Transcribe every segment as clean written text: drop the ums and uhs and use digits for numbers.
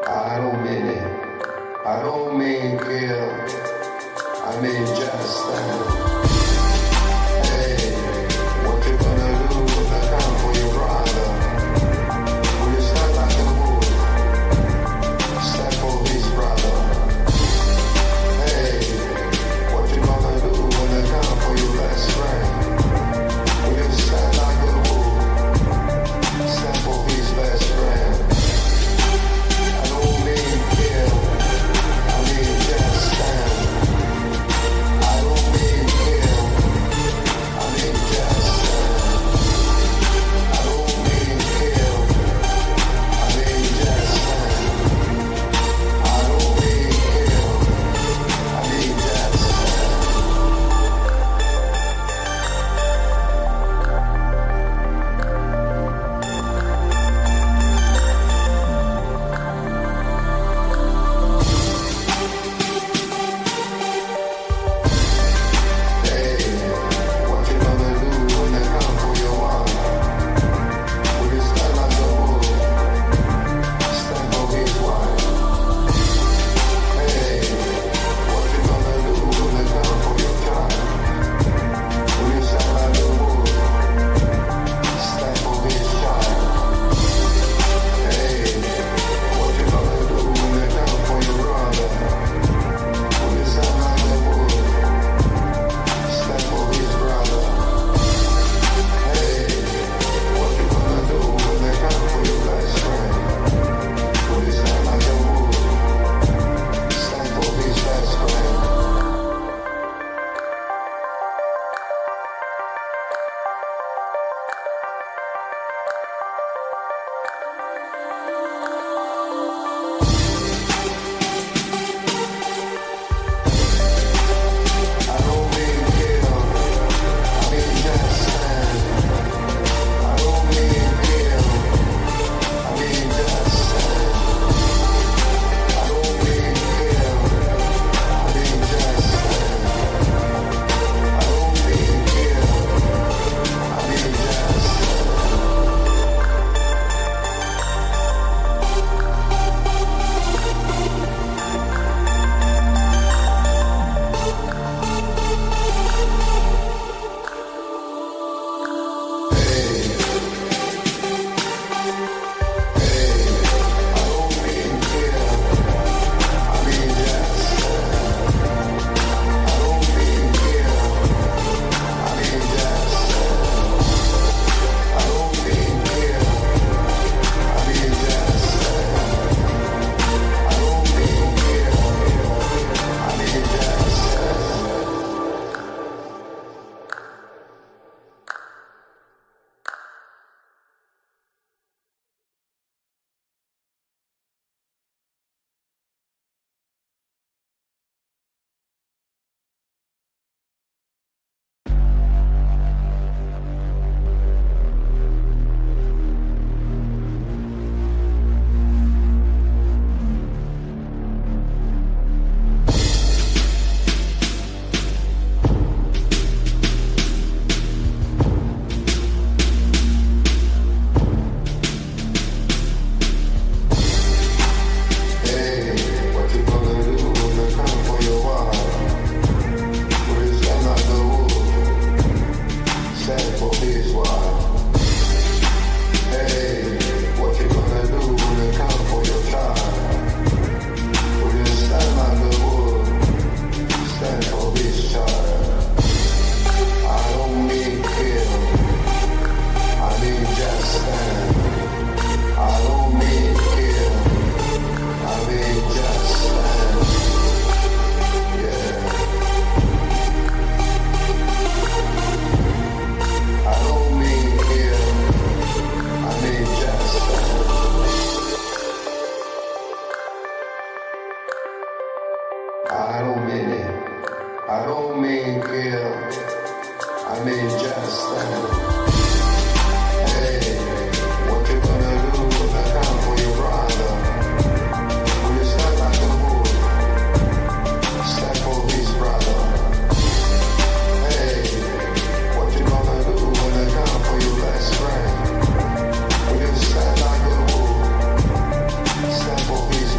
I don't mean it. I don't mean kill. I mean just stand. Hey, what you gonna do with the gun for your brother? Will you stand like a bull? Stand for his brother. Hey, what you gonna do with the gun for your best friend? Will you stand like a bull? Stand for his best friend. I don't mean kill. I mean just stand. I don't mean kill. I mean just stand. I don't mean kill. I mean just stand. I don't mean kill. I mean just stand. Hey, what you gonna do when they come for your wife? Will you stand like a bull? Stand for his wife. Hey, what you gonna do when they come for your child? Will you stand like a bull? Stand for his child. Hey, what you gonna do when they come for your brother? Will you stand like a bull? Stand for his brother. Hey, what you gonna do when they come for your best friend? Will you stand like a bull? Stand for his best friend. I don't mean kill. I mean just stand. I don't mean kill. I mean just stand. I don't mean kill. I mean just stand. I don't mean kill. I mean just stand. Hey, what you gonna do when they come for your wife? Will you stand like a bull? Stand for his wife. Hey, what you gonna do when they come for your child? Will you stand like a bull? Stand for his child. I don't mean kill. I mean just stand. I don't mean kill. I mean just stand. Yeah. I don't mean kill. I mean just stand. I don't mean it. I don't mean kill. I mean just stand. Hey, what you gonna do when they come for your brother? Will you stand like a bull? Stand for his brother. Hey, what you gonna do when they come for your best friend? Will you stand like a bull? Stand for his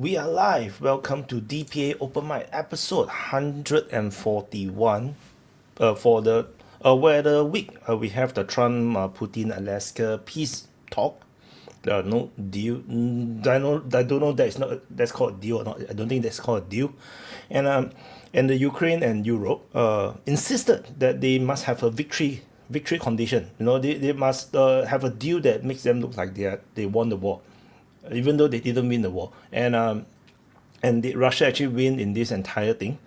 We are live. Welcome to DPA Open Mic episode 141. For the where the week we have the Trump-Putin Alaska Peace Talk. No deal. I don't know that's called a deal or not. I don't think that's called a deal. And the Ukraine and Europe insisted that they must have a victory condition. They must have a deal that makes them look like they won the war, even though they didn't win the war. And did Russia actually win in this entire thing?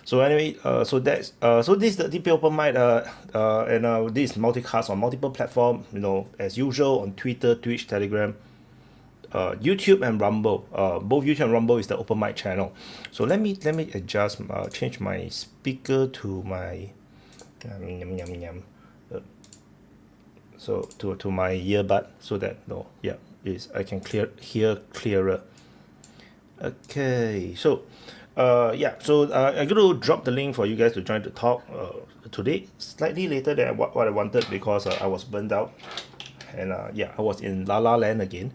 So anyway, so this is the DPA Open Mic, and this is multicast on multiple platforms. As usual on Twitter, Twitch, Telegram, YouTube, and Rumble. Both YouTube and Rumble is the Open Mic channel. So let me adjust, change my speaker to my so to my earbud so that I can hear clearer. Okay, so I'm going to drop the link for you guys to join the talk today, slightly later than what I wanted, because I was burned out, and I was in La La Land again,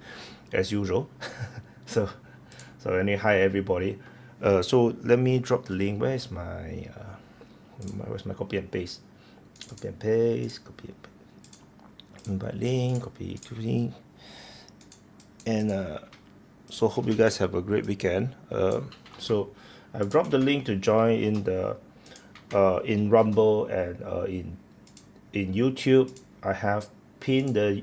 as usual. so anyway, hi everybody. So let me drop the link. Where's my copy and paste? Copy and paste. Invite link. Copy. And so hope you guys have a great weekend. So I've dropped the link to join in the in Rumble and in YouTube. I have pinned the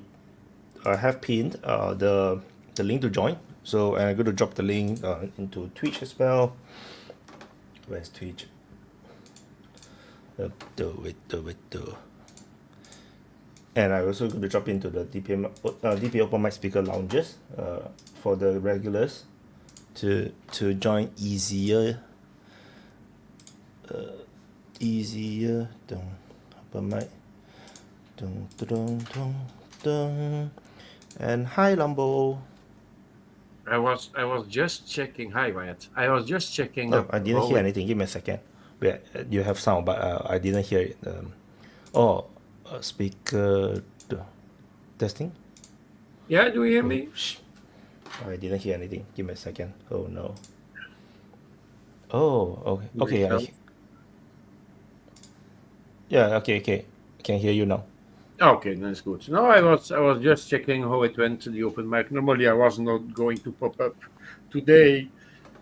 link to join. So I'm going to drop the link into Twitch as well. Where's Twitch? And I'm also going to drop into the DPA Open Mic speaker lounges for the regulars to join easier. Open Mic. And hi, Lambo. I was just checking. Hi, Wyatt. I was just checking. I didn't hear anything. Give me a second. Wait, you have sound, but I didn't hear it. Speaker testing. Yeah, do you hear me? I didn't hear anything. Give me a second. Oh no. Oh, okay. Okay. Can hear you now. Okay, that's good. No, I was just checking how it went to the open mic. Normally, I was not going to pop up today,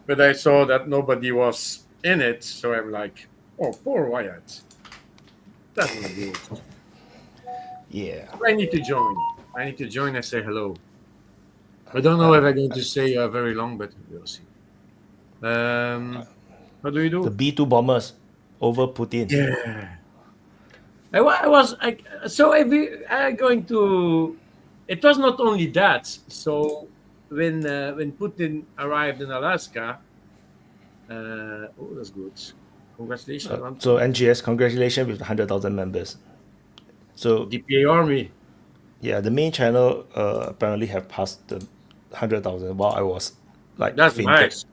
but I saw that nobody was in it, so I'm like, oh, poor Wyatt. That's not good. Yeah. I need to join. And say hello. I don't know if I'm going to stay very long, but we'll see. What do we do? The B-2 bombers over Putin. Yeah. I'm going to. It was not only that. So when Putin arrived in Alaska, that's good. Congratulations. So NGS, congratulations with 100,000 members. So DPA Army. Yeah, the main channel apparently have passed the 100,000 while I was like that's fainted. Nice.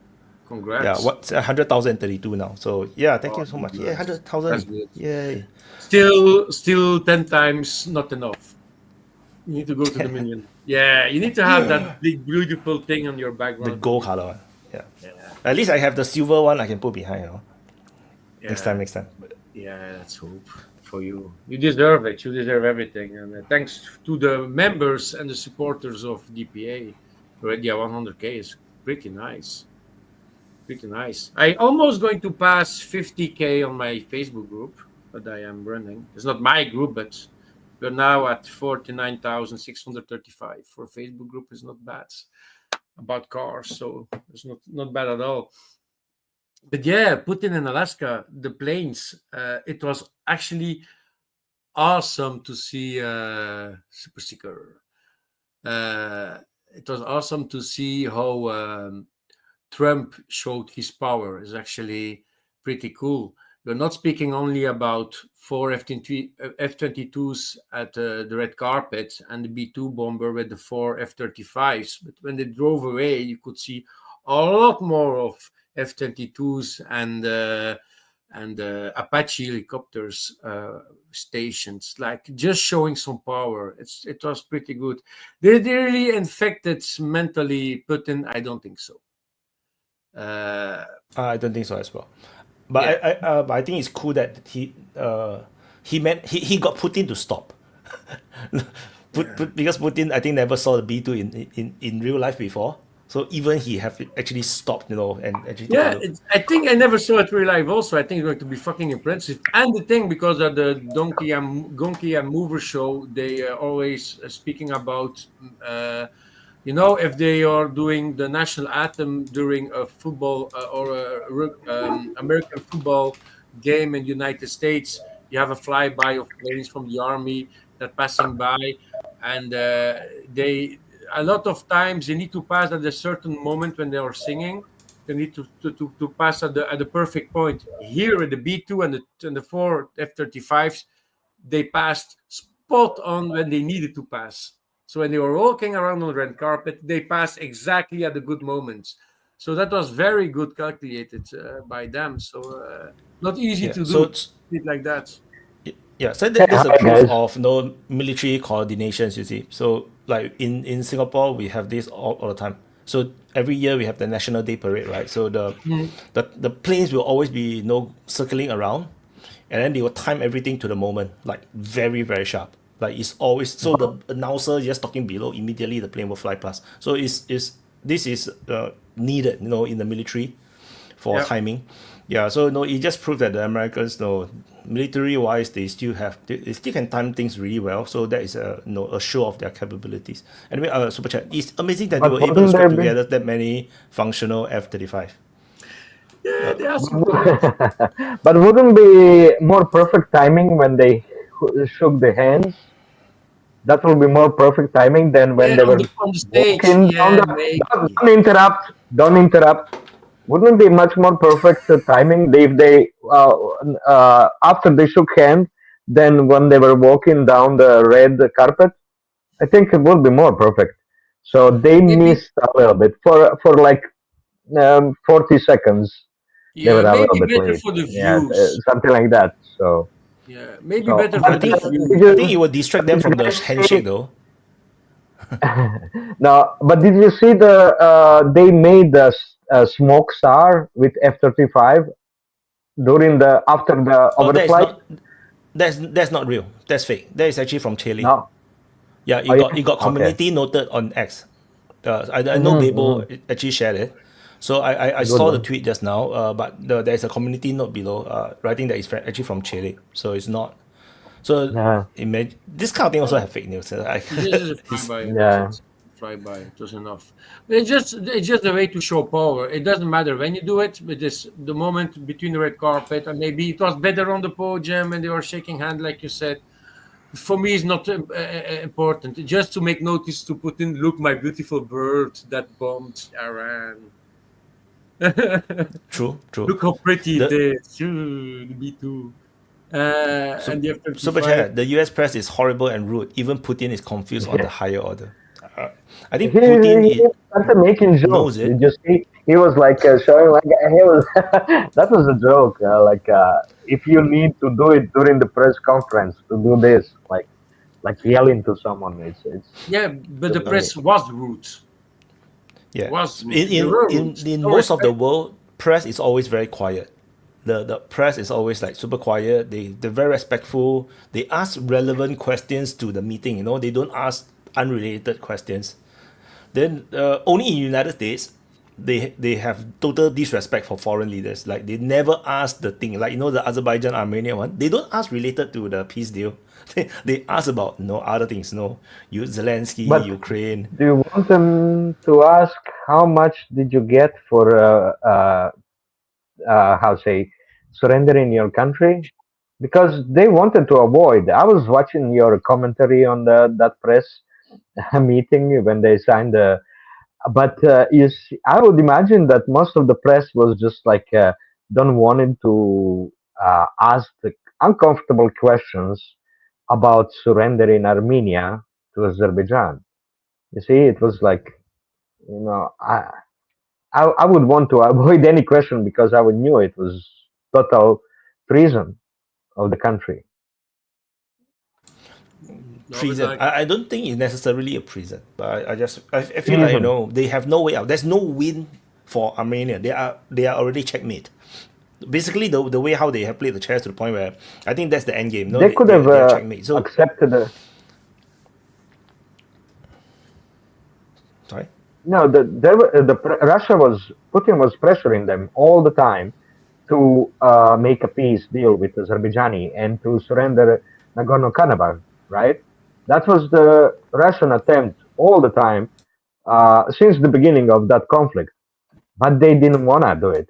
Congrats. Yeah, what's 100,032 now? So yeah, thank you so much. Yeah, 100,000. Yay. Still 10 times not enough. You need to go to the million. Yeah, you need to have that big beautiful thing on your background. The gold color one. Yeah. At least I have the silver one I can put behind. Next time. Yeah, let's hope for you. You deserve it. You deserve everything. And thanks to the members and the supporters of DPA, already at 100K is pretty nice. I almost going to pass 50K on my Facebook group that I am running. It's not my group, but we're now at 49,635 for Facebook group. Is not bad. About cars, so it's not bad at all. But yeah, Putin in Alaska, the planes, it was actually awesome to see Super Seeker. It was awesome to see how Trump showed his power. It's actually pretty cool. We're not speaking only about 4 F-22s at the red carpet and the B-2 bomber with the 4 F-35s. But when they drove away, you could see a lot more of F-22s and Apache helicopters stations, like just showing some power. It was pretty good. Did they really infected mentally Putin? I don't think so. I don't think so as well. But Yeah. I think it's cool that he got Putin to stop. Because Putin, I think, never saw the B2 in real life before. So even he have actually stopped, and actually take a Yeah, look. I think I never saw it real life. Also, I think it's going to be fucking impressive. And the thing, because of the Donkey and Mover show, they are always speaking about, if they are doing the national anthem during a football or American football game in the United States, you have a flyby of planes from the army that passing by, and they a lot of times they need to pass at a certain moment when they are singing. They need to pass at the perfect point. Here at the B2 and the four F-35s, they passed spot on when they needed to pass. So when they were walking around on the red carpet, they passed exactly at the good moments. So that was very good calculated by them. So not easy Yeah. to So do it like that. yeah, so Hey, that's a hi proof guys. of no military coordinations, you see. So like in Singapore, we have this all the time. So every year we have the National Day parade, right? So the planes will always be circling around, and then they will time everything to the moment, like very very sharp. Like it's always so the announcer just talking below, immediately the plane will fly past. So this is needed, in the military for Yeah. timing. Yeah, so it just proves that the Americans, military wise, they still can time things really well. So that is a show of their capabilities. Anyway, super chat. It's amazing that they But were able to wouldn't scrap there be together that many functional F-35. Yeah, they are super. but wouldn't be more perfect timing when they shook the hands? That will be more perfect timing than when Yeah, they on were the stage. walking down Yeah, the. maybe. Don't interrupt. Don't interrupt. Wouldn't it be much more perfect timing if they after they shook hands, then when they were walking down the red carpet? I think it would be more perfect. So they Maybe. missed a little bit for like 40 seconds. They Yeah, were a little maybe bit better late. for the Yeah, views. something like that. Yeah, maybe So, better but I for the think did views. I think it you will distract them did you from the guys handshake see? though. No, but did you see they made the smoke star with F-35 during the after the Oh, over the that is flight? not that's not real. That's fake. That is actually from Chile. No. Yeah, Oh it yeah. got Okay. community noted on X. I know Mm-hmm, Bebo mm-hmm. actually shared it. So I Good saw the one. tweet just now, but there's a community note below writing that it's actually from Chile. So it's not. So Yeah. imagine this kind of thing also have fake news. This is a It's, flyby. That's Yeah. it. Flyby. It was enough. It's just a way to show power. It doesn't matter when you do it. It is the moment between the red carpet, and maybe it was better on the podium and they were shaking hand, like you said. For me, it's not important. Just to make notice to Putin, look, my beautiful bird that bombed Iran. true, true. Look how pretty it The is. Shoo, the B2. And the super F-35. chat. The U.S. press is horrible and rude. Even Putin is confused on the Yeah. higher order. Uh, I He, think Putin he started making knows jokes. it. Did you see? He was like showing like he was. That was a joke. If you need to do it during the press conference to do this, like yelling to someone, it's Yeah, but the just funny. press was rude. Yeah. Was rude. In They in were rude. in, in No most of the respect. world, press is always very quiet. The press is always like super quiet. They're very respectful. They ask relevant questions to the meeting. They don't ask unrelated questions. Then only in United States, they have total disrespect for foreign leaders. Like they never ask the thing. Like the Azerbaijan Armenia one. They don't ask related to the peace deal. They ask about other things. Zelensky, But Ukraine. do you want them to ask how much did you get for how say surrendering your country? Because they wanted to avoid. I was watching your commentary on that press meeting when they signed the. But I would imagine that most of the press was just like don't wanting to ask the uncomfortable questions about surrendering Armenia to Azerbaijan. You see, it was like you know I would want to avoid any question because I would knew it was total treason of the country. No, but Prison. like, I don't think it's necessarily a prison, but I feel like Mhm. they have no way out. There's no win for Armenia. They are already checkmate. Basically, the way how they have played the chess to the point where I think that's the end game. No, They could have they are checkmate. So accepted the. sorry. No, Putin was pressuring them all the time to make a peace deal with Azerbaijani and to surrender Nagorno-Karabakh, right? That was the Russian attempt all the time since the beginning of that conflict. But they didn't want to do it.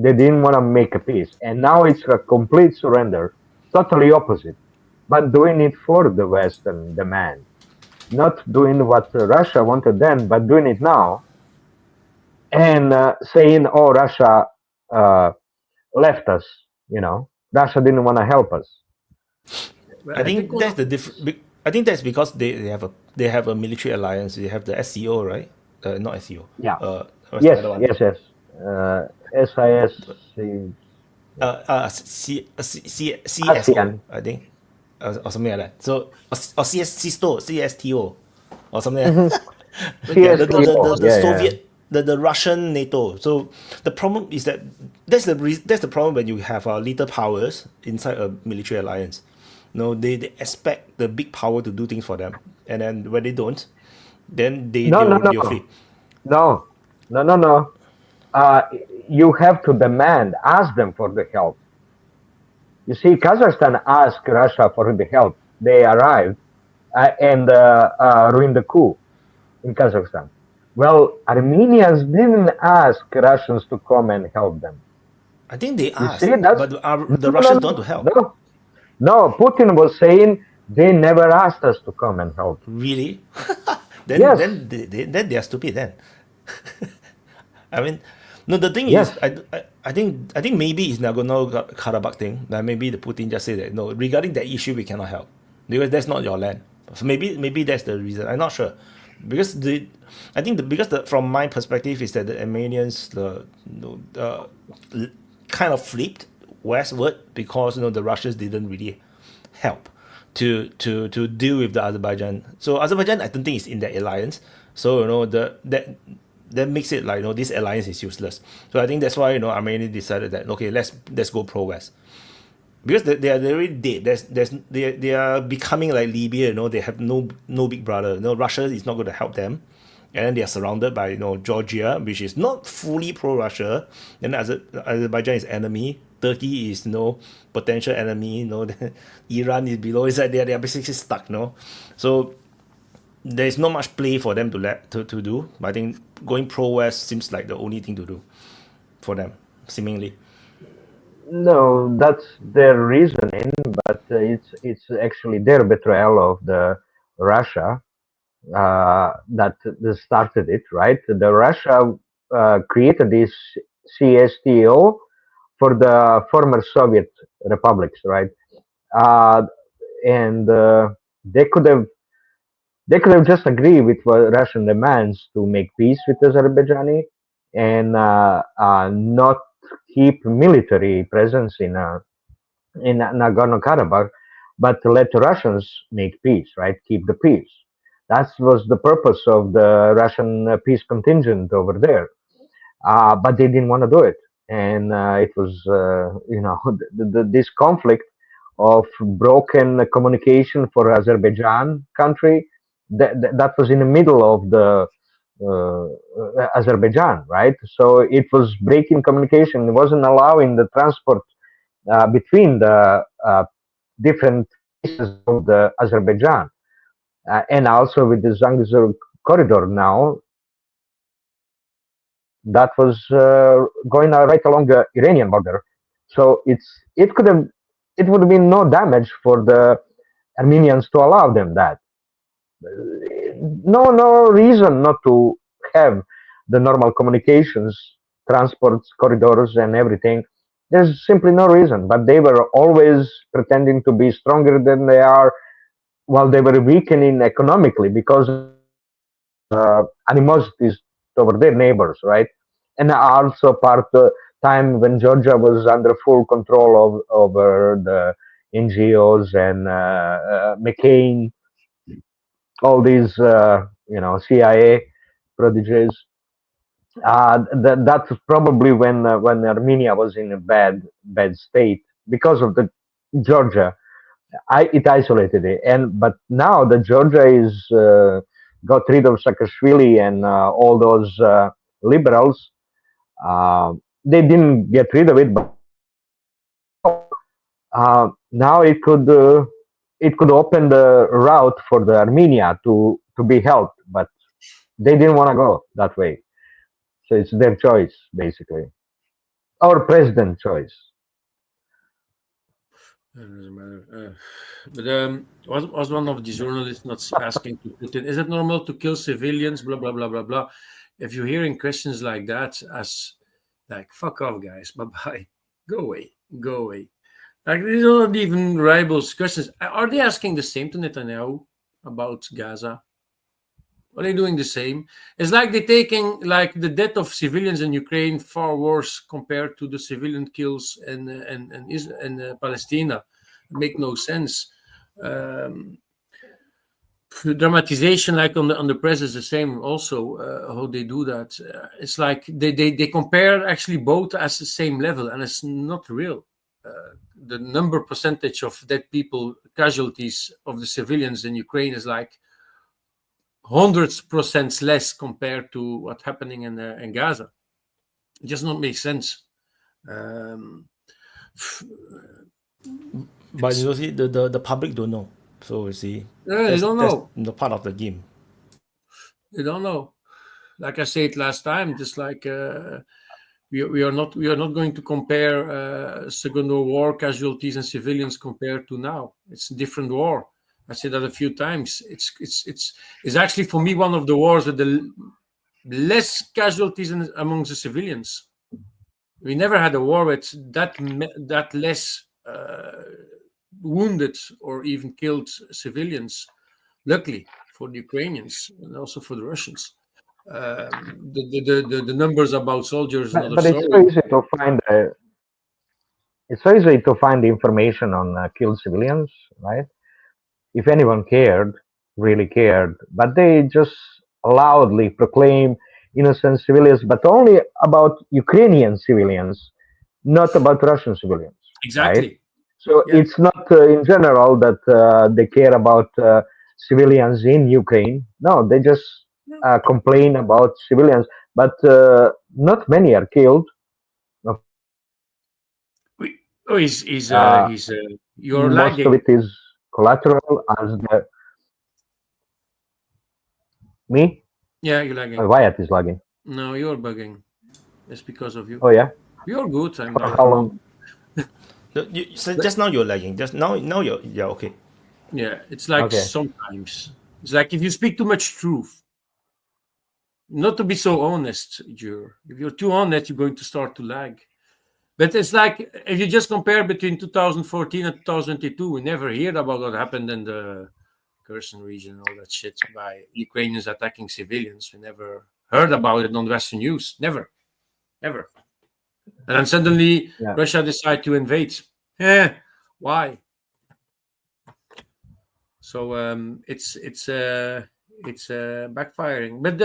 They didn't want to make a peace. And now it's a complete surrender, totally opposite, but doing it for the Western demand. Not doing what Russia wanted then, but doing it now, and saying, "Oh, Russia left us." Russia didn't want to help us. I think that's the difference. I think that's because they have a military alliance. They have the SCO, right? Not SCO. Yeah. What's Yes. the other one? Yes. CSO, ASEAN. I think, or something like that. So, or CSTO, or something like that. Yeah, the Soviet, the Russian NATO. So the problem is that that's the problem when you have little powers inside a military alliance. No, they expect the big power to do things for them, and then when they don't, then they'll be afraid. No. You have to ask them for the help. You see, Kazakhstan asked Russia for the help. They arrived and ruined the coup in Kazakhstan. Well, Armenians didn't ask Russians to come and help them. I think they asked, but the Russians don't want to help. No, Putin was saying they never asked us to come and help. Really? Then they are stupid then. I mean, no. The thing is, I think maybe it's Nagorno-Karabakh thing. That maybe the Putin just said that no, regarding that issue we cannot help because that's not your land. So maybe that's the reason. I'm not sure because from my perspective is that the Armenians kind of flipped westward because the Russians didn't really help to deal with the Azerbaijan. So Azerbaijan, I don't think is in that alliance. So that makes it like this alliance is useless. So I think that's why Armenia decided that okay, let's go pro-West because they're already dead. They are becoming like Libya. They have no big brother. Russia is not going to help them, and then they are surrounded by Georgia, which is not fully pro-Russia. Then Azerbaijan is enemy. Turkey is potential enemy. Iran is below. It's like they are basically stuck. So there's not much play for them to do. I think going pro-West seems like the only thing to do for them, seemingly. No, that's their reasoning, but it's actually their betrayal of the Russia that started it, right? The Russia created this CSTO for the former Soviet republics, right? And they could have just agreed with what Russian demands to make peace with Azerbaijani and not keep military presence in Nagorno-Karabakh, but to let the Russians make peace, right? Keep the peace. That was the purpose of the Russian peace contingent over there. But they didn't want to do it. And it was, this conflict of broken communication for Azerbaijan country, that was in the middle of the Azerbaijan, right? So it was breaking communication. It wasn't allowing the transport between the different pieces of the Azerbaijan. And also with the Zangezur corridor now, that was going right along the Iranian border. So it would have been no damage for the Armenians to allow them that. No reason not to have the normal communications, transports, corridors, and everything. There's simply no reason. But they were always pretending to be stronger than they are, while they were weakening economically because animosities toward their neighbors, right? And also part of the time when Georgia was under full control over the NGOs and McCain, all these CIA prodigies. That's probably when Armenia was in a bad state because of the Georgia. It isolated it, but now that Georgia is got rid of Saakashvili and all those liberals, they didn't get rid of it, but now it could open the route for the Armenia to be helped, but they didn't want to go that way. So it's their choice, basically, our president's choice. Doesn't matter. But was one of the journalists not asking to Putin, is it normal to kill civilians? Blah blah blah blah blah. If you're hearing questions like that, as like fuck off, guys, bye bye, go away, go away. Like these are not even rivals questions. Are they asking the same to Netanyahu about Gaza? Are they doing the same? It's like they're taking like the death of civilians in Ukraine far worse compared to the civilian kills in Palestine. It make no sense. Dramatization, like on the press, is the same. Also, how they do that. It's like they compare actually both as the same level, and it's not real. The number percentage of dead people, casualties of the civilians in Ukraine is like 100% less compared to what's happening in Gaza. It just not makes sense. But you see, the public don't know. So you see, they don't know. That's the part of the game. They don't know. Like I said last time, just like we are not going to compare Second World War casualties and civilians compared to now. It's a different war. I said that a few times. It's actually for me one of the wars with the less casualties amongst the civilians. We never had a war with that less wounded or even killed civilians. Luckily for the Ukrainians and also for the Russians. The numbers about soldiers. But it's so easy to find. It's so easy to find information on killed civilians, right? If anyone really cared, but they just loudly proclaim innocent civilians, but only about Ukrainian civilians, not about Russian civilians. Exactly. Right? So it's not in general that they care about civilians in Ukraine. No, they just complain about civilians, but not many are killed. You're Most lagging. of it is collateral as the me. Yeah, you're lagging. Wyatt is lagging. No, you're bugging. It's because of you. Oh yeah. You're good. For how long? So just now you're lagging. Just now you're okay. Yeah, it's like sometimes. It's like if you speak too much truth. Not to be so honest, if you're too honest, you're going to start to lag. But it's like if you just compare between 2014 and 2022, we never heard about what happened in the Kherson region, all that shit by Ukrainians attacking civilians. We never heard about it on Western news. Never. Ever. And then suddenly Russia decided to invade. Why? So it's backfiring. But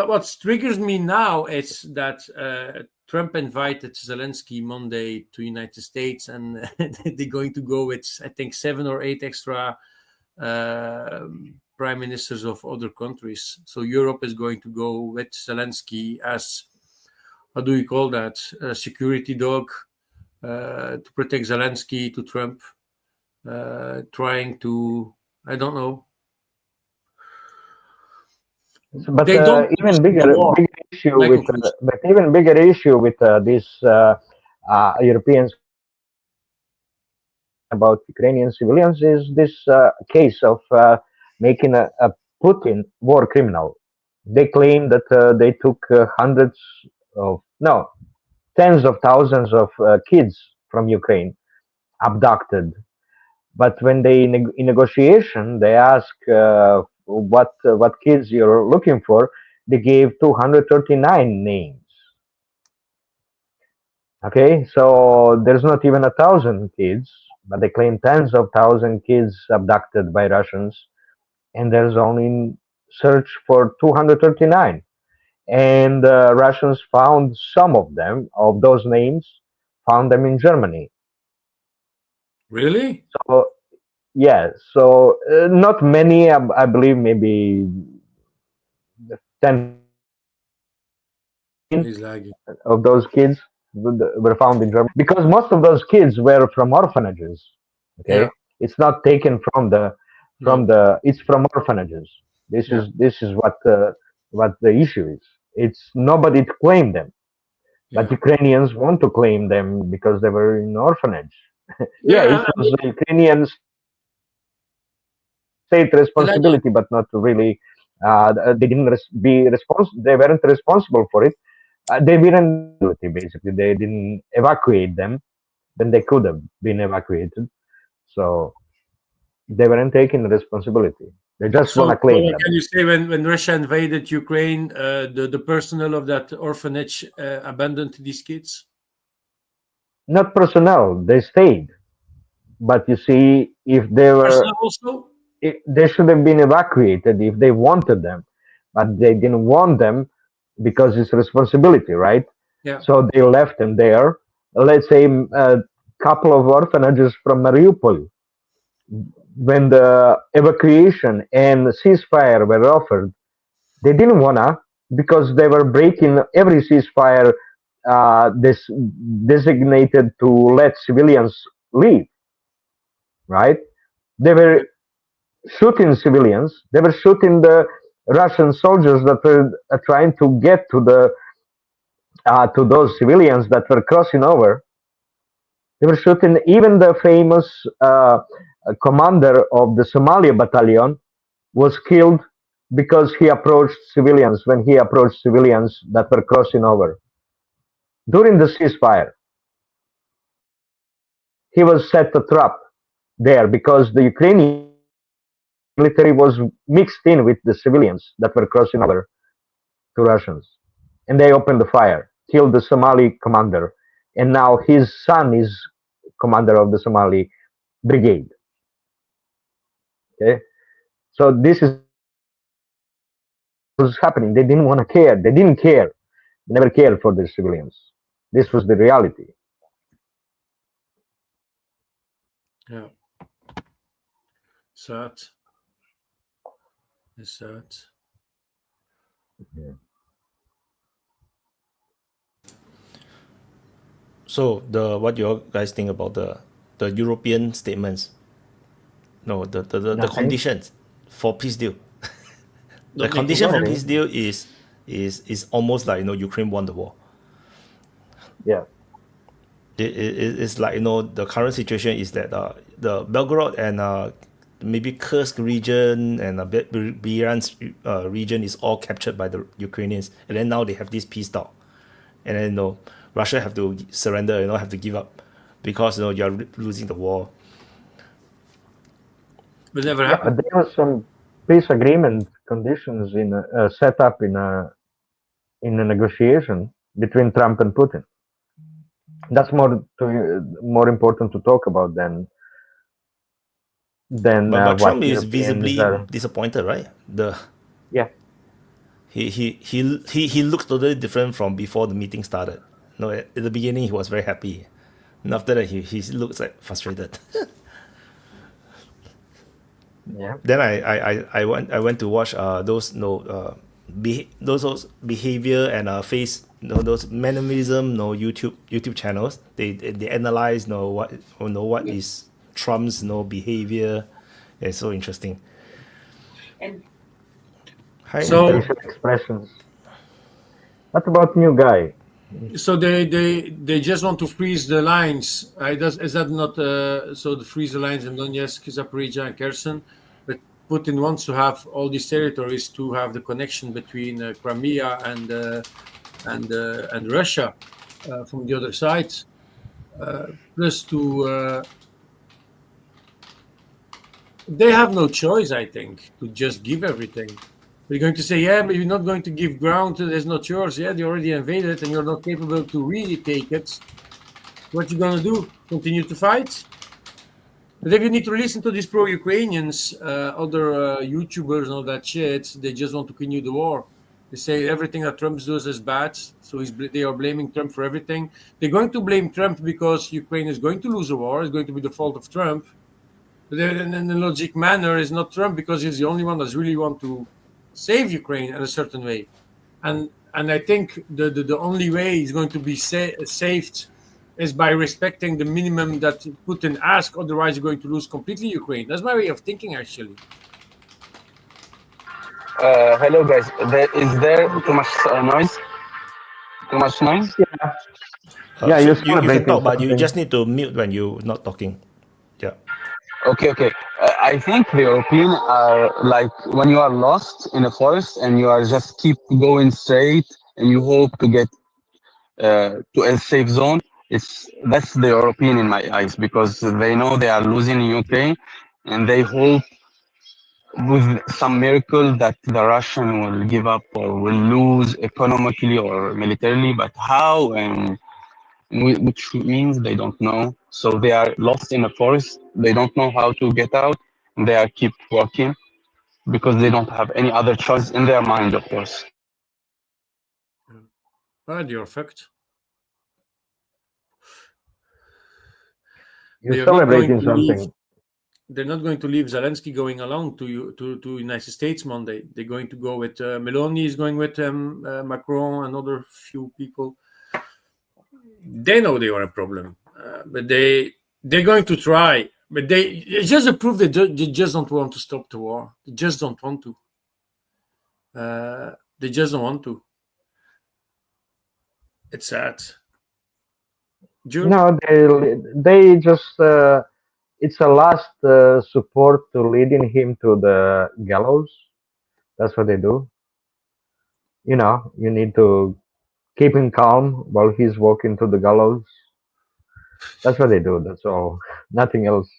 what triggers me now is that Trump invited Zelensky Monday to United States, and they're going to go with, I think, 7 or 8 extra prime ministers of other countries. So Europe is going to go with Zelensky as, how do you call that, a security dog to protect Zelensky to Trump, trying to, I don't know. But even bigger issue with this Europeans about Ukrainian civilians is this case of making a Putin war criminal. They claim that they took tens of thousands of kids from Ukraine, abducted. But when they in negotiation, they ask what kids you're looking for, they gave 239 names. Okay, so there's not even 1,000 kids, but they claim tens of thousands kids abducted by Russians, and there's only search for 239. and Russians found some of them, of those names, found them in Germany. Really? So yeah, so not many. I believe maybe 10 He's lagging. of those kids were found in Germany because most of those kids were from orphanages. Okay, Yeah. it's not taken from the it's from orphanages. This Yeah. is what the issue is. It's nobody to claim them, but Yeah. Ukrainians want to claim them because they were in orphanage. Yeah, Yeah, it was the Ukrainian state responsibility, but not really. They didn't be responsible. They weren't responsible for it. They weren't basically. They didn't evacuate them when they could have been evacuated. So they weren't taking responsibility. They just want to claim them. Can you say when Russia invaded Ukraine, the personnel of that orphanage abandoned these kids? Not personnel. They stayed. But you see, if they were, Personnel also? they should have been evacuated if they wanted them, but they didn't want them because it's responsibility, right? Yeah. So they left them there. Let's say a couple of orphanages from Mariupol. When the evacuation and ceasefire were offered, they didn't wanna because they were breaking every ceasefire this designated to let civilians leave. Right? They were shooting civilians. They were shooting the Russian soldiers that were trying to get to those civilians that were crossing over. They were shooting even the famous commander of the Somalia battalion was killed because he approached civilians when he approached civilians that were crossing over during the ceasefire. He was set a trap there because the Ukrainian military was mixed in with the civilians that were crossing over to Russians. And they opened the fire, killed the Somali commander, and now his son is commander of the Somali brigade. Okay? So this is what was happening. They didn't want to care. They didn't care. They never cared for the civilians. This was the reality. Yeah. Sad. It's sad. Yeah. So what you guys think about the European statements? No, the Nothing. conditions for peace deal. The Don't condition for nothing. peace deal is almost like Ukraine won the war. Yeah. It's like the current situation is that the Belgorod and maybe Kursk region and Bryansk region is all captured by the Ukrainians, and then now they have this peace talk, and then Russia have to surrender, have to give up because you are losing the war. Will never Yeah, happen. but there was some peace agreement conditions in set up in a negotiation between Trump and Putin. That's more important to talk about than But what Trump is Europeans visibly are. disappointed, right? Yeah, He looks totally different from before the meeting started. At the beginning he was very happy, and after that he looks like frustrated. yeah. Then I went to watch those those behavior and face those mannerism YouTube channels. They analyze what is Trump's behavior. It's so interesting. And Hi, So- Nathan. Facial expressions. What about new guy? So they just want to freeze the lines. Is that not so? The freeze the lines in Donetsk, Zaporizhia, and Kherson. But Putin wants to have all these territories to have the connection between Crimea and Russia from the other side. Plus, they have no choice, I think, to just give everything. We're going to say, yeah, but you're not going to give ground. It's not yours. Yeah, they already invaded, and you're not capable to really take it. What you gonna do? Continue to fight? But if you need to listen to these pro-Ukrainians, other YouTubers and all that shit, they just want to continue the war. They say everything that Trump does is bad, so they are blaming Trump for everything. They're going to blame Trump because Ukraine is going to lose a war. It's going to be the fault of Trump. But in a logic manner, it's not Trump because he's the only one that's really want to save Ukraine in a certain way. And I think the only way he's going to be saved is by respecting the minimum that Putin asks. Otherwise, you're going to lose completely Ukraine. That's my way of thinking, actually. Hello guys, is there too much noise? Too much noise? Yeah, so you're you can celebrating talk, but you something. just need to mute when you're not talking. Yeah. Okay. I think the European are like when you are lost in a forest and you are just keep going straight and you hope to get to a safe zone. That's the European in my eyes because they know they are losing in Ukraine and they hope with some miracle that the Russian will give up or will lose economically or militarily, but how and which means they don't know. So they are lost in a forest. They don't know how to get out. They are keep walking because they don't have any other choice in their mind, of course. You're fucked. You're celebrating Leave, something. they're not going to leave Zelensky going along to United States Monday. They're going to go with Meloni is going with Macron and other few people. They know they are a problem, but they're going to try. But it's just a proof that they just don't want to stop the war. They just don't want to. They just don't want to. It's sad. No, they just it's a last support to leading him to the gallows. That's what they do. You know, you need to keep him calm while he's walking to the gallows. That's what they do. That's all. Nothing else.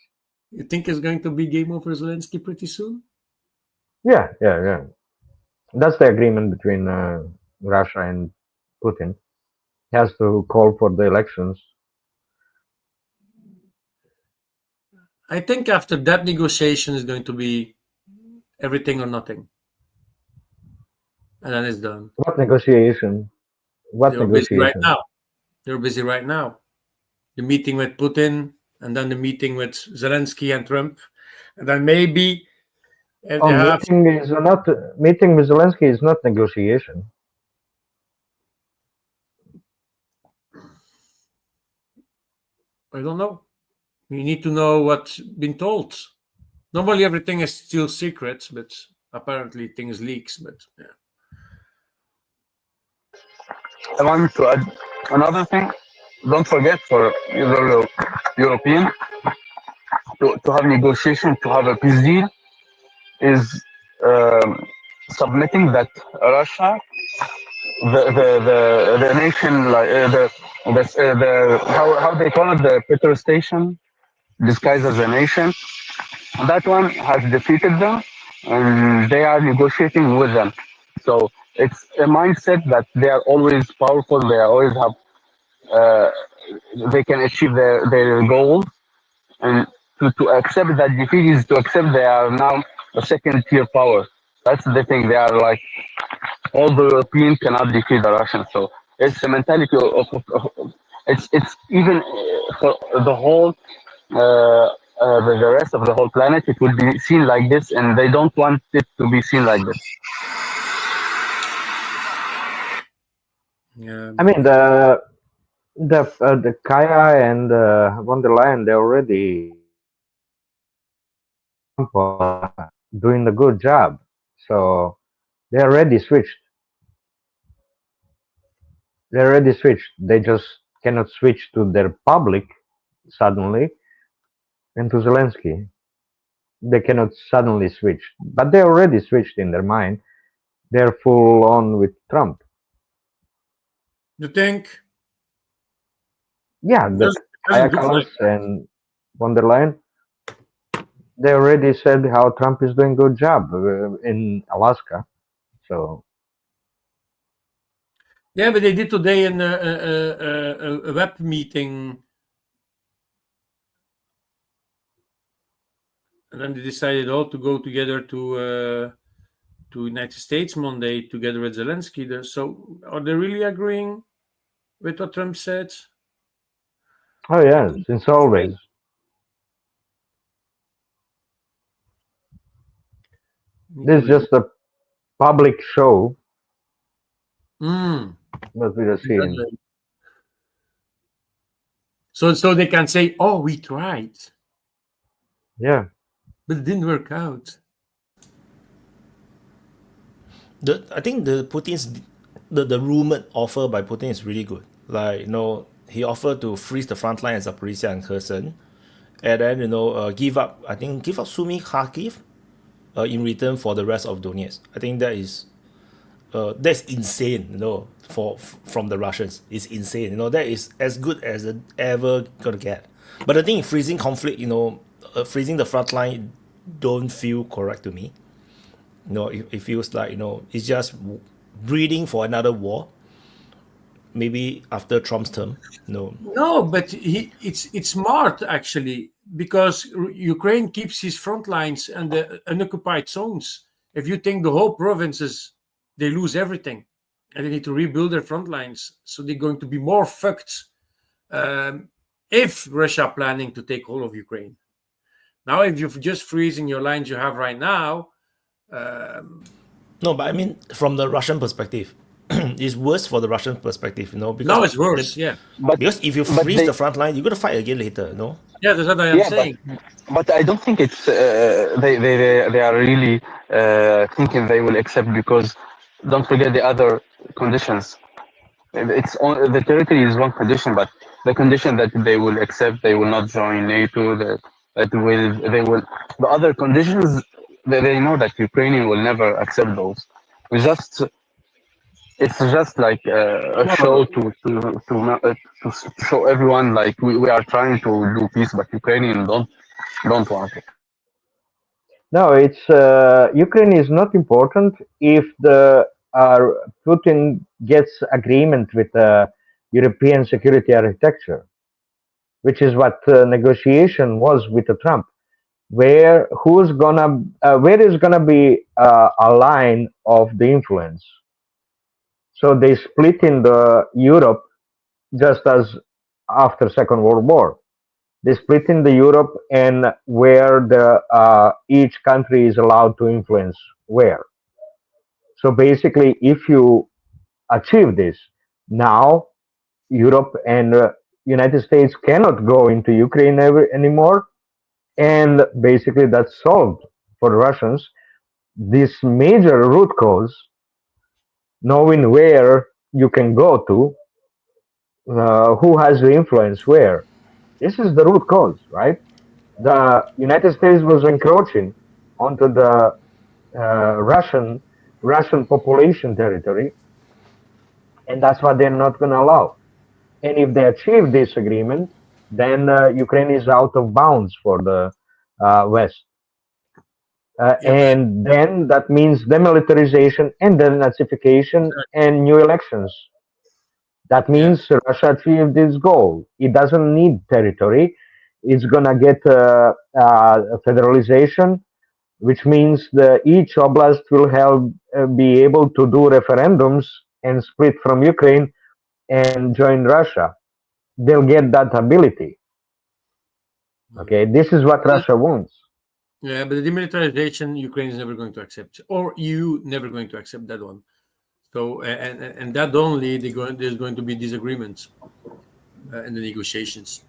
You think it's going to be game over Zelensky pretty soon? Yeah. That's the agreement between Russia and Putin. He has to call for the elections. I think after that negotiation is going to be everything or nothing. And then it's done. What negotiation? What They're busy right negotiation? now. They're busy right now. The meeting with Putin and then the meeting with Zelensky and Trump. And then maybe if they have... Meeting with Zelensky is not negotiation. I don't know. You need to know what's been told. Normally everything is still secret, but apparently things leaks. But yeah. I want to add another thing. Don't forget for the European to have negotiation, to have a peace deal, is submitting that Russia, the nation, like the how they call it, the petrol station, disguised as a nation, that one has defeated them, and they are negotiating with them. So it's a mindset that they are always powerful. They always have they can achieve their goals, and to accept that defeat is to accept they are now a second tier power. That's the thing. They are like all the Europeans cannot defeat the Russians. So it's a mentality of it's even for the whole the rest of the whole planet. It will be seen like this, and they don't want it to be seen like this. Yeah. I mean the Kaya and von der Leyen, they're already doing a good job, so they already switched. They already switched. They just cannot switch to their public suddenly and to Zelensky. They cannot suddenly switch, but they already switched in their mind. They're full on with Trump. You think? Yeah, the Kaya Kallas and von der Leyen, they already said how Trump is doing a good job in Alaska. So yeah, but they did today in a web meeting, and then they decided all to go together to to United States Monday together with Zelensky. So are they really agreeing with what Trump said? Oh yeah, since always. This is just a public show that we are seeing. So they can say, "Oh, we tried, Yeah. but it didn't work out." I think the rumored offer by Putin is really good. Like, he offered to freeze the front line at Zaporizhia and Kherson, and then give up Sumy Kharkiv in return for the rest of Donetsk. I think that's insane. From the Russians, it's insane. That is as good as it ever gonna get. But I think freezing conflict, freezing the front line, don't feel correct to me. It feels like it's just breeding for another war. Maybe after Trump's term. No, but it's smart actually, because Ukraine keeps his front lines and the unoccupied zones. If you think the whole provinces, they lose everything, and they need to rebuild their front lines, so they're going to be more fucked if Russia planning to take all of Ukraine. Now, if you're just freezing your lines you have right now. No, but I mean, from the Russian perspective, it's worse for the Russian perspective, because no, it's worse, because if you freeze the front line, you're gonna fight again later, Yeah, that's what I am saying. But I don't think it's they are really thinking they will accept, because don't forget the other conditions. It's on, the territory is one condition, but the condition that they will accept, they will not join NATO. The other conditions, they know that Ukrainian will never accept those. It's just like a show to show everyone, like we are trying to do peace, but Ukrainian don't want it. No, it's Ukraine is not important if the Putin gets agreement with the European security architecture, which is what negotiation was with Trump, where is gonna be a line of the influence. So they split in the Europe, just as after Second World War. They split in the Europe, and where each country is allowed to influence where. So basically, if you achieve this, now Europe and United States cannot go into Ukraine anymore, and basically that's solved for the Russians. This major root cause, knowing where you can go to, who has the influence where. This is the root cause, right? The United States was encroaching onto the Russian population territory, and that's what they're not going to allow. And if they achieve this agreement, then Ukraine is out of bounds for the West. And then that means demilitarization and denazification and new elections. That means Russia achieved this goal. It doesn't need territory. It's going to get federalization, which means each oblast will be able to do referendums and split from Ukraine and join Russia. They'll get that ability. Okay, this is what Russia wants. Yeah, but the demilitarization, Ukraine is never going to accept, or EU never going to accept that one. So, and that only, there's going to be disagreements in the negotiations.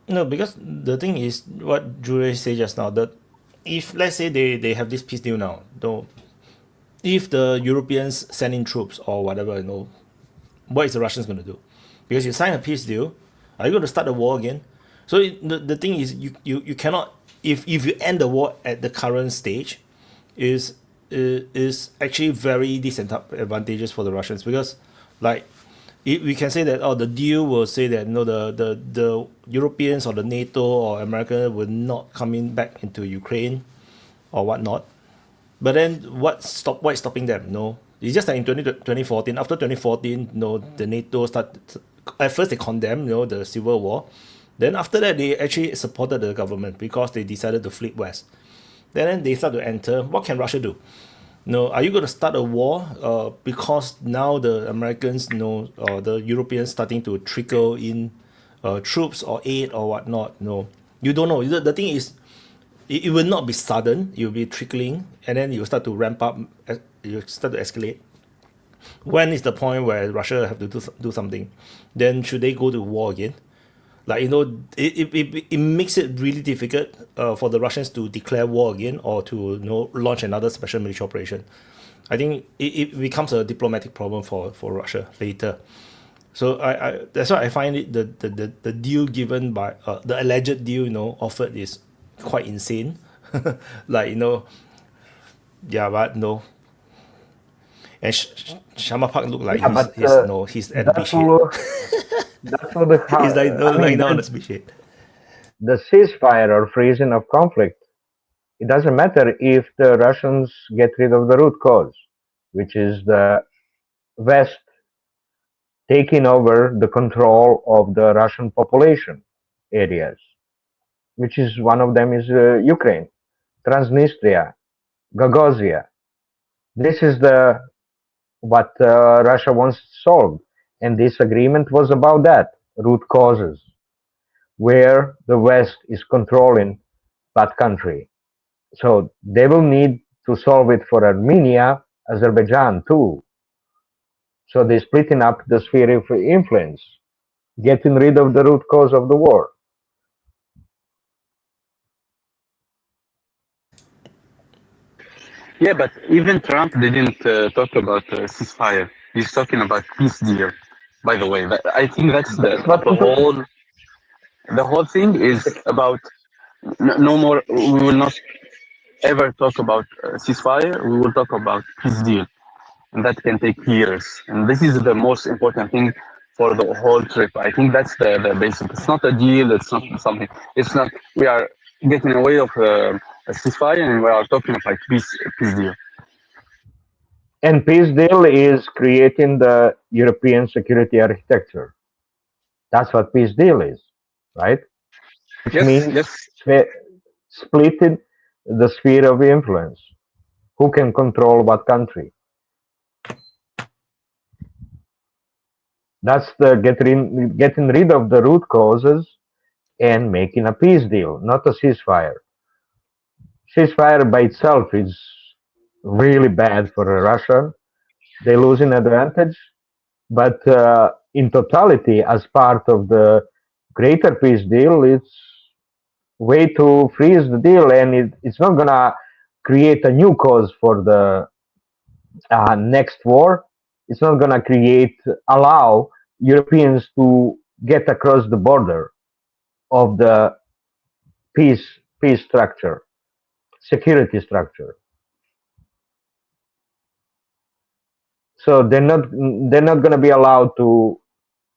No, because the thing is, what Julie said just now, that if, let's say, they have this peace deal now, though, if the Europeans send in troops or whatever, what is the Russians going to do? Because you sign a peace deal, are you going to start a war again? So the thing is, you cannot, if you end the war at the current stage, is actually very disadvantageous for the Russians, because we can say that the deal will say that the Europeans or the NATO or America will not coming back into Ukraine or whatnot. But then what is stopping them? It's just like in 2014. After 2014, the NATO started. At first, they condemned the civil war. Then after that, they actually supported the government because they decided to flip west. Then they start to enter. What can Russia do? No, are you going to start a war? Because now the Americans, the Europeans starting to trickle in troops or aid or whatnot. No, you don't know. The thing is, it will not be sudden. It will be trickling, and then you start to ramp up. You start to escalate. When is the point where Russia have to do something? Then should they go to war again? Like, it makes it really difficult for the Russians to declare war again or to launch another special military operation. I think it becomes a diplomatic problem for Russia later. So I that's why I find it the deal given by the alleged deal offered is quite insane. Like yeah, but no. And Shama Park look like he's at the beach. That's what the He's like lying down on the beach. The ceasefire or freezing of conflict. It doesn't matter if the Russians get rid of the root cause, which is the West taking over the control of the Russian population areas, which is one of them is Ukraine, Transnistria, Gagauzia. This is what Russia wants solved, and this agreement was about that, root causes, where the West is controlling that country. So they will need to solve it for Armenia, Azerbaijan too. So they're splitting up the sphere of influence, getting rid of the root cause of the war. Yeah, but even Trump didn't talk about ceasefire. He's talking about peace deal. By the way, I think that's the whole thing is about no more. We will not ever talk about ceasefire. We will talk about peace deal, and that can take years. And this is the most important thing for the whole trip. I think that's the basic. It's not a deal. It's not something. It's not. We are getting away of a ceasefire, and we are talking about peace deal. And peace deal is creating the European security architecture. That's what peace deal is, right? Which means splitting the sphere of influence. Who can control what country? That's the getting rid of the root causes and making a peace deal, not a ceasefire. Ceasefire by itself is really bad for Russia. They lose an advantage, but in totality, as part of the greater peace deal, it's way to freeze the deal, and it's not gonna create a new cause for the next war. It's not gonna allow Europeans to get across the border of the peace structure, security structure. So they're not going to be allowed to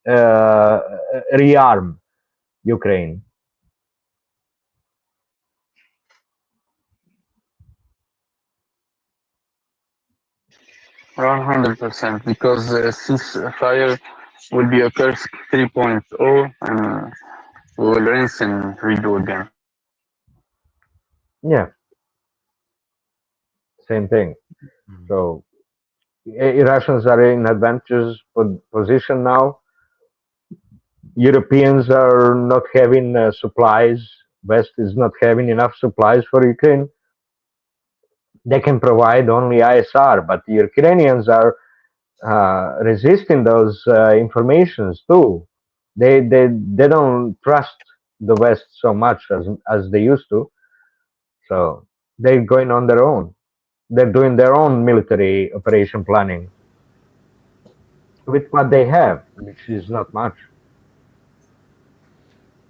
rearm Ukraine. Around 100%, because ceasefire will be a Kursk 3.0, and we will rinse and redo again. Yeah, same thing. So Russians are in advantageous position now. Europeans are not having supplies. West is not having enough supplies for Ukraine. They can provide only ISR, but the Ukrainians are resisting those informations too. They don't trust the West so much as they used to. So they're going on their own. They're doing their own military operation planning with what they have, which is not much.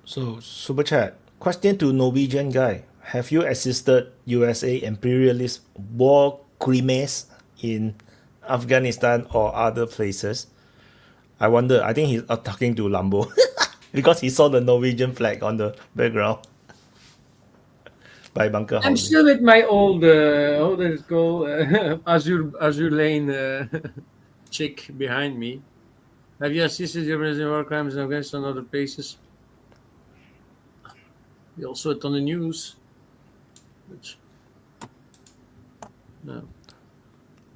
So, Super Chat. Question to Norwegian guy. Have you assisted USA imperialist war crimes in Afghanistan or other places? I wonder. I think he's talking to Lambo because he saw the Norwegian flag on the background by bunker I'm housing. still with my old, how does it go? Azure Lane chick behind me. Have you assisted Japanese war crimes in Afghanistan and other places? We also saw it on the news. No.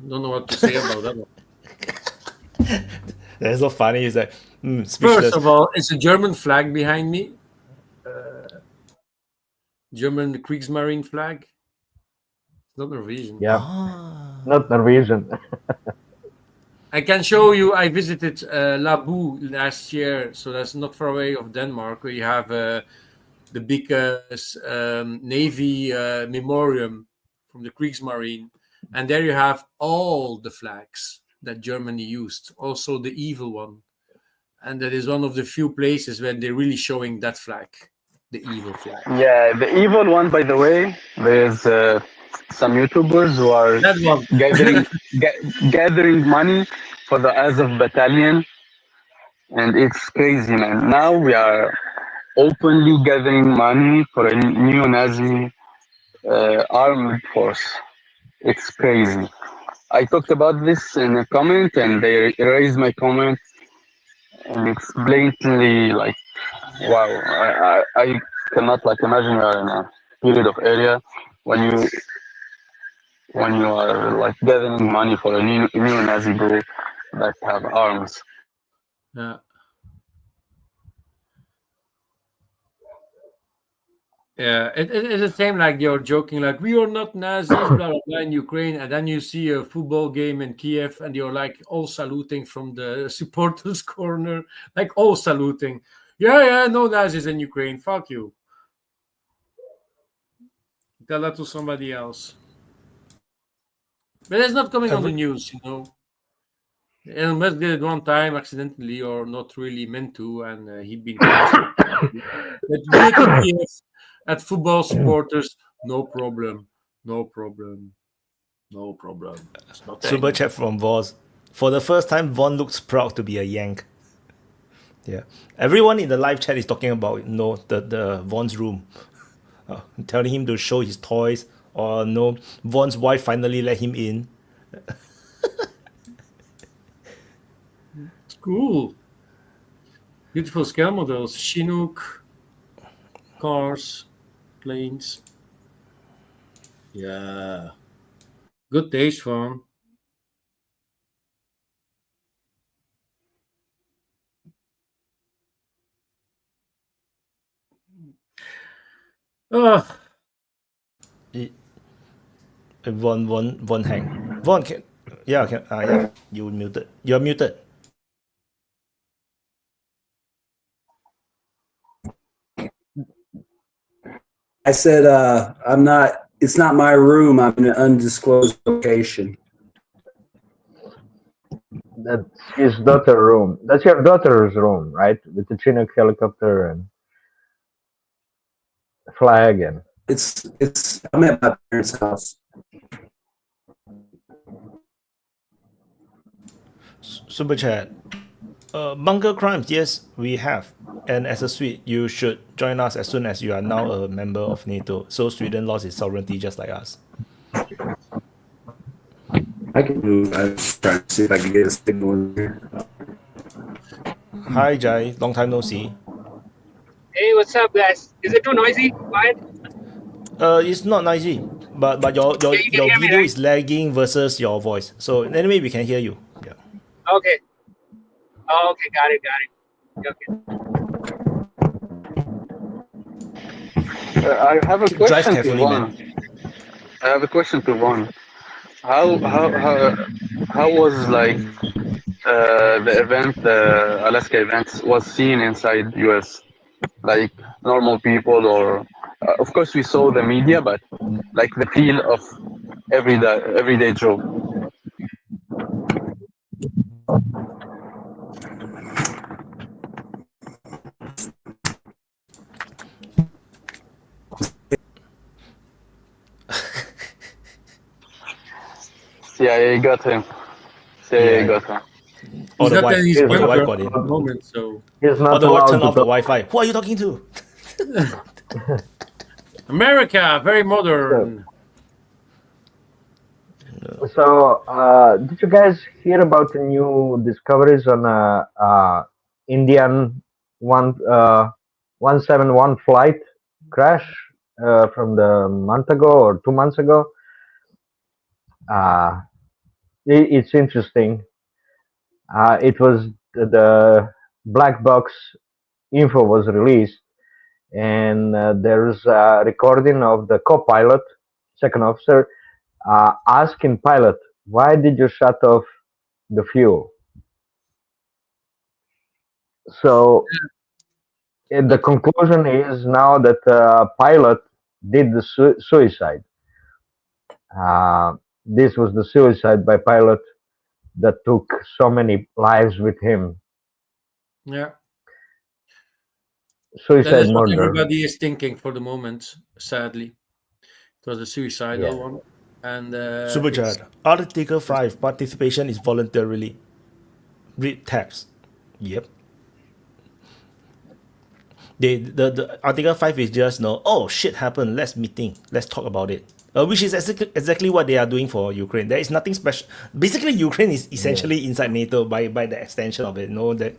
Don't know what to say about that one. That's so funny. It's like First speechless. of all, it's a German flag behind me. German Kriegsmarine flag. It's not Norwegian. Yeah, not Norwegian. I can show you. I visited Labu last year, so that's not far away of Denmark, where you have the big Navy memoriam from the Kriegsmarine, and there you have all the flags that Germany used, also the evil one, and that is one of the few places where they're really showing that flag, the evil flag. Yeah, the evil one, by the way, there's some YouTubers who are That one. gathering money for the Azov battalion, and it's crazy, man. Now we are openly gathering money for a neo-Nazi armed force. It's crazy. I talked about this in a comment, and they erased my comment, and it's blatantly like, wow. I cannot like imagine we are in a period of area when you are like gathering money for a neo-Nazi group that have arms. Yeah. Yeah, it's the same like you're joking, like we are not Nazis, blah, blah, blah, in Ukraine, and then you see a football game in Kiev, and you're like all saluting from the supporters' corner, like all saluting. Yeah, no Nazis in Ukraine. Fuck you. Tell that to somebody else. But it's not coming on the news, you know. Elon Musk did it one time accidentally or not really meant to, and he'd been cancelled. But do it in Kiev at football supporters, no problem. Super chat from Voz. For the first time, Von looks proud to be a Yank. Yeah, everyone in the live chat is talking about the Von's room, telling him to show his toys, or Von's wife finally let him in. It's cool. Beautiful scale models, Chinook, cars, planes. Yeah. Good taste, Vaughn. Von hang. Von can. Yeah, you muted. You're muted. I said, I'm not, it's not my room. I'm in an undisclosed location. That's his daughter's room. That's your daughter's room, right? With the Chinook helicopter and flag and. I'm at my parents' house. Super chat. Bunker crimes, yes, we have. And as a Swede, you should join us as soon as you are now a member of NATO. So Sweden lost its sovereignty just like us. I can move. I was trying to see if I can get a signal in here. Hi, Jai. Long time no see. Hey, what's up, guys? Is it too noisy? Quiet? It's not noisy, but your video is lagging versus your voice. So anyway, we can hear you. Yeah. Okay. Okay, got it. Okay. I have a question Drive to carefully, Von. man. I have a question to Von. How was like the event, the Alaska events, was seen inside U.S. Like normal people, or of course we saw the media, but like the feel of everyday Joe. CIA got him. CIA got him. Or the wife. He's Or the wife got got in. at the moment, so He's Or not the wife allowed turned to off the talk. Wi-Fi. Who are you talking to? America, very modern. So, did you guys hear about the new discoveries on Indian 171 flight crash from the month ago or 2 months ago? it's interesting. It was the black box info was released, and there's a recording of the co-pilot, second officer, asking pilot, "Why did you shut off the fuel?" So the conclusion is now that pilot did the suicide. This was the suicide by pilot that took so many lives with him. Yeah. Suicide That is what murder. everybody is thinking for the moment, sadly. It was a suicidal one. And Superchat. Article 5 participation is voluntarily. Read text. Yep. The Article 5 is just oh shit happened, let's meeting, let's talk about it. Which is exactly what they are doing for Ukraine. There is nothing special. Basically, Ukraine is essentially inside NATO by the extension of it. That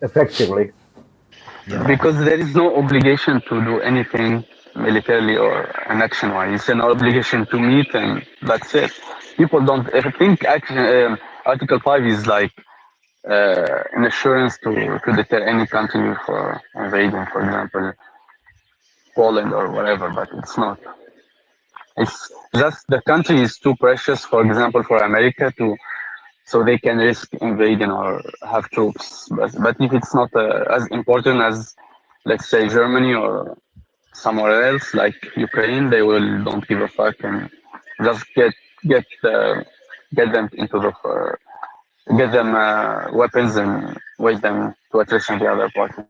effectively. Yeah. Because there is no obligation to do anything militarily or an action wise. It's an obligation to meet, and that's it. People don't think Article 5 is like an assurance to deter any country for invading, for example, Poland or whatever, but it's not. It's just the country is too precious, for example, for America to, so they can risk invading or have troops. But if it's not as important as, let's say, Germany or somewhere else like Ukraine, they will don't give a fuck and just get them into the get them weapons and wait them to attrition the other party.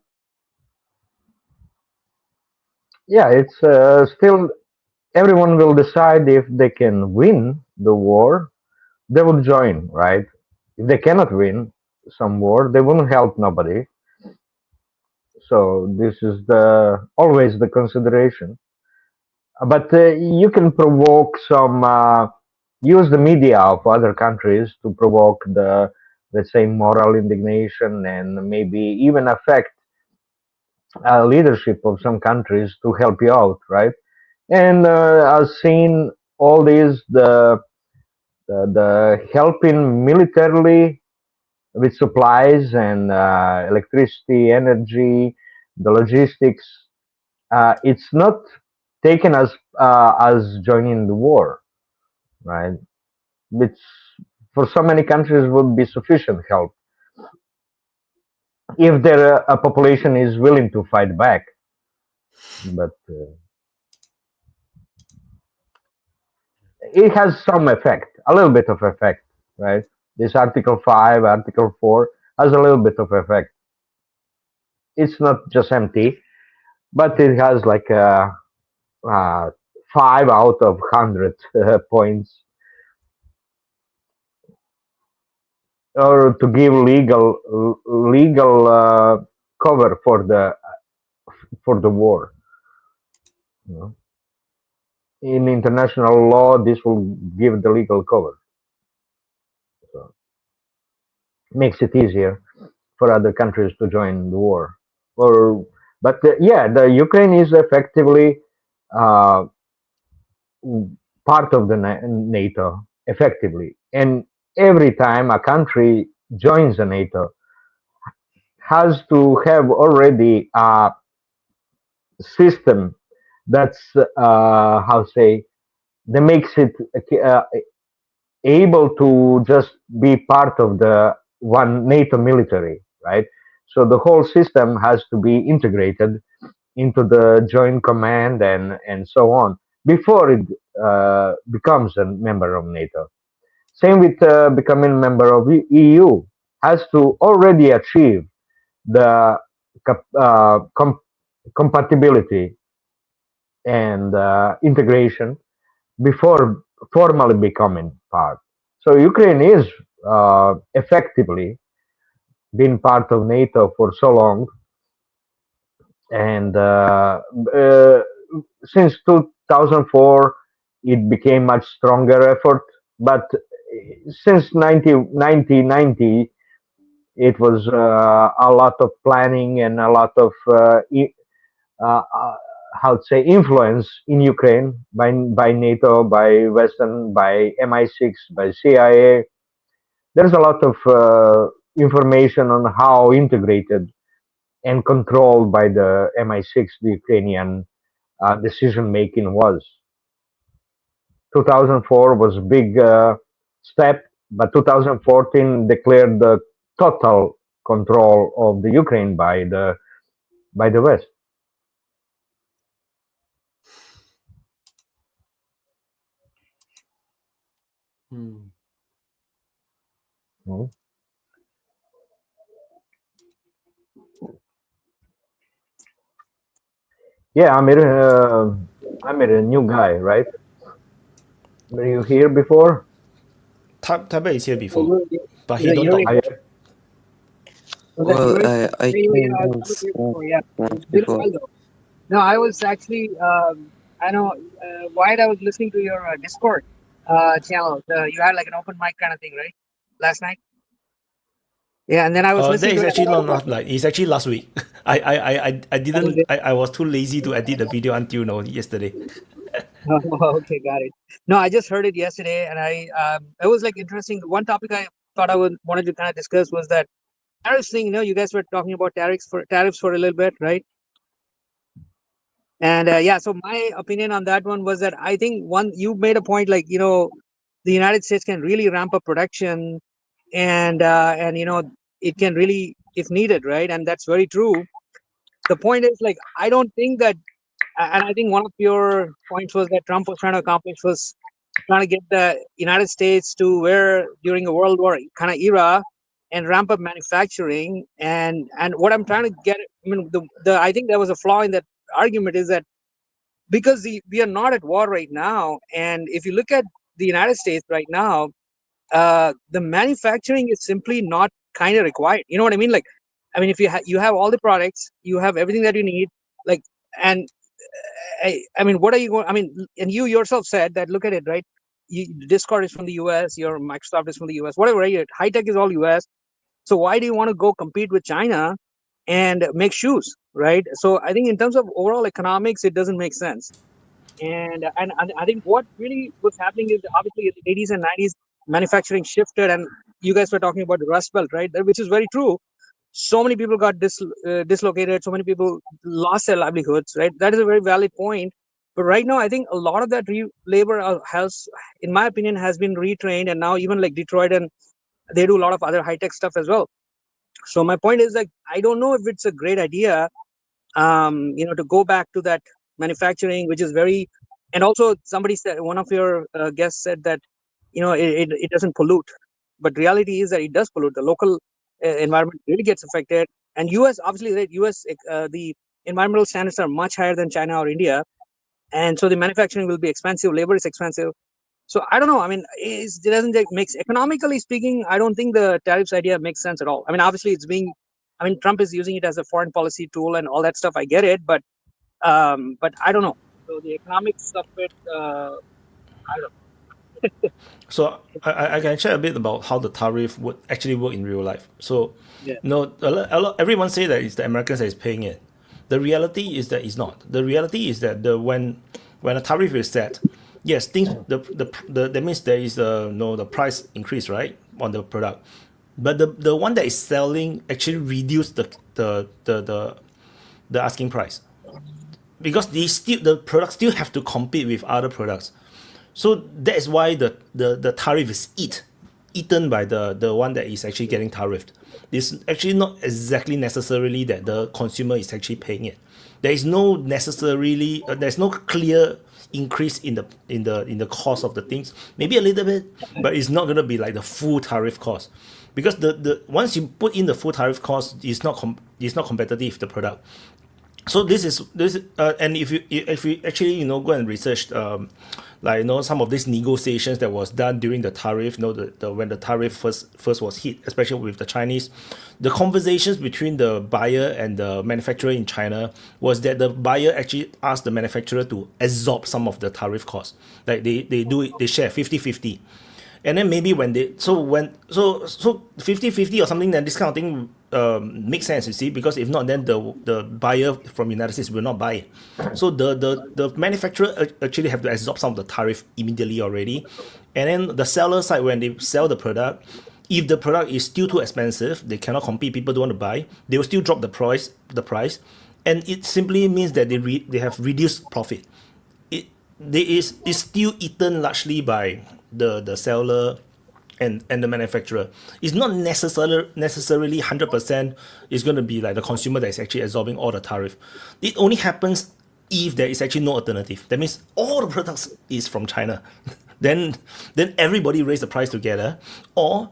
Yeah, it's still everyone will decide if they can win the war, they will join, right? If they cannot win some war, they won't help nobody. So this is always the consideration. But you can provoke some, use the media of other countries to provoke the, let's say, moral indignation and maybe even affect leadership of some countries to help you out, right? And I've seen all these the helping militarily with supplies and electricity, energy, the logistics. It's not taken as joining the war, right? Which for so many countries would be sufficient help if their population is willing to fight back. But it has some effect, a little bit of effect, right? This Article 5, Article 4 has a little bit of effect. It's not just empty, but it has like 5 out of 100 points, or to give legal cover for the war. You know? In international law, this will give the legal cover. So makes it easier for other countries to join the war. But the Ukraine is effectively part of the NATO, effectively. And every time a country joins the NATO, has to have already a system that's that makes it able to just be part of the one NATO military, right? So the whole system has to be integrated into the joint command and so on before it becomes a member of NATO. Same with becoming a member of EU, has to already achieve the compatibility and integration before formally becoming part. So Ukraine is effectively been part of NATO for so long, and since 2004 it became much stronger effort. But since 1990 it was a lot of planning and a lot of how to say, influence in Ukraine by NATO, by Western, by MI6, by CIA. There's a lot of information on how integrated and controlled by the MI6 the Ukrainian decision making was. 2004 was a big step, but 2014 declared the total control of the Ukraine by the West. Hmm. Mhm. Yeah, Amir, a new guy, right? Were you here before? Tabe is here Oh, before, but is he that don't Yuri? talk much. Was that Well, Yuri? I Hey, Yuri, came I was once, here before. Yeah, once it's been a before. while though. No, I was actually, I know, Wyatt, I was listening to your Discord channel. You had like an open mic kind of thing, right? Last night? Yeah, and then I was That listening to is it. actually not like it's actually last week. I That was didn't it. I was too lazy to edit the video until yesterday. Oh, okay, got it. No, I just heard it yesterday, and it was like interesting. One topic I thought wanted to kind of discuss was that tariffs thing. You guys were talking about tariffs for a little bit, right? And yeah, so my opinion on that one was that I think you made a point like the United States can really ramp up production, and it can really if needed, right? And that's very true. The point is like I don't think that, and I think one of your points was that Trump was trying to accomplish was trying to get the United States to where during a World War kind of era and ramp up manufacturing. And what I'm trying to get, I mean, I think there was a flaw in that argument is that because we are not at war right now, and if you look at the United States right now, the manufacturing is simply not kind of required. You know what I mean? Like, I mean, if you have all the products, you have everything that you need, like, and I mean, what are you going? I mean, and you yourself said that. Look at it, right? Discord is from the U.S. Your Microsoft is from the U.S. Whatever, right? High tech is all U.S. So why do you want to go compete with China and make shoes, right? So I think in terms of overall economics, it doesn't make sense. And I think what really was happening is obviously in the 80s and 90s, manufacturing shifted, and you guys were talking about the Rust Belt, right? Which is very true. So many people got dislocated. So many people lost their livelihoods, right? That is a very valid point. But right now, I think a lot of that labor has, in my opinion, has been retrained, and now even like Detroit, and they do a lot of other high tech stuff as well. So my point is like I don't know if it's a great idea, to go back to that manufacturing, which is very, and also somebody said, one of your guests said that it doesn't pollute, but reality is that it does pollute. The local environment really gets affected, and US obviously, right, US the environmental standards are much higher than China or India, and so the manufacturing will be expensive, labor is expensive. So I don't know. I mean, it doesn't make economically speaking. I don't think the tariffs idea makes sense at all. I mean, obviously Trump is using it as a foreign policy tool and all that stuff. I get it, but I don't know. So the economics of it, I don't know. So I can share a bit about how the tariff would actually work in real life. So, Yeah. everyone say that it's the Americans that is paying it. The reality is that it's not. The reality is that when a tariff is set, yes, things that means there is the price increase, right, on the product, but the one that is selling actually reduce the asking price, because the products still have to compete with other products. So that is why the tariff is eaten by the one that is actually getting tariffed. It's actually not exactly necessarily that the consumer is actually paying it. There is no necessarily there's no clear increase in the cost of the things. Maybe a little bit, but it's not gonna be like the full tariff cost, because the once you put in the full tariff cost, it's not competitive, the product. So and if you actually go and research some of these negotiations that was done during the tariff, when the tariff first was hit, especially with the Chinese, the conversations between the buyer and the manufacturer in China was that the buyer actually asked the manufacturer to absorb some of the tariff costs, like they share 50-50. And then maybe when they 50-50 or something, then this kind of thing make sense, you see, because if not, then the buyer from United States will not buy it. So the manufacturer actually have to absorb some of the tariff immediately already, and then the seller side, when they sell the product, if the product is still too expensive, they cannot compete, people don't want to buy, they will still drop the price, and it simply means that they have reduced profit. It's still eaten largely by the seller and the manufacturer. It's not necessarily 100% is going to be like the consumer that is actually absorbing all the tariff. It only happens if there is actually no alternative. That means all the products is from China. then everybody raise the price together, or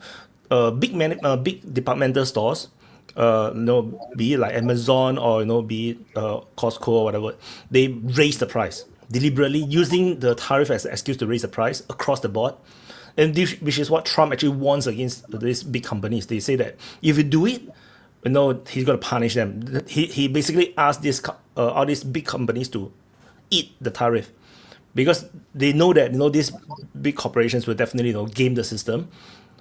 big departmental stores, be it like Amazon or be it Costco or whatever, they raise the price deliberately using the tariff as an excuse to raise the price across the board. And this, which is what Trump actually warns against these big companies. They say that if you do it, he's going to punish them. He basically asked all these big companies to eat the tariff, because they know that these big corporations will definitely game the system,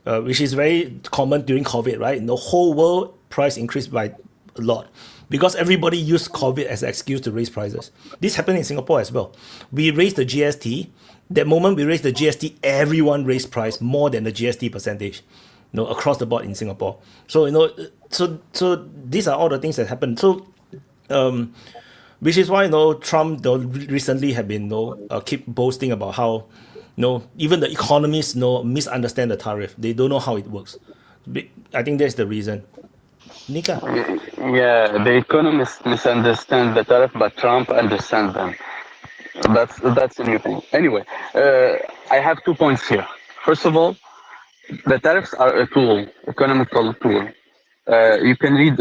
which is very common during COVID, right? The whole world price increased by a lot because everybody used COVID as an excuse to raise prices. This happened in Singapore as well. We raised the GST. That moment we raised the GST, everyone raised price more than the GST percentage, across the board in Singapore. So so these are all the things that happened. So which is why Trump recently have been keep boasting about how even the economists misunderstand the tariff. They don't know how it works. I think that's the reason. Nika? Yeah, the economists misunderstand the tariff, but Trump understands them. That's a new thing. Anyway, I have 2 points here. First of all, the tariffs are a tool, economical tool. You can read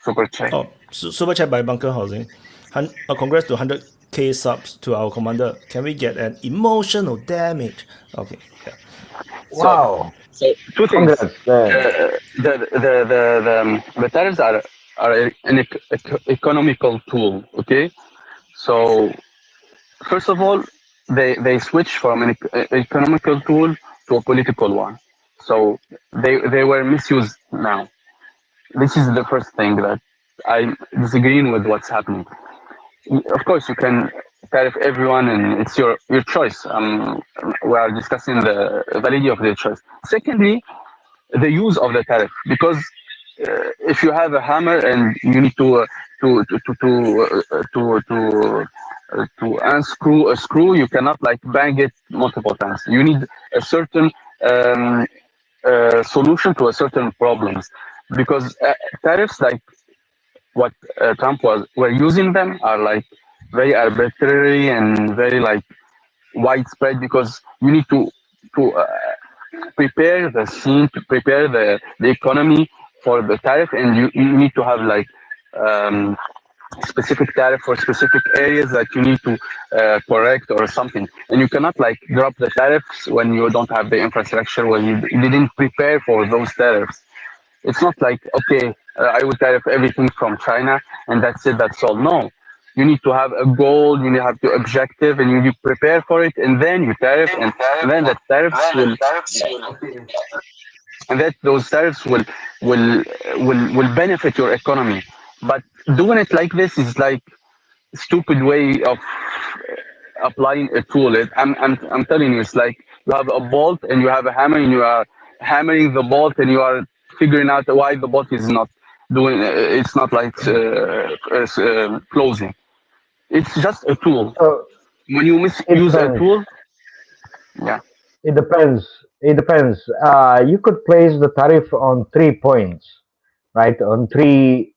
super chat. Oh, super chat by Bunker Housing. Congrats to 100k subs to our commander. Can we get an emotional damage? Okay. Yeah. Wow. So 2 things. Congrats. The tariffs are an economical tool. Okay. So first of all, they switch from an economical tool to a political one. So they were misused now. This is the first thing that I'm disagreeing with what's happening. Of course, you can tariff everyone, and it's your choice. We are discussing the validity of the choice. Secondly, the use of the tariff, because if you have a hammer and you need to unscrew a screw, you cannot bang it multiple times. You need a certain solution to a certain problems, because tariffs like what Trump were using them are very arbitrary and very widespread, because you need to prepare the scene, to prepare the economy for the tariff, and you need to have specific tariff for specific areas that you need to correct or something, and you cannot drop the tariffs when you don't have the infrastructure, when you didn't prepare for those tariffs. It's not okay, I would tariff everything from China and that's it, that's all. No, you need to have a goal, you need to have the objective, and you need to prepare for it, and then you tariff, and then the tariffs will, and that those tariffs will benefit your economy. But doing it like this is stupid way of applying a tool. I'm telling you, it's you have a bolt and you have a hammer, and you are hammering the bolt, and you are figuring out why the bolt is not doing. It's not closing. It's just a tool. When you misuse a tool, yeah. It depends. It depends. You could place the tariff on 3 points, right? On 3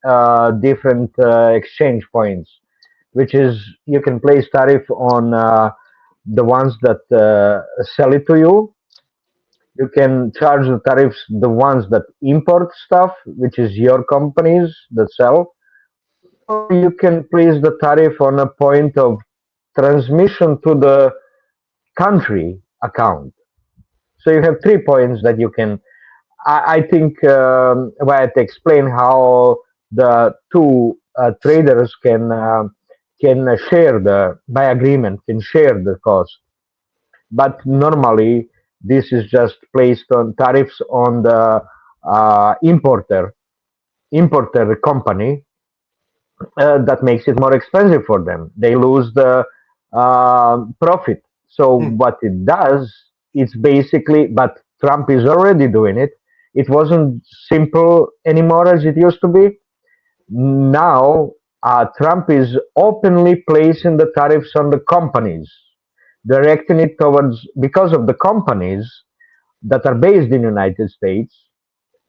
different exchange points, which is you can place tariff on the ones that sell it to you. You can charge the tariffs the ones that import stuff, which is your companies that sell. Or you can place the tariff on a point of transmission to the country account. So you have 3 points that you can. I think where to explain how the 2 traders can share by agreement, can share the cost. But normally this is just placed on tariffs on the importer company, that makes it more expensive for them. They lose the profit. So what it does is basically, but Trump is already doing it. It wasn't simple anymore as it used to be. Now Trump is openly placing the tariffs on the companies, directing it towards, because of the companies that are based in the United States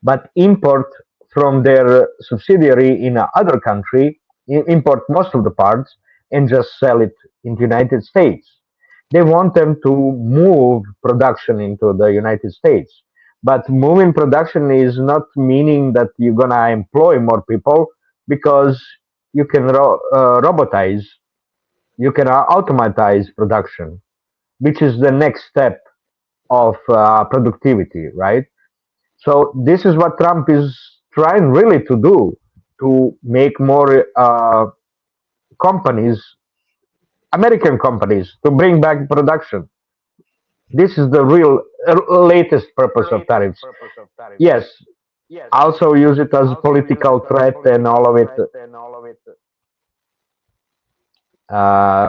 but import from their subsidiary in another country, import most of the parts and just sell it in the United States. They want them to move production into the United States. But moving production is not meaning that you're going to employ more people, because you can robotize, you can automatize production, which is the next step of productivity, right? So this is what Trump is trying really to do, to make more companies, American companies, to bring back production. This is the real latest purpose of tariffs. Yes, also use it as political threat and all of it.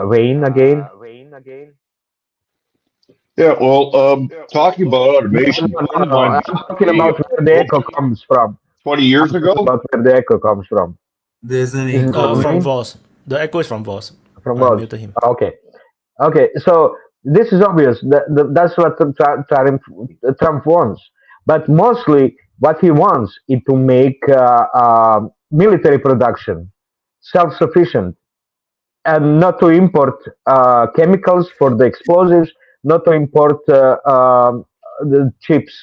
Wayne again. Yeah, well, talking about automation, a friend of mine I'm was talking about where the echo comes from. 20 years ago. About where the echo comes from. There's an Is it echo. from From me? Voss. The echo is from Voss. From I us. muted him. Okay. Okay. So this is obvious. That's what Trump wants. But mostly what he wants is to make military production self-sufficient, and not to import chemicals for the explosives, not to import the chips,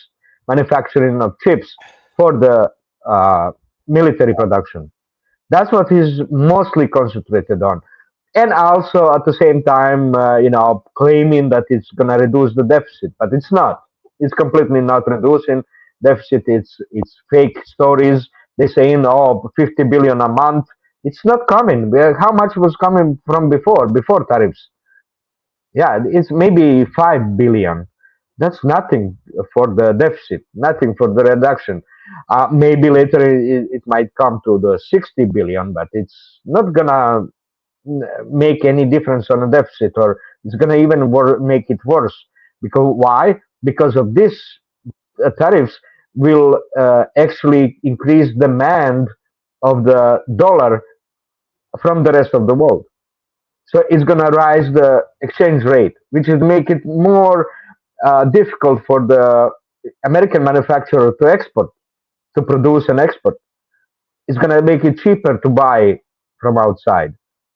manufacturing of chips for the military production. That's what he's mostly concentrated on. And also at the same time, claiming that it's going to reduce the deficit, but it's not. It's completely not reducing deficit. It's fake stories. They're saying, oh, 50 billion a month. It's not coming. How much was coming from before tariffs? Yeah, it's maybe 5 billion. That's nothing for the deficit, nothing for the reduction. Maybe later it might come to the 60 billion, but it's not gonna make any difference on the deficit, or it's gonna even make it worse. Because why? Because of this tariffs will actually increase demand of the dollar from the rest of the world. So it's going to rise the exchange rate, which is make it more difficult for the American manufacturer to export, to produce and export. It's going to make it cheaper to buy from outside,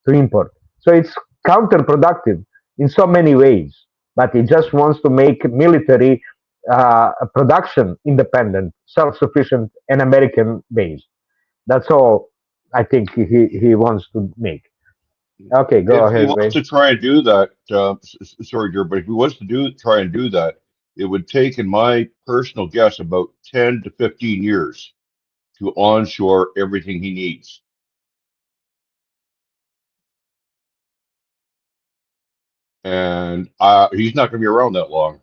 to import. So it's counterproductive in so many ways. But it just wants to make military production independent, self-sufficient, and American-based. That's all I think he wants to make. Okay, go If he ahead, Ray. wants to try and do that, sorry, Drew, but if he wants to try and do that, it would take, in my personal guess, about 10 to 15 years to onshore everything he needs. And he's not going to be around that long.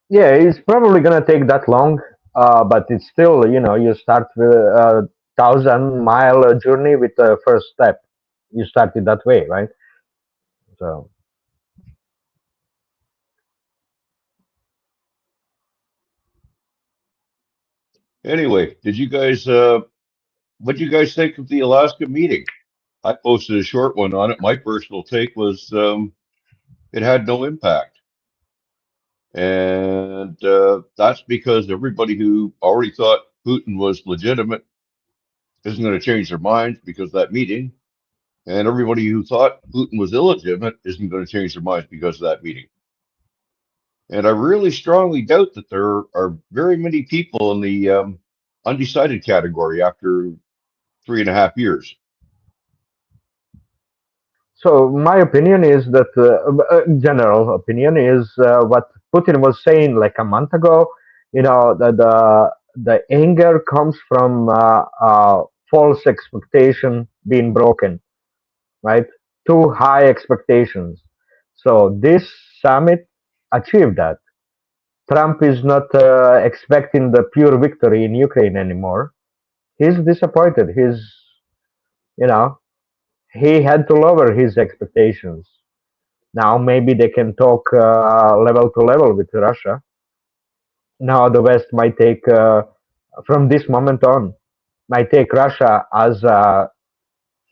Yeah, it's probably gonna take that long, but it's still, you start with a 1,000-mile journey with the first step. You started that way, right? So Anyway, what do you guys think of the Alaska meeting? I posted a short one on it. My personal take was it had no impact. And that's because everybody who already thought Putin was legitimate isn't going to change their minds because of that meeting. And everybody who thought Putin was illegitimate isn't going to change their minds because of that meeting. And I really strongly doubt that there are very many people in the undecided category after 3.5 years. So my opinion is that general opinion is what Putin was saying like a month ago. The anger comes from false expectation being broken, right? Too high expectations. So this summit achieved that. Trump is not expecting the pure victory in Ukraine anymore. He's disappointed. You know, he had to lower his expectations. Now maybe they can talk level to level with Russia. Now the West might take, from this moment on, might take Russia as a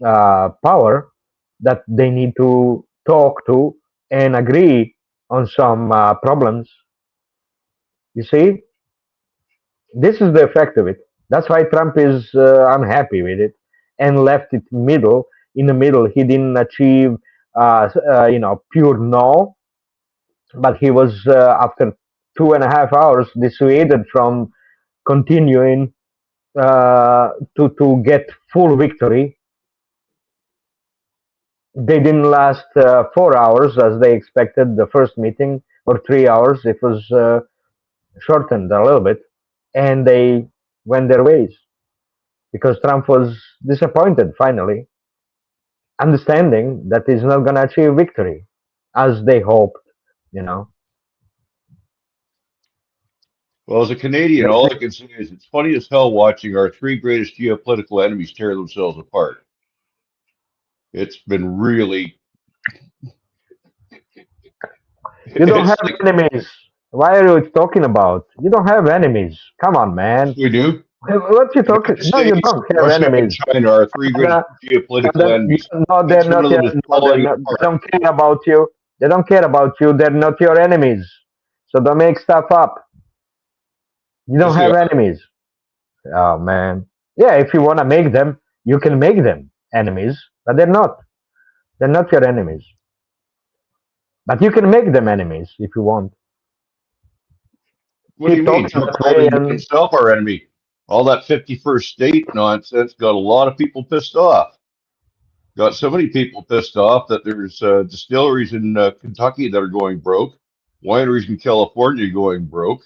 power that they need to talk to and agree on some problems. You see, this is the effect of it. That's why Trump is unhappy with it and left it in the middle. He didn't achieve, pure no, but he was after 2.5 hours dissuaded from continuing to get full victory. They didn't last 4 hours as they expected. The first meeting, or 3 hours. It was shortened a little bit, and they went their ways because Trump was disappointed finally, understanding that he's not going to achieve victory as they hoped, you know. Well, as a Canadian, all I can say is it's funny as hell watching our three greatest geopolitical enemies tear themselves apart. It's been really. You don't have enemies. Why are you talking about? You don't have enemies. Come on, man. We do. What you talking? No, you don't have Russia enemies. and China are three greatest geopolitical enemies. No, they're not. They don't care about you. They don't care about you. They're not your enemies. So don't make stuff up. You don't have enemies. Oh man. Yeah, if you want to make them, you can make them enemies, but they're not. They're not your enemies. But you can make them enemies if you want. What do you mean? Trump himself our enemy. All that 51st state nonsense got a lot of people pissed off. Got so many people pissed off that there's distilleries in Kentucky that are going broke, wineries in California going broke,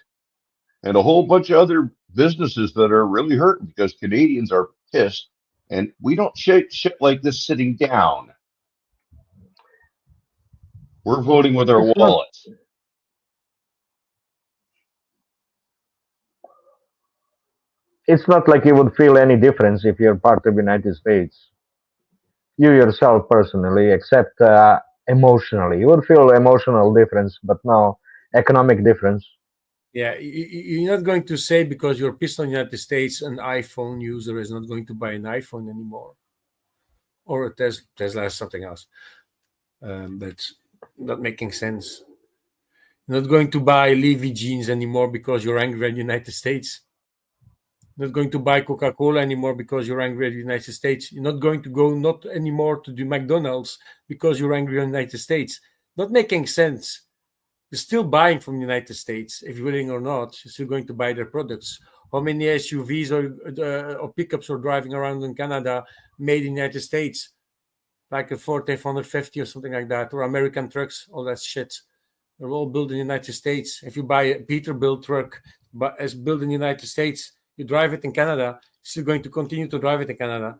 and a whole bunch of other businesses that are really hurting because Canadians are pissed, and we don't shit like this sitting down. We're voting with our wallets. It's not like you would feel any difference if you're part of the United States. You yourself personally, except emotionally. You would feel emotional difference, but no economic difference. Yeah, you're not going to say because you're pissed on the United States, an iPhone user is not going to buy an iPhone anymore. Or a Tesla is something else. But not making sense. You're not going to buy Levi jeans anymore because you're angry at the United States. Not going to buy Coca-Cola anymore because you're angry at the United States. You're not going to go not anymore to the McDonald's because you're angry at the United States. Not making sense. You're still buying from the United States, if you're willing or not. You're still going to buy their products. How many SUVs or pickups are driving around in Canada made in the United States? Like a Ford F-150 or something like that, or American trucks, all that shit. They're all built in the United States. If you buy a Peterbilt truck as built in the United States, you drive it in Canada, you're still going to continue to drive it in Canada.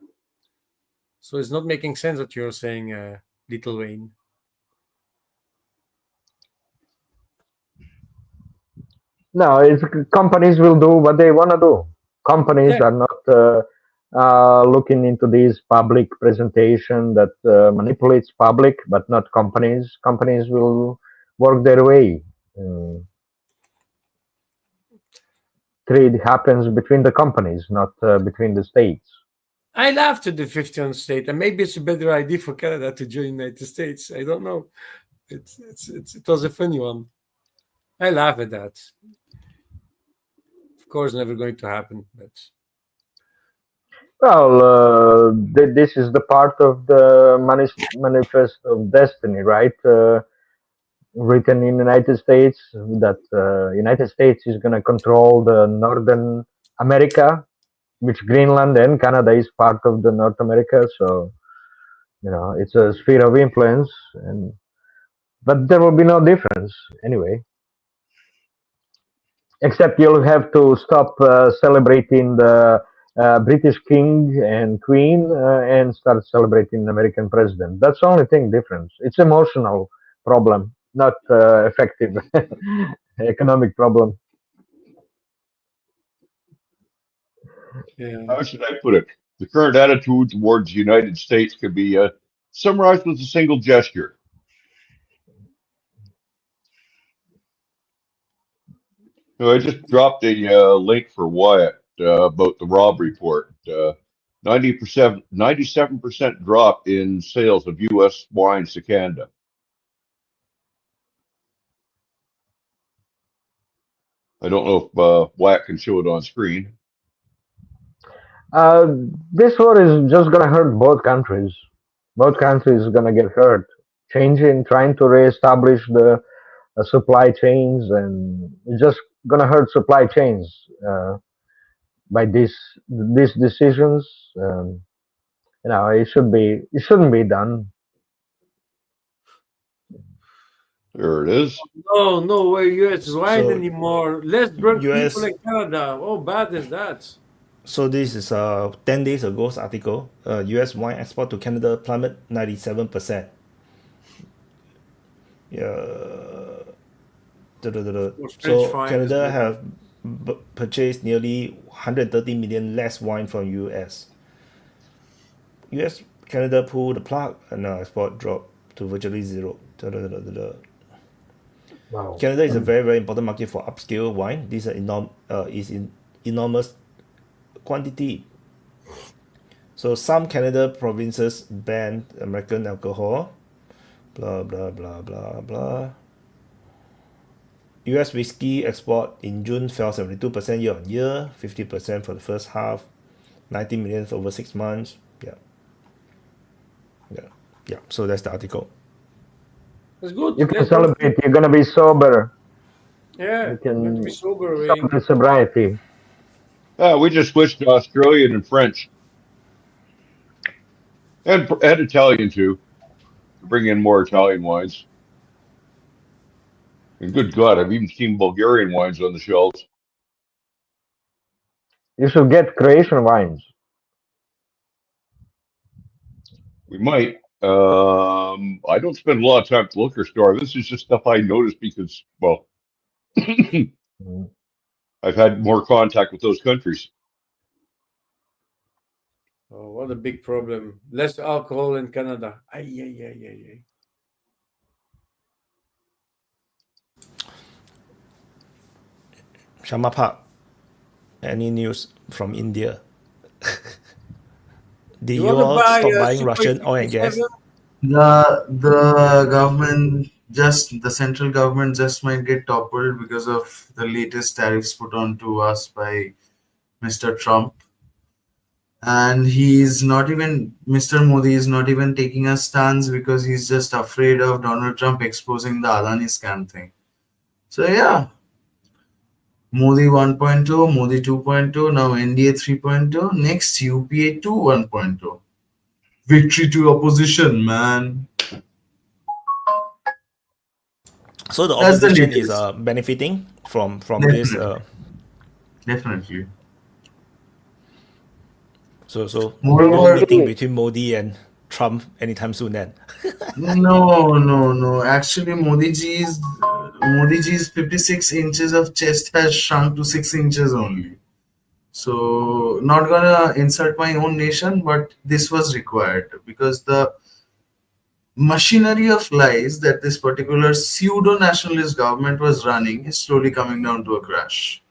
So it's not making sense what you're saying, Little Wayne. No, companies will do what they want to do. Companies are not looking into this public presentation that manipulates public, but not companies. Companies will work their way. Trade happens between the companies, not between the states. I laughed at the 50th state, and maybe it's a better idea for Canada to join the United States. I don't know. It was a funny one. I laugh at that. Of course, never going to happen. But well, this is the part of the manifesto of destiny, right? Written in the United States that United States is going to control the Northern America, which Greenland and Canada is part of the North America. So, it's a sphere of influence, but there will be no difference anyway. Except you'll have to stop celebrating the British King and Queen and start celebrating the American president. That's the only thing difference. It's emotional problem, not effective economic problem. Yeah. How should I put it? The current attitude towards the United States could be summarized with a single gesture. So I just dropped a link for Wyatt about the Rob report. 97% drop in sales of U.S. wines to Canada. I don't know if Wyatt can show it on screen. This war is just gonna hurt both countries. Both countries are gonna get hurt. Trying to reestablish the supply chains, and it's just gonna hurt supply chains by these decisions. It shouldn't be done. There it is. No way US wine So, anymore. Less drunk US people in Canada. How bad is that? So this is 10 days ago's article. U.S. wine export to Canada plummet 97%. So Canada have purchased nearly 130 million less wine from U.S. Canada pulled the plug and export dropped to virtually zero. Wow. Canada is a very, very important market for upscale wine. This is enormous quantity. So some Canada provinces banned American alcohol. Blah blah blah blah blah. U.S. whiskey export in June fell 72% year on year, 50% for the first half, 90 million over 6 months. Yeah. So that's the article. That's good. You can celebrate. You're gonna be sober. Yeah, You can be sober. stop the sobriety. We just switched to Australian and French. And Italian too. Bring in more Italian wines. And good God, I've even seen Bulgarian wines on the shelves. You should get Croatian wines. We might. I don't spend a lot of time at the liquor store. This is just stuff I noticed because, well, I've had more contact with those countries. Oh, what a big problem. Less alcohol in Canada. Ay. Shamapa, any news from India? Did you all stop buying Russian oil and gas? The government, the central government just might get toppled because of the latest tariffs put on to us by Mr. Trump. And Mr. Modi is not even taking a stance because he's just afraid of Donald Trump exposing the Adani scam thing. So yeah, Modi 1.0, Modi 2.0, now NDA 3.0, next UPA 2 1.0. Victory to opposition, man. So the opposition is benefiting from this. Definitely. So no meeting between Modi and Trump anytime soon then. No. Actually, Modi ji's 56 inches of chest has shrunk to 6 inches only. So not gonna insult my own nation, but this was required because the machinery of lies that this particular pseudo-nationalist government was running is slowly coming down to a crash.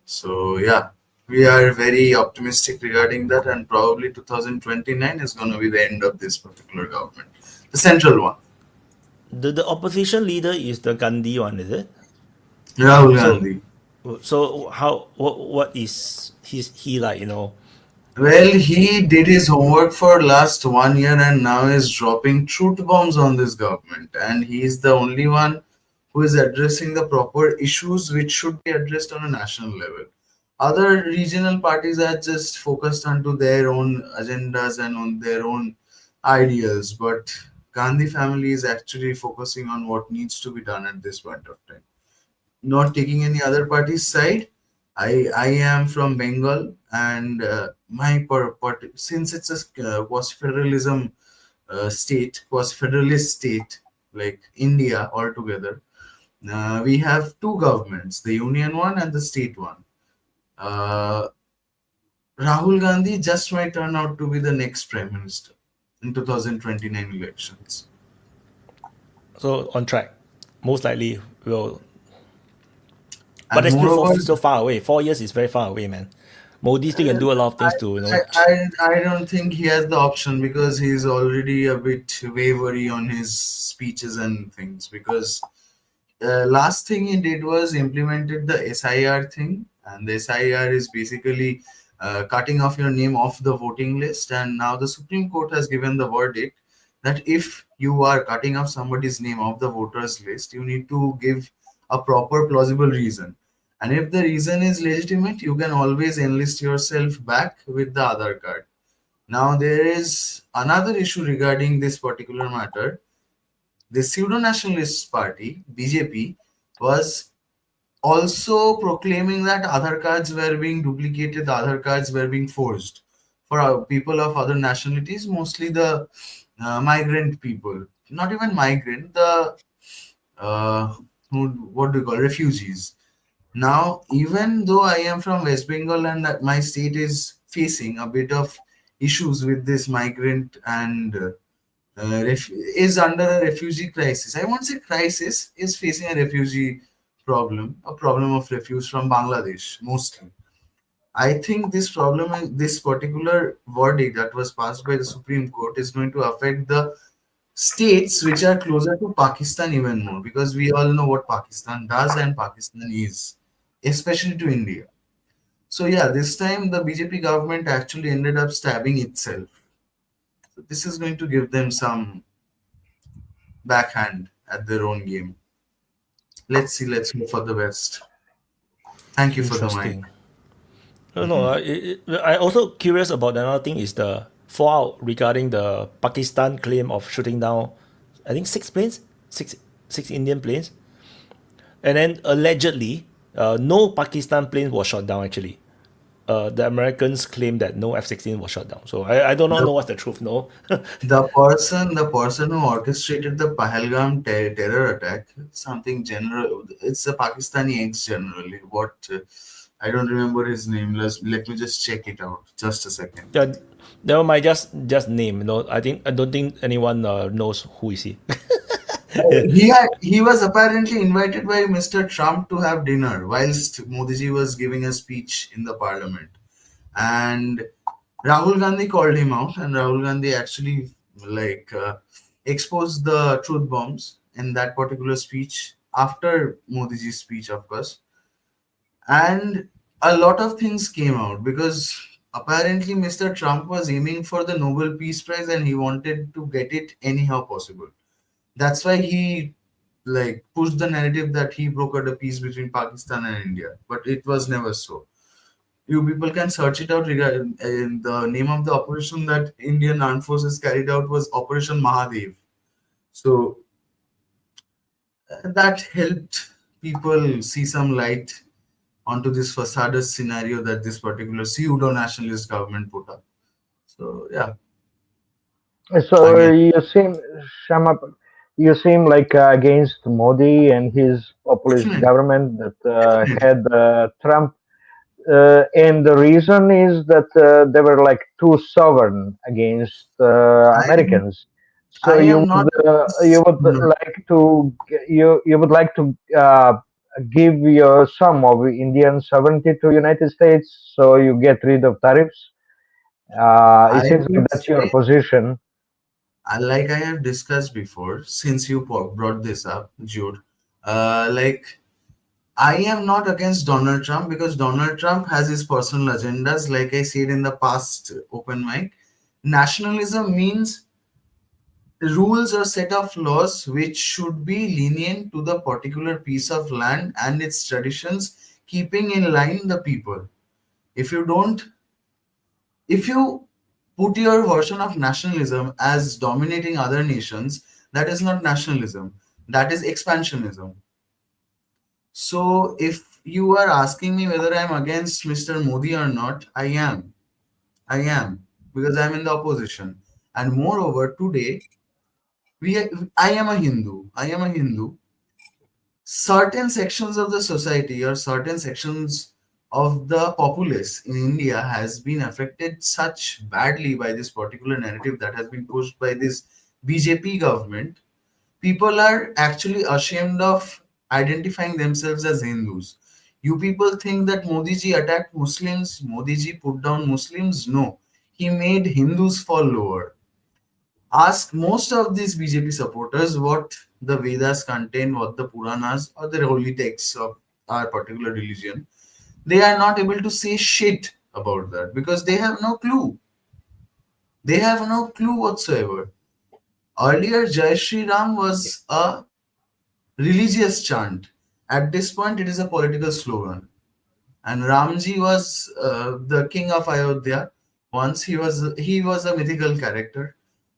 So yeah, we are very optimistic regarding that, and probably 2029 is going to be the end of this particular government, the central one. The opposition leader is the Gandhi one, is it? Rahul Gandhi. So what is he like, you know? Well, he did his homework for last 1 year and now is dropping truth bombs on this government, and he is the only one who is addressing the proper issues which should be addressed on a national level. Other regional parties are just focused onto their own agendas and on their own ideals, but Gandhi family is actually focusing on what needs to be done at this point of time. Not taking any other party's side. I am from Bengal, and my party, since it's a quasi-federalist state, like India altogether, we have two governments, the union one and the state one. Rahul Gandhi just might turn out to be the next prime minister in 2029 elections. So on track, most likely will. But And that's still moreover, so far away. 4 years is very far away, man. Modi still can do a lot of things to, I don't think he has the option because he's already a bit wavery on his speeches and things. Because last thing he did was implemented the SIR thing, and the SIR is basically cutting off your name off the voting list. And now the Supreme Court has given the verdict that if you are cutting off somebody's name off the voters list, you need to give a proper plausible reason. And if the reason is legitimate, you can always enlist yourself back with the Aadhaar card. Now, there is another issue regarding this particular matter. The pseudo-nationalist party, BJP, was also proclaiming that Aadhaar cards were being duplicated, the Aadhaar cards were being forged for people of other nationalities, mostly the migrant people. Not even migrant, the what do you call refugees. Now, even though I am from West Bengal and my state is facing a bit of issues with this migrant and is under a refugee crisis. I won't say crisis, is facing a refugee problem, a problem of refuse from Bangladesh mostly. I think this problem, this particular verdict that was passed by the Supreme Court is going to affect the states which are closer to Pakistan even more, because we all know what Pakistan does and Pakistan is, especially to India. So yeah, this time the BJP government actually ended up stabbing itself. So this is going to give them some backhand at their own game. Let's see. Let's hope for the best. Thank you for the mic. interesting. No, I also curious about another thing is the fallout regarding the Pakistan claim of shooting down, I think six Indian planes, and then allegedly no Pakistan plane was shot down actually. The Americans claim that no F-16 was shot down. So I do not know what's the truth. No, The person who orchestrated the Pahalgam terror attack, something general. It's a Pakistani ex-general. What I don't remember his name. Let me just check it out. Just a second. yeah, never mind. Just name. No, I don't think anyone knows who is he. He was apparently invited by Mr. Trump to have dinner whilst Modi ji was giving a speech in the parliament, and Rahul Gandhi called him out, and Rahul Gandhi actually exposed the truth bombs in that particular speech after Modi ji's speech, of course, and a lot of things came out because apparently Mr. Trump was aiming for the Nobel Peace Prize and he wanted to get it anyhow possible. That's why he pushed the narrative that he brokered a peace between Pakistan and India, but it was never so. You people can search it out. Regarding the name of the operation that Indian Armed Forces carried out was Operation Mahadev. So that helped people see some light onto this facade scenario that this particular pseudo-nationalist government put up. So yeah. So Again. you seem like against Modi and his populist Definitely. government that Definitely. had Trump, and the reason is that they were like too sovereign against Americans. So I am not. you would No. like to you would like to give some of Indian sovereignty to United States, so you get rid of tariffs. I It seems like would that's your say, position. like I have discussed before, since you brought this up, Jude, I am not against Donald Trump because Donald Trump has his personal agendas. Like I said in the past open mic, nationalism means rules or set of laws which should be lenient to the particular piece of land and its traditions, keeping in line the people. If you don't, if you put your version of nationalism as dominating other nations, that is not nationalism, that is expansionism. So if you are asking me whether I'm against Mr. Modi or not, I am. I am, because I'm in the opposition. And moreover, today, I am a Hindu. I am a Hindu. Certain sections of the society or certain sections of the populace in India has been affected such badly by this particular narrative that has been pushed by this BJP government. People are actually ashamed of identifying themselves as Hindus. You people think that Modi ji attacked Muslims, Modi ji put down Muslims? No, he made Hindus fall lower. Ask most of these BJP supporters what the Vedas contain, what the Puranas or the holy texts of our particular religion. They are not able to say shit about that because they have no clue. They have no clue whatsoever. Earlier, Jai Shri Ram was a religious chant. At this point, it is a political slogan. And Ramji was the king of Ayodhya. Once he was a mythical character,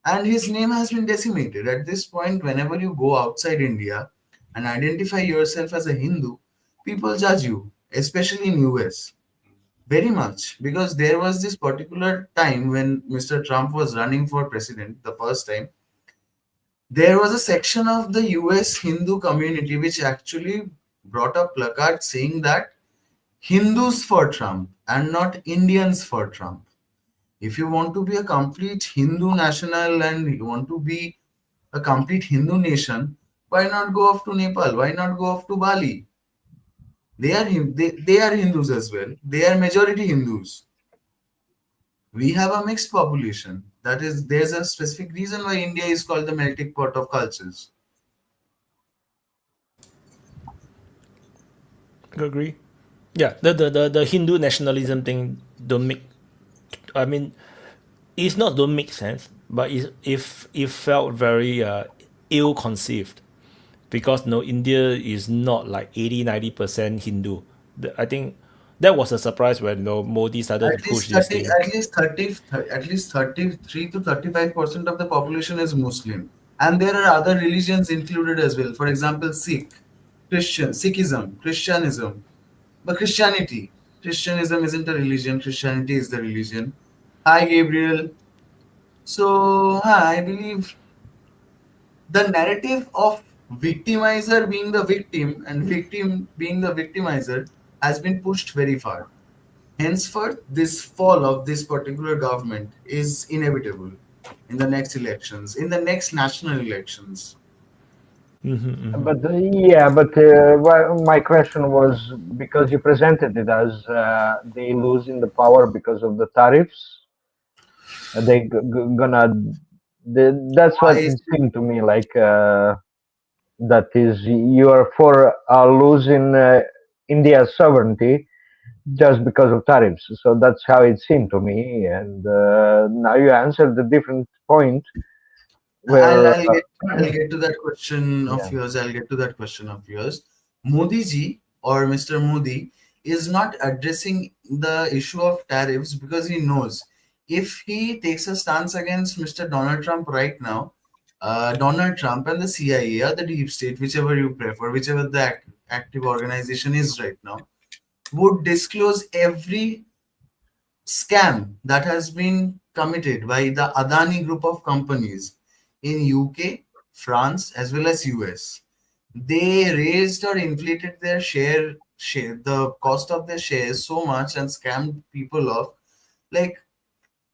and his name has been decimated. At this point, whenever you go outside India and identify yourself as a Hindu, people judge you, especially in US, very much, because there was this particular time when Mr. Trump was running for president the first time. There was a section of the US Hindu community which actually brought a placard saying that Hindus for Trump and not Indians for Trump. If you want to be a complete Hindu national and you want to be a complete Hindu nation, why not go off to Nepal? Why not go off to Bali? They are Hindus as well. They are majority Hindus. We have a mixed population. That is, there's a specific reason why India is called the melting pot of cultures. Agree. Yeah, the Hindu nationalism thing don't make. I mean, it's not don't make sense, but it felt very ill-conceived because no, India is not like 80-90% Hindu. I think that was a surprise when Modi started to push this thing. At least 33 to 35% of the population is Muslim, and there are other religions included as well. For example, Sikhism, Christianism. But Christianism isn't a religion. Christianity is the religion. Hi, Gabriel. So, I believe the narrative of victimizer being the victim and victim being the victimizer has been pushed very far. Henceforth, this fall of this particular government is inevitable in the next elections, in the next national elections. But my question was because you presented it as they losing the power because of the tariffs. They gonna. That's what it seemed to me like. That is, you are for losing India's sovereignty just because of tariffs. So that's how it seemed to me. And now you answered the different point. Where I'll get to that question of yours. I'll get to that question of yours. Modi ji or Mr. Modi is not addressing the issue of tariffs because he knows if he takes a stance against Mr. Donald Trump right now, Donald Trump and the CIA or the deep state, whichever you prefer, whichever the active organization is right now, would disclose every scam that has been committed by the Adani group of companies in UK, France, as well as US. They raised or inflated their share, the cost of their shares so much and scammed people off. Like,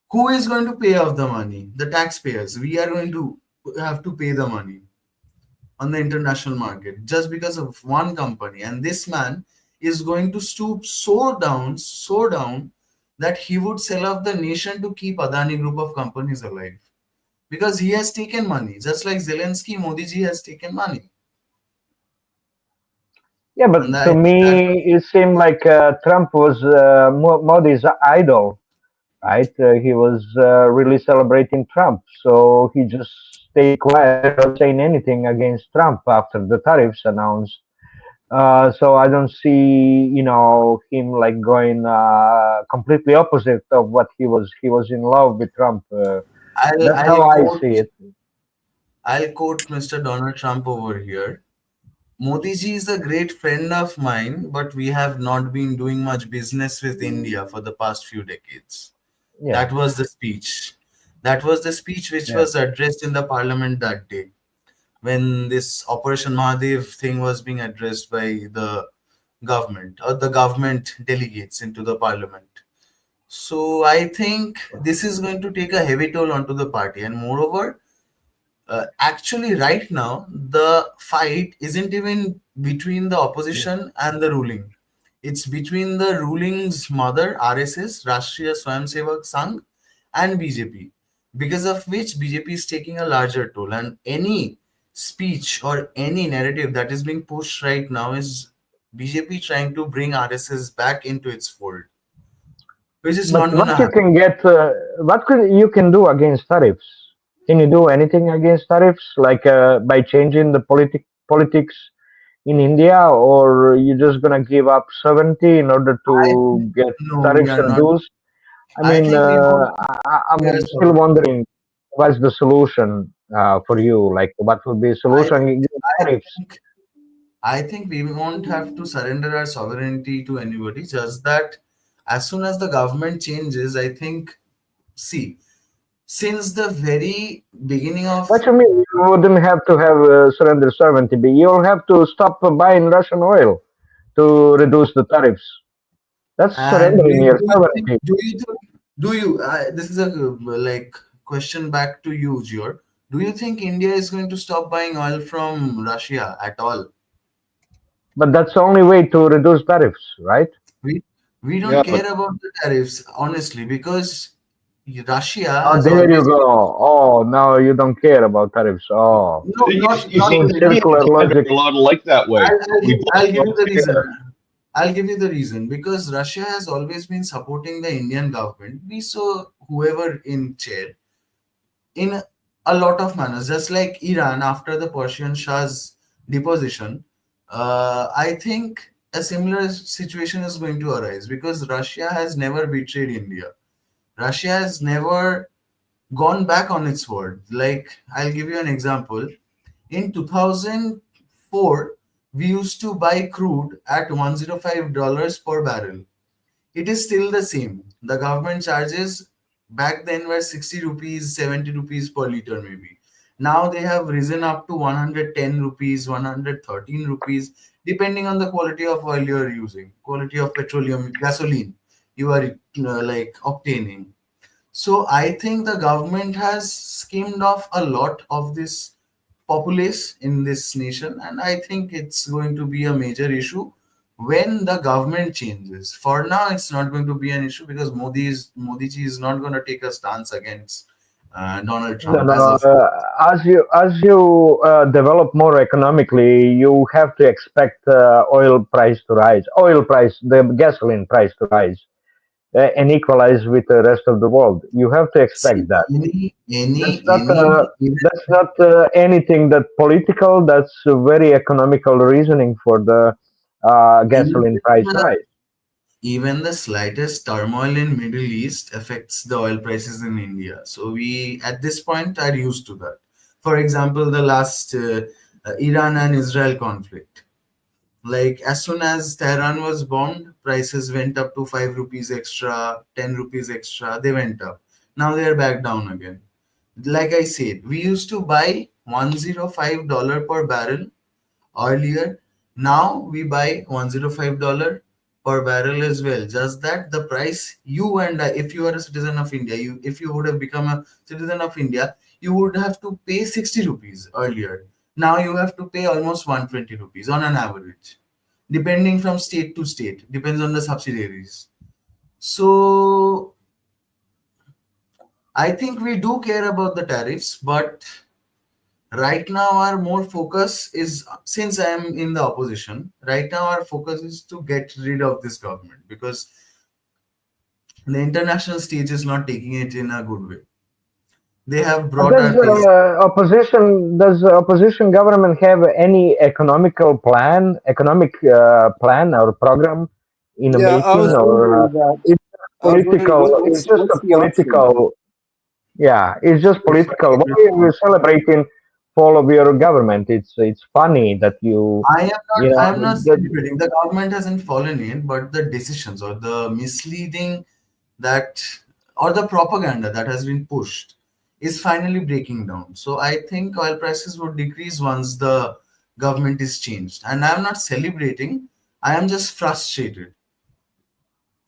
who is going to pay off the money? The taxpayers. We are going to have to pay the money on the international market just because of one company. And this man is going to stoop so down that he would sell off the nation to keep Adani group of companies alive. Because he has taken money, just like Zelensky, Modi ji has taken money. Yeah, but to me, it seemed like Trump was Modi's idol, right? He was really celebrating Trump, so he just stayed quiet without saying anything against Trump after the tariffs announced. So I don't see, him like going completely opposite of what he was. He was in love with Trump. That's how I see it. I'll quote Mr. Donald Trump over here. Modi ji is a great friend of mine, but we have not been doing much business with India for the past few decades. Yeah. That was the speech. That was the speech which was addressed in the parliament that day. when this Operation Mahadev thing was being addressed by the government or the government delegates into the parliament. So I think this is going to take a heavy toll onto the party. And moreover, actually right now, the fight isn't even between the opposition and the ruling. It's between the ruling's mother, RSS, Rashtriya Swayamsevak Sangh, and BJP, because of which BJP is taking a larger toll. And any speech or any narrative that is being pushed right now is BJP trying to bring RSS back into its fold, which is But not going to what you happen. can get, you can do against tariffs? Can you do anything against tariffs, like by changing the politics in India, or you just gonna give up sovereignty in order I to think, get no, we tariffs are not. reduced? I I mean, think we won't I'm share still sovereignty. wondering what's the solution for you? Like, what would be a I solution think, against I tariffs? think, I think we won't have to surrender our sovereignty to anybody. Just that, as soon as the government changes, I think. See, since the very beginning What of, you mean? You wouldn't have to have surrender sovereignty, but you'll have to stop buying Russian oil to reduce the tariffs. That's and surrendering your sovereignty. do you? This is a like question back to you, Gior. Do you think India is going to stop buying oil from Russia at all? But that's the only way to reduce tariffs, right? We we don't Yeah, but care about the tariffs, honestly, because Russia Oh, has there you always been. go. Oh, now you don't care about tariffs. Oh, No, you not see, doing really, not India circular and really. China logic. are a lot alike that way. We I'll both give love you the reason. China. I'll give you the reason, because Russia has always been supporting the Indian government. We saw whoever in chair in a lot of manners, just like Iran after the Persian Shah's deposition. I think a similar situation is going to arise because Russia has never betrayed India. Russia has never gone back on its word. Like, I'll give you an example. In 2004, we used to buy crude at $105 per barrel. It is still the same. The government charges back then were 60 rupees, 70 rupees per liter, maybe. Now they have risen up to 110 rupees, 113 rupees, depending on the quality of oil you are using, quality of petroleum, gasoline you are like obtaining. So I think the government has skimmed off a lot of this populace in this nation, and I think it's going to be a major issue when the government changes. For now, it's not going to be an issue because Modiji is not going to take a stance against Donald No, Trump no. as of. As you develop more economically, you have to expect oil price to rise, oil price, the gasoline price to rise, and equalize with the rest of the world. You have to See, expect that. That's not even anything that political. That's a very economical reasoning for the even gasoline price rise. even the slightest turmoil in Middle East affects the oil prices in India. So we at this point are used to that. For example, the last Iran and Israel conflict. Like, as soon as Tehran was bombed, prices went up to 5 rupees extra, 10 rupees extra. They went up. Now they are back down again. Like I said, we used to buy $105 per barrel earlier. Now we buy $105 per barrel as well. Just that the price, you and I, if you are a citizen of India, if you would have become a citizen of India, you would have to pay 60 rupees earlier. Now you have to pay almost 120 rupees on an average, depending from state to state, depends on the subsidiaries. So I think we do care about the tariffs, but right now our more focus is, since I am in the opposition, right now our focus is to get rid of this government because the international stage is not taking it in a good way. They have brought Does our face. opposition government have any economic plan or program in a Yeah, I making, was or wondering that. it's I was wondering political? It's just what's a the option? political. Yeah, it's just political. Why are you celebrating fall of your government? It's funny that I am not that, celebrating. The government hasn't fallen in, but the decisions or the misleading that or the propaganda that has been pushed is finally breaking down. So I think oil prices would decrease once the government is changed. And I'm not celebrating, I am just frustrated.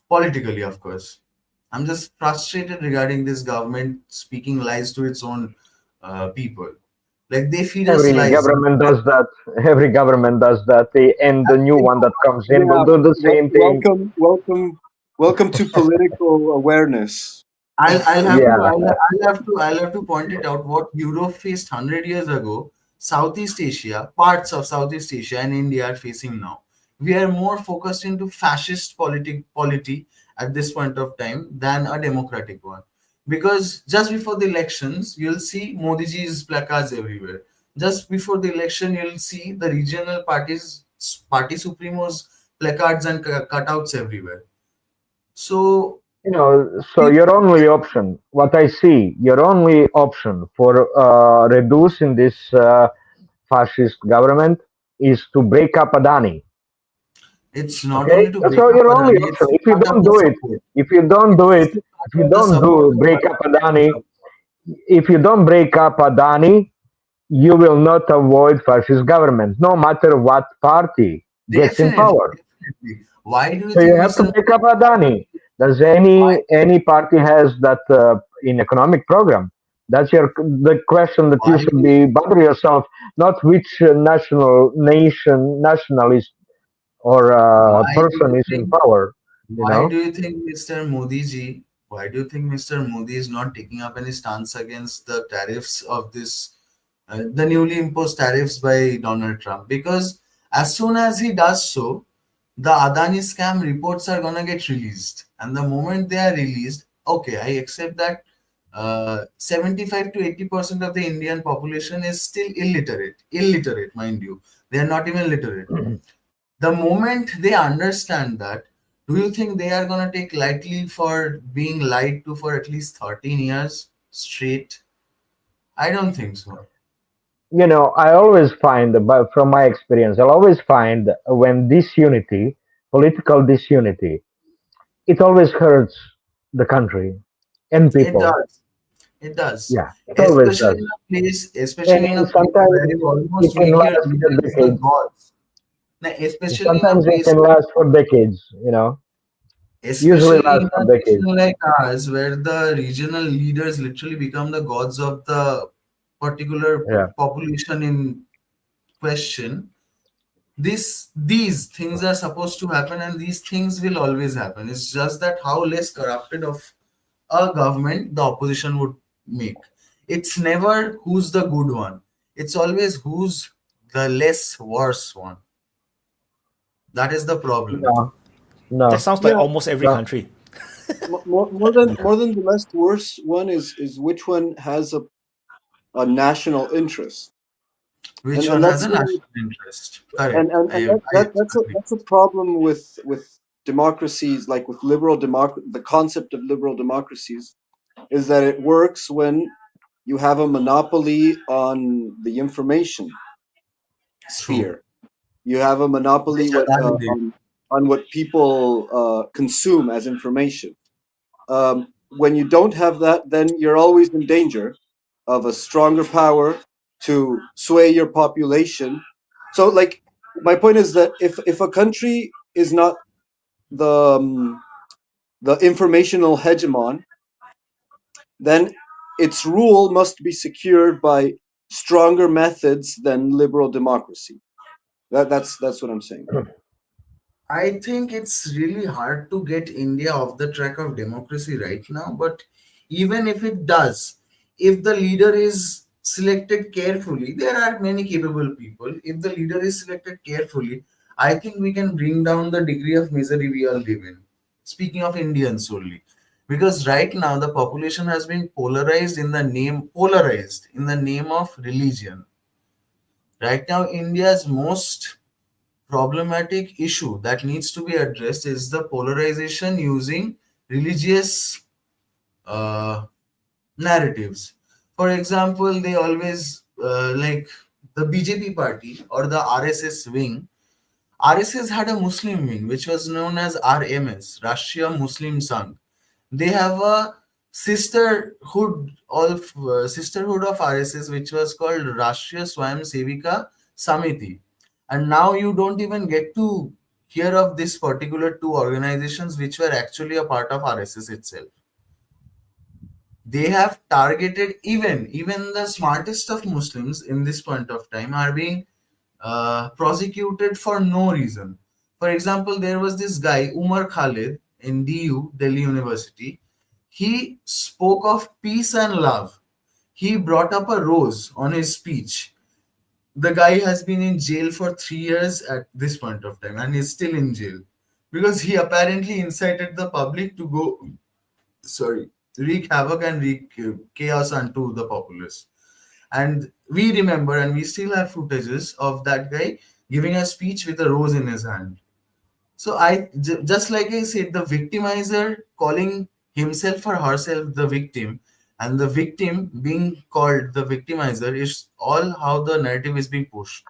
Politically, of course. I'm just frustrated regarding this government speaking lies to its own people. Like they feed us Every lies. government does that. Every government does that. And the new one that comes in will Yeah, do the same thing. welcome to political awareness. I'll have to Yeah. I'll have to point it out what Europe faced 100 years ago. Southeast Asia, parts of Southeast Asia and India are facing now. We are more focused into fascist polity at this point of time than a democratic one. Because just before the elections, you'll see Modi ji's placards everywhere. Just before the election, you'll see the regional party supremos placards and cutouts everywhere. So So your only option, what I see, your only option for reducing this fascist government is to break up Adani. it's not Okay, only to break so up your only Adani, option. it's to If you cut don't up the do it, support. if you don't do it, It's to cut if you off the don't support do of break up Adani, if you don't break up Adani, you will not avoid fascist government, no matter what party gets in Definitely, power. definitely. Why do you So you think have to Mr. break up Adani. Does Why, any party has that in economic program? That's the question that you why should do be bother yourself, not which nationalist or why do person you is in think power. You why know. do you think Mr. Modi ji, why do you think Mr. Modi is not taking up any stance against the tariffs of this the newly imposed tariffs by Donald Trump? Because as soon as he does so, the Adani scam reports are gonna get released, and the moment they are released, okay, I accept that 75 to 80% of the Indian population is still illiterate, mind you, they are not even literate. The moment they understand that, do you think they are gonna take lightly for being lied to for at least 13 years straight? I don't think so. I always find, but from my experience, I'll always find when disunity, political disunity, it always hurts the country and It people. does. It does. Yeah, it always does. Especially in And a place sometimes where you it almost can make your last for leaders the decades. gods. Now, especially in a Sometimes it place can where last for decades. Usually especially last in for a decades. nation like ours, where the regional leaders literally become the gods of the particular Yeah. population in question, these things are supposed to happen, and these things will always happen. It's just that how less corrupted of a government the opposition would make. It's never who's the good one. It's always who's the less worse one. That is the problem. No, That no, sounds like Yeah, almost every no. country. more than the less worse one is which one has a national interest, Which one and has that's a really national interest? Correct. I agree. that's a problem with democracies, like with the concept of liberal democracies is that it works when you have a monopoly on the information True. sphere. You have a monopoly Which Adani did. on what people consume as information. When you don't have that, then you're always in danger of a stronger power to sway your population. So, like, my point is that if a country is not the informational hegemon, then its rule must be secured by stronger methods than liberal democracy. That's what I'm saying. I think it's really hard to get India off the track of democracy right now, but even if it does, if the leader is selected carefully, there are many capable people. If the leader is selected carefully, I think we can bring down the degree of misery we all live in. Speaking of Indians solely. Because right now the population has been polarized in the name of religion. Right now, India's most problematic issue that needs to be addressed is the polarization using religious uh, narratives. For example, they always like the BJP party or the RSS wing. RSS had a Muslim wing which was known as RMS, Rashtriya Muslim Sangh. They have a sisterhood of RSS, which was called Rashtriya Swayam Sevika Samiti. And now you don't even get to hear of this particular two organizations which were actually a part of RSS itself. They have targeted even the smartest of Muslims in this point of time are being prosecuted for no reason. For example, there was this guy Umar Khalid in DU, Delhi University. He spoke of peace and love. He brought up a rose on his speech. The guy has been in jail for 3 years at this point of time and is still in jail because he apparently incited the public to go, wreak havoc and wreak chaos unto the populace. And we remember, and we still have footages of that guy giving a speech with a rose in his hand. So just like I said, the victimizer calling himself or herself the victim, and the victim being called the victimizer is all how the narrative is being pushed.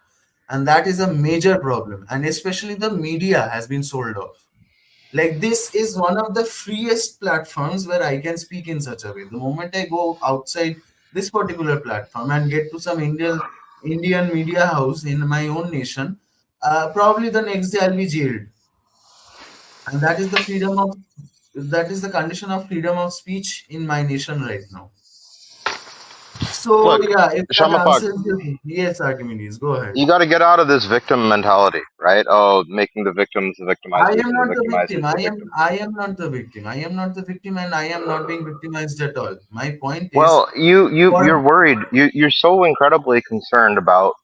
And that is a major problem. And especially the media has been sold off. Like, this is one of the freest platforms where I can speak in such a way. The moment I go outside this particular platform and get to some Indian media house in my own nation, probably the next day I'll be jailed. And that is the condition of freedom of speech in my nation right now. So Look, yeah, if that Shamapak, answers you, yes, Archimedes, go ahead. you got to get out of this victim mentality, right? Oh, making the victims the I victimizers am and not the the victimizers victim. the victims. I am not the victim. I am not the victim, and I am not being victimized at all. My point is, Well, you're for worried. You're so incredibly concerned about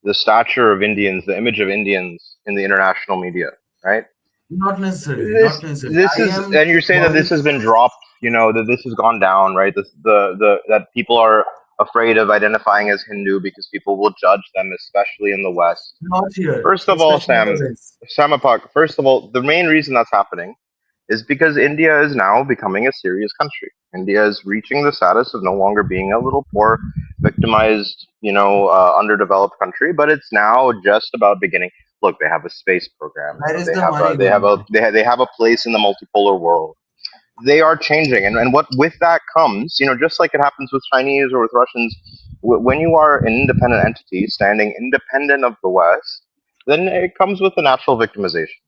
the stature of Indians, the image of Indians in the international media, right? not necessarily, This not necessarily. this I is, am and you're saying that this worried, has been dropped. You know that this has gone down, right? The that people are afraid of identifying as Hindu because people will judge them, especially in the West. not here, First of all, especially in the West. Samapak. First of all, the main reason that's happening is because India is now becoming a serious country. India is reaching the status of no longer being a little poor, victimized, underdeveloped country, but it's now just about beginning. Look, they have a space program. Where is They the have money a they have going a to? they have a place in the multipolar world. They are changing, and what with that comes, just like it happens with Chinese or with Russians, when you are an independent entity standing independent of the West, then it comes with a natural victimization.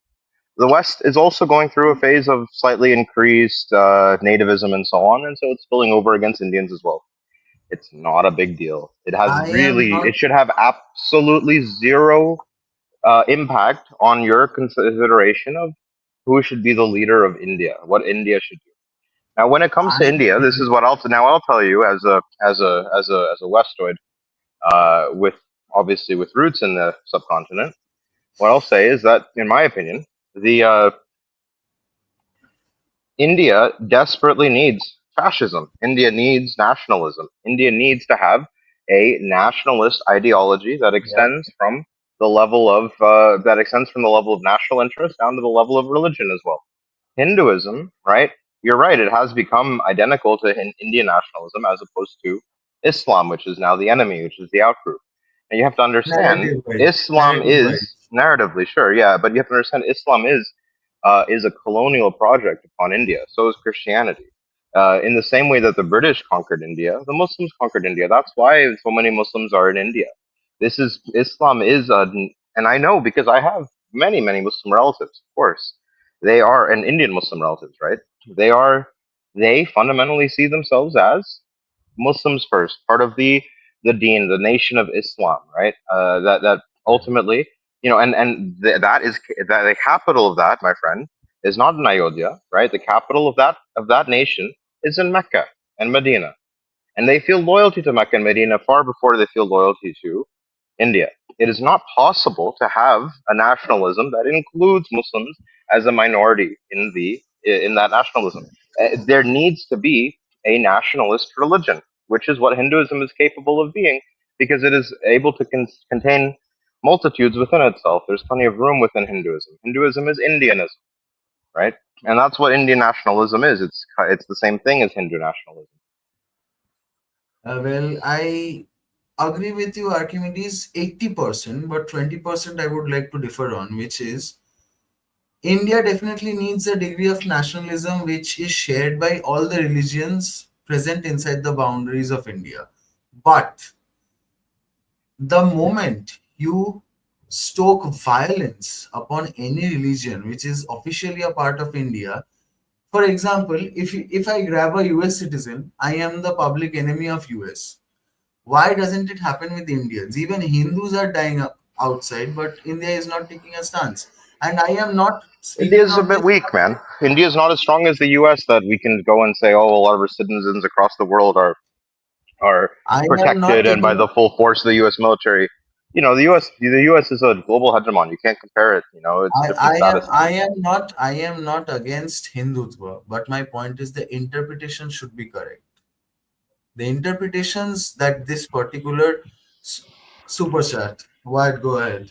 The West is also going through a phase of slightly increased nativism and so on, and so it's spilling over against Indians as well. It's not a big deal. I am not. It should have absolutely zero impact on your consideration of who should be the leader of India, what India should do. Now, when it comes to I India, this is what I'll tell you as a Westoid, with obviously with roots in the subcontinent. What I'll say is that, in my opinion, the India desperately needs fascism. India needs nationalism. India needs to have a nationalist ideology that Yeah. extends from the level of national interest down to the level of religion as well. Hinduism, right? You're right. It has become identical to Indian nationalism as opposed to Islam, which is now the enemy, which is the outgroup. And you have to understand, Narrative wise. Islam Narrative is wise. narratively sure, yeah, but you have to understand, Islam is a colonial project upon India. So is Christianity. In the same way that the British conquered India, the Muslims conquered India. That's why so many Muslims are in India. Islam is, and I know because I have many, many Muslim relatives, of course. They are, and Indian Muslim relatives, right? They fundamentally see themselves as Muslims first, part of the Deen, the nation of Islam, right? That ultimately, that the capital of that, my friend, is not in Ayodhya, right? The capital of that nation is in Mecca and Medina, and they feel loyalty to Mecca and Medina far before they feel loyalty to India. It is not possible to have a nationalism that includes Muslims as a minority in that nationalism. There needs to be a nationalist religion, which is what Hinduism is capable of being, because it is able to contain multitudes within itself. There's plenty of room within Hinduism. Hinduism is Indianism, right? And that's what Indian nationalism is. It's the same thing as Hindu nationalism. Well, I agree with you, Archimedes, 80%, but 20% I would like to differ on, which is India definitely needs a degree of nationalism which is shared by all the religions present inside the boundaries of India. But the moment you stoke violence upon any religion which is officially a part of India, for example, if I grab a US citizen, I am the public enemy of US. Why doesn't it happen with Indians? Even Hindus are dying outside, but India is not taking a stance. And I am not India speaking is a of bit this. weak, man. India is not as strong as the U.S. that we can go and say, oh, well, our citizens across the world are I am not protected and by taking. the full force of the U.S. military. You know, the U.S. is a global hegemon. You can't compare it. You know, it's different status. I am not against Hindutva, but my point is the interpretation should be correct. The interpretations that this particular super chat. Why? Go ahead.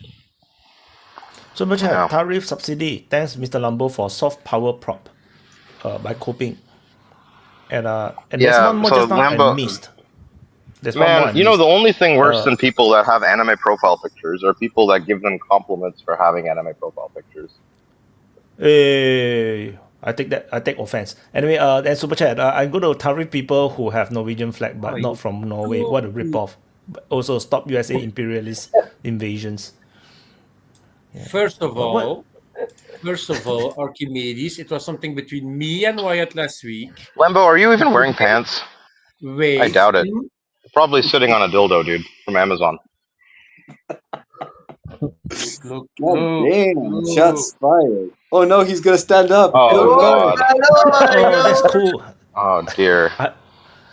Super Yeah. chat, tariff subsidy. Thanks, Mr. Lambo, for soft power prop by coping. And there's one more So just now I Lambo, missed. There's one more I man, you know, missed. the only thing worse than people that have anime profile pictures are people that give them compliments for having anime profile pictures. I take offense. Anyway, then super chat. I'm going to tariff people who have Norwegian flag but not from Norway. What a ripoff. But also stop USA imperialist invasions. Yeah. First of all, Archimedes, it was something between me and Wyatt last week. Lambo, are you even wearing pants? Wait. I doubt it. Probably sitting on a dildo, dude, from Amazon. Look, damn, shots fired. Oh no, he's gonna stand up. Oh, God. Oh, that's cool. Oh, dear.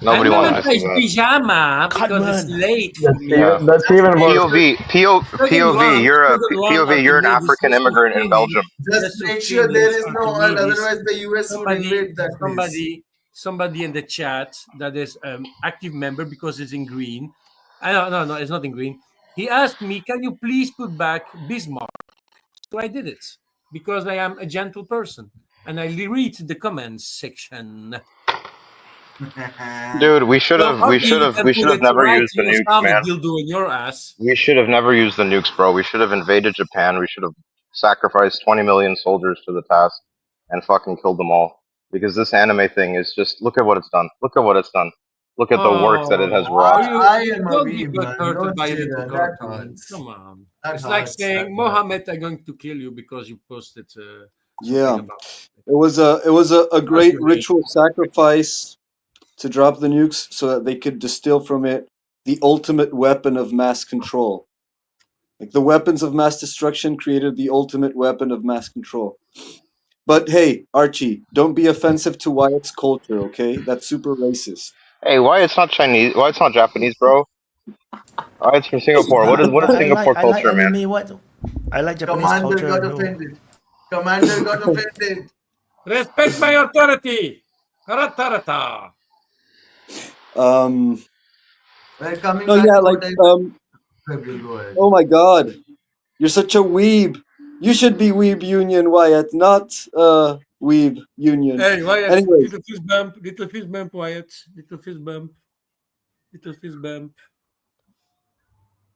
Nobody I'm wants gonna to see that. pajama because it's late for me. That's even worse. POV, you're an African immigrant in Belgium. Just make sure there is no oil, otherwise the US would invade that place. Somebody in the chat that is active member because it's in green. No, it's not in green. He asked me, "Can you please put back Bismarck?" So I did it because I am a gentle person and I read the comments section. Dude, we should have never used the nukes, man. Dildo in your ass. We should have never used the nukes, bro. We should have invaded Japan. We should have sacrificed 20 million soldiers to the task and fucking killed them all. Because this anime thing is just, look at what it's done. Look at what it's done. Look at the work that it has wrought. I am a Don't weeb, be man. hurted Don't by say little that. That cartoon. hurts. Come on. That It's like hurts, saying, Mohammed, I'm going to kill you because you posted Yeah, about it was a great ritual sacrifice to drop the nukes so that they could distill from it the ultimate weapon of mass control. Like the weapons of mass destruction created the ultimate weapon of mass control. But hey, Archie, don't be offensive to Wyatt's culture, okay? That's super racist. Hey, why it's not Chinese? Why it's not Japanese, bro? Why it's from Singapore? What is Singapore culture, I like man? anime. What? I like Japanese Commander culture. got No. offended. Commander got offended. Respect my authority. Haratarata. Well, coming No, back yeah, to like, what I go ahead. oh my god, you're such a weeb. You should be Weeb Union, Wyatt, not Weeb Union. Hey, Wyatt, Anyway, little fist bump, Wyatt. Little fist bump.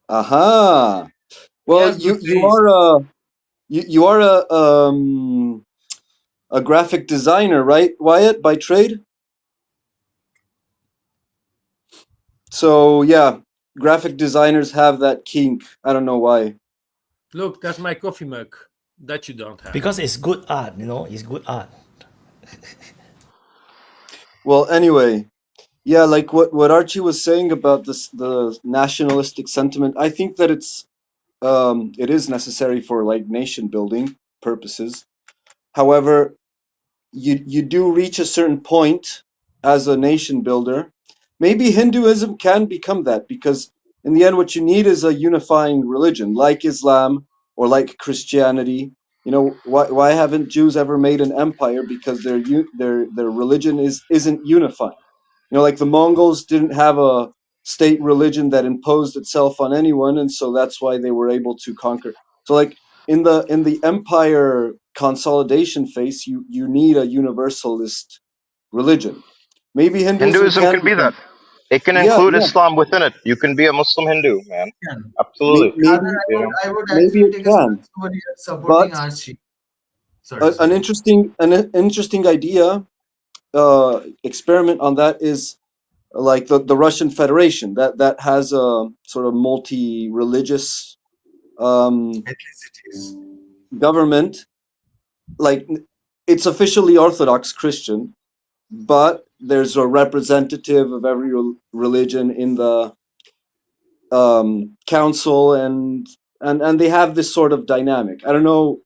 aha. Well, Yes, good you are a graphic designer, right, Wyatt, by trade? So yeah, graphic designers have that kink. I don't know why. Look, that's my coffee mug that you don't have. Because it's good art, it's good art. Well, anyway, yeah, like what Archie was saying about the nationalistic sentiment, I think that it is necessary for like nation building purposes. However, you do reach a certain point as a nation builder. Maybe Hinduism can become that because in the end, what you need is a unifying religion like Islam or like Christianity. You know, why haven't Jews ever made an empire? Because their religion isn't unifying. You know, like the Mongols didn't have a state religion that imposed itself on anyone, and so that's why they were able to conquer. So, like in the empire consolidation phase, you need a universalist religion. Maybe Hinduism can be that. It can include Islam within it. You can be a Muslim Hindu, man. Absolutely. Maybe I would maybe actually it take a can, stance over here supporting but Archie. Sorry, An sorry. interesting idea, experiment on that is like the Russian Federation that has a sort of multi-religious Ethnicities. government. Like it's officially Orthodox Christian, but there's a representative of every religion in the council, and they have this sort of dynamic. I don't know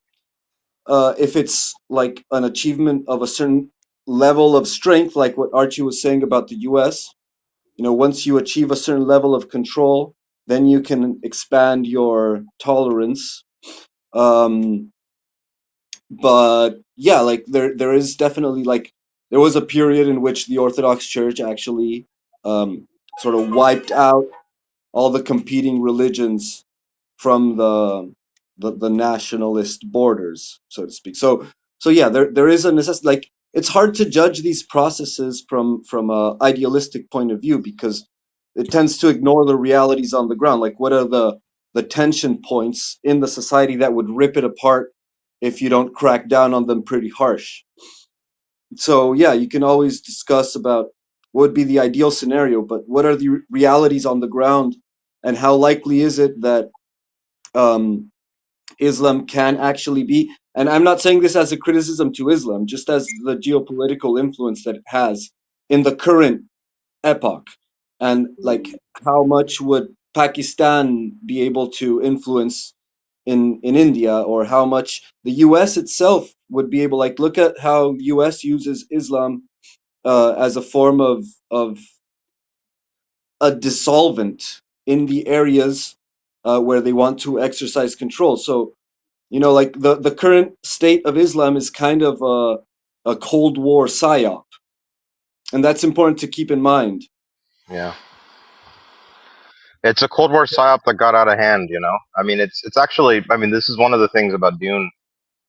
if it's like an achievement of a certain level of strength, like what Archie was saying about the U.S. You know, once you achieve a certain level of control, then you can expand your tolerance. Um, but yeah, like there is definitely like there was a period in which the Orthodox Church actually sort of wiped out all the competing religions from the nationalist borders, so to speak. So yeah, there is a necessity. Like it's hard to judge these processes from a idealistic point of view because it tends to ignore the realities on the ground. Like what are the tension points in the society that would rip it apart if you don't crack down on them pretty harsh. So yeah, you can always discuss about what would be the ideal scenario, but what are the realities on the ground, and how likely is it that um, Islam can actually be? And I'm not saying this as a criticism to Islam, just as the geopolitical influence that it has in the current epoch, and like how much would Pakistan be able to influence in India, or how much the U.S. itself would be able. Like, look at how U.S. uses Islam as a form of a dissolvent in the areas where they want to exercise control. So you know, like the current state of Islam is kind of a Cold War psyop, and that's important to keep in mind. Yeah. It's a Cold War psyop that got out of hand, you know? I mean, it's actually, I mean, this is one of the things about Dune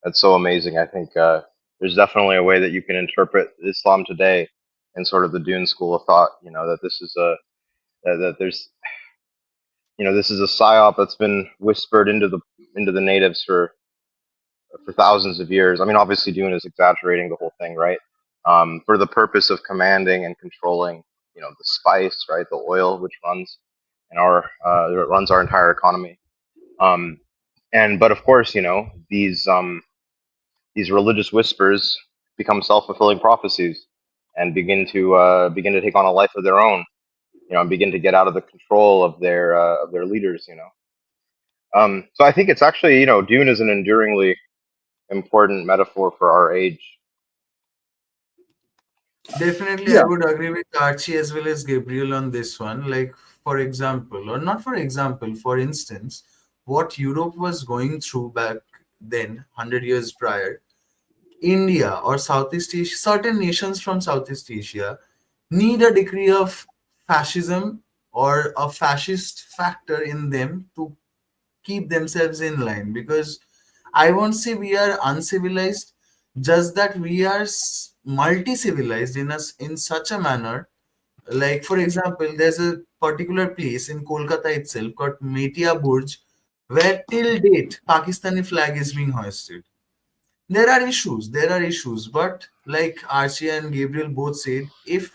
that's so amazing. I think there's definitely a way that you can interpret Islam today in sort of the Dune school of thought, you know, that this is that there's, you know, this is a psyop that's been whispered into the natives for thousands of years. I mean, obviously Dune is exaggerating the whole thing, right? For the purpose of commanding and controlling, you know, the spice, right, the oil, which runs in our that runs our entire economy. Um, and but of course, you know, these religious whispers become self-fulfilling prophecies and begin to take on a life of their own, you know, and begin to get out of the control of their leaders, you know. So I think it's actually, you know, Dune is an enduringly important metaphor for our age. Definitely, I Yeah, would agree with Archie as well as Gabriel on this one. Like, for example, or not for example, for instance, what Europe was going through back then, 100 years prior, India or Southeast Asia, certain nations from Southeast Asia need a degree of fascism or a fascist factor in them to keep themselves in line, because I won't say we are uncivilized, just that we are multi-civilized in us in such a manner. Like, for example, there's a particular place in Kolkata itself called Metia Burj, where till date Pakistani flag is being hoisted. There are issues, but like Archie and Gabriel both said, if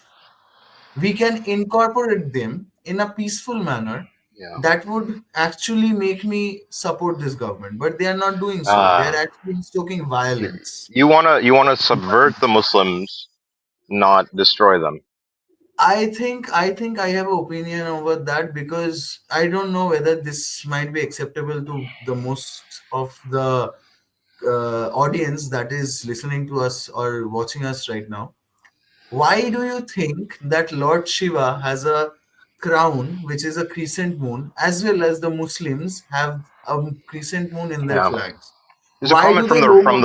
we can incorporate them in a peaceful manner, Yeah. that would actually make me support this government. But they are not doing so. They are Uh, actually stoking violence. you wanna subvert the Muslims, not destroy them. I think I have an opinion over that, because I don't know whether this might be acceptable to the most of the audience that is listening to us or watching us right now. Why do you think that Lord Shiva has a crown which is a crescent moon, as well as the Muslims have a crescent moon in their Yeah. flags? There's a Why comment do they roam?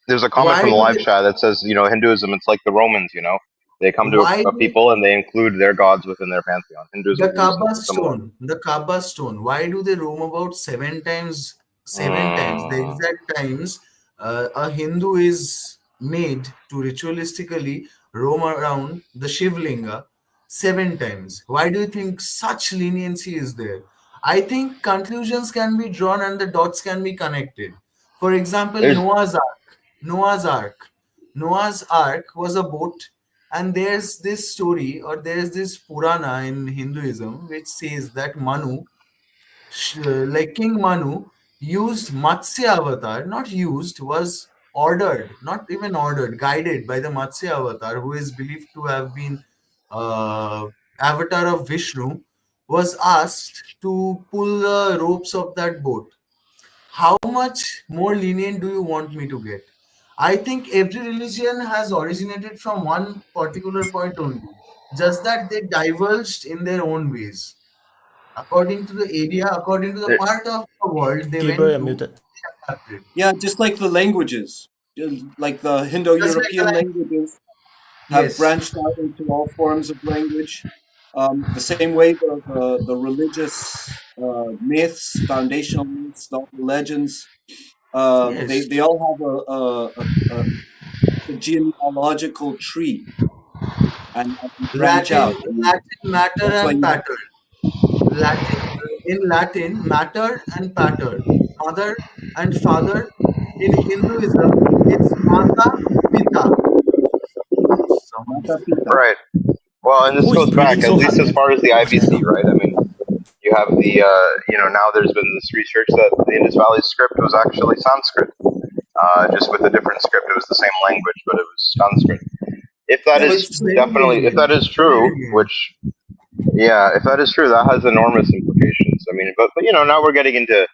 there's a comment Why from the do live they? chat that says, you know, Hinduism, it's like the Romans, you know, they come to Why a do people and they include their gods within their pantheon. Hinduism the can do Kaaba something similar. stone? The Kaaba stone. Why do they roam about seven times? Seven times, the Mm, exact times a Hindu is made to ritualistically roam around the Shivlinga seven times. Why do you think such leniency is there? I think conclusions can be drawn and the dots can be connected. For example, there's Noah's Ark. Noah's Ark. Noah's Ark was a boat, and there's this story, or there's this Purana in Hinduism, which says that Manu, like King Manu, used Matsya avatar, not used, was ordered, not even ordered, guided by the Matsya avatar, who is believed to have been avatar of Vishnu, was asked to pull the ropes of that boat. How much more lenient do you want me to get? I think every religion has originated from one particular point only, just that they diverged in their own ways. According to the area, according to the There, part of the world they Gabriel, went you're to, muted. they adapted. Yeah, just like the languages, like the Just like the Indo-European language. languages have Yes, branched out into all forms of language. The same way the religious myths, foundational myths, the legends, yes. they all have a genealogical tree and branch Latin, out. And Latin matter that's why and you have. pattern. Latin, in Latin, matter and pattern. Mother and father. In Hinduism, it's Mata, Pita. Someone is Mata there. Pita. right. Well, and this Who is goes breathing back, at so hard, least as man? far as the IBC, right? I mean, you have the, now there's been this research that the Indus Valley script was actually Sanskrit, just with a different script. It was the same language, but it was Sanskrit. If that Yeah, but is it's very definitely, if lenient. that is Very true, lenient. which, yeah, if that is true, that has enormous implications. I mean, but now we're getting into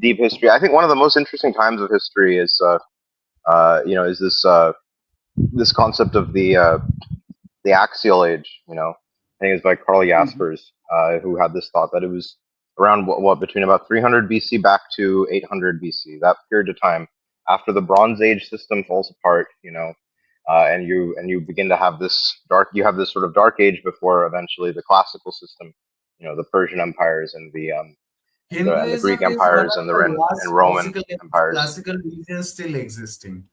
deep history. I think one of the most interesting times of history is this concept of the axial age. I think it's by Karl Mhm. Jaspers, who had this thought that it was around what between about 300 BC back to 800 BC, that period of time after the Bronze Age system falls apart. And you begin to have you have this sort of dark age before eventually the classical system, the Persian empires and the Greek Hinduism is one empires of and the the and last Roman empires. classical religions still existing.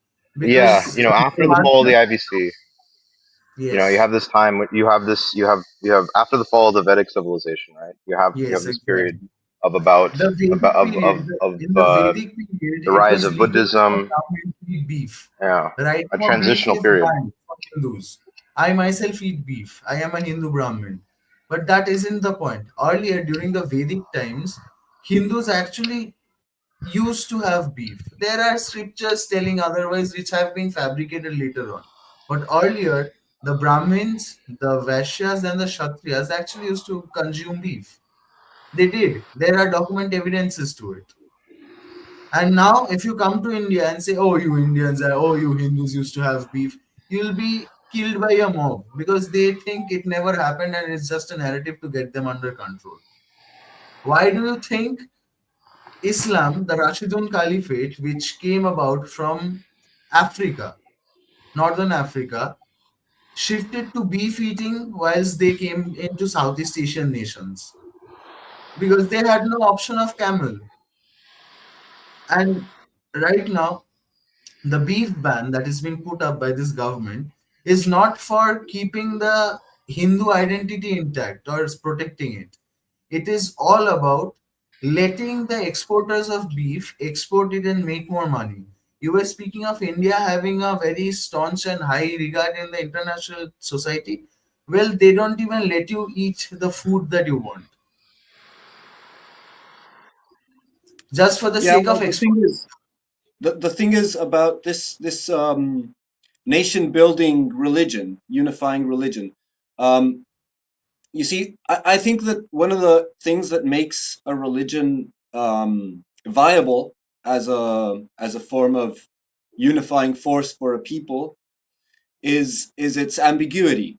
Yeah, Because after the apart fall of from, the IBC, you yes, have this time. You have after the fall of the Vedic civilization, right? You have yes, this period exactly. of about The about Vedic period, of in the Vedic period, the it rise was of legal for Buddhism. Brahmin to eat beef. Yeah, Right a now, beef transitional is period. banned for Hindus. I myself eat beef. I am a Hindu Brahmin. But that isn't the point. Earlier, during the Vedic times, Hindus actually used to have beef. There are scriptures telling otherwise, which have been fabricated later on. But earlier, the Brahmins, the Vaishyas, and the Kshatriyas actually used to consume beef. They did. There are document evidences to it. And now, if you come to India and say, "Oh, you Indians, oh, you Hindus used to have beef," you'll be killed by a mob because they think it never happened and it's just a narrative to get them under control. Why do you think Islam, the Rashidun Caliphate, which came about from Africa, Northern Africa, shifted to beef eating whilst they came into Southeast Asian nations? Because they had no option of camel. And right now, the beef ban that is being put up by this government is not for keeping the Hindu identity intact or is protecting it. It is all about letting the exporters of beef export it and make more money. You were speaking of India having a very staunch and high regard in the international society. Well, they don't even let you eat the food that you want just for the Yeah, sake well, of export. the thing is about this nation building religion, unifying religion. Um, you see, I think that one of the things that makes a religion viable as a form of unifying force for a people is its ambiguity,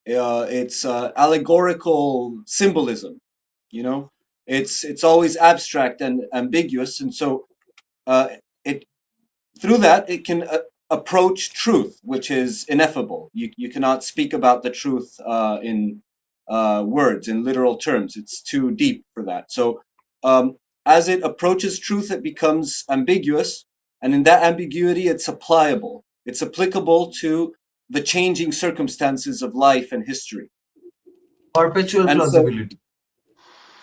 its allegorical symbolism. You know, it's always abstract and ambiguous, and so uh, it through that it can approach truth, which is ineffable. You cannot speak about the truth in words, in literal terms. It's too deep for that. So as it approaches truth, it becomes ambiguous, and in that ambiguity, it's applicable. It's applicable to the changing circumstances of life and history. Perpetual And so, plausibility.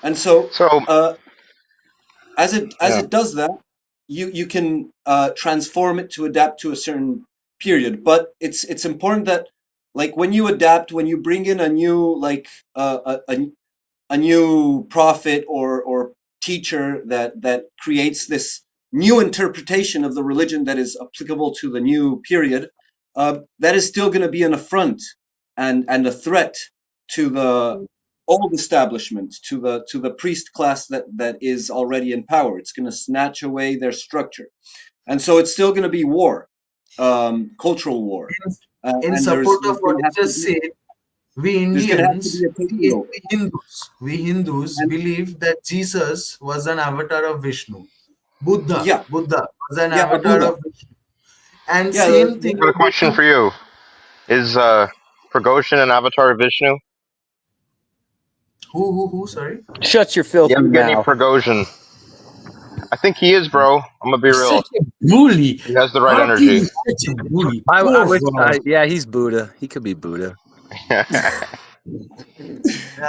and so, So uh, as yeah, it does that, you can transform it to adapt to a certain period. But it's important that, like, when you adapt, when you bring in a new, like, a new prophet or teacher that creates this new interpretation of the religion that is applicable to the new period, that is still going to be an affront and a threat to the old establishment, to the priest class that is already in power. It's going to snatch away their structure, and so it's still going to be war, cultural war, In and support of there's what going to you have to just be said, we there's going to have to Indians, be a takeover. we Hindus And believe that Jesus was an avatar of Vishnu. Buddha yeah, was an yeah, avatar Buddha. of Vishnu. And Yeah, same thing. I got a question for you. Is Prigozhin an avatar of Vishnu? Who? Sorry. Shut your filthy Yevgeny mouth. Prigozhin. I think he is, bro. I'm gonna be He's real. such a bully. He has the right How can you energy. be such a bully? I Poor wish, Rahul. yeah, he's Buddha. He could be Buddha. You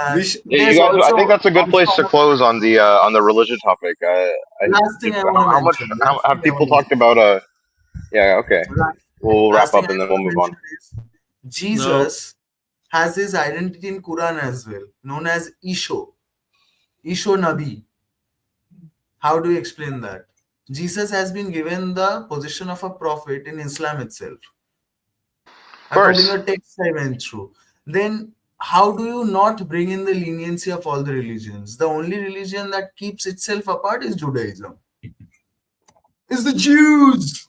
There's guys, I also think that's a good place to close on the religion topic. last thing I want to How much mention. how, have people talked about yeah, okay. We'll Last wrap thing up I and then we'll want to move on. mention is Jesus has his identity in Quran as well, known as Isho Nabi. How do you explain that? Jesus has been given the position of a prophet in Islam itself. According to the text I went through. Then how do you not bring in the leniency of all the religions? The only religion that keeps itself apart is Judaism. It's the Jews.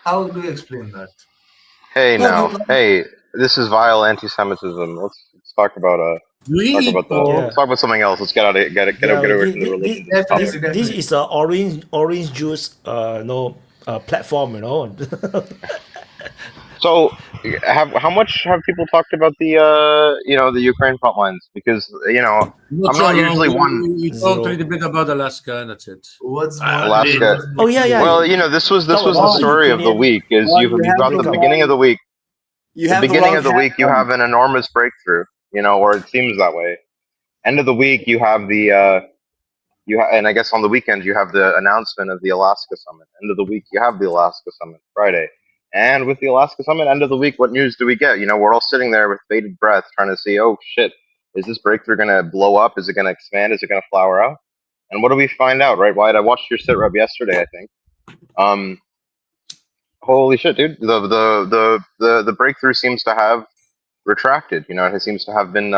How do you explain that? Hey now, hey, this is vile anti-Semitism. Let's talk about let's talk about something else. Let's get away from the religion topic. This is a orange juice platform, you know. So, how much have people talked about the the Ukraine front lines? Because I'm not usually one. We talked a little bit about Alaska, and that's it. What's Alaska? Oh yeah. Well, this was the story of the week. Is you've got the beginning of the week. The beginning of the week, you have an enormous breakthrough. Or it seems that way. End of the week, you have the and I guess on the weekend you have the announcement of the Alaska summit. End of the week, you have the Alaska summit Friday. And with the Alaska summit, end of the week, what news do we get? We're all sitting there with bated breath trying to see, oh shit, is this breakthrough going to blow up? Is it going to expand? Is it going to flower out? And what do we find out, right? Wyatt, I watched your sit rep yesterday, I think. Holy shit, dude. The breakthrough seems to have retracted. It seems to have been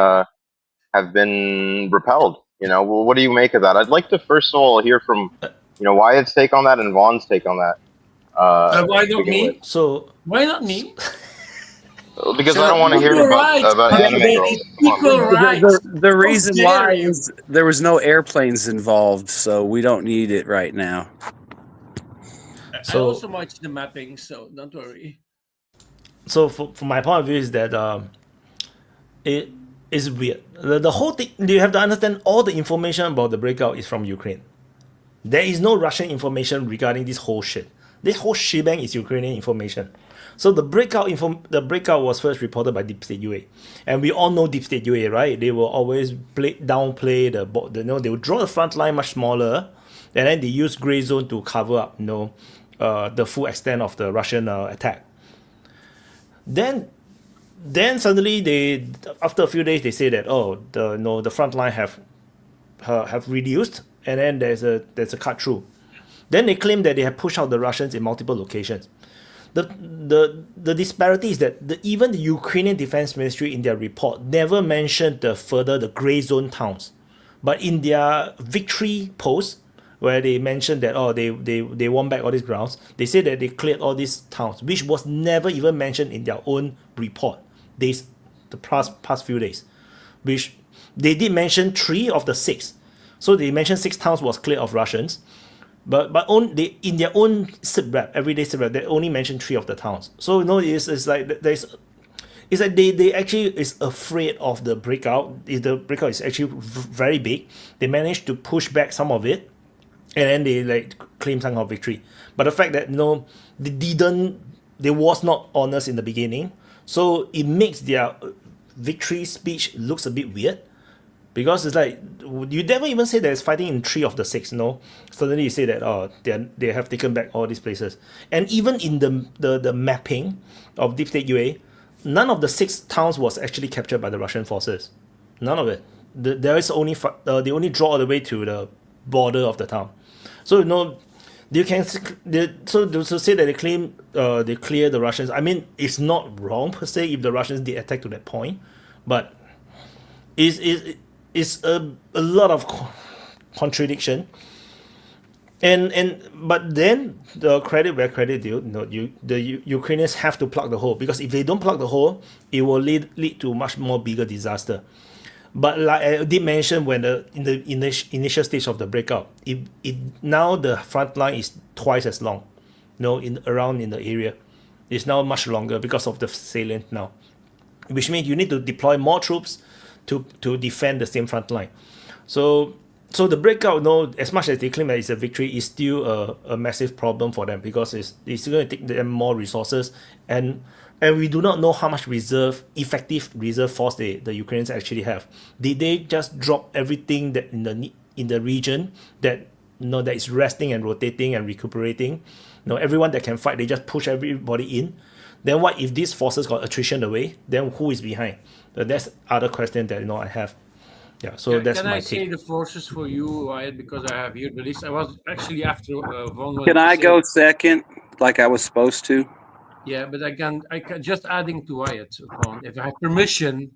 repelled. Well, what do you make of that? I'd like to first of all hear from Wyatt's take on that and Vaughn's take on that. Why not me? So why not me? Because I don't want to hear about anime girls. Equal rights. The reason why is there was no airplanes involved, so we don't need it right now. I also watched the mapping, so don't worry. So from my point of view is that it is weird. The whole thing, you have to understand, all the information about the breakout is from Ukraine. There is no Russian information regarding this whole shit. This whole shebang is Ukrainian information. So the breakout was first reported by DeepState UA, and we all know DeepState UA, right? They will always downplay they will draw the front line much smaller, and then they use gray zone to cover up, the full extent of the Russian attack. Then suddenly after a few days they say that the front line have reduced, and then there's a cut through. Then they claim that they have pushed out the Russians in multiple locations. The disparity is that even the Ukrainian Defense Ministry in their report never mentioned the gray zone towns, but in their victory post, where they mentioned that they won back all these grounds, they said that they cleared all these towns, which was never even mentioned in their own report the past few days, which they did mention 3 of the 6. So they mentioned 6 towns was cleared of Russians, but in their own sitrep, everyday sitrep, they only mentioned 3 of the towns. So it's like they actually is afraid of the breakout. If the breakout is actually very big, they managed to push back some of it, and then they claim some kind of victory. But the fact that they was not honest in the beginning, so it makes their victory speech looks a bit weird. Because it's like you never even say that it's fighting in 3 of the 6. No, suddenly you say that they have taken back all these places, and even in the mapping of DeepState UA, none of the 6 towns was actually captured by the Russian forces. None of it. There is only they only draw all the way to the border of the town. So you can so to say that they claim they clear the Russians. I mean, it's not wrong per se if the Russians did attack to that point, but it's a lot of contradiction. And but then the credit where credit due, the Ukrainians have to plug the hole, because if they don't plug the hole, it will lead to much more bigger disaster. But like I did mention, when in the initial stage of the breakout, it now the front line is twice as long, around in the area, it's now much longer because of the salient now, which means you need to deploy more troops to defend the same front line. So the breakout, as much as they claim that it's a victory, is still a massive problem for them, because it's going to take them more resources, and we do not know how much effective reserve force the Ukrainians actually have. Did they just drop everything that in the region that that is resting and rotating and recuperating? Everyone that can fight, they just push everybody in. Then what if these forces got attrition away? Then who is behind? That's other question that I have. Yeah, so that's my take. Can I say the forces for you, Wyatt, because I have here the list. I was actually after Von. Can I go second, like I was supposed to? Yeah, but I can just adding to Wyatt, if I have permission.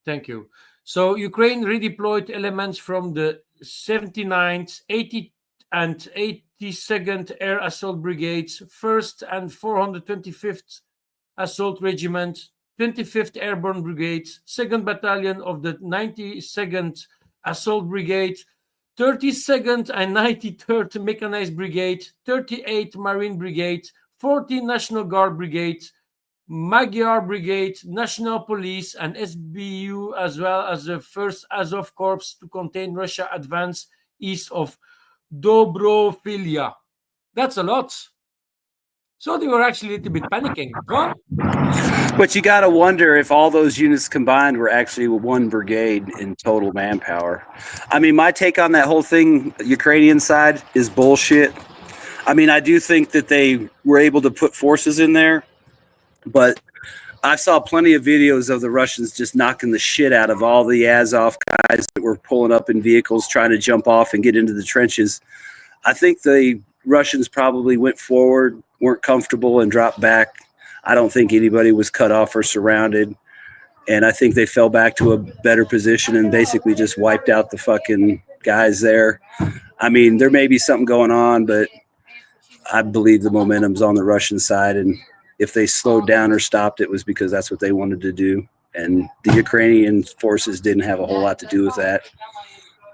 Thank you. So Ukraine redeployed elements from the 79th, 80th, and 82nd Air Assault Brigades, 1st and 425th Assault Regiment, 25th Airborne Brigade, 2nd Battalion of the 92nd Assault Brigade, 32nd and 93rd Mechanized Brigade, 38th Marine Brigade, 40th National Guard Brigade, Magyar Brigade, National Police, and SBU, as well as the 1st Azov Corps to contain Russia advance east of Dobrofilia. That's a lot. So they were actually a little bit panicking. Huh? But you got to wonder if all those units combined were actually one brigade in total manpower. I mean, my take on that whole thing, Ukrainian side, is bullshit. I mean, I do think that they were able to put forces in there, but I saw plenty of videos of the Russians just knocking the shit out of all the Azov guys that were pulling up in vehicles trying to jump off and get into the trenches. I think the Russians probably went forward, weren't comfortable, and dropped back. I don't think anybody was cut off or surrounded. And I think they fell back to a better position and basically just wiped out the fucking guys there. I mean, there may be something going on, but I believe the momentum's on the Russian side. And if they slowed down or stopped, it was because that's what they wanted to do. And the Ukrainian forces didn't have a whole lot to do with that.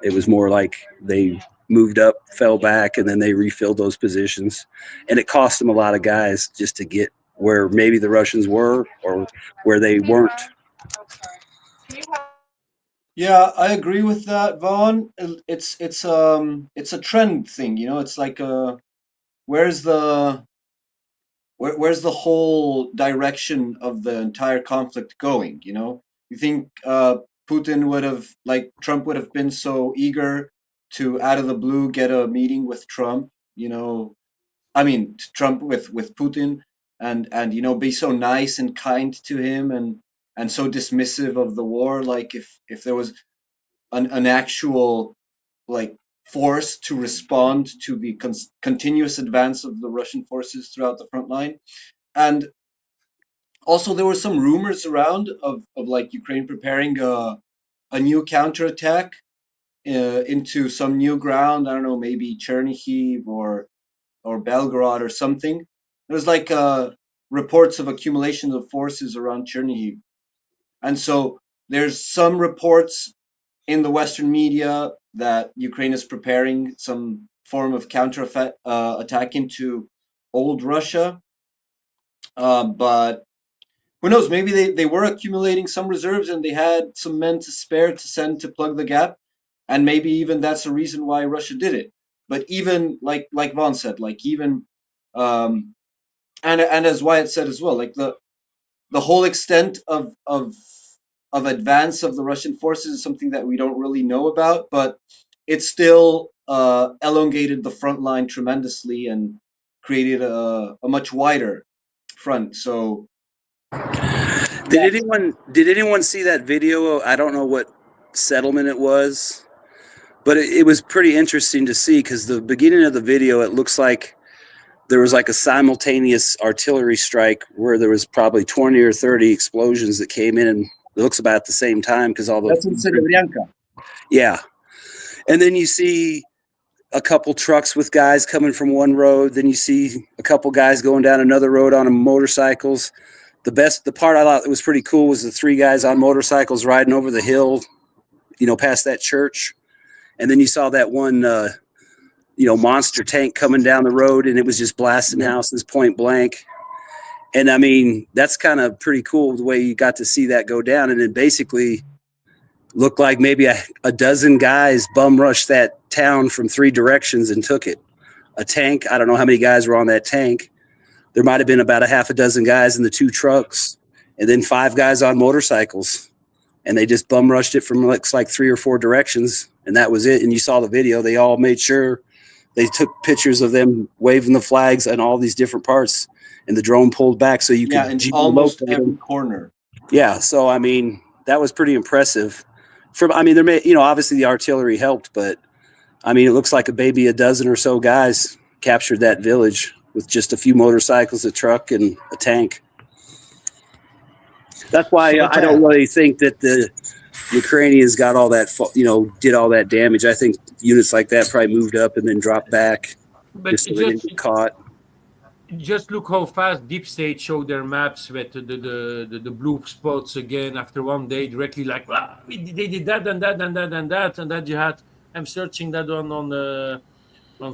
It was more like they moved up, fell back, and then they refilled those positions. And it cost them a lot of guys just to get where maybe the Russians were or where they weren't. Yeah, I agree with that, Vaughn. It's a trend thing, It's like where's the whole direction of the entire conflict going? You think Putin would have, like Trump would have been so eager to out of the blue get a meeting with Trump? I mean Trump with Putin, and be so nice and kind to him, and so dismissive of the war. Like if there was an actual like force to respond to the continuous advance of the Russian forces throughout the front line. And also there were some rumors around of like Ukraine preparing a new counterattack into some new ground. I don't know, maybe Chernihiv or Belgorod or something. There's like reports of accumulation of forces around Chernihiv. And so there's some reports in the Western media that Ukraine is preparing some form of counter attack into old Russia. But who knows? Maybe they were accumulating some reserves and they had some men to spare to send to plug the gap. And maybe even that's the reason why Russia did it. But even like Vaughn said, like even and as Wyatt said as well, like the whole extent of of advance of the Russian forces is something that we don't really know about, but it still elongated the front line tremendously and created a much wider front. So, Did anyone see that video? I don't know what settlement it was, but it was pretty interesting to see because the beginning of the video, it looks like there was like a simultaneous artillery strike where there was probably 20 or 30 explosions that came in, and it looks about at the same time because all the that's in Serebrianka. Yeah, and then you see a couple trucks with guys coming from one road. Then you see a couple guys going down another road on motorcycles. The part I thought that was pretty cool was the 3 guys on motorcycles riding over the hill, past that church. And then you saw that one, monster tank coming down the road, and it was just blasting houses point blank. And I mean, that's kind of pretty cool the way you got to see that go down. And then basically looked like maybe a dozen guys bum rushed that town from 3 directions and took it. A tank, I don't know how many guys were on that tank. There might have been about a half a dozen guys in the 2 trucks, and then 5 guys on motorcycles. And they just bum rushed it from looks like 3 or 4 directions, and that was it. And you saw the video. They all made sure they took pictures of them waving the flags on all these different parts, and the drone pulled back so you could in almost every corner. Yeah, so I mean, that was pretty impressive. There may, obviously the artillery helped, but I mean, it looks like a dozen or so guys captured that village with just a few motorcycles, a truck, and a tank. That's why I don't really think that the Ukrainians got all that, did all that damage. I think units like that probably moved up and then dropped back. But so they didn't get caught. Just look how fast DeepState showed their maps with the blue spots again after one day, directly like, they did that and that and that and that and that jihad. I'm searching that on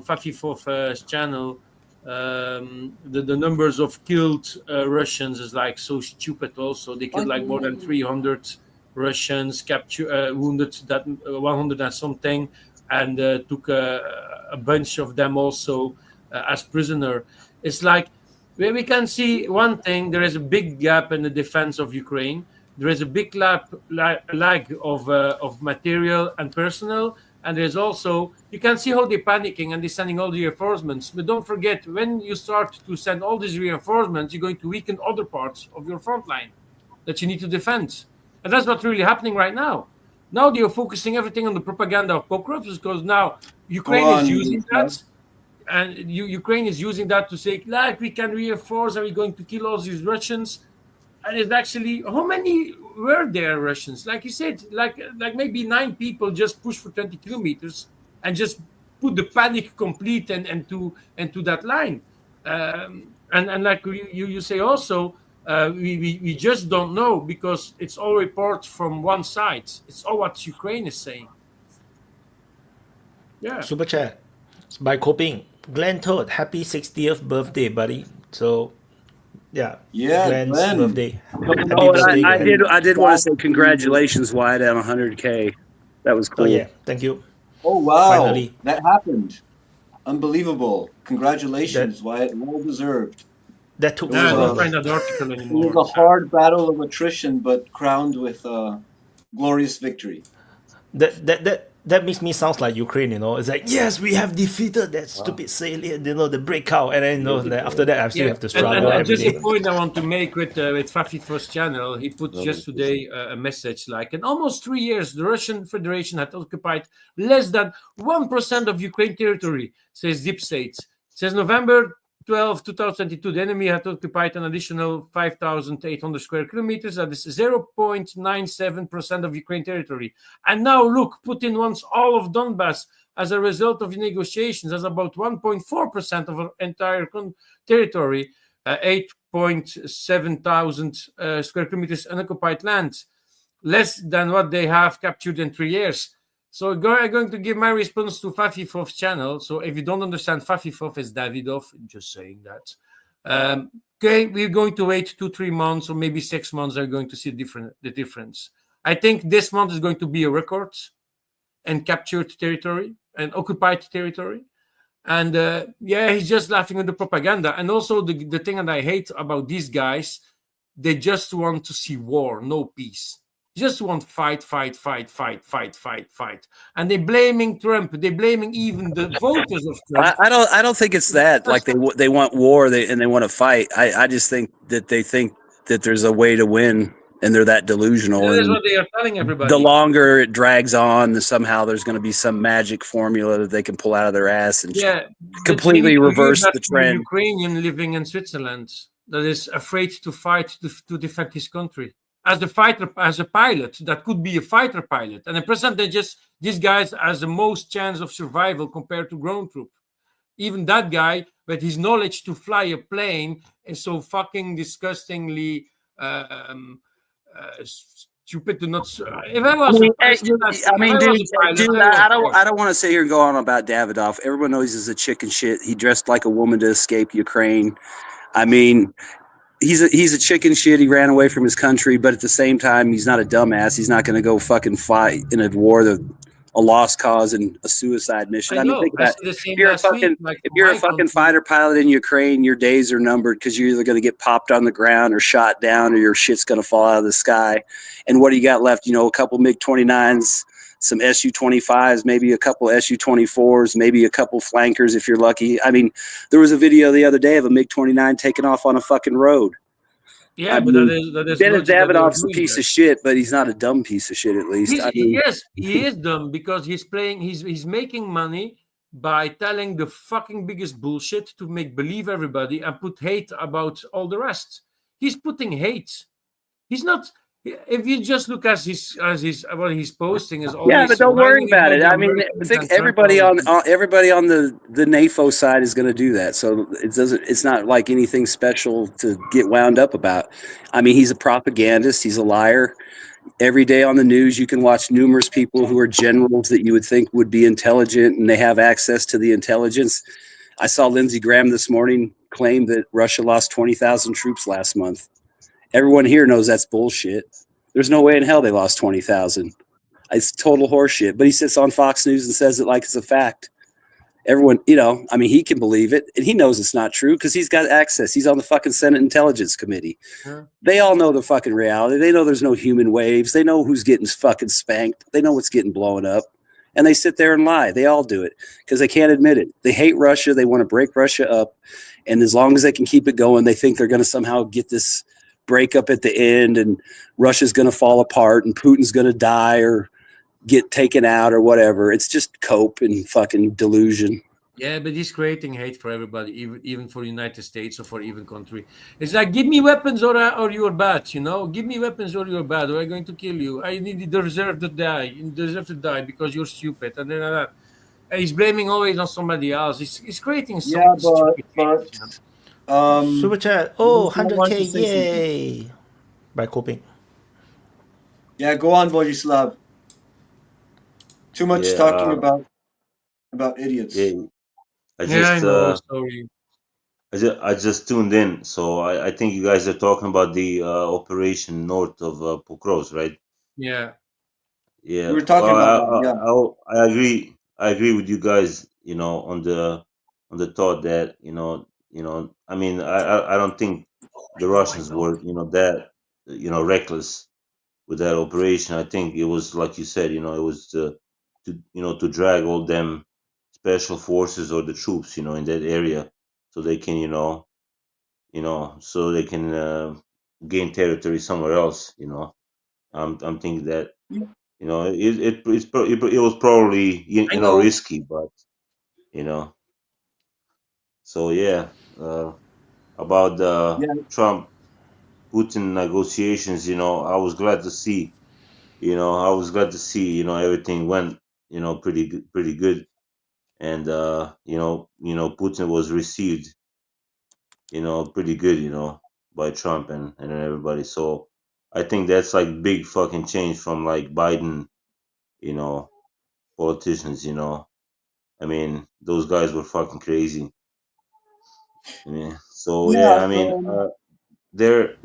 Fafifov's channel. The numbers of killed Russians is like so stupid. Also, they killed like more than 300 Russians, wounded that 100 and something, and took a bunch of them also as prisoner. It's like we can see one thing: there is a big gap in the defense of Ukraine. There is a big lag of material and personnel. And there's also, you can see how they're panicking and they're sending all the reinforcements. But don't forget, when you start to send all these reinforcements, you're going to weaken other parts of your front line that you need to defend. And that's what's really happening right now. Now they're focusing everything on the propaganda of Pokrovs, because now Ukraine is using that. And Ukraine is using that to say, like, we can reinforce and we're going to kill all these Russians. And it's actually, how many were there Russians? Like you said, like maybe 9 people just pushed for 20 kilometers and just put the panic complete and to that line. And like you say also, we just don't know because it's all reports from one side. It's all what Ukraine is saying. Yeah. Super chat by Coping. Glenn Todd, happy 60th birthday, buddy. So Glenn's Glenn. birthday. I did want to say congratulations, Wyatt, on 100K. That was cool. Oh yeah, thank you. Oh wow, Finally. that happened! Unbelievable! Congratulations, Wyatt. Well deserved. That took I don't find that article It anymore. was a hard battle of attrition, but crowned with a glorious victory. That makes me sound like Ukraine, It's like, yes, we have defeated that stupid salient, the breakout, and then like, after that I still have to struggle. And just every a day. point I want to make with Fafifov's channel, he put just today a message like, in almost 3 years, the Russian Federation had occupied less than 1% of Ukraine territory, says DeepState. Says November 12, 2022, the enemy had occupied an additional 5,800 square kilometers. That is 0.97% of Ukraine territory. And now look, Putin wants all of Donbass as a result of the negotiations, as about 1.4% of our entire territory, 8.7 thousand square kilometers unoccupied land, less than what they have captured in 3 years. So I'm going to give my response to Fafifov's channel. So if you don't understand, Fafifov is Davidov, just saying that. Okay, we're going to wait 2-3 months or maybe 6 months. Are going to see the difference. I think this month is going to be a record in captured territory and occupied territory. And he's just laughing at the propaganda. And also the thing that I hate about these guys, they just want to see war, no peace. Just want fight, and they're blaming Trump. They're blaming even the voters of Trump. I don't think it's that. Like they want war, and they want to fight. I just think that they think that there's a way to win, and they're that delusional. That is and what they are telling everybody. The longer it drags on, somehow there's going to be some magic formula that they can pull out of their ass and completely reverse the trend. Ukrainian living in Switzerland that is afraid to fight to defend his country. As a fighter, as a pilot, that could be a fighter pilot, and the president these guys has the most chance of survival compared to ground troop. Even that guy, with his knowledge to fly a plane, is so fucking disgustingly stupid to not. If I was, dude, I don't want to sit here and go on about Davidoff. Everyone knows he's a chicken shit. He dressed like a woman to escape Ukraine. I mean, he's a chicken shit. He ran away from his country, but at the same time, he's not a dumbass. He's not going to go fucking fight in a war that a lost cause and a suicide mission. I mean, think about it. If you're a fucking fighter pilot in Ukraine, your days are numbered because you're either going to get popped on the ground or shot down, or your shit's going to fall out of the sky. And what do you got left? You know, a couple MiG-29s, some Su-25s, maybe a couple Su-24s, maybe a couple flankers if you're lucky. I mean, there was a video the other day of a MiG-29 taking off on a fucking road. Yeah, but that is Dennis Davidoff's a piece of shit, but he's not a dumb piece of shit. At least he is dumb because he's making money by telling the fucking biggest bullshit to make believe everybody and put hate about all the rest. He's putting hate. He's not. If you just look at what he's posting is always but don't worry about it. I mean, I think everybody on the NAFO side is going to do that. So it's not like anything special to get wound up about. I mean, he's a propagandist. He's a liar. Every day on the news, you can watch numerous people who are generals that you would think would be intelligent, and they have access to the intelligence. I saw Lindsey Graham this morning claim that Russia lost 20,000 troops last month. Everyone here knows that's bullshit. There's no way in hell they lost 20,000. It's total horseshit. But he sits on Fox News and says it like it's a fact. Everyone, I mean, he can believe it, and he knows it's not true because he's got access. He's on the fucking Senate Intelligence Committee. They all know the fucking reality. They know there's no human waves. They know who's getting fucking spanked. They know what's getting blown up. And they sit there and lie. They all do it because they can't admit it. They hate Russia. They want to break Russia up. And as long as they can keep it going, they think they're going to somehow get this breakup at the end, and Russia's going to fall apart, and Putin's going to die or get taken out or whatever. It's just cope and fucking delusion. Yeah, but he's creating hate for everybody, even for the United States or for even country. It's like, give me weapons or you're bad, Give me weapons or you're bad, or I'm going to kill you. I deserve to die. You deserve to die because you're stupid. And then he's blaming always on somebody else. He's creating some stupid hate, Super chat. Oh, 100K, yay! By coping. Yeah, go on, Vojislav. Too much talking about idiots. Yeah, I know. Sorry. I just tuned in, so I think you guys are talking about the operation north of Pokros, right? Yeah. Yeah. We were talking about that. Yeah. I agree with you guys. On the thought that I mean, I don't think the Russians were that reckless with that operation. I think it was like you said, it was to drag all them special forces or the troops, in that area, so they can, so they can gain territory somewhere else. I'm thinking that, it was probably risky, but so yeah. About the Trump-Putin negotiations, I was glad to see, everything went, pretty good. And Putin was received, pretty good, by Trump and everybody. So I think that's like big fucking change from like Biden, politicians. I mean, those guys were fucking crazy. Yeah. So yeah, I mean, they're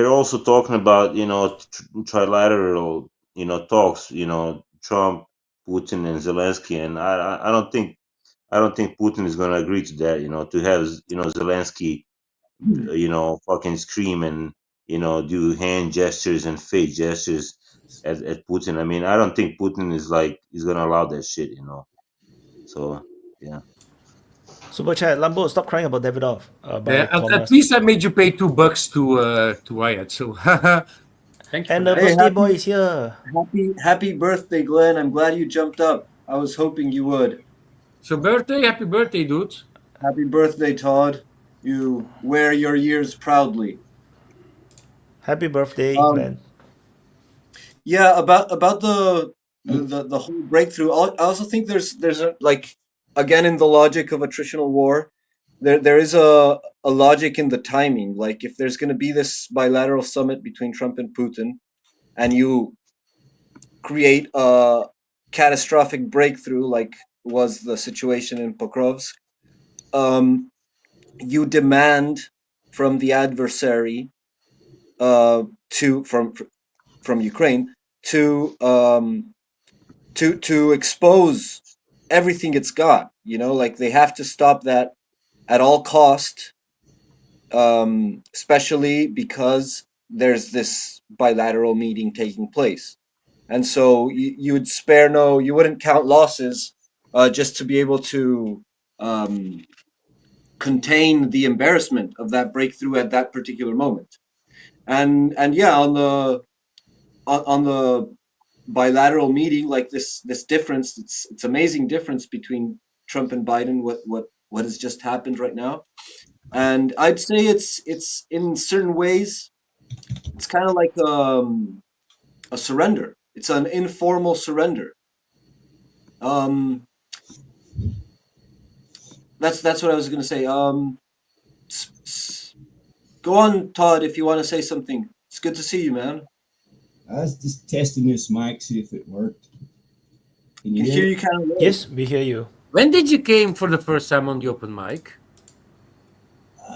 also talking about trilateral talks, Trump, Putin, and Zelensky, and I don't think Putin is going to agree to that, to have Zelensky fucking scream and do hand gestures and face gestures at Putin. I mean, I don't think Putin is gonna allow that shit. So yeah. Super chat, Lambo, stop crying about Davidoff. By Yeah, at Thomas. least I made you pay $2 to Wyatt. So thank you. And for the that. Hey, birthday boy is here. happy birthday, Glenn. I'm glad you jumped up. I was hoping you would. So happy birthday, dude. Happy birthday, Todd. You wear your years proudly. Happy birthday, Um, Glenn. Yeah, about the whole breakthrough. I also think there's a, like, again, in the logic of attritional war, there is a logic in the timing. Like, if there's going to be this bilateral summit between Trump and Putin, and you create a catastrophic breakthrough, like was the situation in Pokrovsk, you demand from the adversary, to from Ukraine, to expose everything it's got. Like, they have to stop that at all cost, especially because there's this bilateral meeting taking place. And so you would you wouldn't count losses, just to be able to contain the embarrassment of that breakthrough at that particular moment. And yeah, on the bilateral meeting, like this difference, it's amazing difference between Trump and Biden, what has just happened right now. And I'd say it's in certain ways, it's kind of like a surrender. It's an informal surrender. That's what I was going to say. Go on, Todd, if you want to say something. It's good to see you, man. I was just testing this mic, see if it worked. Can you hear you kind of low. Yes, we hear you. When did you came for the first time on the open mic?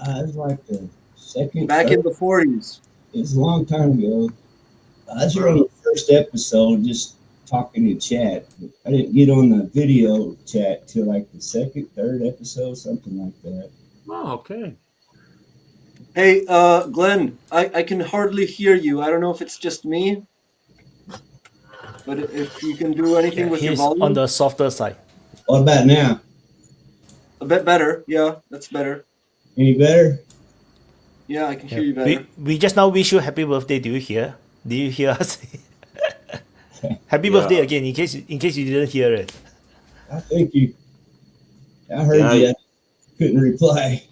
It was like the second. Back in the 40s. It was a long time ago. I was here on the first episode, just talking in chat. I didn't get on the video chat till like the second, third episode, something like that. Oh, okay. Hey, Glenn, I can hardly hear you. I don't know if it's just me, but if you can do anything with your He's volume. on the softer side. What about now? A bit better. Yeah, that's better. Any better? Yeah, I can hear you better. We just now wish you happy birthday. Do you hear? Do you hear us? Happy birthday again, in case you didn't hear it. Thank you. I heard you. I couldn't reply.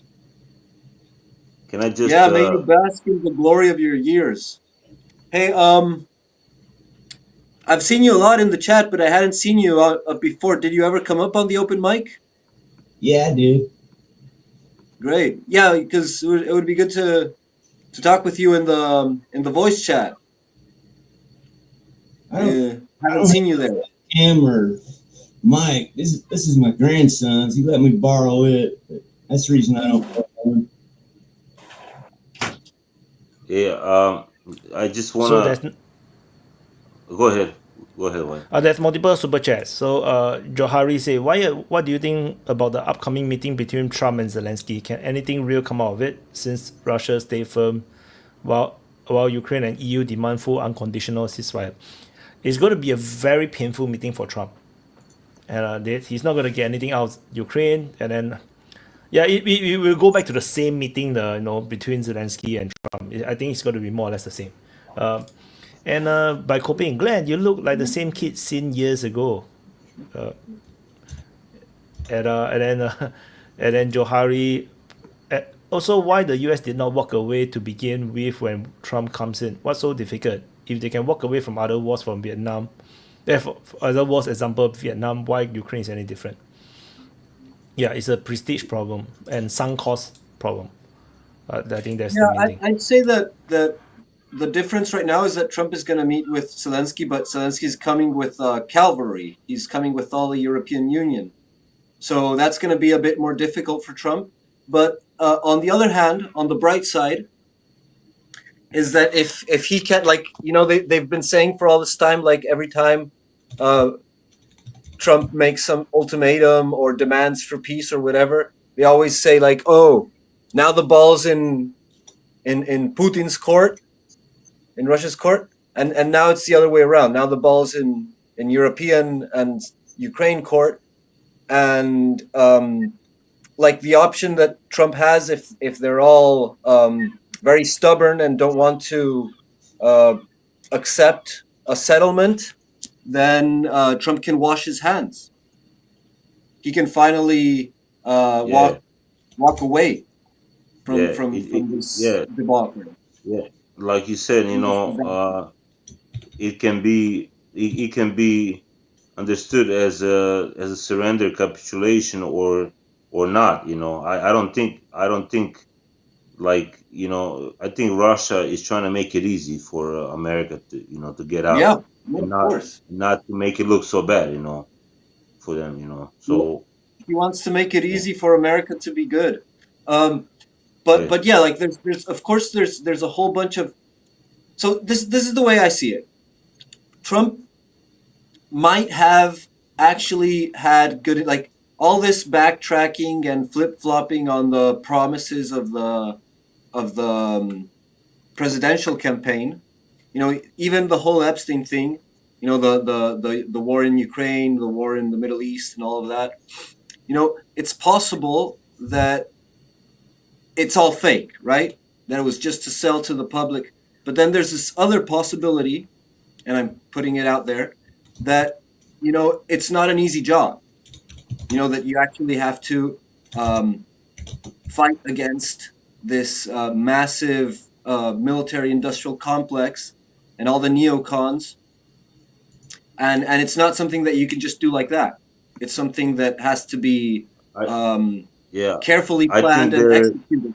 Can I just? Yeah, may you bask in the glory of your years. Hey, I've seen you a lot in the chat, but I hadn't seen you before. Did you ever come up on the open mic? Yeah, I did. Great. Yeah, because it would be good to talk with you in the voice chat. I haven't seen you there. Cam or Mike, this is my grandson's. He let me borrow it. But that's the reason I don't play one. Yeah, I just wanna. Go ahead, Wayne. There's multiple super chats. So Johari say, what do you think about the upcoming meeting between Trump and Zelensky? Can anything real come out of it since Russia stay firm while Ukraine and EU demand full unconditional ceasefire? It's going to be a very painful meeting for Trump. And he's not going to get anything out of Ukraine. And then, yeah, it will go back to the same meeting between Zelensky and Trump. I think it's going to be more or less the same. And by copying Glenn, you look like the same kid seen years ago. And then Johari. Also, why the US did not walk away to begin with when Trump comes in? What's so difficult? If they can walk away from other wars from Vietnam, therefore, other wars, example Vietnam, why Ukraine is any different? Yeah, it's a prestige problem and sunk cost problem. I think that's the main thing. I'd say that the difference right now is that Trump is going to meet with Zelensky, but Zelensky's coming with cavalry. He's coming with all the European Union. So that's going to be a bit more difficult for Trump. But on the other hand, on the bright side, is that if he can't, they've been saying for all this time, like every time Trump makes some ultimatum or demands for peace or whatever, they always say like, oh, now the ball's in Putin's court. Russia's court, and now it's the other way around. Now the ball's in European and Ukraine court, and like the option that Trump has, if they're all very stubborn and don't want to accept a settlement, then Trump can wash his hands. He can finally Yeah, walk away yeah, from this debacle. yeah. Like you said, it can be it can be understood as a surrender, capitulation, or not. I don't think like I think Russia is trying to make it easy for America to get out, Yeah, and of course. not to make it look so bad, for them, so He wants to make it yeah, easy for America to be good. yeah, But yeah, like there's of course there's a whole bunch of, so this is the way I see it. Trump might have actually had good, like all this backtracking and flip-flopping on the promises of the presidential campaign. Even the whole Epstein thing, the war in Ukraine, the war in the Middle East, and all of that. It's possible that it's all fake, right? That it was just to sell to the public. But then there's this other possibility, and I'm putting it out there, that it's not an easy job. That you actually have to fight against this massive military-industrial complex and all the neocons, and it's not something that you can just do like that. It's something that has to be yeah. carefully I planned think and they're executed.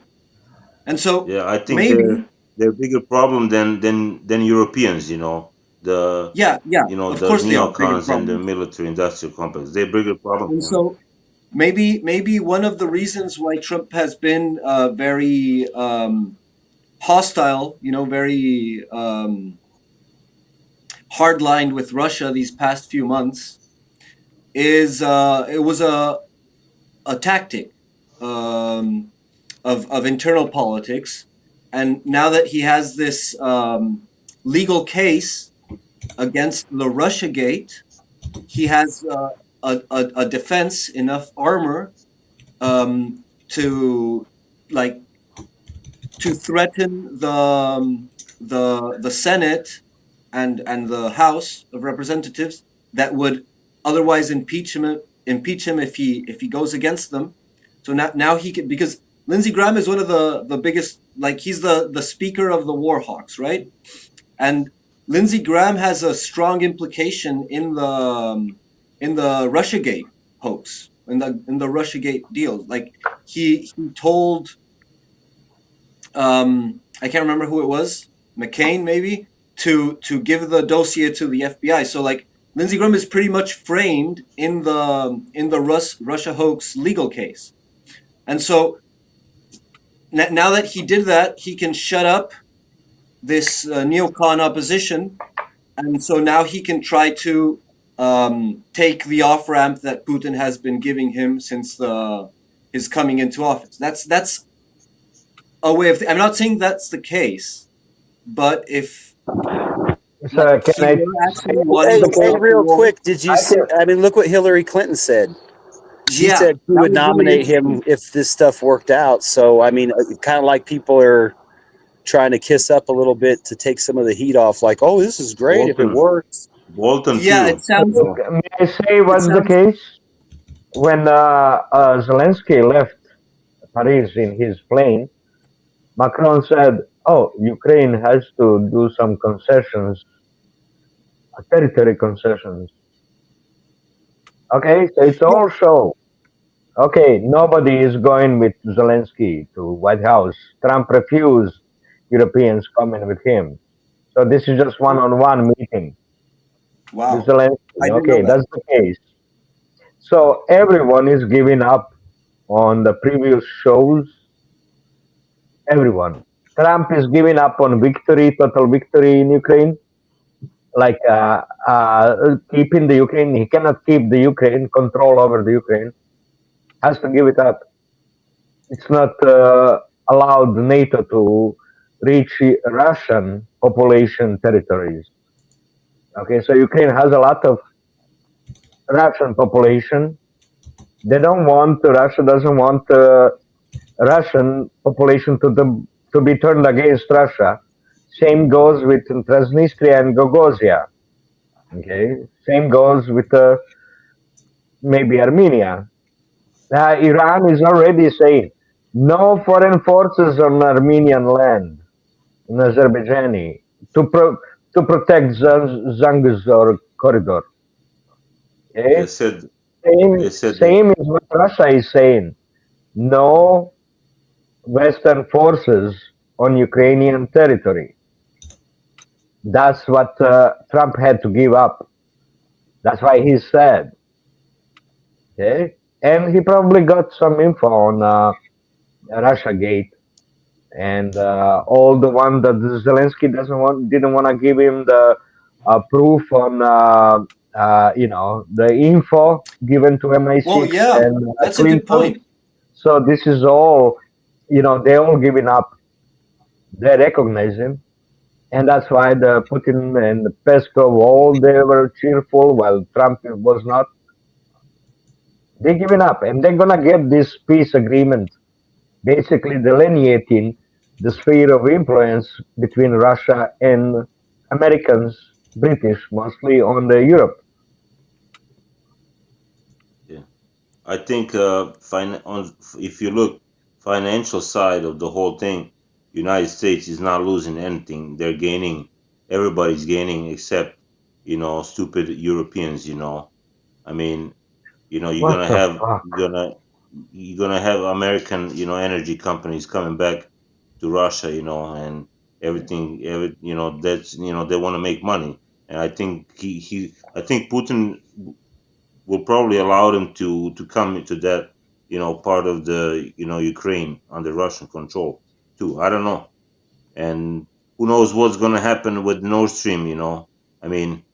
And so I think maybe, they're a bigger problem than Europeans. The yeah, of the course they are bigger neocons and the problems. military industrial complex. They're a bigger problem And than them. so maybe one of the reasons why Trump has been very hostile, very hardlined with Russia these past few months is it was a tactic of internal politics, and now that he has this legal case against the Russiagate, he has a defense, enough armor to like to threaten the Senate and the House of Representatives that would otherwise impeach him if he goes against them. So now he can, because Lindsey Graham is one of the biggest, like he's the speaker of the war hawks, right? And Lindsey Graham has a strong implication in the Russiagate hoax, in the Russiagate deal. Like he told I can't remember who it was, McCain maybe, to give the dossier to the FBI. So like Lindsey Graham is pretty much framed in the Russia hoax legal case. And so now that he did that, he can shut up this neocon opposition, and so now he can try to take the off ramp that Putin has been giving him since his coming into office. That's a way of. I'm not saying that's the case, but if like So can he I were actually say wanting to Hey, stop the real war, quick, did you I see? can, I mean, look what Hillary Clinton said. She yeah, said she that would was really nominate him interesting. if this stuff worked out. So, I mean, kind of like people are trying to kiss up a little bit to take some of the heat off. Like, oh, this is great if it works. Bolton Yeah, too. it sounds. may I say It what's the sounds. case? When Zelensky left Paris in his plane, Macron said, "Oh, Ukraine has to do some concessions, territory concessions." Okay, so it's Yeah, all show. Okay, nobody is going with Zelensky to White House. Trump refused Europeans coming with him. So this is just one-on-one meeting with wow, Zelensky. I didn't know Okay, that. that's the case. So everyone is giving up on the previous shows. Everyone. Trump is giving up on victory, total victory in Ukraine. Like keeping the Ukraine, he cannot keep the Ukraine, control over the Ukraine. Has to give it up. It's not allowed NATO to reach Russian population territories. Okay, so Ukraine has a lot of Russian population. They don't want Russia doesn't want Russian population to be turned against Russia. Same goes with Transnistria and Gagauzia. Okay, same goes with maybe Armenia. Iran is already saying no foreign forces on Armenian land in Azerbaijani to protect Zangezur corridor. Okay, They said same is what Russia is saying. No Western forces on Ukrainian territory. That's what Trump had to give up. That's why he's sad. Okay, and he probably got some info on Russia Gate and all the one that Zelensky didn't want to give him the proof on the info given to MI6 Well, yeah, and that's a good Clinton. point. So this is all, they all giving up. They recognize him, and that's why the Putin and Peskov all they were cheerful while Trump was not. They're giving up, and they're gonna get this peace agreement, basically delineating the sphere of influence between Russia and Americans, British mostly, on the Europe. Yeah, I think if you look financial side of the whole thing, United States is not losing anything. They're gaining. Everybody's gaining except stupid Europeans. I mean, you're What gonna the have fuck? you're gonna have American energy companies coming back to Russia, and everything. That's they want to make money, and I think I think Putin will probably allow them to come into that part of the Ukraine under Russian control too. I don't know, and who knows what's gonna happen with Nord Stream. I mean,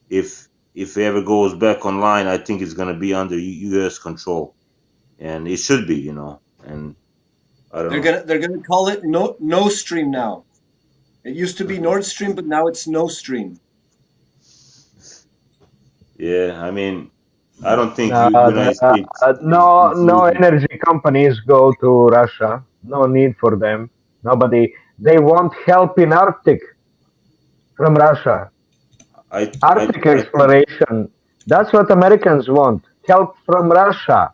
if it ever goes back online, I think it's gonna be under U.S. control, and it should be, and I don't know. They're gonna call it no stream now. It used to be Nord Stream, but now it's no stream. Yeah, I mean, I don't think United The, States no is losing. energy companies go to Russia. No need for them. Nobody. They want help in Arctic from Russia. I Arctic think exploration. That's what Americans want. Help from Russia.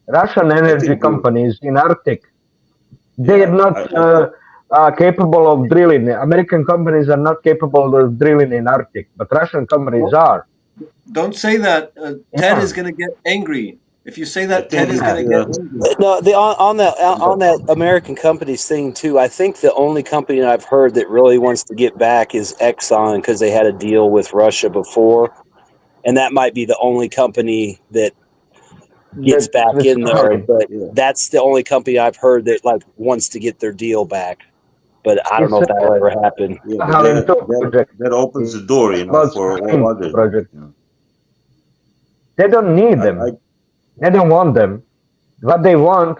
Russian I energy think the companies in Arctic. They are yeah not capable of drilling. American companies are not capable of drilling in Arctic, but Russian companies Well, are. don't say that. Ted Yeah, is gonna get angry. If you say I that, Ted think is it's yeah. gonna get angry. No, on that American companies thing too. I think the only company I've heard that really wants to get back is Exxon because they had a deal with Russia before, and that might be the only company that gets back in there. Sorry, But yeah. that's the only company I've heard that wants to get their deal back. But I don't it's know if that'll ever happen. Yeah, but having two projects. that opens the door, About for Spain all others. project. They don't need I them. They don't want them. What they want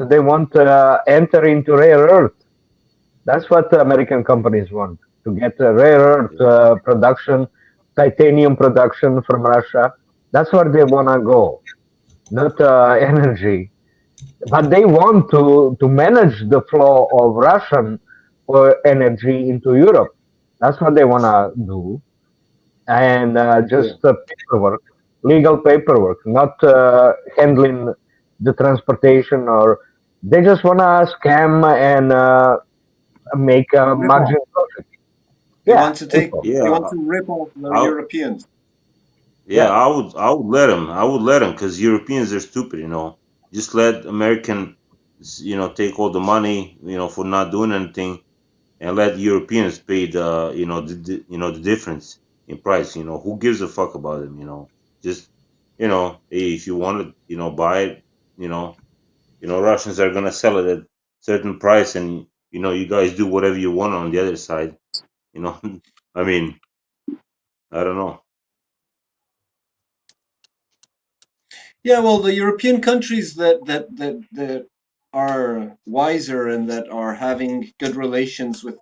enter into rare earth. That's what the American companies want to get rare earth production, titanium production from Russia. That's where they wanna go, not energy. But they want to manage the flow of Russian energy into Europe. That's what they wanna do, and just paperwork, legal paperwork, not handling the transportation, or they just wanna scam and make a Rip off. margin profit. They Yeah, want to take. people. They yeah, want to rip off the I Europeans. yeah, Yeah, I would let them. I would let them because Europeans are stupid. Just let American, take all the money, for not doing anything, and let Europeans pay the, the difference in price. Who gives a fuck about them? Just, hey, if you want to, buy it, Russians are gonna sell it at certain price, and you guys do whatever you want on the other side. You know, I mean, I don't know. Yeah, well, the European countries that are wiser and that are having good relations with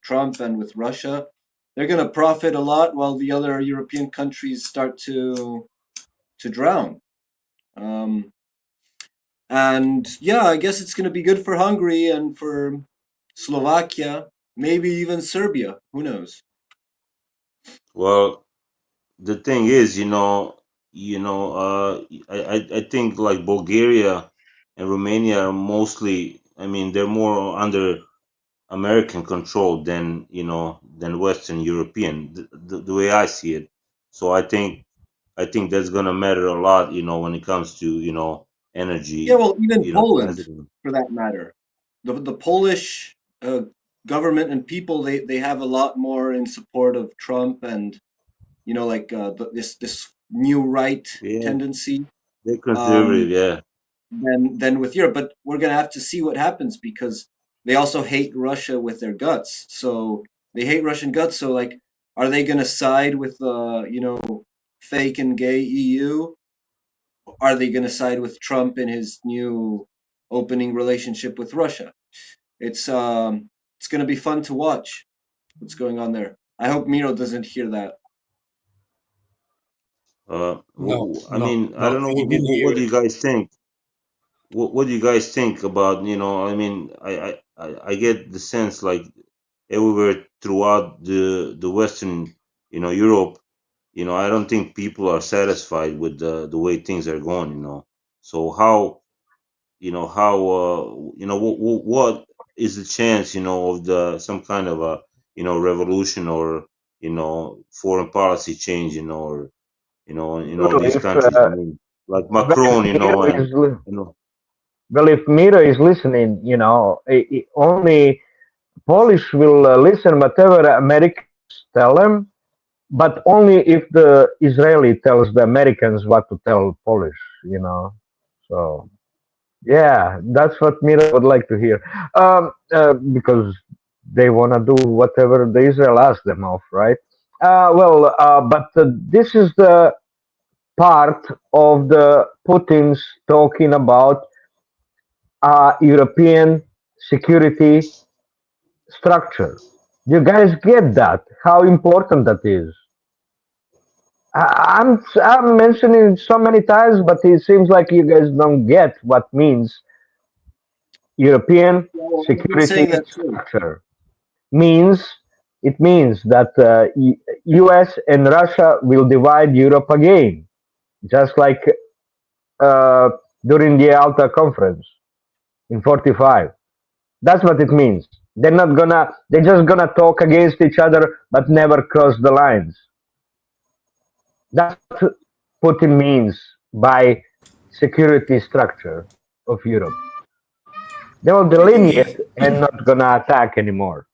Trump and with Russia, they're going to profit a lot, while the other European countries start to drown. And yeah, I guess it's going to be good for Hungary and for Slovakia, maybe even Serbia. Who knows? Well, the thing is, I think like Bulgaria and Romania are mostly, I mean, they're more under American control than than Western European, the way I see it. So I think that's gonna matter a lot, when it comes to Yeah, energy, well, even Poland, transiting. for that matter, the Polish government and people, they have a lot more in support of Trump and like this new right Yeah, tendency they're um, conservative. Yeah. than with Europe. But we're gonna have to see what happens, because they also hate Russia with their guts. So they hate Russian guts. So like, are they gonna side with fake and gay EU? Are they gonna side with Trump in his new opening relationship with Russia? It's gonna be fun to watch what's going on there. I hope Miro doesn't hear that. No, I no, mean, I no. don't know. He didn't hear What do it. you guys think? What do you guys think about, I mean, I get the sense like everywhere throughout the Western, Europe, I don't think people are satisfied with the way things are going. So what is the chance, of some kind of a, revolution or, foreign policy change, or, in all Well, these if countries. I mean, like well, if Macron, Miro and, is li- you know, well, if Miro is listening, only Polish will listen whatever Americans tell them, but only if the Israeli tells the Americans what to tell Polish. So yeah, that's what Miro would like to hear, because they want to do whatever the Israel asks them of, right? But this is the part of the Putin's talking about European security structure. You guys get that? How important that is? I'm mentioning it so many times, but it seems like you guys don't get what means European Yeah, well, I've been security saying that too. structure. Means it means that U.S. and Russia will divide Europe again, just like uh, during the Alta Conference in '45. That's what it means. They're just gonna talk against each other, but never cross the lines. That's what Putin means by security structure of Europe. They will I think they, delineate and not gonna attack anymore.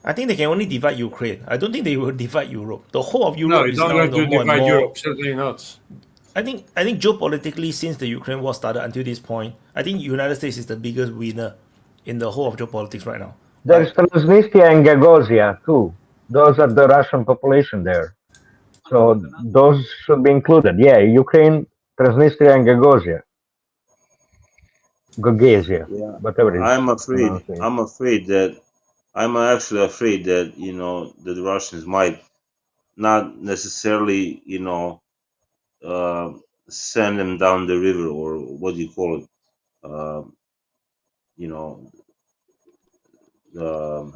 I think they can only divide Ukraine. I don't think they will divide Europe. The whole of No, Europe it's is not now going to more and divide more. Europe. Certainly not. I think geopolitically, since the Ukraine war started until this point, I think United States is the biggest winner in the whole of geopolitics right now. There's Transnistria and Gagauzia too. Those are the Russian population there. So those should be included. Yeah, Ukraine, Transnistria, and Gagauzia, yeah, whatever it is I'm afraid. pronouncing. I'm afraid that I'm actually afraid that that the Russians might not necessarily uh, send them down the river, or what do you call it? Um, you know, um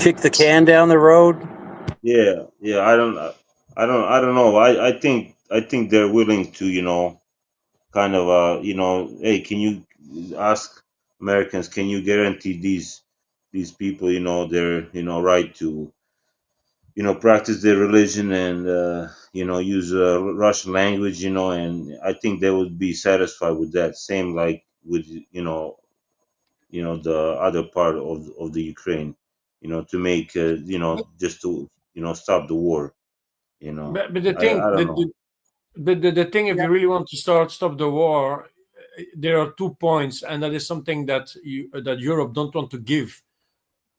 Kick the can down the road. yeah, yeah. I don't know. I think they're willing to kind of hey, can you ask Americans, can you guarantee these people their right to practice their religion and use Russian language, and I think they would be satisfied with that. Same like with the other part of the Ukraine, to make just to stop the war. But the I thing, don't know. the thing, if you really want to stop the war, there are 2 points, and that is something that Europe don't want to give.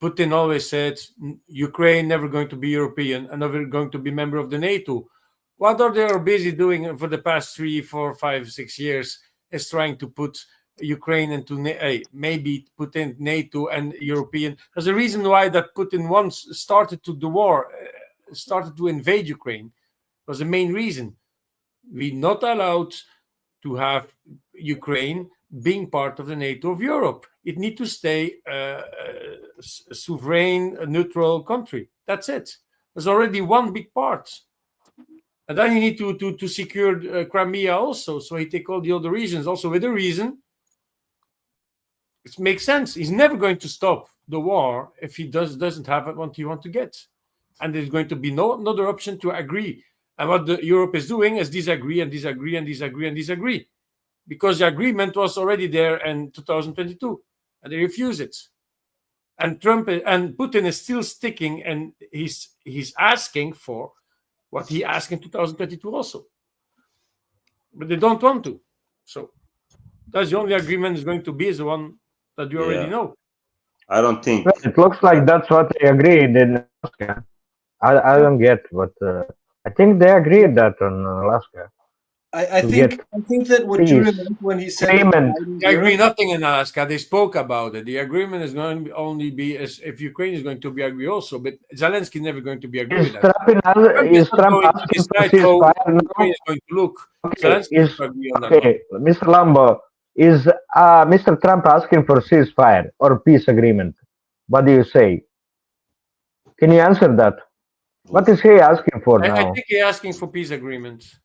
Putin always said Ukraine never going to be European and never going to be member of the NATO. What are they busy doing for the past 3, 4, 5, 6 years is trying to put Ukraine into maybe put in NATO and European. There's a reason why that Putin once started to the war, started to invade Ukraine. Was the main reason. We're not allowed to have Ukraine being part of the NATO of Europe. It needs to stay a sovereign, neutral country. That's it. There's already one big part. And then you need to secure Crimea also. So he take all the other regions also with a reason. It makes sense. He's never going to stop the war if he doesn't have what he wants to get. And there's going to be no another option to agree. And what Europe is doing is disagree and disagree and disagree and disagree. Because the agreement was already there in 2022. And they refuse it. And Trump and Putin is still sticking, and he's asking for what he asked in 2022 also. But they don't want to. So that's the only agreement is going to be is the one that you already know. I don't think Well, it looks like that's what they agreed in Alaska. I don't get, but I think they agreed that on Alaska. I to think get I think that what peace. Judah meant when he said Payment. dividing They agree Europe, nothing in Alaska. They spoke about it. The agreement is going to only be as if Ukraine is going to be agree also, but Zelensky never going to be agree Is with that. Trump is not Trump going to asking for decide how ceasefire Ukraine now? is going to look. Okay, Zelensky is has to agree on that one. okay, Mr. Lambo, is Mr. Trump asking for ceasefire or peace agreement? What do you say? Can you answer that? What is he asking for I now? think he's asking for peace agreements.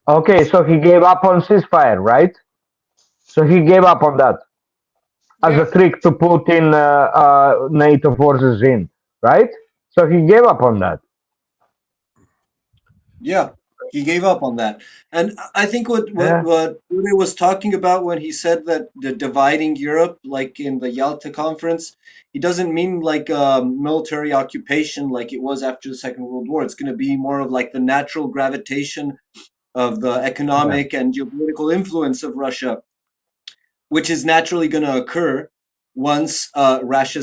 Okay, so he gave up on ceasefire, right? So he gave up on that as a trick to put in NATO forces in, right? So he gave up on that. yeah, he gave up on that. And I think what Yeah. Judah was talking about when he said that the dividing Europe, like in the Yalta conference, he doesn't mean like military occupation like it was after the Second World War. It's going to be more of like the natural gravitation of the economic and geopolitical influence of Russia, which is naturally going to occur once Russia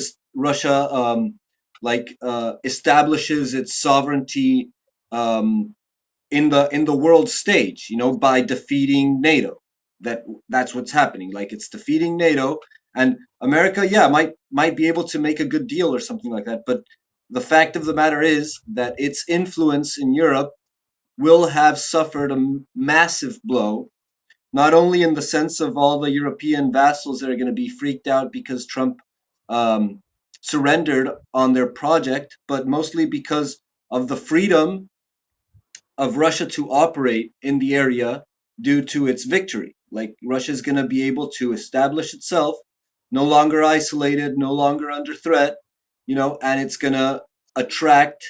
establishes its sovereignty in the world stage, by defeating NATO. That's what's happening. Like it's defeating NATO, and America, might be able to make a good deal or something like that. But the fact of the matter is that its influence in Europe will have suffered a massive blow, not only in the sense of all the European vassals that are going to be freaked out because Trump surrendered on their project, but mostly because of the freedom of Russia to operate in the area due to its victory. Like Russia is going to be able to establish itself, no longer isolated, no longer under threat, and it's going to attract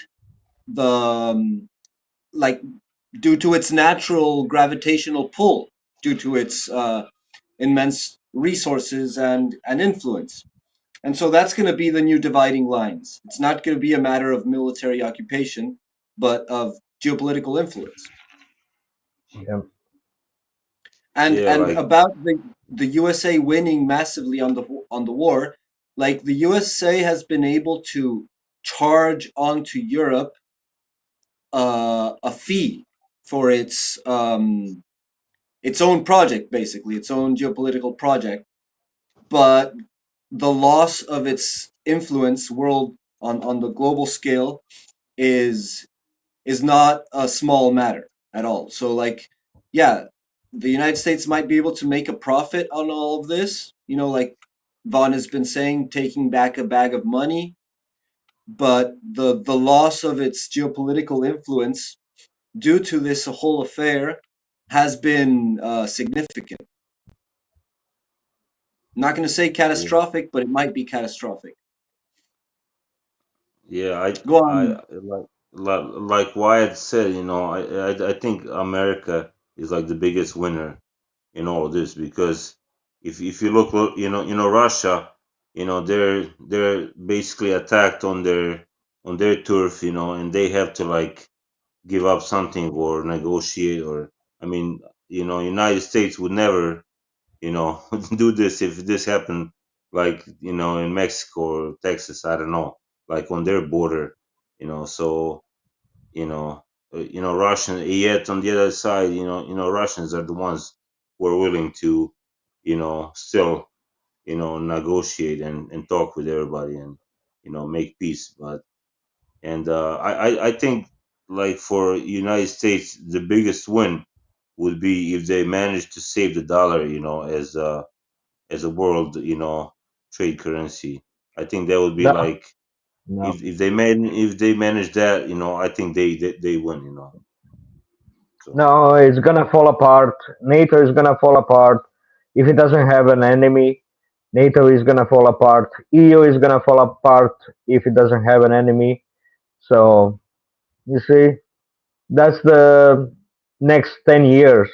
the due to its natural gravitational pull, due to its immense resources and influence. And so that's going to be the new dividing lines. It's not going to be a matter of military occupation, but of geopolitical influence. Yeah. And Yeah, and like about the USA winning massively on the war, like the USA has been able to charge onto Europe a fee for its own project, basically its own geopolitical project, but the loss of its influence on the global scale is not a small matter at all. So yeah, the United States might be able to make a profit on all of this, like Vaughn has been saying, taking back a bag of money, but the loss of its geopolitical influence due to this whole affair has been significant. I'm not going to say catastrophic, but it might be catastrophic. yeah, I Go I on. like Wyatt said, I think America is like the biggest winner in all this because if you look, Russia, they're basically attacked on their turf, and they have to like give up something or negotiate, or I mean, United States would never, do this if this happened like, in Mexico or Texas, I don't know, like on their border, so, Russian, yet on the other side, Russians are the ones who are willing to still, negotiate and talk with everybody and, make peace. And I think, like, for United States, the biggest win would be if they manage to save the dollar, as a world, trade currency. I think that would be No, like, no, if they manage that, I think they win, So no. It's gonna fall apart. NATO is gonna fall apart if it doesn't have an enemy. NATO is gonna fall apart. EU is gonna fall apart if it doesn't have an enemy. So you see, that's the next 10 years.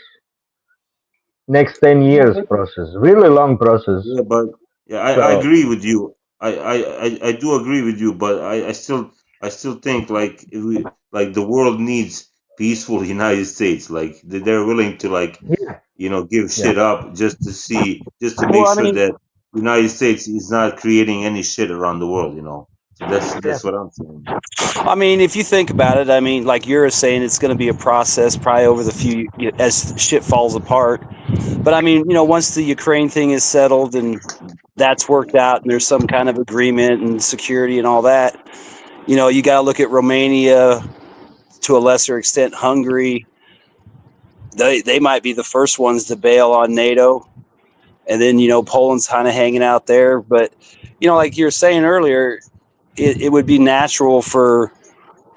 Next ten Yeah, years but process. Really long process. yeah, but yeah, I So agree with you. I do agree with you, but I still think, like, if we like the world needs peaceful United States. Like, they're willing to, like, yeah, give yeah. shit up just to make Well, I sure mean, that United States is not creating any shit around the world. So that's Yeah. that's what I'm saying. if you think about it, like you're saying, it's going to be a process probably over the few as shit falls apart. But once the Ukraine thing is settled and that's worked out, and there's some kind of agreement and security and all that, you got to look at Romania, to a lesser extent, Hungary. They might be the first ones to bail on NATO, and then Poland's kind of hanging out there. But like you were saying earlier, it would be natural for,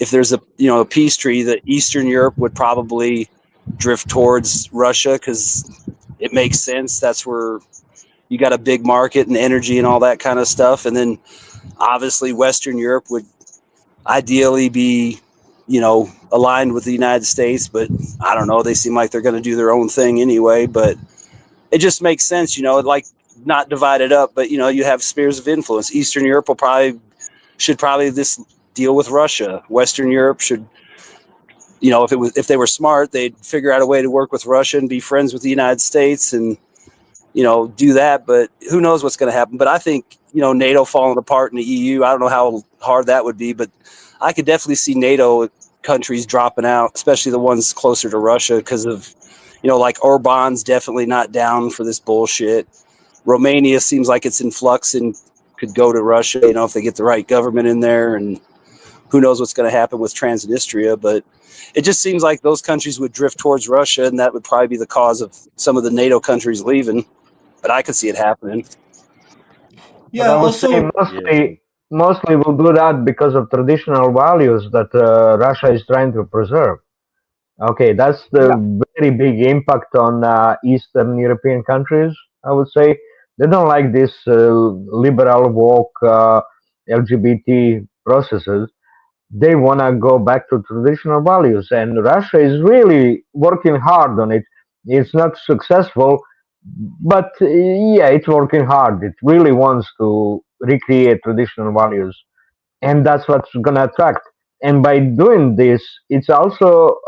if there's a peace treaty, that Eastern Europe would probably drift towards Russia, because it makes sense. That's where you got a big market and energy and all that kind of stuff. And then obviously Western Europe would ideally be, aligned with the United States, but I don't know. They seem like they're going to do their own thing anyway. But it just makes sense, like, not divided up, but you have spheres of influence. Eastern Europe should probably this deal with Russia. Western Europe should, if they were smart, they'd figure out a way to work with Russia and be friends with the United States and do that. But who knows what's going to happen. But I think NATO falling apart in the EU, I don't know how hard that would be, but I could definitely see NATO countries dropping out, especially the ones closer to Russia, because of like Orban's definitely not down for this bullshit. Romania seems like it's in flux and could go to Russia, if they get the right government in there. And who knows what's going to happen with Transnistria. But it just seems like those countries would drift towards Russia, and that would probably be the cause of some of the NATO countries leaving. But I could see it happening. But yeah. I would say Also, Yeah. mostly will do that because of traditional values that Russia is trying to preserve. Okay, that's the yeah, very big impact on Eastern European countries. I would say they don't like this liberal woke LGBT processes. They want to go back to traditional values, and Russia is really working hard on it. It's not successful, but yeah, it's working hard. It really wants to recreate traditional values, and that's what's gonna attract. And by doing this, it's also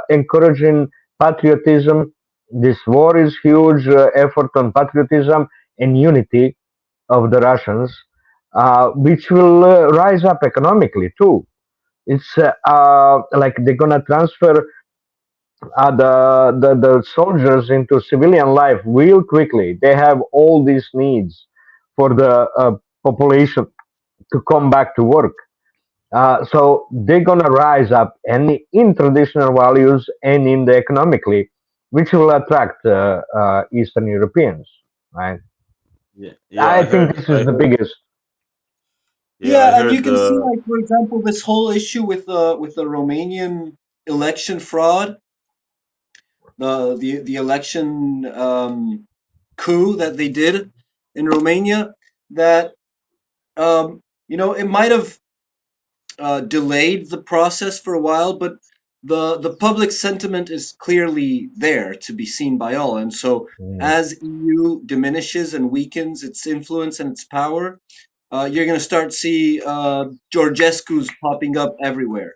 encouraging patriotism. This war is huge effort on patriotism and unity of the Russians, which will rise up economically too. It's like they're gonna transfer the soldiers into civilian life real quickly. They have all these needs for the population to come back to work. So they're gonna rise up and in traditional values and in the economically, which will attract Eastern Europeans. Right? Yeah. Yeah. I I think heard. this I is the heard. biggest. Yeah. I yeah, and you heard. can see, like, for example, this whole issue with the Romanian election fraud, the election coup that they did in Romania, that it might have delayed the process for a while, but the public sentiment is clearly there to be seen by all. And so, Mm. as EU diminishes and weakens its influence and its power, you're going to start see Georgescu's popping up everywhere.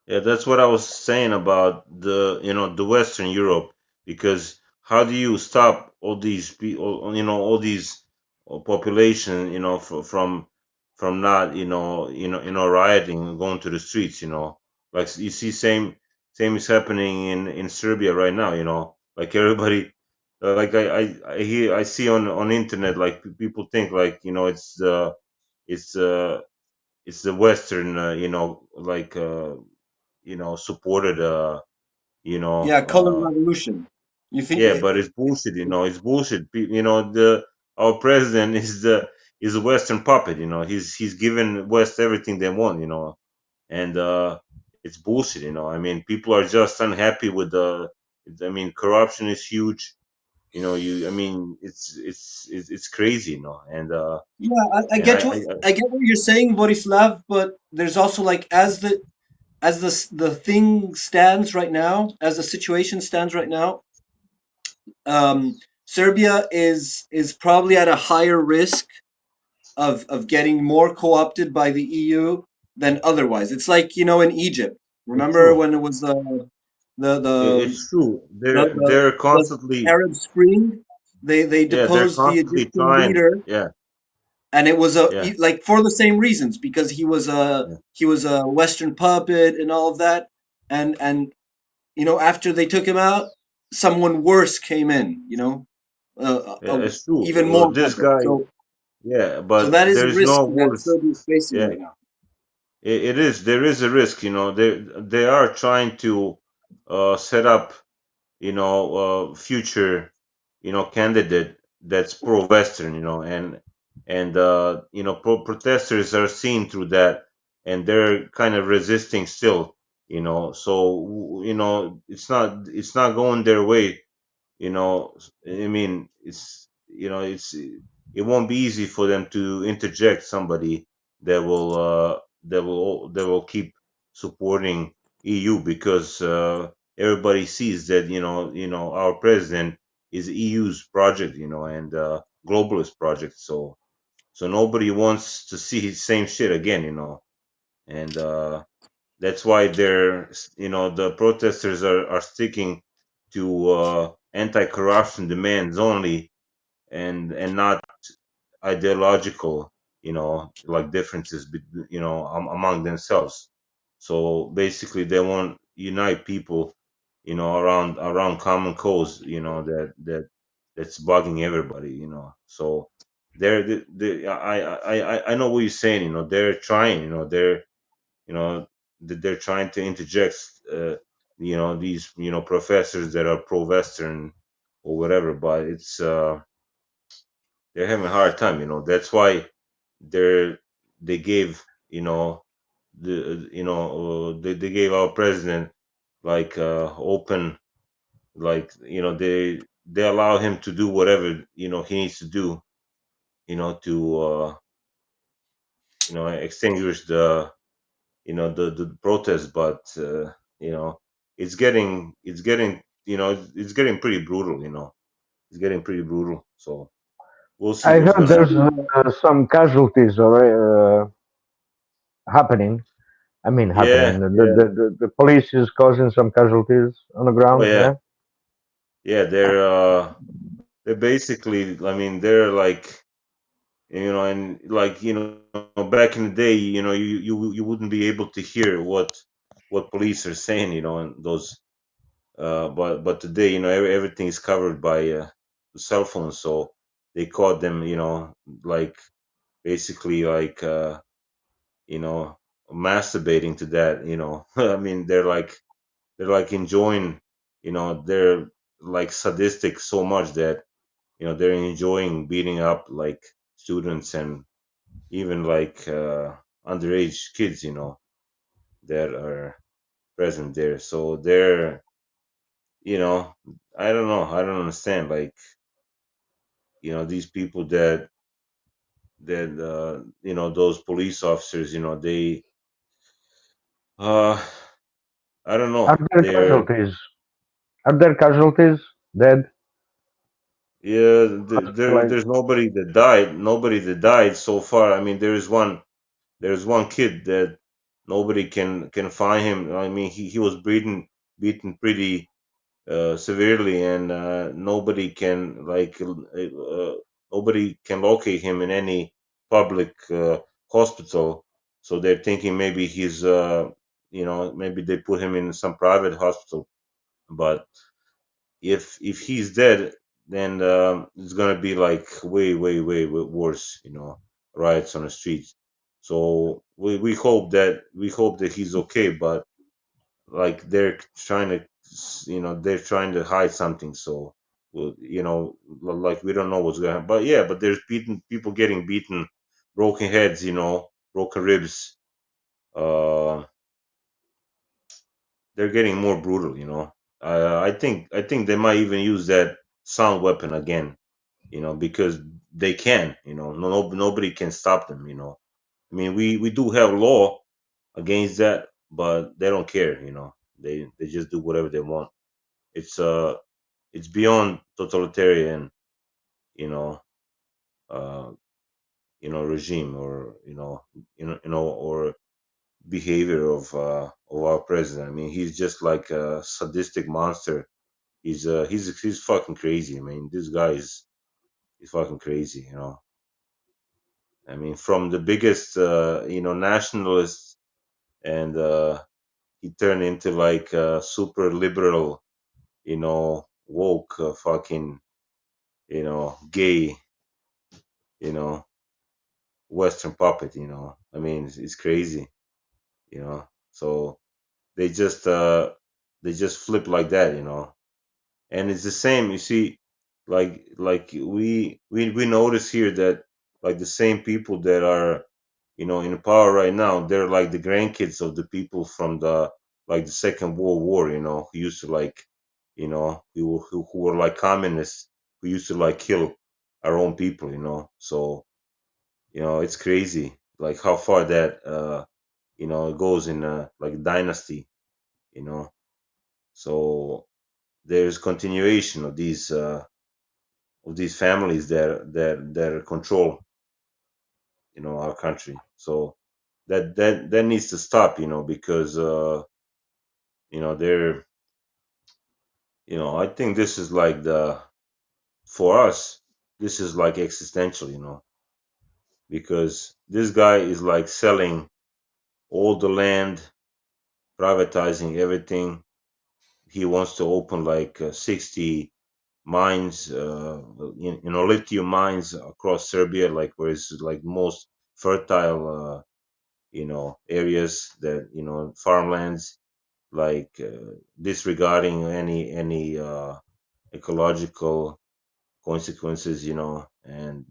Yeah, that's what I was saying about the Western Europe, because how do you stop all these people, all these population, from not, rioting and going to the streets, like you see, same is happening in Serbia right now, like everybody, like I hear, I see on internet, like people think like, it's it's the Western, supported, Yeah, color revolution. You think? yeah, but it's bullshit, it's bullshit. Our president is a Western puppet, he's given West everything they want, and it's bullshit, I mean, people are just unhappy with I mean, corruption is huge, I mean, it's crazy, and Yeah, I and get what I get what you're saying, Borislav, but there's also like as the thing stands right now, as the situation stands right now, Serbia is probably at a higher risk of getting more co-opted by the EU than otherwise. It's like, in Egypt. it's Remember true. when it was the the It's true. the, the They're the constantly, Arab Spring? They yeah, they're deposed the constantly Egyptian trying. leader, Yeah, and it was yeah, like for the same reasons, because yeah. he was a Western puppet and all of that, and after they took him out, someone worse came in, It's true. even more This puppet. guy, So yeah, so but that is a there's risk no that worse. Serbia is facing Yeah, right now. it is. There is a risk. They are trying to set up, future, candidate that's pro-Western, and protesters are seeing through that, and they're kind of resisting still, So it's not going their way, I mean, it won't be easy for them to interject somebody that will keep supporting EU, because everybody sees that, our president is EU's project, and globalist project, so nobody wants to see his same shit again, and that's why the protesters are sticking to anti-corruption demands only, and not ideological, like differences, among themselves. So basically, they want unite people, around common cause, that's bugging everybody, So I know what you're saying, they're trying, you know they're trying to interject, these, professors that are pro-Western or whatever, but they're having a hard time, that's why they're they gave, they gave our president, like, open, like, they allow him to do whatever, he needs to do, to extinguish the protest, but you know it's getting pretty brutal, it's getting pretty brutal, so we'll see I what's heard gonna So, there's some casualties happening. I mean, yeah, happening. yeah. The police is causing some casualties on the Oh ground. yeah, Yeah. yeah, they're basically, I mean, they're like, and like, back in the day, you wouldn't be able to hear what police are saying, and those, but today, everything is covered by cell phones, so they caught them, like, basically, like, you know masturbating to that, I mean, they're like enjoying, they're like sadistic so much that, they're enjoying beating up, like, students, and even like underage kids, that are present there. So they're, you know, I don't know, I don't understand, like, these people that those police officers, they, uh, I don't Are know, there they're, casualties? Are there casualties? Dead? yeah, Like, there's nobody that died so far. I mean, there's one kid that nobody can find him. I mean, he was beaten pretty severely, and nobody can locate him in any public hospital. So they're thinking maybe maybe they put him in some private hospital. But if he's dead, then it's gonna be like way worse, riots on the streets. So we hope that he's okay, but like they're trying to, they're trying to hide something. So, well, like we don't know what's going on. But yeah, but there's people getting beaten, broken heads, broken ribs. Uh, they're getting more brutal, I think they might even use that sound weapon again, because they can, nobody can stop them, I mean, we do have law against that, but they don't care, they just do whatever they want. It's it's beyond totalitarian, you know, uh, regime, or or behavior of our president. I mean, he's just like a sadistic monster. He's fucking crazy. I mean, this guy is fucking crazy. I mean, from the biggest nationalist, and he turned into like a super liberal, woke, fucking, gay, you know Western puppet. I mean, it's crazy. So they just uh they just flip like that. And it's the same, you see, like we notice here that, like, the same people that are, in power right now, they're like the grandkids of the people from the Second World War, who used to, like, who were like communists, who used to like kill our own people. So it's crazy, like how far that it goes in, like, dynasty. you know so there's continuation of these families that control, our country. So that needs to stop, because they're, I think this is like for us, this is like existential, because this guy is like selling all the land, privatizing everything. He wants to open like 60 mines, lithium mines across Serbia, like where it's like most fertile, areas, that, farmlands, like, disregarding any ecological consequences, and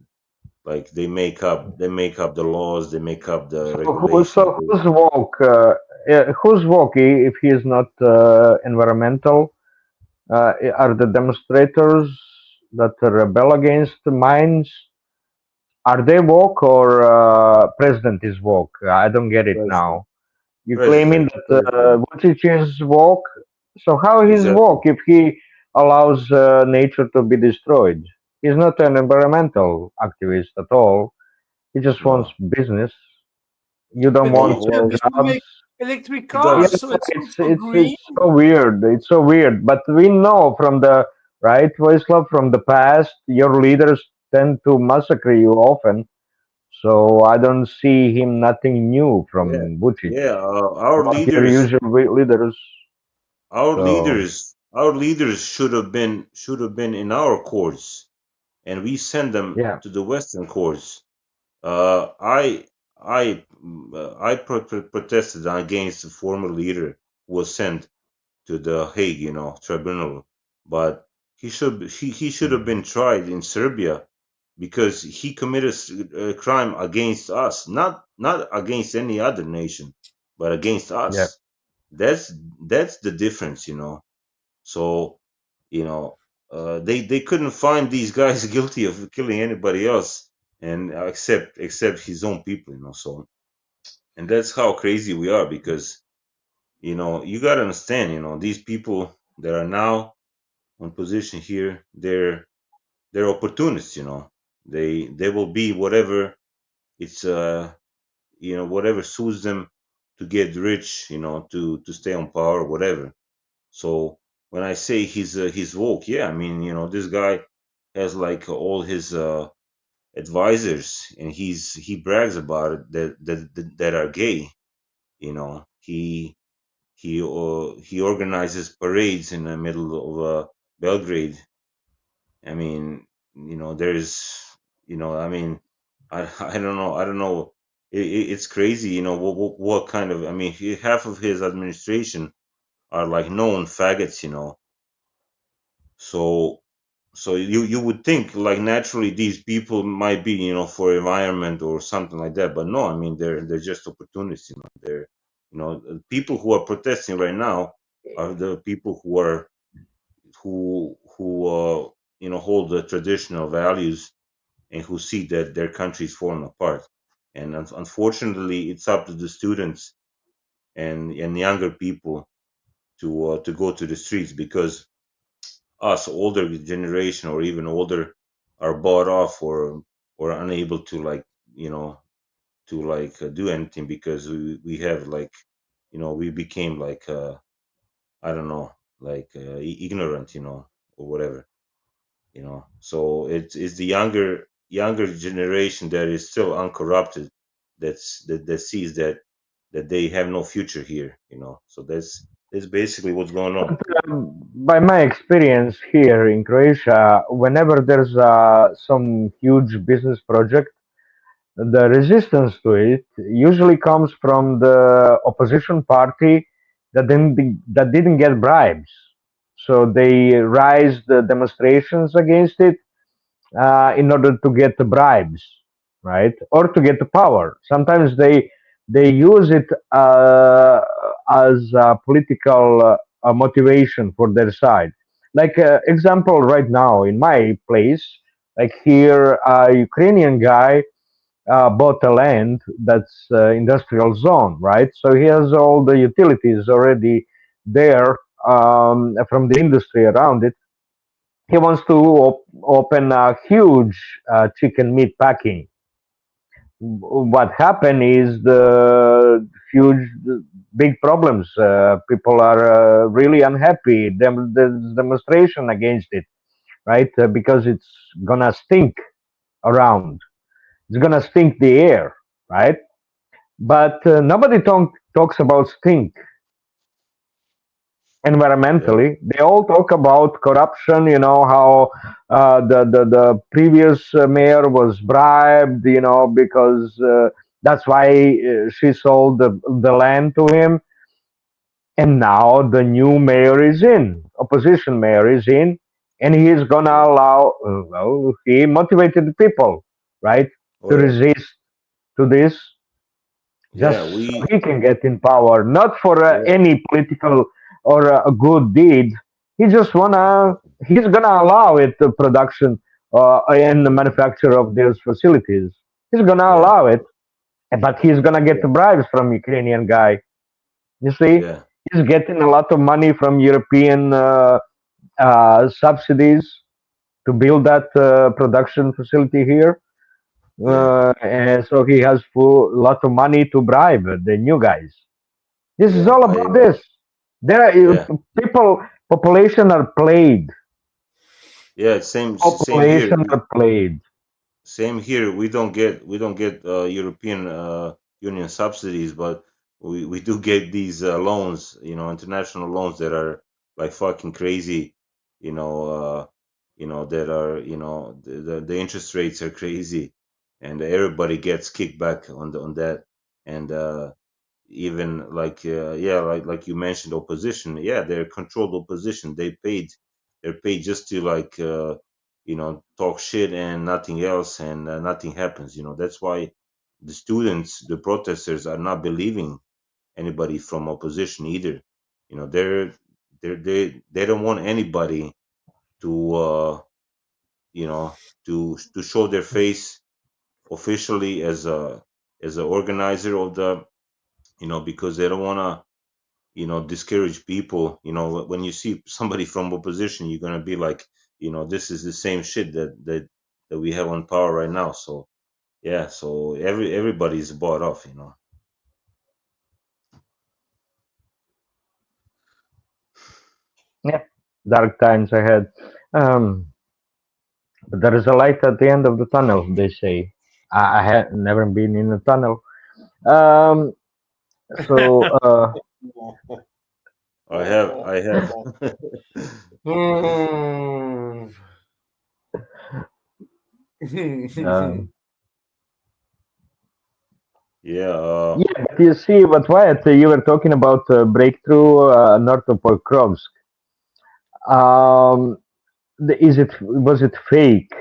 like they make up the laws, they make up the regulations. Whose woke? Whose woke? If he is not environmental, are the demonstrators that rebel against the mines? Are they woke, or president is woke? I don't get it President, now. You claiming that president, Vucic is woke, so how he's exactly. woke if he allows nature to be destroyed? He's not an environmental activist at all. He just wants No, business. You don't But want no. Egypt Well, is to jobs. make electric he does. cars, Yes, so it's it's also it's green. it's so weird. It's so weird. But we know from the right, Voislav, from the past, your leaders tend to massacre you often. So I don't see him nothing new Yeah, from Vucic yeah. about your usual leaders. So Our leaders should have been in our courts, and we send them yeah, to the Western courts. I protested against the former leader who was sent to the Hague, tribunal, but he should have been tried in Serbia, because he committed a crime against us, not against any other nation, but against yeah. us. That's the difference. So, you know, they couldn't find these guys guilty of killing anybody else, and except his own people. So, and that's how crazy we are, because you got to understand, these people that are now on position here, they're opportunists. They will be whatever it's whatever suits them to get rich, to stay on power, whatever. So when I say he's woke, yeah, I mean, this guy has like all his advisors, and he brags about it, that are gay. He organizes parades in the middle of Belgrade, I mean, there's, I mean, I don't know. It's crazy, what kind of, I mean, half of his administration are like known faggots, so you would think like naturally these people might be, for environment or something like that, but no, I mean they're just opportunists, they're, people who are protesting right now are the people who are who hold the traditional values and who see that their country is falling apart. And unfortunately, it's up to the students and younger people to go to the streets, because us older generation or even older are bought off or unable to, like, to like do anything, because we have like, we became like I don't know, like ignorant, or whatever, so it's the younger generation that is still uncorrupted, that sees that they have no future here, so that's basically what's going on. By my experience here in Croatia, whenever there's some huge business project, the resistance to it usually comes from the opposition party that didn't get bribes. So they rise the demonstrations against it in order to get the bribes, right, or to get the power. Sometimes they use it as a political motivation for their side. Like example, right now in my place, like here, a Ukrainian guy bought a land that's industrial zone, right? So he has all the utilities already there from the industry around it. He wants to open a huge chicken meat packing. What happened is the huge, big problems. People are really unhappy. There's demonstration against it, right? Because it's gonna stink around. It's gonna stink the air, right? But nobody talks about stink Yeah, environmentally. They all talk about corruption, how the previous mayor was bribed, because that's why she sold the land to him. And now the new mayor is in, opposition mayor is in, and he is going to yeah, allow, well, he motivated the people, right, oh to yeah, resist to this, just yeah, so he can get in power, not for yeah, any political or a good deed. He just wanna. He's gonna allow it the production and the manufacture of those facilities. He's gonna yeah, allow it, but he's gonna get yeah, the bribes from Ukrainian guy. You see, yeah, he's getting a lot of money from European subsidies to build that production facility here. yeah, And so he has full lot of money to bribe the new guys. This is yeah, all about this. There are yeah, people, population are played. yeah, same here. Population are played. Same here. We don't get European Union subsidies, but we do get these loans, international loans that are like fucking crazy, that are, the interest rates are crazy, and everybody gets kickback on that, and even like yeah, like you mentioned, opposition, yeah, they're controlled opposition. They're paid just to like talk shit and nothing else, and nothing happens. That's why the students, the protesters, are not believing anybody from opposition either. They don't want anybody to to show their face officially as a organizer of the, because they don't want to discourage people. When you see somebody from opposition, you're going to be like, this is the same shit that we have on power right now. So yeah, so everybody's bought off. Yeah, dark times ahead. Um, but there is a light at the end of the tunnel. They say. I had never been in a tunnel. Um, so I have. Hmm. Yeah. Yeah, but you see, but Wyatt, you were talking about breakthrough north of Pokrovsk. Um, was it fake?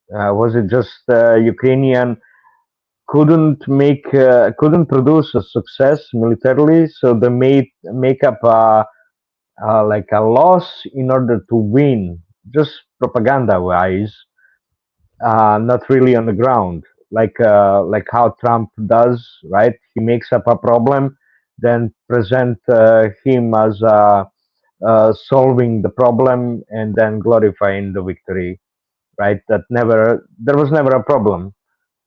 Was it just Ukrainian couldn't produce a success militarily, so they make up like a loss in order to win, just propaganda wise, not really on the ground, like how Trump does, right? He makes up a problem, then present him as solving the problem, and then glorifying the victory, right? There was never a problem,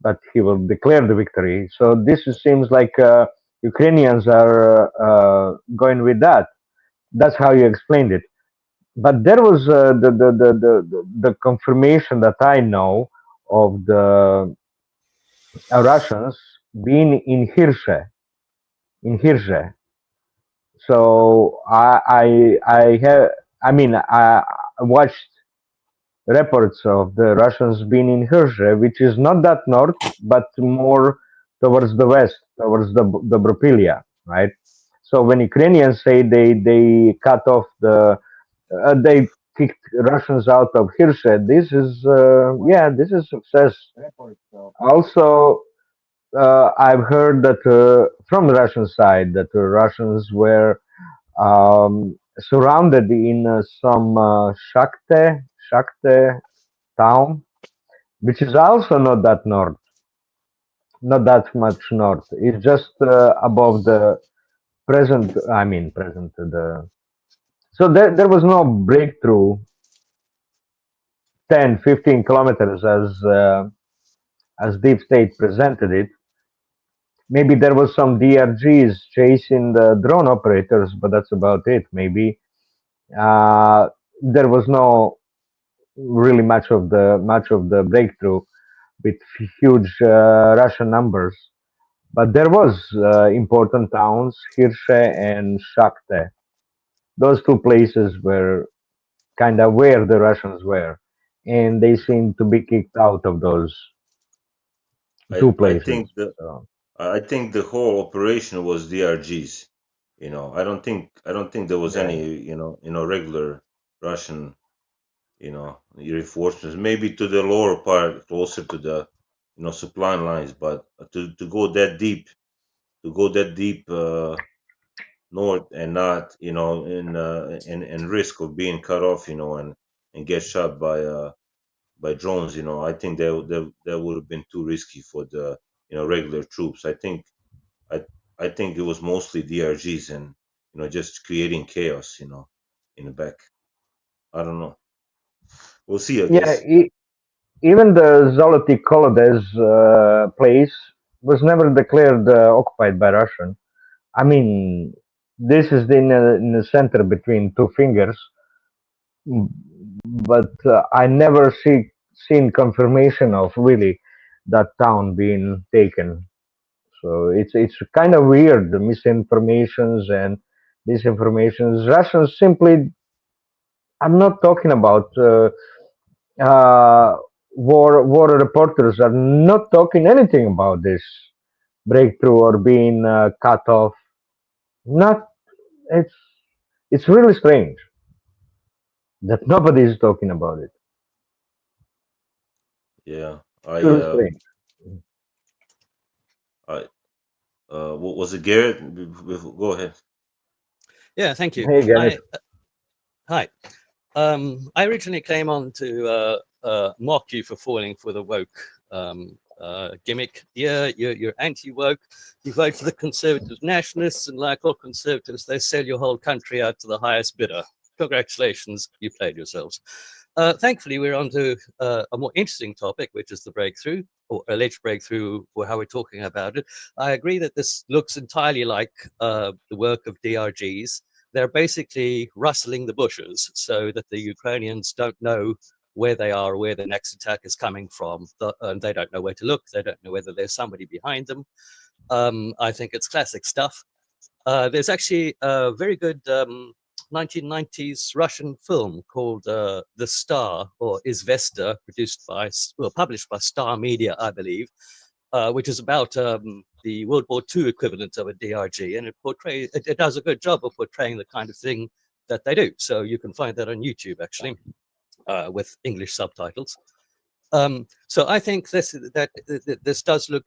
but he will declare the victory. So this seems like Ukrainians are going with that. That's how you explained it. But there was the confirmation that I know of the Russians being in Hirsche. So I watched reports of the Russians being in Hirsche, which is not that north, but more towards the west, towards the Bropilia, right? So when Ukrainians say they cut off they kicked Russians out of Hirsche, this is success. Also, I've heard that from the Russian side that the Russians were surrounded in some Shakhte town, which is also not that north, not that much north. It's just above the present. I mean, present the. So there was no breakthrough 10, 15 kilometers as Deep State presented it. Maybe there was some DRGs chasing the drone operators, but that's about it. Maybe there was no really much of the breakthrough with huge Russian numbers. But there was important towns, Hirsche and Shakhte. Those two places were kind of where the Russians were, and they seemed to be kicked out of those two I places. think the whole operation was DRGs. I don't think there was Yeah. any regular Russian reinforcements. Maybe to the lower part, closer to the supply lines, but to go that deep, north and not and risk of being cut off, and get shot by drones. I think that would have been too risky for the regular troops. I think it was mostly DRGs and just creating chaos, in the back. I don't know. We'll see, I Yeah, guess. even the Zoloty Kolodez place was never declared occupied by Russian. I mean, this is in the center between two fingers, but I never seen confirmation of really that town being taken. So it's kind of weird, the misinformations and disinformations. Russians simply, I'm not talking about war reporters are not talking anything about this breakthrough or being cut off. Not it's it's really strange that nobody is talking about it. Yeah, It's really strange. what was it, Garrett? Go ahead. Yeah, thank you. Hey guys. Hi. I originally came on to mock you for falling for the woke gimmick. Yeah, you're anti-woke. You vote for the conservative nationalists, and like all conservatives, they sell your whole country out to the highest bidder. Congratulations, you played yourselves. Thankfully, we're on to a more interesting topic, which is the breakthrough, or alleged breakthrough, or how we're talking about it. I agree that this looks entirely like the work of DRGs. They're basically rustling the bushes so that the Ukrainians don't know where they are, where the next attack is coming from. And they don't know where to look. They don't know whether there's somebody behind them. I think it's classic stuff. There's actually a very good 1990s Russian film called The Star, or Izvesta, published by Star Media, I believe, which is about the World War II equivalent of a DRG, and it does a good job of portraying the kind of thing that they do. So you can find that on YouTube, actually, with English subtitles. So I think this does look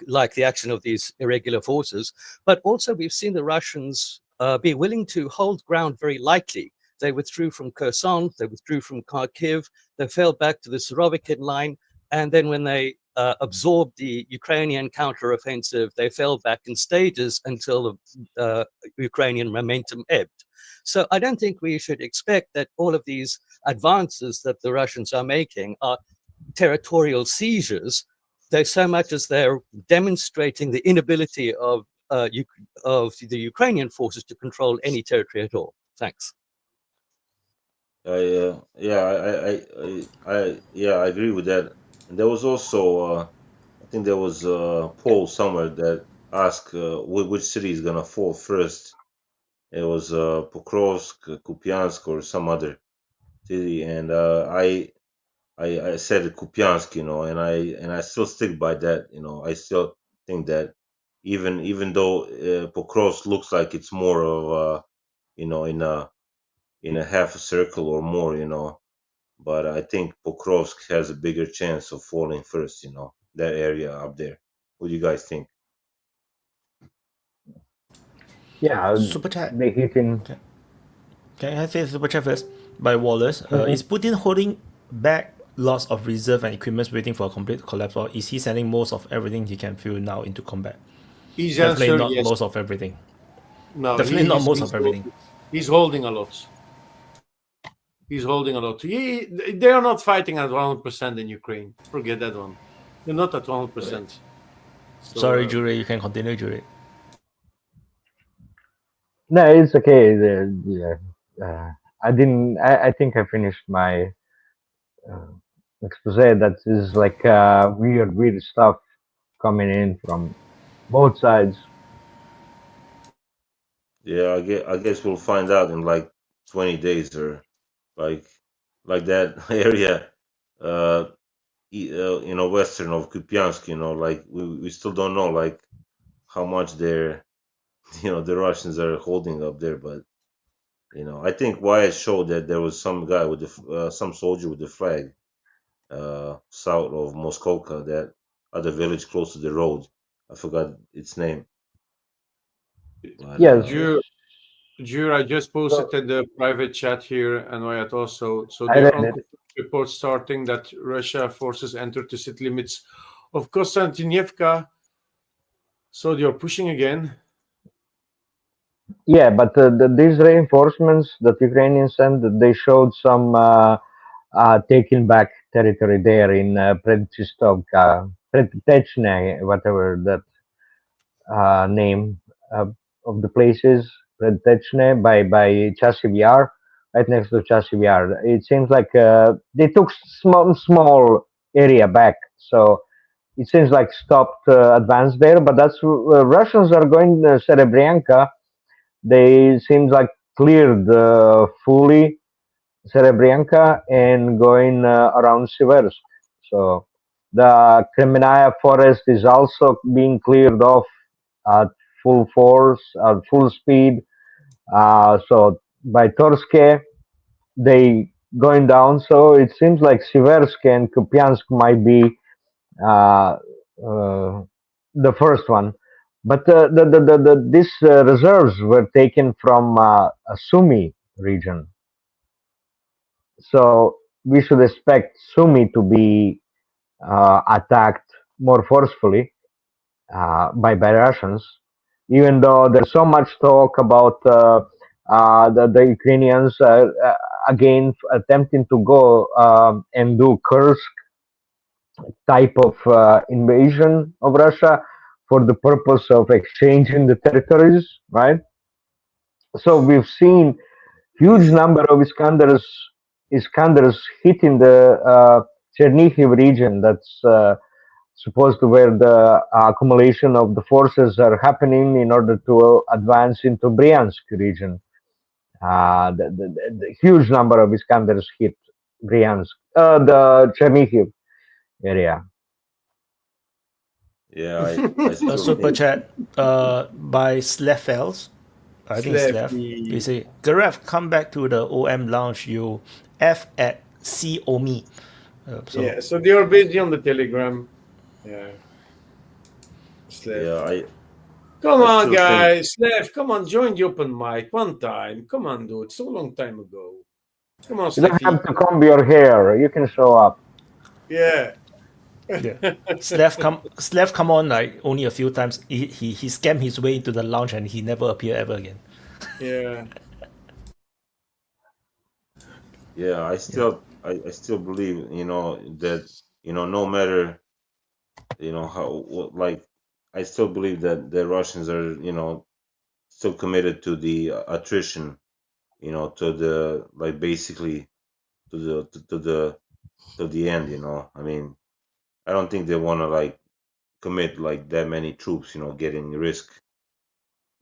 like the action of these irregular forces, but also we've seen the Russians be willing to hold ground very lightly. They withdrew from Kherson, they withdrew from Kharkiv, they fell back to the Surovikin line, and then when they absorbed the Ukrainian counteroffensive, they fell back in stages until the Ukrainian momentum ebbed. So I don't think we should expect that all of these advances that the Russians are making are territorial seizures. They're so much as they're demonstrating the inability of the Ukrainian forces to control any territory at all. Thanks. I agree with that. And there was also, I think there was a poll somewhere that asked which city is gonna fall first. It was Pokrovsk, Kupiansk, or some other city, and I said Kupiansk, and I still stick by that. I still think that even though Pokrovsk looks like it's more of in a half a circle or more, but I think Pokrovsk has a bigger chance of falling first, that area up there. What do you guys think? Yeah, Super chat. they hit in. Can I say super chat first? By Wallace. Is Putin holding back lots of reserve and equipment waiting for a complete collapse, or is he sending most of everything he can fuel now into combat? His Definitely answer, not yes. most of everything. No, Definitely not most of everything. He's holding a lot. He's holding a lot. They are not fighting at 100% in Ukraine. Forget that one. They're not at 100%. So, Sorry, Jure, you can continue, Jure. No, it's okay. I didn't. I think I finished my expose. That is like weird stuff coming in from both sides. Yeah, I guess we'll find out in like 20 days or like that area, western of Kupiansk. Like we still don't know like how much they're, the Russians are holding up there, but I think Wyatt showed that there was some guy with some soldier with the flag south of Muskoka, that other village close to the road. I forgot its name. But, Yes. Jure, I just posted in the private chat here, and Wyatt also. So I there read are it. reports starting that Russia forces entered the city limits of Konstantinivka. So they are pushing again. Yeah, but these reinforcements that Ukrainians sent, they showed some taking back territory there in Predchistovka, Predtechne, whatever that name of the place is, Predtechne by Chasiv Yar, right next to Chasiv Yar. It seems like they took small area back, so it seems like stopped advance there. But that's Russians are going Serebrianka. They seems like cleared fully Serebrianka and going around Siversk. So the Kremenaya forest is also being cleared off at full force, at full speed. So by Torske, they going down. So it seems like Siversk and Kupiansk might be the first one. But these reserves were taken from Sumy region. So we should expect Sumy to be attacked more forcefully by Russians, even though there's so much talk about the Ukrainians again attempting to go and do Kursk type of invasion of Russia for the purpose of exchanging the territories, right? So we've seen huge number of Iskanders hitting the Chernihiv region. That's supposed to where the accumulation of the forces are happening in order to advance into Bryansk region. The huge number of Iskanders hit Bryansk, the Chernihiv area. Yeah, I A still super think. chat by Slefels. I think it's Slef. He say, Gareth, come back to the OM lounge. You F at COME. Yeah, so they are busy on the Telegram. Yeah. Slef. Yeah, Come I on, still think. guys. Slef, come on, join the open mic one time. Come on, dude. So long time ago. Come on, You don't Sleffy. have to comb your hair. You can show up. Yeah. Yeah, Slev come on like only a few times. He scammed his way into the lounge and he never appeared ever again. Yeah. Yeah, I still believe, that, no matter, how, like, I still believe that the Russians are, still committed to the attrition, to the, like, basically to the end, I mean, I don't think they want to, like, commit like that many troops, getting risk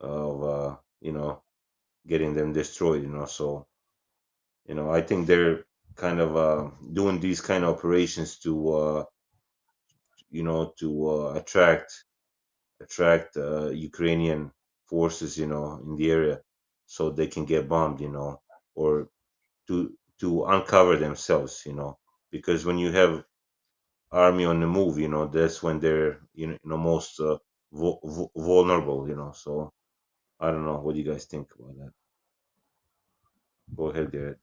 of, getting them destroyed, so, I think they're kind of doing these kind of operations to attract Ukrainian forces, in the area, so they can get bombed, or to uncover themselves, because when you have army on the move, that's when they're most vulnerable, So I don't know. What do you guys think about that? Go ahead, Garrett.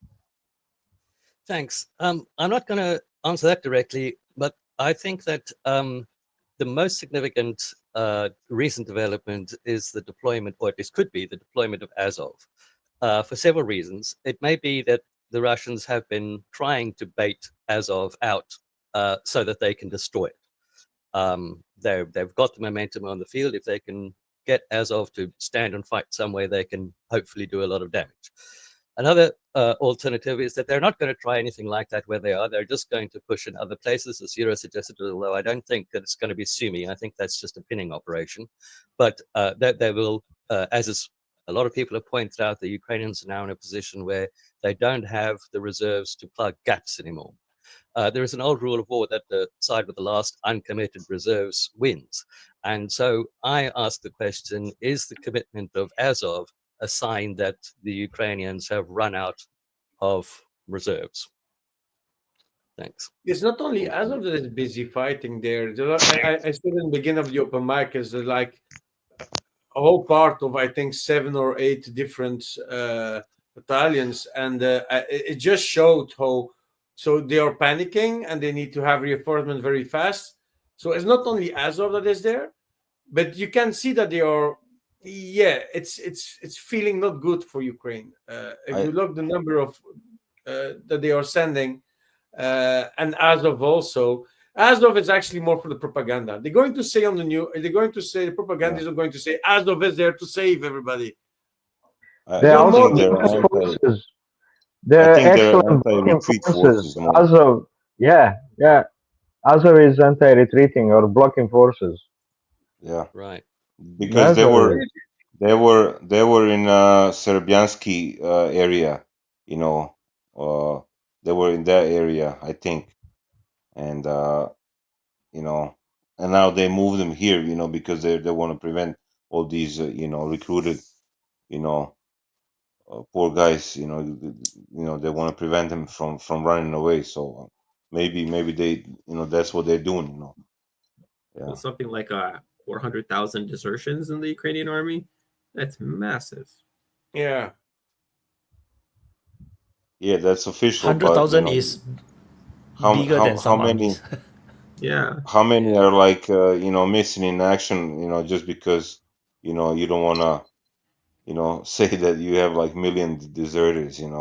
Thanks. I'm not going to answer that directly, but I think that the most significant recent development is the deployment, or this could be the deployment of Azov, for several reasons. It may be that the Russians have been trying to bait Azov out so that they can destroy it. They've got the momentum on the field. If they can get Azov to stand and fight somewhere, they can hopefully do a lot of damage. Another alternative is that they're not going to try anything like that where they are. They're just going to push in other places, as Yura suggested, although I don't think that it's going to be Sumy. I think that's just a pinning operation. But that they will, as is, a lot of people have pointed out, the Ukrainians are now in a position where they don't have the reserves to plug gaps anymore. There is an old rule of war that the side with the last uncommitted reserves wins. And so I ask the question, is the commitment of Azov a sign that the Ukrainians have run out of reserves? Thanks. It's not only Azov that is busy fighting there. I said in the beginning of the open mic is like a whole part of, I think, 7 or 8 different battalions. And it just showed how, so they are panicking and they need to have reinforcement very fast. So it's not only Azov that is there, but you can see that they are, it's feeling not good for Ukraine. If you look the number of that they are sending, and Azov also, Azov is actually more for the propaganda. They're going to say on the news, they're going to say, the propagandists are going to say Azov is there to save everybody. They're also defense forces. They're excellent blocking forces. Azov, yeah. Azov is anti-retreating or blocking forces. Yeah, right. Because they were in Serebrianka area, they were in that area, I think, and and now they move them here, because they want to prevent all these, recruited, poor guys, they want to prevent them from running away. So maybe they, that's what they're doing, Yeah. Well, something like 400,000 desertions in the Ukrainian army. That's massive. Yeah. Yeah, that's official. 100,000 is bigger than some armies. Yeah. How many are like missing in action? Just because you don't want to say that you have like million deserters. And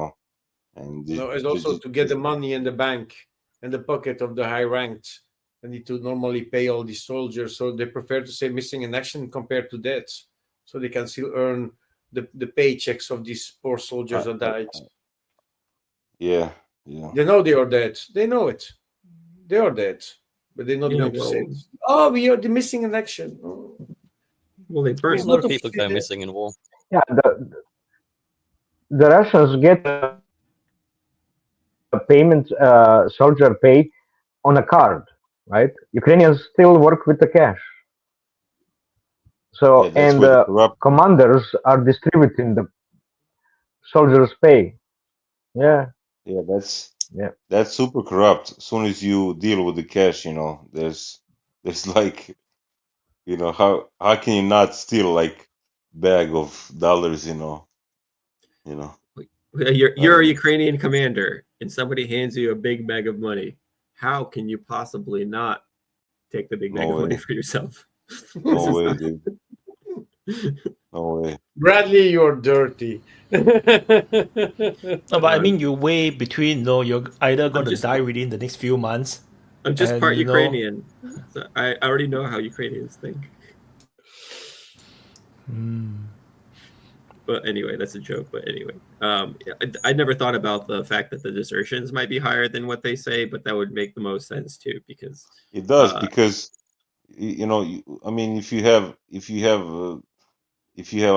No, it's also to get the money in the bank, in the pocket of the high ranked. They need to normally pay all these soldiers, so they prefer to say missing in action compared to dead, so they can still earn the paychecks of these poor soldiers that died. Yeah. They know they are dead. They know it. They are dead, but they're not going to say it. Oh, we are the missing in action. Oh. Well, they burn a lot of people go missing in war. Yeah, the Russians get a payment, soldier pay on a card, right? Ukrainians still work with the cash. So, Yeah, that's and where the corrupt. commanders are distributing the soldiers' pay. Yeah, Yeah, yeah. that's super corrupt. As soon as you deal with the cash, there's like, how can you not steal like bag of dollars, you know, I You're don't a know. Ukrainian commander, and somebody hands you a big bag of money. How can you possibly not take the big bag No of money way. for yourself? No way, dude. No way. Bradley, you're dirty. No, but I mean, you weigh between, you're either going to die within the next few months. I'm just and, part Ukrainian. So I already know how Ukrainians think. But anyway, that's a joke. But anyway, I never thought about the fact that the desertions might be higher than what they say, but that would make the most sense too, because It does because I mean, if you have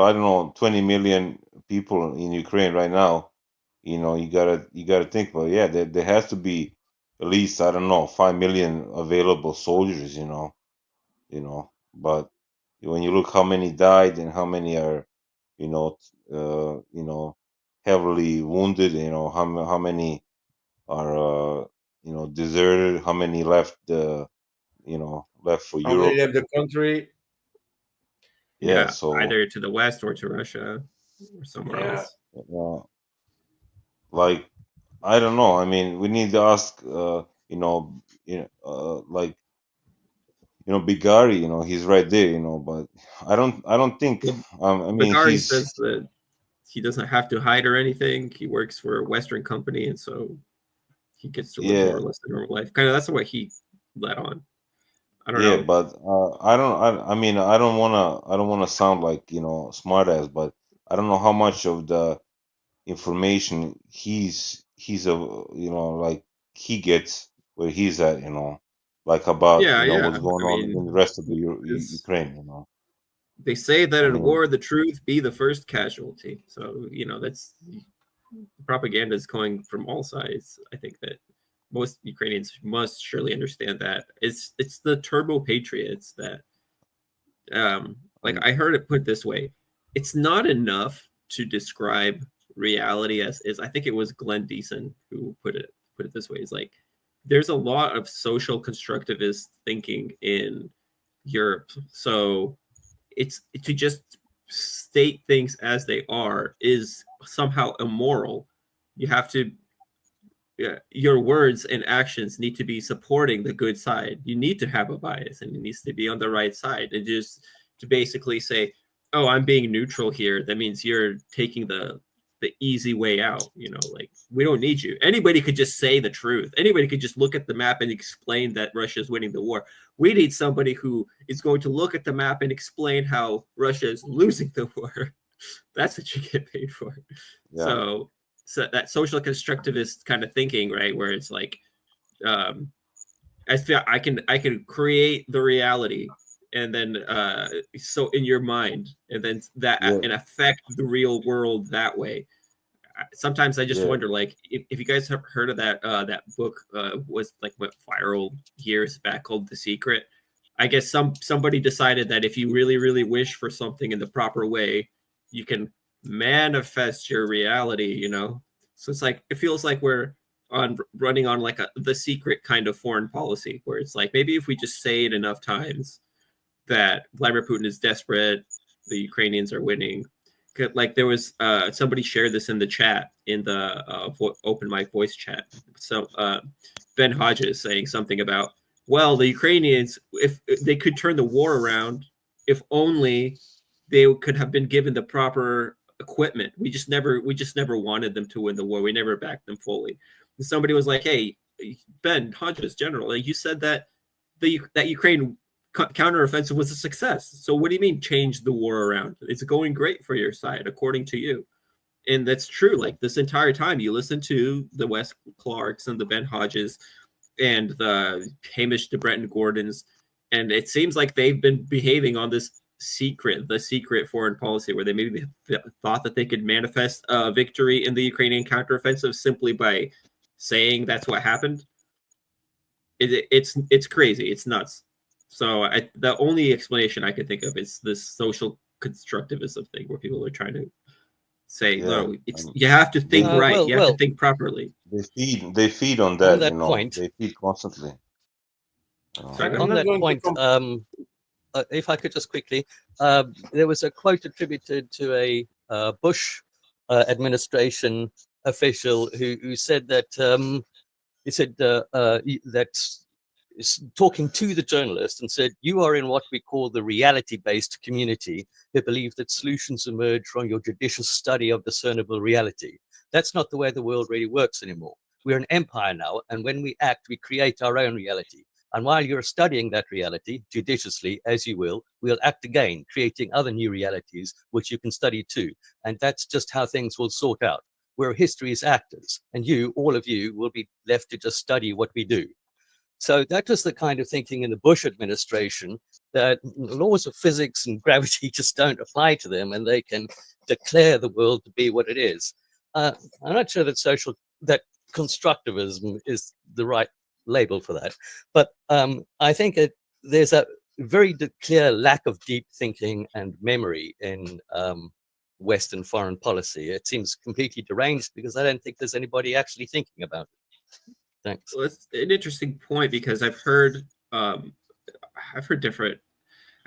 I don't know 20 million people in Ukraine right now, you gotta think, well, yeah, there has to be at least, I don't know, 5 million available soldiers, but when you look how many died and how many are, you know, heavily wounded, how many are, deserted, how many left, left for How many Europe. left the country? Yeah, so either to the west or to Russia or somewhere else. Like, I don't know. I mean, we need to ask, like, Bigari, he's right there, but I don't think. I mean, Bagari he's says that he doesn't have to hide or anything. He works for a Western company, and so he gets to live more or less a normal life. Kind of that's what he led on. I don't know. but I mean, I don't wanna sound like smart ass, but I don't know how much of the information he's a like he gets where he's at, like about what's going I on mean, in the rest of the Ukraine. They say that I in mean, war, the truth be the first casualty. So that's propaganda is going from all sides. I think that most Ukrainians must surely understand that it's the turbo patriots that like I heard it put this way: it's not enough to describe reality as is. I think it was Glenn Deason who put it this way: it's like there's a lot of social constructivist thinking in Europe, so it's to just state things as they are is somehow immoral. You have to your words and actions need to be supporting the good side. You need to have a bias and it needs to be on the right side. And just to basically say, oh, I'm being neutral here, that means you're taking the easy way out. Like, we don't need you. Anybody could just say the truth. Anybody could just look at the map and explain that Russia is winning the war. We need somebody who is going to look at the map and explain how Russia is losing the war. That's what you get paid for. Yeah. So that social constructivist kind of thinking, right, where it's like, I feel I can create the reality, and then so in your mind, and then that and affect the real world that way. Sometimes I just wonder, like, if you guys have heard of that that book was like went viral years back called The Secret. I guess somebody decided that if you really, really wish for something in the proper way, you can manifest your reality, So it's like, it feels like we're running on like The Secret kind of foreign policy, where it's like, maybe if we just say it enough times that Vladimir Putin is desperate, the Ukrainians are winning. Like, there was somebody shared this in the chat, in the Open Mic voice chat. So Ben Hodges saying something about, well, the Ukrainians, if they could turn the war around, if only they could have been given the proper equipment. We just never wanted them to win the war. We never backed them fully. And somebody was like, hey, Ben Hodges, General, you said that that Ukraine counteroffensive was a success. So what do you mean change the war around? It's going great for your side, according to you. And that's true. Like, this entire time you listen to the Wes Clarks and the Ben Hodges and the Hamish DeBretton Gordons, and it seems like they've been behaving on this the secret foreign policy, where they maybe thought that they could manifest a victory in the Ukrainian counteroffensive simply by saying that's what happened. It's crazy. It's nuts. So the only explanation I could think of is this social constructivism thing, where people are trying to say, no, you have to think right. You have to think properly. They feed on that, on that you know. point, They feed constantly. on that point, if I could just quickly, there was a quote attributed to a Bush administration official who said that he said that talking to the journalist and said, "You are in what we call the reality-based community who believe that solutions emerge from your judicious study of discernible reality. That's not the way the world really works anymore. We're an empire now, and when we act, we create our own reality. And while you're studying that reality judiciously, as you will, we'll act again, creating other new realities which you can study too. And that's just how things will sort out. We're history's actors, and you, all of you, will be left to just study what we do." So that was the kind of thinking in the Bush administration, that laws of physics and gravity just don't apply to them, and they can declare the world to be what it is. I'm not sure that constructivism is the right label for that, but I think there's a very clear lack of deep thinking and memory in Western foreign policy. It seems completely deranged because I don't think there's anybody actually thinking about it. Thanks. Well, it's an interesting point, because I've heard different.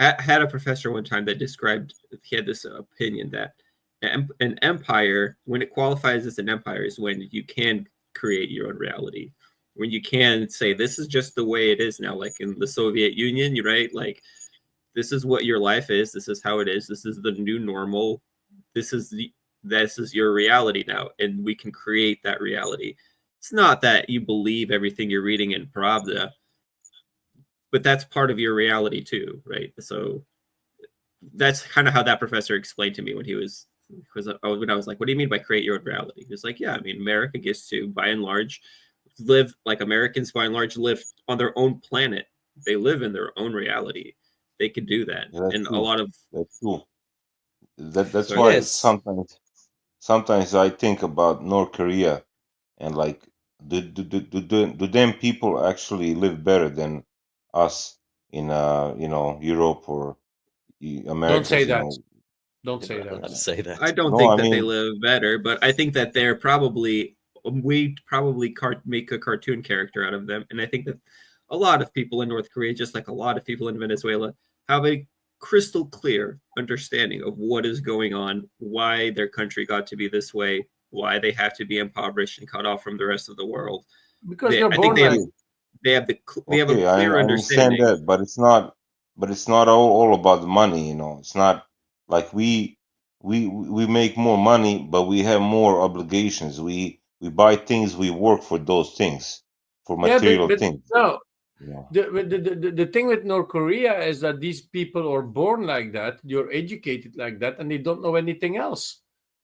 I had a professor one time that described, he had this opinion that an empire, when it qualifies as an empire, is when you can create your own reality, when you can say, this is just the way it is now, like in the Soviet Union, right? Like, this is what your life is. This is how it is. This is the new normal. This is your reality now, and we can create that reality. It's not that you believe everything you're reading in Pravda, but that's part of your reality too, right? So that's kind of how that professor explained to me when I was like, what do you mean by create your own reality? He was like, yeah, I mean, America gets to, by and large, live like Americans, by and large, live on their own planet. They live in their own reality. They can do that. Yeah, and true. a lot of That's true. That's So, why Yes. sometimes I think about North Korea, and like, do them people actually live better than us in Europe or America? Don't say that. Don't say I'd that. say that. I don't No, think I that they mean, live better, but I think that they're probably, we probably make a cartoon character out of them. And I think that a lot of people in North Korea, just like a lot of people in Venezuela, have a crystal clear understanding of what is going on, why their country got to be this way, why they have to be impoverished and cut off from the rest of the world. Because they're I think born they have like they have a okay, clear I understand understanding. that, but it's not all about the money, you know. It's not like we make more money, but we have more obligations. We buy things, we work for those things, for yeah, material but things. no. Yeah. The thing with North Korea is that these people are born like that, you're educated like that, and they don't know anything else.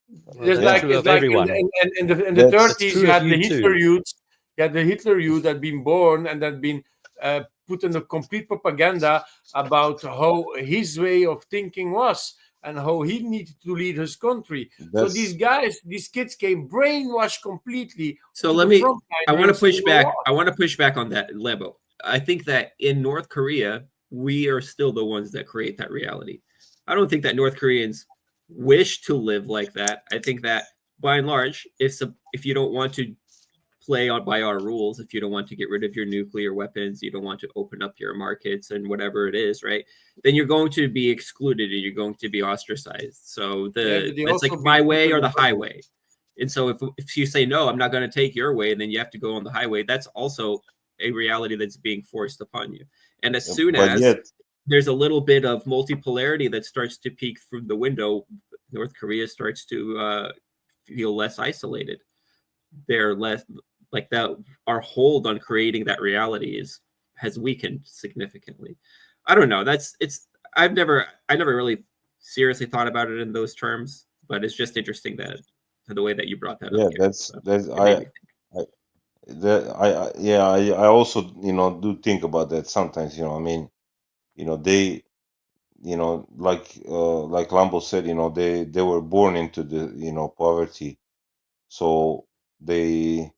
Well, There's that's like true it's of like everyone. in the That's 30s, true you of had the you Hitler too. youths. You had the Hitler youth that been born and that been put in a complete propaganda about how his way of thinking was and how he needed to lead his country. So these kids came brainwashed completely. So to let the me. front I line want to during push Civil back. War. I want to push back on that, Lebo. I think that in North Korea, we are still the ones that create that reality. I don't think that North Koreans wish to live like that. I think that by and large, if you don't want to play by our rules, if you don't want to get rid of your nuclear weapons, you don't want to open up your markets and whatever it is, right? Then you're going to be excluded and you're going to be ostracized. So But they it's like also my beat way people or in the the bubble. highway. And so if you say, no, I'm not going to take your way, and then you have to go on the highway, that's also a reality that's being forced upon you. And as soon but as yet there's a little bit of multipolarity that starts to peek through the window, North Korea starts to feel less isolated. They're less like that. Our hold on creating that reality has weakened significantly. I don't know. I never really seriously thought about it in those terms, but it's just interesting that the way that you brought that yeah, up here. So it made me think. I also do think about that sometimes. I mean, they you know, like Lambo said, you know, they were born into the, you know, poverty, so they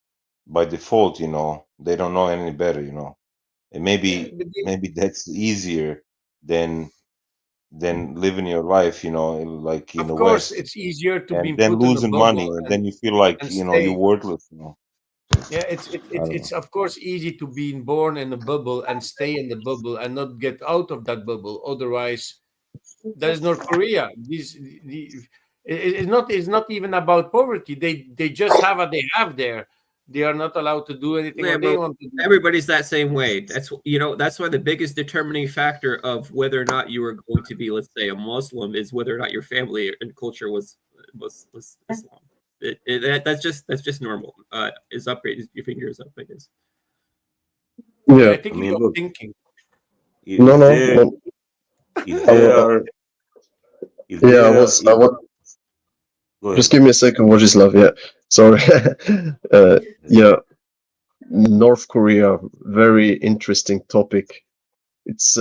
by default, you know, they don't know any better, you know, and Yeah, maybe that's easier than living your life, you know, like in of the course, West, it's easier to and be then put in a losing money, bubble and then you feel like, and you know, you're stay. worthless, you know. Yeah, I don't it's know. of course easy to be born in a bubble and stay in the bubble and not get out of that bubble. Otherwise, that is North Korea. It's not even about poverty. They just have what they have there. They are not allowed to do anything Yeah, what they but want to do. everybody's that same way. That's, you know, that's why the biggest determining factor of whether or not you are going to be, let's say, a Muslim is whether or not your family and culture was Islam. That's just normal. Is up, your fingers up, I guess. Yeah, Yeah. I I think mean, you're look, thinking. No, if no, there no. if I, there wa- are if yeah, I there are was. I if was. go Just ahead. give me a second, Vojislav. Yeah. Sorry. Yeah. North Korea, very interesting topic. It's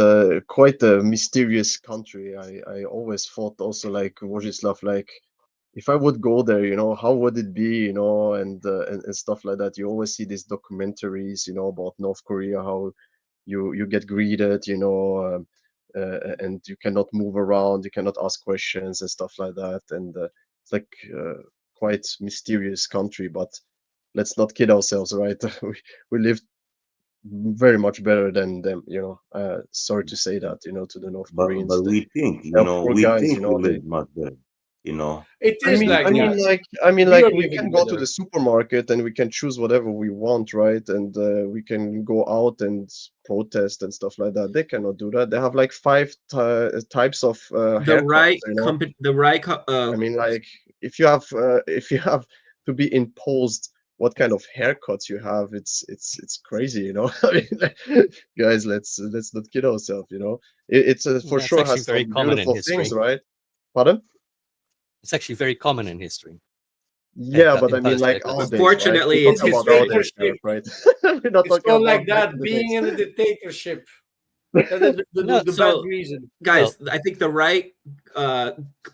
quite a mysterious country. I always thought also like Vojislav, like if I would go there, you know, how would it be, you know, and stuff like that. You always see these documentaries, you know, about North Korea, how you get greeted, you know, and you cannot move around, you cannot ask questions and stuff like that, and it's like quite mysterious country. But let's not kid ourselves, right? we live very much better than them, you know. Sorry to say that, you know, to the North Koreans. But we think, you They're know, poor we guys, you think we know. They live much better, you know. It I is mean, like I We that. mean, We are we living can go to better. the supermarket and we can choose whatever we want, right? And we can go out and protest and stuff like that. They cannot do that. They have like five types of haircuts, you know. I mean, like if you have to be imposed what kind of haircuts you have, it's crazy, you know. I mean, guys, let's not kid ourselves, you know. It's for Yeah, it's sure actually has very some common in beautiful things, history. right? Pardon? It's actually very common in history. Yeah, but I mean, Imposed like haircuts. our days, right? We Unfortunately, talk it's It's about history. our days, dictatorship. right? We're not It's talking called about like back that. in the Being days. in a dictatorship. That is No, the bad So, reason. guys, I think the right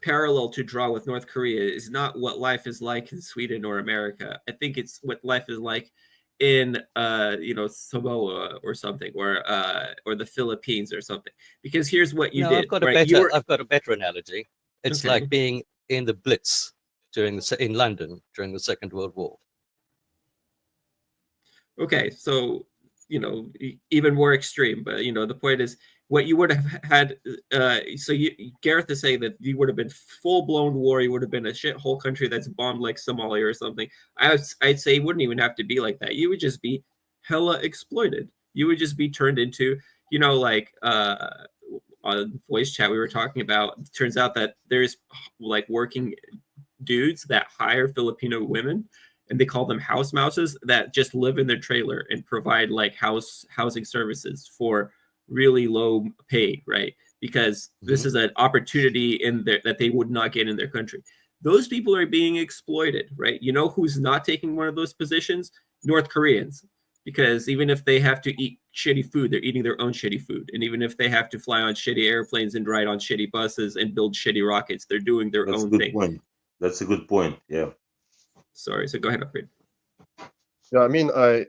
parallel to draw with North Korea is not what life is like in Sweden or America. I think it's what life is like in you know, Samoa or something, or the Philippines or something. Because here's what you no, did, right? You were I've got a better analogy. It's okay. like being in the Blitz in London during the Second World War. Okay, so, you know, even more extreme, but, you know, the point is what you would have had. So Gareth is saying that you would have been full-blown war. You would have been a shithole country that's bombed like Somalia or something. I'd say it wouldn't even have to be like that. You would just be hella exploited. You would just be turned into, you know, like on voice chat we were talking about. It turns out that there's like working dudes that hire Filipino women, and they call them house mouses, that just live in their trailer and provide like housing services for really low pay, right? Because this is an opportunity in there that they would not get in their country. Those people are being exploited, right? You know who's not taking one of those positions? North Koreans. Because even if they have to eat shitty food, they're eating their own shitty food. And even if they have to fly on shitty airplanes and ride on shitty buses and build shitty rockets, they're doing their That's a own good thing. point. That's a good point. Yeah. Sorry, so go ahead, Upgrade. Yeah, I mean, I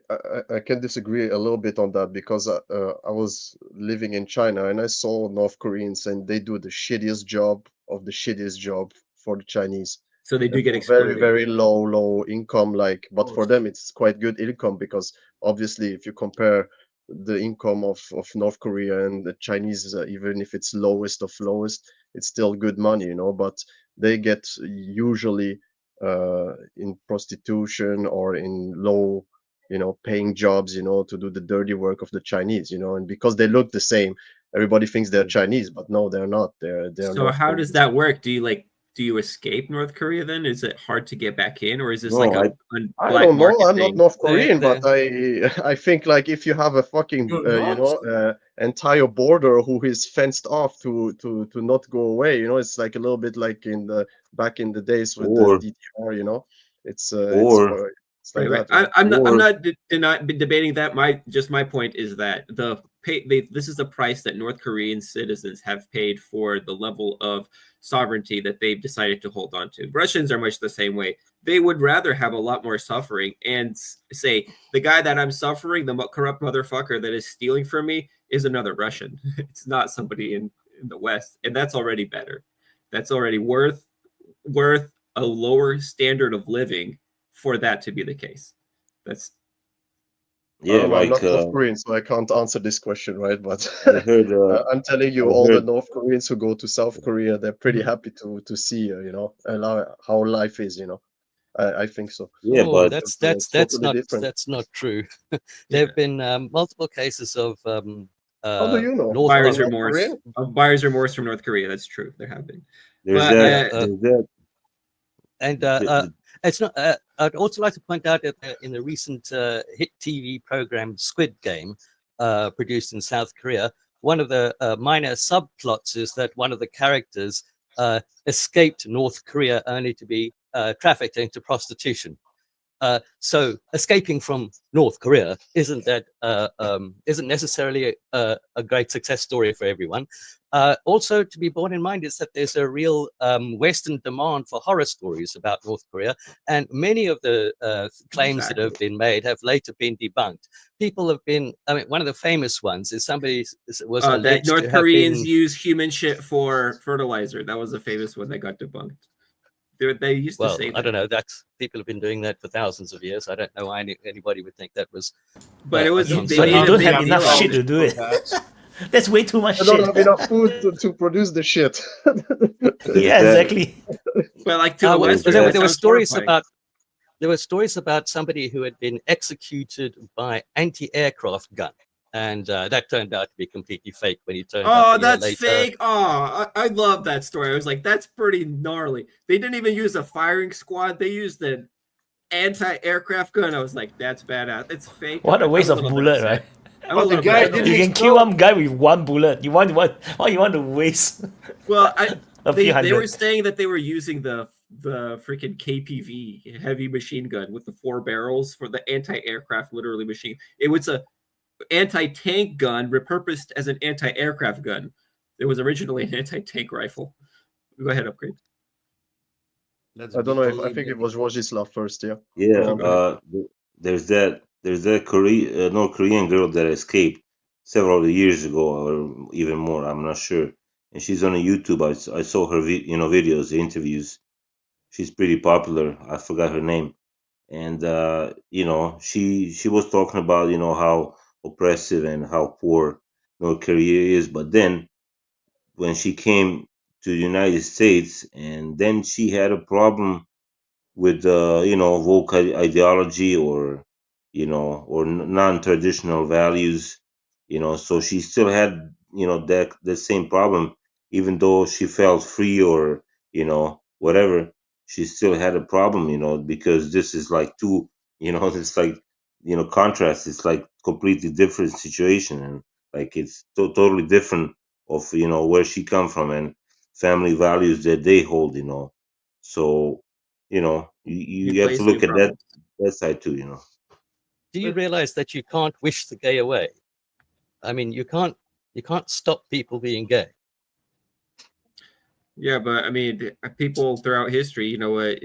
can disagree a little bit on that because I was living in China and I saw North Koreans and they do the shittiest job of the shittiest job for the Chinese. So they do And get for very, exploited. very low income, like, but for them it's quite good income because obviously if you compare the income of North Korea and the Chinese, even if it's lowest of lowest, it's still good money, you know, but they get usually in prostitution or in low, you know, paying jobs, you know, to do the dirty work of the Chinese, you know, and because they look the same, everybody thinks they're Chinese, but no, they're not. They're So North how does Koreans. that work? Do you escape North Korea then? Is it hard to get back in, or is this like No, a I black don't know. market I'm not thing? North Korean, but I think like if you have a fucking You're you not? know entire border who is fenced off to not go away, you know, it's like a little bit like in the back in the days with the or DDR, you know, it's or it's like Right. that, you know. I'm or not debating that. My point is that the paid. This is the price that North Korean citizens have paid for the level of sovereignty that they've decided to hold on to. Russians are much the same way. They would rather have a lot more suffering and say, the guy that I'm suffering, the corrupt motherfucker that is stealing from me, is another Russian. It's not somebody in the West. And that's already better. That's already worth a lower standard of living for that to be the case. That's I'm not North Korean, so I can't answer this question, right? But I heard, I'm telling you, the North Koreans who go to South Korea, they're pretty happy to see, how life is. I think so. Yeah, but that's totally that's not true. There have been multiple cases of how do you know? Buyer's remorse. Buyer's remorse from North Korea. That's true. There have been. There's that. And it's not. I'd also like to point out that in the recent hit TV program Squid Game, produced in South Korea, one of the minor subplots is that one of the characters escaped North Korea only to be trafficked into prostitution. So escaping from North Korea isn't necessarily a great success story for everyone. Also to be borne in mind is that there's a real Western demand for horror stories about North Korea, and many of the claims that have been made have later been debunked. People have been, one of the famous ones is somebody was alleged that North to have Koreans been, use human shit for fertilizer. That was a famous one that got debunked. They used to say that. I don't know. That's people have been doing that for thousands of years. I don't know why anybody would think that was. But it was. But you don't have enough shit to do it. That's way too much I shit. don't have enough food to produce the shit. Yeah, exactly. But like to the West, there were stories about. There were stories about somebody who had been executed by anti-aircraft gun, and that turned out to be completely fake when he turned up. Oh, that's fake. Oh, I love that story. I was like, that's pretty gnarly. They didn't even use a firing squad. They used the anti-aircraft gun. I was like, that's badass. It's fake. What a waste of bullet, right? But the guy you can kill one guy with one bullet. You want to waste? Well, they were $100. saying that they were using the freaking KPV heavy machine gun with the 4 barrels for the anti-aircraft literally machine. It was a anti-tank gun repurposed as an anti-aircraft gun. It was originally an anti-tank rifle. Go ahead, Upgrade. I don't know I think it was Vojislav first, yeah. Yeah, there's that North Korean girl that escaped several years ago or even more. I'm not sure. And she's on YouTube. I saw her videos, interviews. She's pretty popular. I forgot her name. And she was talking about how oppressive and how poor North Korea is. But then when she came to the United States, and then she had a problem with woke ideology or non-traditional values, so she still had that same problem, even though she felt free or whatever. She still had a problem, because this is like two, it's like contrast. It's like completely different situation, and like it's totally different of where she come from and family values that they hold. So you have to look at that side too. Do you realize that you can't wish the gay away? I mean, you can't stop people being gay. Yeah, but I mean, people throughout history, in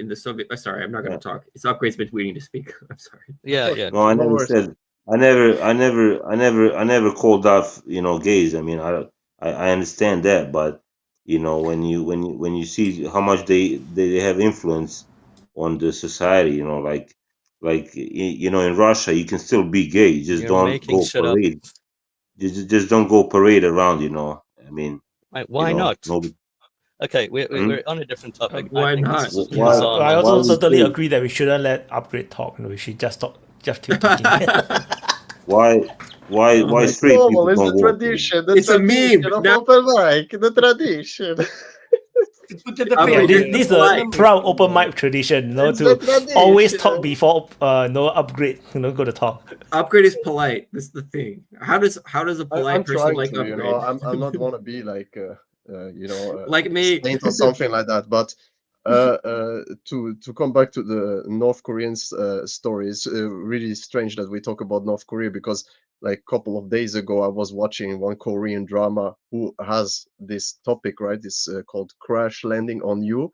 the Soviet. Sorry, I'm not going to talk. It's Upgrade's been waiting to speak. I'm sorry. Yeah. No, I never said. I never called out gays. I mean, I understand that, but when you see how much they have influence on the society, like in Russia, you can still be gay. You just don't go parade. Just don't go parade around. I mean, why not? Nobody. Okay, we're on a different topic. Why not? I also totally agree that we shouldn't let Upgrade talk. We should just keep talking. Why straight people it's don't the walk? tradition. It's a meme. Of open mic, the tradition. This is a proud open mic tradition, to always talk before Upgrade, go to talk. Upgrade is polite. This is the thing. How does a polite person like to, Upgrade? I'm not want to be like like me saint or something like that, but to come back to the North Korean story, it's really strange that we talk about North Korea, because like a couple of days ago, I was watching one Korean drama who has this topic, right? It's called Crash Landing on You,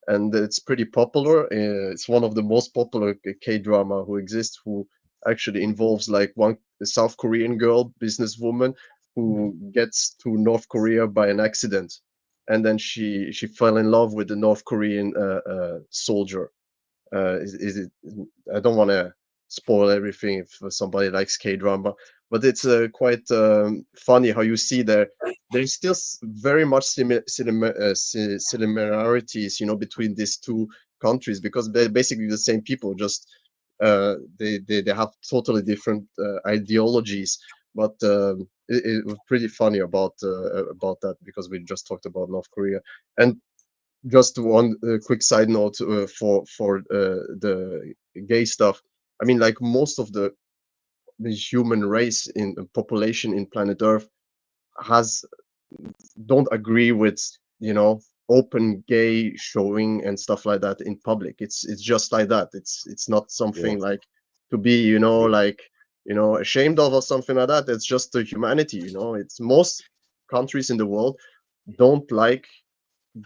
and it's pretty popular. It's one of the most popular K-drama who exists, who actually involves like one South Korean girl, businesswoman, who gets to North Korea by an accident, and then she fell in love with the North Korean soldier. I don't want to spoil everything if somebody likes K-drama, but it's quite funny how you see there's still very much similarities, between these two countries, because they're basically the same people, just they have totally different ideologies. But it was pretty funny about that, because we just talked about North Korea. And just one quick side note for the gay stuff. I mean, like most of the human race in population in planet Earth don't agree with open gay showing and stuff like that in public. It's just like that. It's not something like to be ashamed of or something like that. It's just the humanity. It's most countries in the world don't like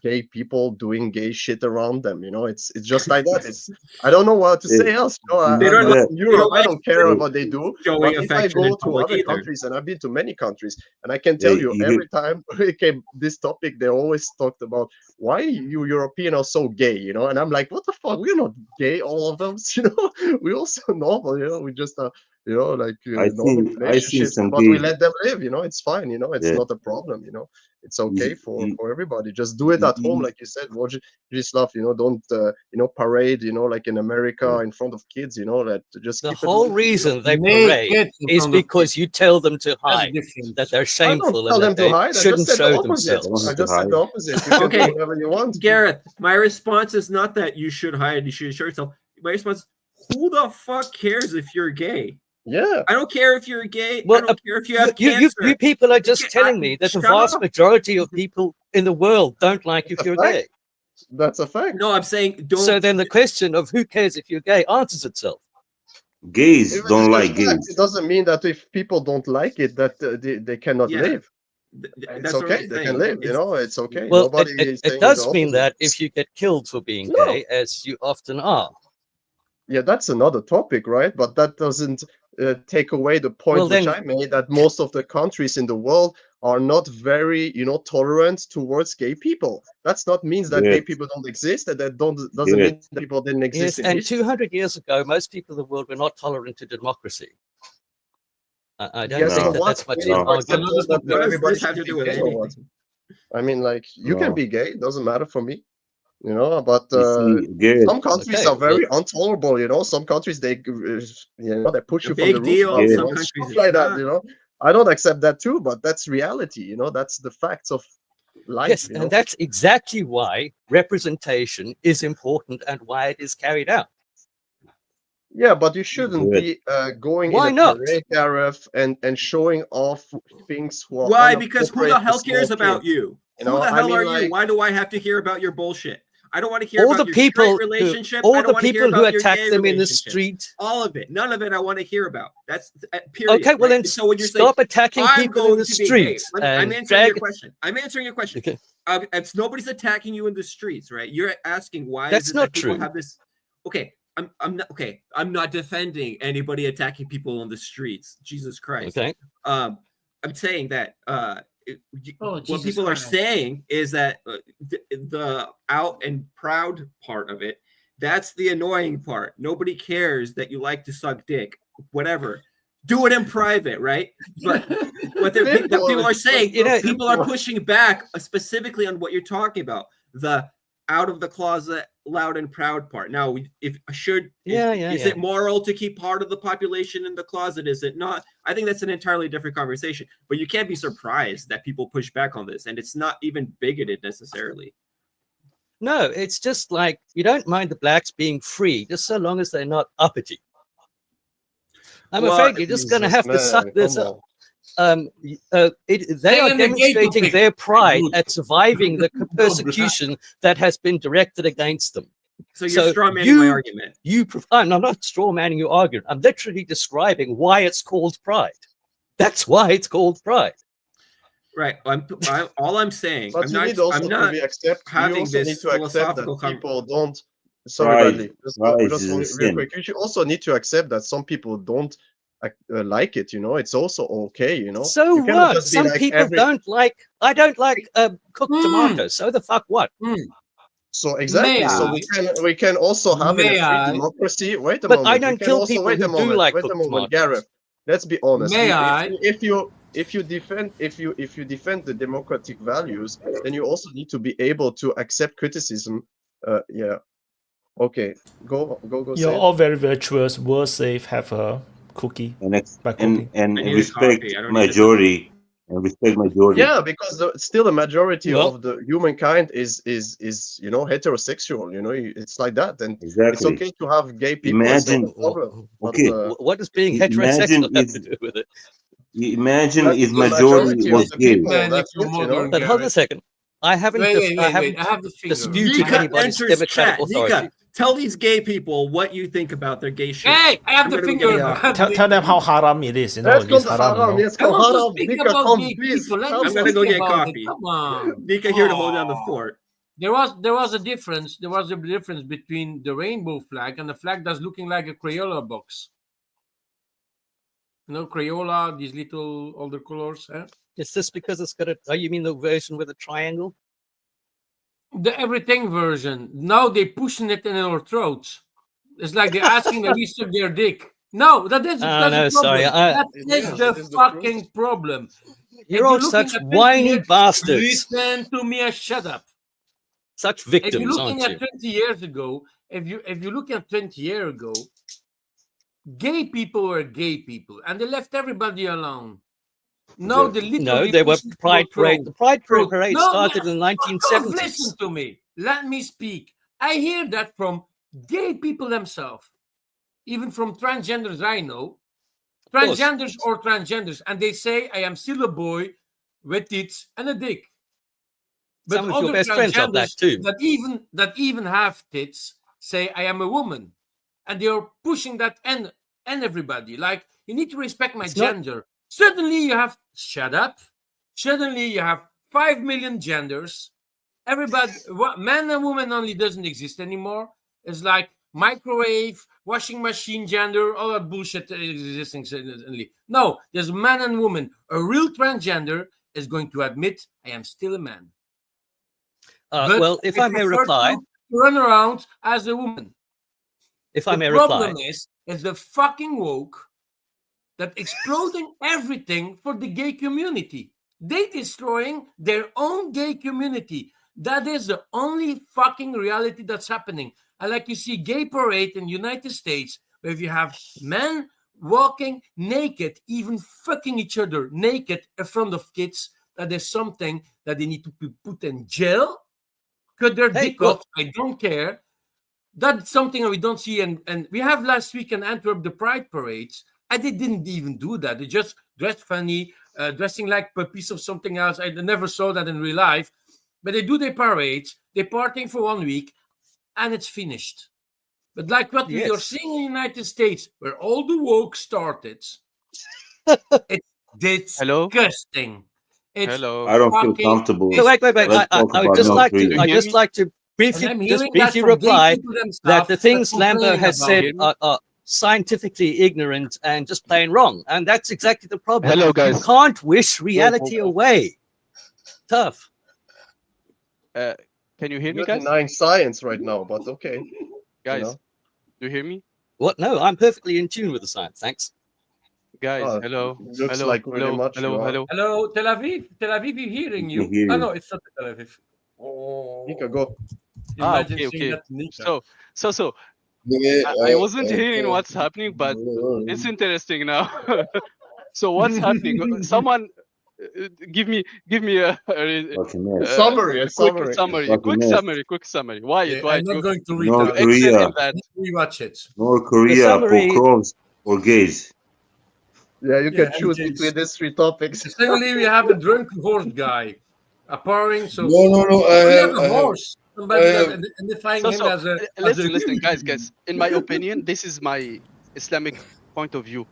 gay people doing gay shit around them. It's just like that. I don't know what to say else. I'm not in Europe. I don't care what they do. But if I go to other countries, and I've been to many countries, and I can tell you every time it came this topic, they always talked about why you European are so gay, and I'm like, what the fuck? We're not gay, all of them. We're also normal. We just normal relationships, but we let them live. It's fine. It's not a problem. It's okay for everybody. Just do it at home, like you said, watch Vladislav. Don't parade, like in America in front of kids. Just the keep whole it reason they parade is because you tell them to hide, that they're shameful and that they shouldn't show themselves. I just said the opposite. You can do whatever you want. Gareth, my response is not that you should hide, you should show yourself. My response: who the fuck cares if you're gay? Yeah, I don't care if you're gay. Well, I don't care if you have cancer. You people are just telling me that the vast majority of people in the world don't like if you're gay. That's a fact. No, I'm saying don't. So then the question of who cares if you're gay answers itself. Gays don't like gays. It doesn't mean that if people don't like it, that they cannot live. It's okay. They can live. It's okay. Well, it does mean that if you get killed for being gay, as you often are. Yeah, that's another topic, right? But that doesn't take away the point which I made, that most of the countries in the world are not very, tolerant towards gay people. That's not means that gay people don't exist, and that doesn't mean that people didn't exist. Yes, and 200 years ago, most people in the world were not tolerant to democracy. I don't think that's much an argument. What does this have to do with anything? I mean, like, you can be gay, it doesn't matter for me. But some countries are very intolerable. Some countries they push you from the roof, stuff like that. I don't accept that too, but that's reality. That's the facts of life. Yes, and that's exactly why representation is important and why it is carried out. Yeah, but you shouldn't be going in a parade tariff and showing off things. Why? Because who the hell cares about you? Who the hell are you? Why do I have to hear about your bullshit? I don't want to hear about your straight relationship. All the people who attack them in the street. All of it. None of it I want to hear about. That's period. Okay, well then so when you're stop attacking people in the streets. I'm answering your question. I'm answering your question. Okay. Nobody's attacking you in the streets, right? You're asking why that's not people true. Have this. Okay. I'm not defending anybody attacking people on the streets. Jesus Christ. Okay. I'm saying that what people are saying is that the out and proud part of it, that's the annoying part. Nobody cares that you like to suck dick, whatever. Do it in private, right? But what people are saying, people are pushing back specifically on what you're talking about, the out of the closet, loud and proud part. Now, is it moral to keep part of the population in the closet? Is it not? I think that's an entirely different conversation. But you can't be surprised that people push back on this, and it's not even bigoted necessarily. No, it's just like you don't mind the blacks being free, just so long as they're not uppity. I'm afraid you're just going to have to suck this up. They are demonstrating their pride at surviving the persecution that has been directed against them. So you're strawmanning my argument. I'm not strawmanning your argument. I'm literally describing why it's called pride. That's why it's called pride. Right. All I'm saying. But you need also to be accept. You having also need this to accept that philosophical people don't. Sorry, Pride, Bradley. Just pride just is a real sin. quick. You also need to accept that some people don't like it. You know, it's also okay. You know, So you cannot what? just be Some like people every. don't like. I don't like cooked tomatoes. So the fuck what? So exactly. So we can also have in a free democracy. Wait a But moment. I We don't can kill also people wait who a do moment. like Wait a cooked moment, tomatoes. Gareth. Let's be honest. May I? If you defend the democratic values, then you also need to be able to accept criticism. Yeah. Okay. Go. You're Say it. all very virtuous. World safe. Have a cookie. And I need a respect coffee. I don't need a majority. And respect majority. Yeah, because still a majority Well- of the humankind is heterosexual. You know, it's like that, and it's Exactly. okay to have gay people. It's not Imagine. a problem. Okay. But, What does being Imagine heterosexual have if to do with it? imagine that's if the majority majority was of the gay. people. Man, That's if you're it. You know. modern, But hold on a Gareth. second. I haven't. Wait. I haven't I have the finger. disputed Nika anybody's enters democratic chat. authority. Nika, tell these gay people what you think about their gay shit. Hey, I have I'm the gonna go finger. get a Yeah. coffee. Tell them how haram it is. You know, Let's it go is to haram. haram. You know? Let's I go want to haram. speak Nika, about come, gay please. people. Let Help me I'm gonna us. go speak get about it. coffee. Come on. Nika here to hold down the fort. There was a difference. There was a difference between the rainbow flag and the flag that's looking like a Crayola box. You know, Crayola, these little older colors. Eh? Is this because it's got a? Oh, you mean the version with a triangle? The everything version. Now they're pushing it in our throats. It's like they're asking that we suck their dick. No, that's Oh, the no, problem. sorry. That It is is. the It is the truth. fucking problem. You're If all looking such at 20 whiny years, bastards. listen to me and shut up. Such If you're victims, looking aren't at you? 20 years ago, if you look at 20 years ago, gay people were gay people, and they left everybody alone. No, they No, literally they were pushed it Pride to a Parade. The Pride throat. Parade No, started in the fuck off, 1970s. listen to me. Let me speak. I hear that from gay people themselves, even from transgenders I know, transgenders or transgenders, and they say I am still a boy with tits and a dick. But Some of your other best friends are that transgenders too. that even have tits say I am a woman, and they are pushing that and everybody like you need to respect my It's not- gender. Suddenly you have shut up. Suddenly you have 5 million genders. Everybody, man and woman only doesn't exist anymore. It's like microwave, washing machine gender, all that bullshit existing suddenly. No, there's man and woman. A real transgender is going to admit I am still a man. But well, if I may prefer reply, to run around as a woman. if I may The problem reply, is the fucking woke that exploding everything for the gay community. They destroying their own gay community. That is the only fucking reality that's happening. And like you see gay parade in the United States, where if you have men walking naked, even fucking each other naked in front of kids, that is something that they need to be put in jail. Cut their dick off. I don't care. That's something we don't see. And we have last week in Antwerp the Pride parades. And they didn't even do that. They just dressed funny, dressing like puppies or something else. I never saw that in real life. But they do their parades. They're partying for 1 week. And it's finished. But like what we are seeing in the United States, where all the woke started, it's disgusting. It's I don't feel comfortable. So wait. Let's talk I would about just North like Korea. to. I just like to briefly reply that the things Lambert has said are scientifically ignorant and just plain wrong, and that's exactly the problem. Hello, guys. You can't wish reality away. Tough. Can you hear me, You're guys? denying science right now, but okay. Guys, You know? do you hear me? What? No, I'm perfectly in tune with the science. Thanks. Guys, Oh, hello. looks Hello, like really hello, much hello, you are. hello. Hello, Tel Aviv. Tel Aviv is hearing you. hear Oh, you. no, it's not Tel Aviv. Oh. Nika, go. Imagine Okay, saying okay. that to Nika. So, I wasn't hearing what's happening, but it's interesting now. So what's happening? Someone give me a summary. Quick summary. Why I'm not going to read North that. Korea. Rewatch it. North Korea, Pokrovs, or gays. Yeah, you can Yeah, choose and between these three topics. Secondly, we have a drunk horse guy, a pairing. So No. we have a horse. Somebody that's identifying him as a. Listen, guys. In my opinion, this is my Islamic point of view.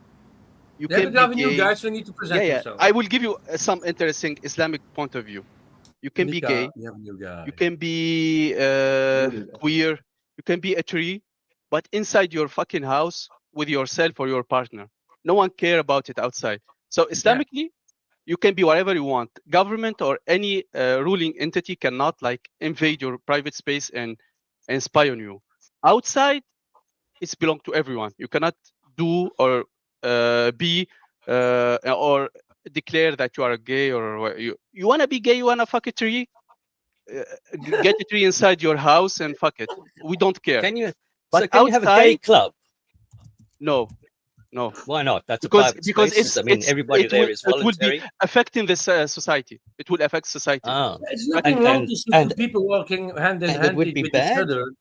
You Yeah, can but you have be a new gay. guy, so you need to present yourself. I will give you some interesting Islamic point of view. You can be gay. You have a new guy. You can be queer. You can be a tree, but inside your fucking house with yourself or your partner. No one care about it outside. So Islamically, you can be whatever you want. Government or any ruling entity cannot like invade your private space and spy on you. Outside, it's belong to everyone. You cannot do or be or declare that you are gay or you want to be gay. You want to fuck a tree. Get a tree inside your house and fuck it. We don't care. Can you? But So can you have a gay club? No. Why not? That's because a private space. I mean, everybody there is voluntary. It will be affecting this society. It will affect society. It's nothing wrong to see two people walking hand in hand with each other.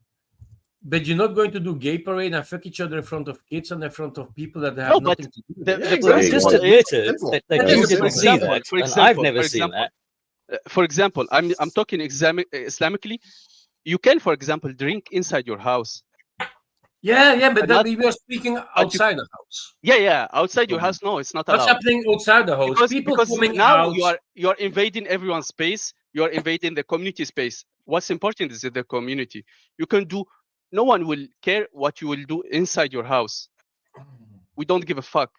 But you're not going to do gay parade and fuck each other in front of kids and in front of people that have nothing to do with it. Well, just admitted that you didn't see that, and I've never seen that. For example, I'm talking Islamically. You can, for example, drink inside your house. Yeah, but we are speaking outside the house. Yeah, outside your house. No, it's not allowed. What's happening outside the house? Because now you are invading everyone's space. You are invading the community space. What's important is the community. You can do. No one will care what you will do inside your house. We don't give a fuck.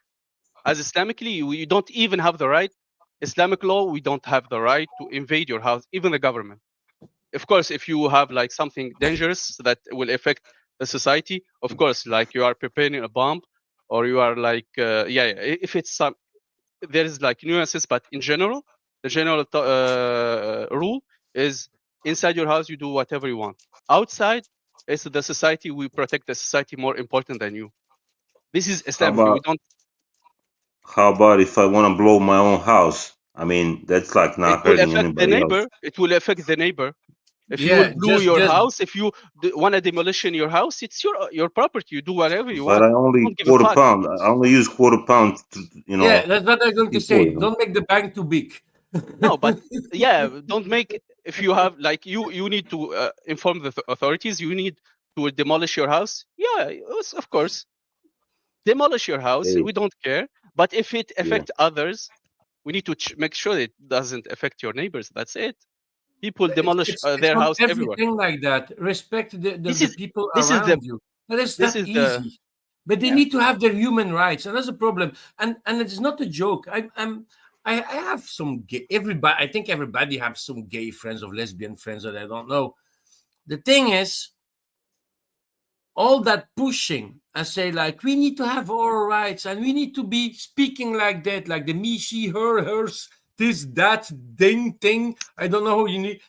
As Islamically, you don't even have the right. Islamic law, we don't have the right to invade your house, even the government. Of course, if you have like something dangerous that will affect the society, of course, like you are preparing a bomb, or you are like, if it's some, there is like nuances, but in general, the general rule is inside your house, you do whatever you want. Outside, it's the society. We protect the society more important than you. This is Islam. How about if I want to blow my own house? I mean, that's like not hurting anybody else. It will affect the neighbor. If you will blow your house, if you want to demolish your house, it's your property. You do whatever you want. But I only quarter pound. I only use quarter pound. Yeah, that's what I'm going to say. Don't make the bank too big. No, but don't make. If you have like you need to inform the authorities. You need to demolish your house. Yeah, of course, demolish your house. Hey. We don't care. But if it affects others, we need to make sure it doesn't affect your neighbors. That's it. People demolish their house everywhere. Everything like that. Respect the people around you. That's easy. But they need to have their human rights, and that's a problem. And it's not a joke. I have some gay. I think everybody has some gay friends or lesbian friends that I don't know. The thing is, all that pushing and say like we need to have our rights and we need to be speaking like that, like the me, she, her, hers, this, that, thing. I don't know who you need.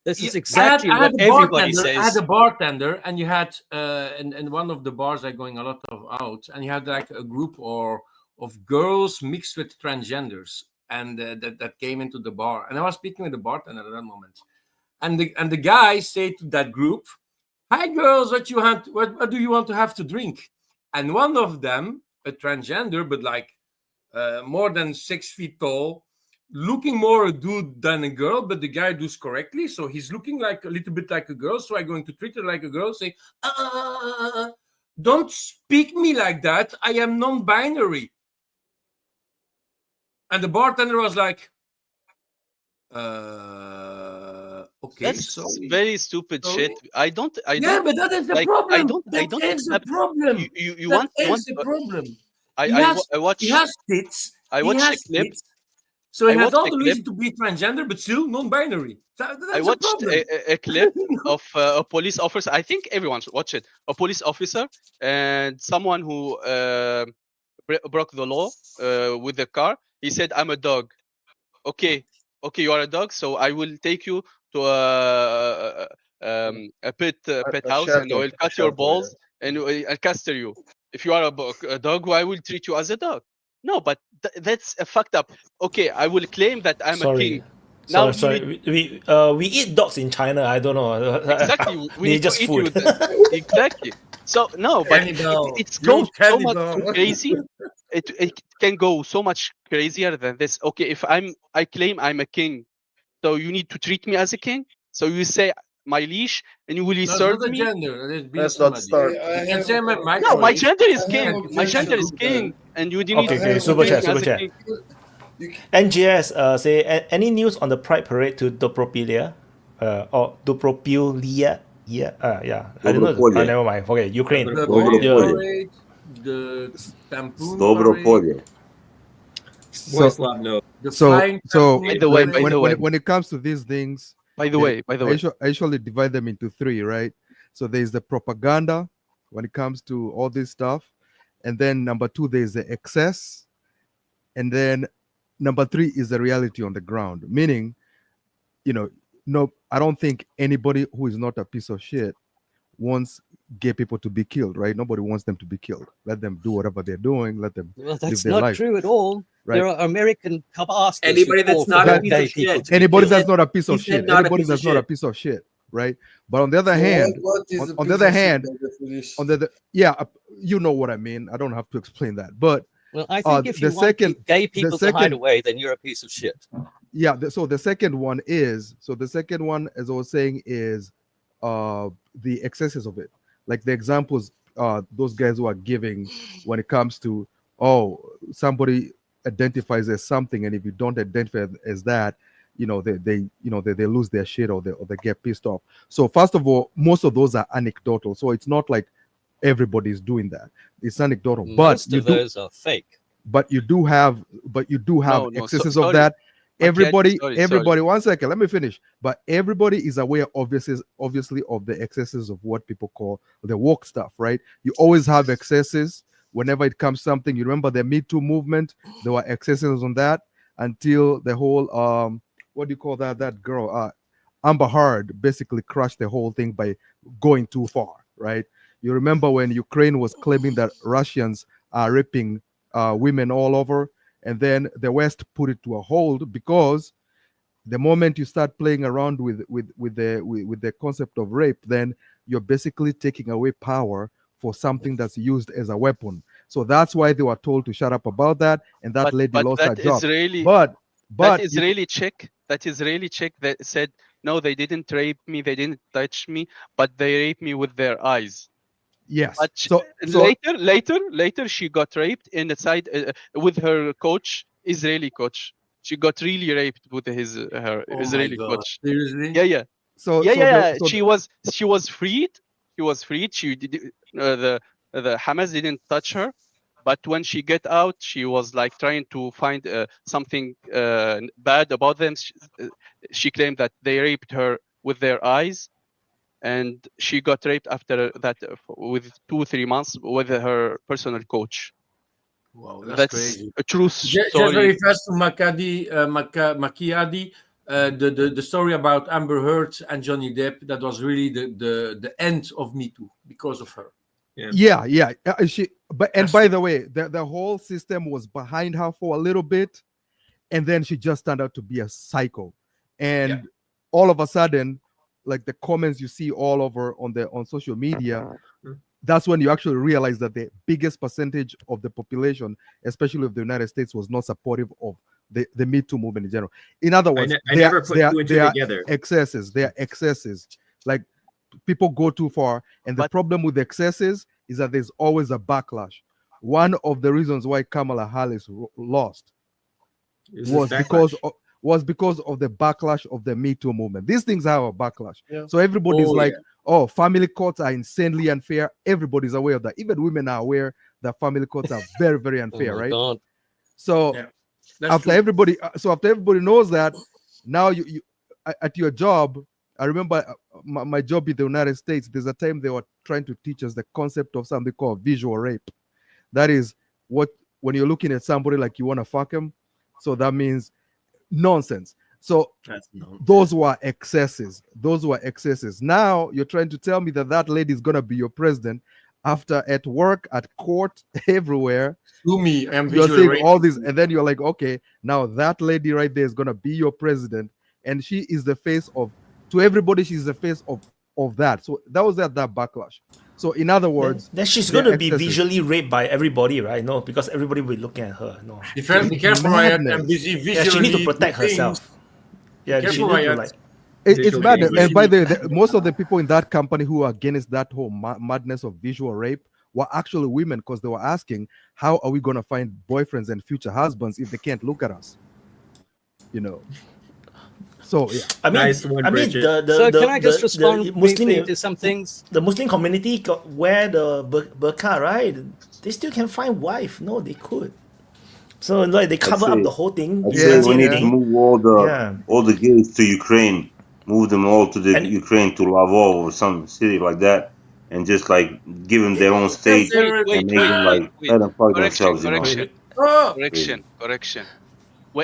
This is exactly what everybody says. I had a bartender, and you had in one of the bars are going a lot out, and you had like a group of girls mixed with transgenders, and that came into the bar. And I was speaking with the bartender at that moment, and the guy said to that group, "Hi girls, what do you want to have to drink?" And one of them, a transgender, but like more than 6 feet tall, looking more a dude than a girl, but the guy does correctly, so he's looking like a little bit like a girl. So I'm going to treat her like a girl. Say, don't speak me like that. I am non-binary. And the bartender was like, okay, that's so very stupid shit. I don't. Yeah, but that is the problem. That is the problem. You want the problem. I watch. He has tits. I watched a clip. So he has all the reason to be transgender, but still non-binary. I watched a clip of a police officer. I think everyone should watch it. A police officer and someone who broke the law with the car. He said, "I'm a dog." Okay, you are a dog, so I will take you to a pet house, and I will cut your balls and I'll caster you. If you are a dog, I will treat you as a dog. No, but that's fucked up. Okay, I will claim that I'm a king. Now Sorry. We eat dogs in China. I don't know. Exactly. We need just to eat food. Exactly. So no, but it's so much crazy. It can go so much crazier than this. Okay, if I claim I'm a king, so you need to treat me as a king. So you say my leash and you will That's serve not a me. gender. That is being Let's not somebody. start. You can say I'm a No, my microwave. gender is I have king. My gender is objections to king, that. and you need Okay, to super treat chat, me as super a chat. king. You can, NGS say any news on the Pride Parade to Dobropilia? Or Dobropilia? Yeah, I don't know. Dobropolje. Never mind. Okay, Ukraine. The Dobro Pride Yeah. polje. Parade, the Tampoon Dobro Parade, polje. Boy So, Slav no. the so, Flying so By Tampoon the way, Parade. by the way, when it comes to these things, by the way, by the way, I usually divide them into three, right? So there's the propaganda when it comes to all this stuff, and then number two there's the excess, and then number three is the reality on the ground. Meaning, no, I don't think anybody who is not a piece of shit wants gay people to be killed, right? Nobody wants them to be killed. Let them do whatever they're doing. Let them Well, live that's their not life. true at all. Right. There are American pastors who Anybody call that's for not more a piece gay of people shit. to be Anybody killed. that's not a piece He of said shit. not a Anybody piece of that's not a shit. piece of shit, right? But on the other so hand, what is a on the piece other of shit hand, by definition? on the yeah, you know what I mean. I don't have to explain that. But Well, I think if the you want second, gay the people to hide second, away, then you're a piece of shit. yeah. So the second one is, as I was saying, is the excesses of it, like the examples those guys who are giving when it comes to, oh, somebody identifies as something, and if you don't identify as that, they lose their shit, or they get pissed off. So first of all, most of those are anecdotal, so it's not like everybody's doing that. It's anecdotal. Most of those are fake. But you do have no, excesses of sorry, that. Macchiati, Everybody, sorry. 1 second, let me finish. But everybody is aware, obviously, of the excesses of what people call the woke stuff, right? You always have excesses whenever it comes something. You remember the Me Too movement? There were excesses on that until the whole what do you call that girl? Amber Heard basically crushed the whole thing by going too far, right? You remember when Ukraine was claiming that Russians are raping women all over, and then the West put it to a hold, because the moment you start playing around with the concept of rape, then you're basically taking away power for something that's used as a weapon. So that's why they were told to shut up about that, and that lady lost her That job. Israeli, But that Israeli chick that said no, they didn't rape me, they didn't touch me, but they raped me with their eyes. yes. But So later she got raped inside with her coach, Israeli coach. She got really raped with her Oh my Israeli God. coach. Seriously? Yeah. So She was freed. She was freed. She did the Hamas didn't touch her, but when she get out, she was like trying to find something bad about them. She claimed that they raped her with their eyes, and she got raped after that with 2-3 months with her personal coach. Wow, that's That's crazy. a true Just story. very fast to Macchiati, the story about Amber Heard and Johnny Depp, that was really the end of Me Too because of her. Yeah. By the way, the whole system was behind her for a little bit, and then she just turned out to be a psycho. And all of a sudden, like the comments you see all over on social media, that's when you actually realize that the biggest percentage of the population, especially of the United States, was not supportive of the Me Too movement in general. In other words, I never put two and two together. Excesses. There are excesses. Like, people go too far, and the problem with excesses is that there's always a backlash. One of the reasons why Kamala Harris lost was because of the backlash of the Me Too movement. These things have a backlash. Yeah. So everybody's oh, family courts are insanely unfair. Everybody's aware of that. Even women are aware that family courts are very, very unfair, right? God. So after everybody knows that, now you at your job. I remember my job in the United States. There's a time they were trying to teach us the concept of something called visual rape. That is when you're looking at somebody like you want to fuck him. So that means nonsense. So those were excesses. Now you're trying to tell me that lady is gonna be your president, after at work, at court, everywhere. To me, you're saying all this, and then you're like, okay, now that lady right there is gonna be your president, and she is the face of. To everybody, she's the face of that. So that was that backlash. So in other words, then she's going to be visually raped by everybody, right? No, because everybody will be looking at her. No, be careful, Riot. I'm busy visually. Yeah, she need to protect herself. Yeah, she need to like. It's bad. And by the most of the people in that company who are against that whole madness of visual rape were actually women, because they were asking, how are we going to find boyfriends and future husbands if they can't look at us? You know. So yeah. I mean, Nice one, Bridget. So can I just respond Muslim briefly to some things? The Muslim community wear the burqa, right? They still can find wife. No, they could. So like they cover up the whole thing. I say we need to move all the gays to Ukraine, move them all to the Ukraine, to Lvov or some city like that, and just like give them their own state and make them like let them fight themselves. Correction.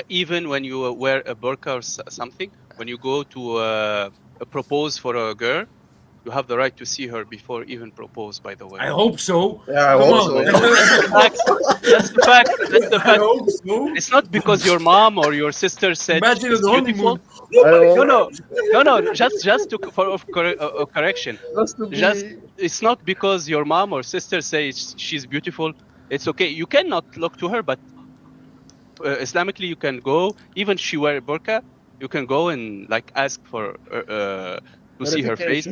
Even when you wear a burqa or something, when you go to propose for a girl, you have the right to see her before even propose, by the way. I hope so. Yeah, I hope so. That's the fact. That's the fact. I hope so. It's not because your mom or your sister said Imagine she's the honeymoon. beautiful. No. Just for correction. It's not because your mom or sister says she's beautiful. It's okay. You cannot look to her, but Islamically you can go. Even she wear a burqa, you can go and like ask for to see her face.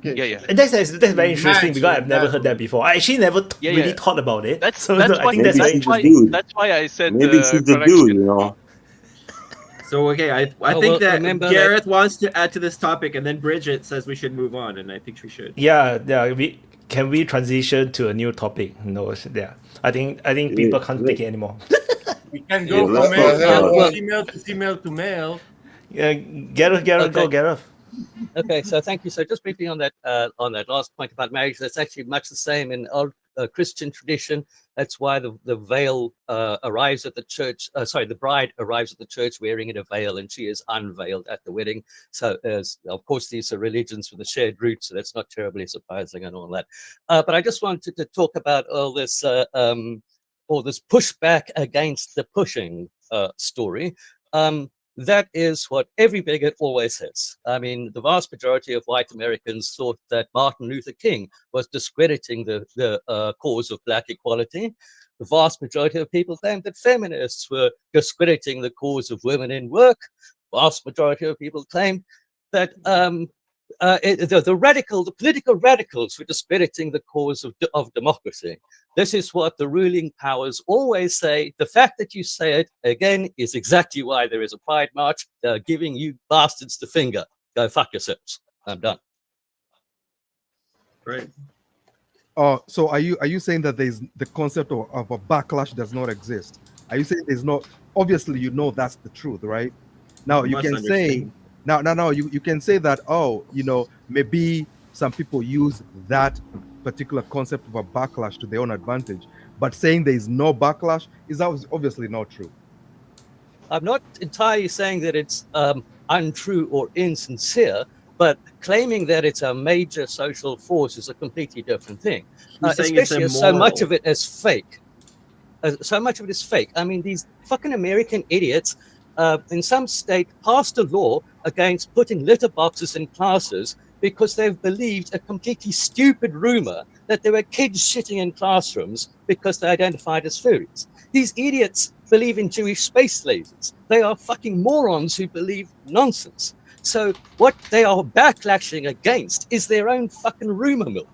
Yeah. And that's very interesting because I've never heard that before. I actually never really thought about it. That's I think that's very interesting. That's why I said maybe she's the dude, you know. So okay, I think that Gareth wants to add to this topic, and then Bridget says we should move on, and I think we should. Yeah. Can we transition to a new topic? No, yeah. I think people can't take it anymore. We can go from female to male. Yeah, Gareth. Okay, so thank you. So just briefly on that last point about marriage, that's actually much the same in old Christian tradition. That's why the veil arrives at the church. The bride arrives at the church wearing a veil, and she is unveiled at the wedding. So, of course, these are religions with a shared root, so that's not terribly surprising and all that. But I just wanted to talk about all this pushback against the pushing story. That is what every bigot always says. I mean, the vast majority of white Americans thought that Martin Luther King was discrediting the cause of black equality. The vast majority of people claimed that feminists were discrediting the cause of women in work. The vast majority of people claimed that the political radicals were discrediting the cause of democracy. This is what the ruling powers always say. The fact that you say it again is exactly why there is a Pride March. They're giving you bastards the finger. Go fuck yourselves. I'm done. Right. So are you saying that there's the concept of a backlash does not exist? Are you saying there's not? Obviously, you know that's the truth, right? Now you can say. Now, you can say that, maybe some people use that particular concept of a backlash to their own advantage, but saying there is no backlash is obviously not true. I'm not entirely saying that it's untrue or insincere, but claiming that it's a major social force is a completely different thing. Especially as so much of it is fake. I mean, these fucking American idiots in some state passed a law against putting litter boxes in classes because they've believed a completely stupid rumor that there were kids shitting in classrooms because they identified as furries. These idiots believe in Jewish space lasers. They are fucking morons who believe nonsense. So what they are backlashing against is their own fucking rumor mill.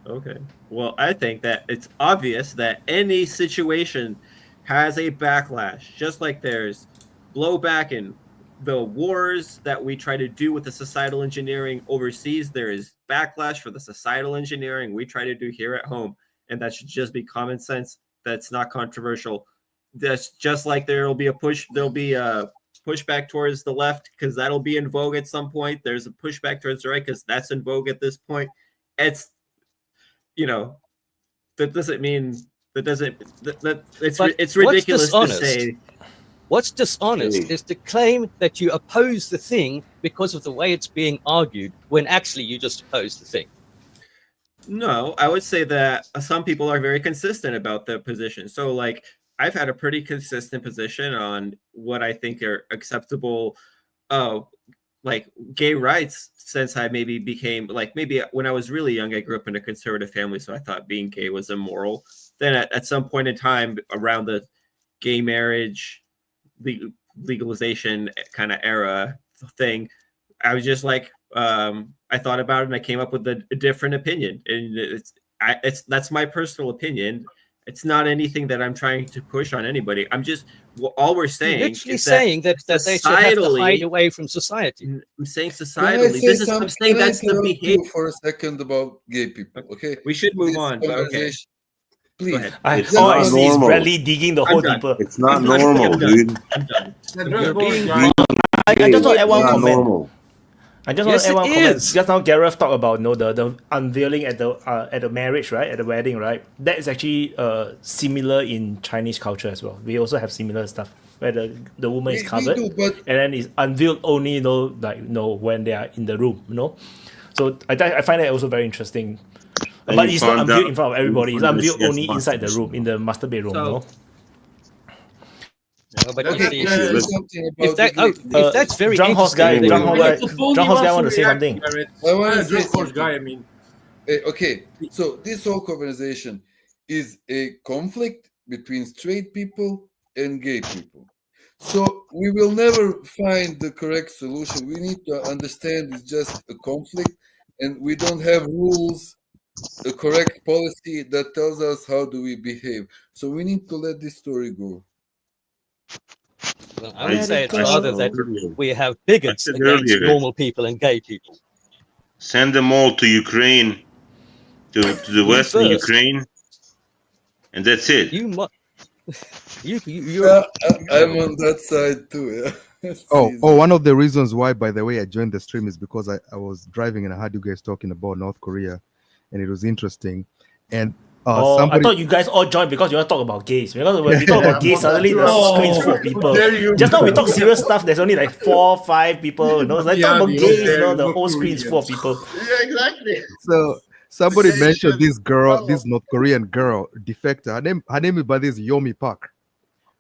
Okay. Well, I think that it's obvious that any situation has a backlash, just like there's blowback in the wars that we try to do with the societal engineering overseas. There is backlash for the societal engineering we try to do here at home, and that should just be common sense. That's not controversial. That's just like there'll be a pushback towards the left because that'll be in vogue at some point. There's a pushback towards the right because that's in vogue at this point. It's, that doesn't mean it's ridiculous to say. What's dishonest is to claim that you oppose the thing because of the way it's being argued when actually you just oppose the thing. No, I would say that some people are very consistent about their position. So like I've had a pretty consistent position on what I think are acceptable like gay rights since I maybe became maybe when I was really young, I grew up in a conservative family, so I thought being gay was immoral. Then at some point in time around the gay marriage legalization kind of era, thing, I was just like, I thought about it and I came up with a different opinion, and that's my personal opinion. It's not anything that I'm trying to push on anybody. I'm just all we're saying. You're literally is saying that they should have to hide away from society. I'm saying Can I societally. say I'm saying that's the interrupt behavior. you for a second about gay people? Okay, We should move This on. But okay. conversation- Please. It's All I not see is normal. Bradley digging the hole done. deeper. It's not I'm done. normal, I'm done. dude. I'm done. You're being I just want to add one It's not comment. normal. I just Yes, want to add one it comment. is. Just now, Gareth talked about the unveiling at the marriage, right? At the wedding, right? That is actually similar in Chinese culture as well. We also have similar stuff where the woman is We covered, do, but and then it's unveiled only when they are in the room, So I find that also very interesting. And But you it's not found unveiled out- in front of everybody. you It's found unveiled this only gets inside the busted. room, in the master bedroom. So- But let you me see, say something about if that, the oh, gay if that's very Drunk horse interesting, guy, then drunk you- horse guy, drunk horse guy want to say something. I want to say drunk horse something. guy. I mean, Okay, so this whole conversation is a conflict between straight people and gay people. So we will never find the correct solution. We need to understand it's just a conflict, and we don't have rules, a correct policy that tells us how do we behave. So we need to let this story go. I would say it's I rather said that earlier. we have bigots I said against earlier. normal people and gay people. Send them all to Ukraine, to the Me western first. Ukraine, and that's it. You must. You're Yeah, I'm on that side too. Yeah. Oh, one of the reasons why, by the way, I joined the stream is because I was driving and I heard you guys talking about North Korea, and it was interesting. And I somebody, thought you guys all joined because you want to talk about gays. Because when we talk about gays, suddenly the Oh, screen's full of people. dare you. Just now we talk serious stuff. There's only like 4 or 5 people. Like Yeah, talk about the gays. old The dare whole you, screen's full of people. Yeah, exactly. so somebody Okay, mentioned sure. this girl, Follow. this North Korean girl, Defector. Her name is by this Yomi Park,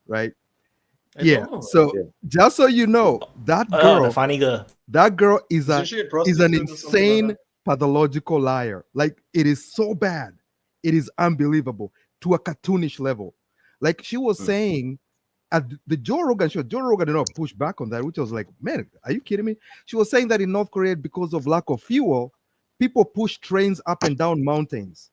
right? Yeah. know. So just so you know, that The girl, funny girl. that girl is Isn't she a an prostitute or something like insane that? pathological liar. Like, it is so bad, it is unbelievable, to a cartoonish level. Like, she was saying at the Joe Rogan show, Joe Rogan did not push back on that, which was like, man, are you kidding me? She was saying that in North Korea, because of lack of fuel, people push trains up and down mountains.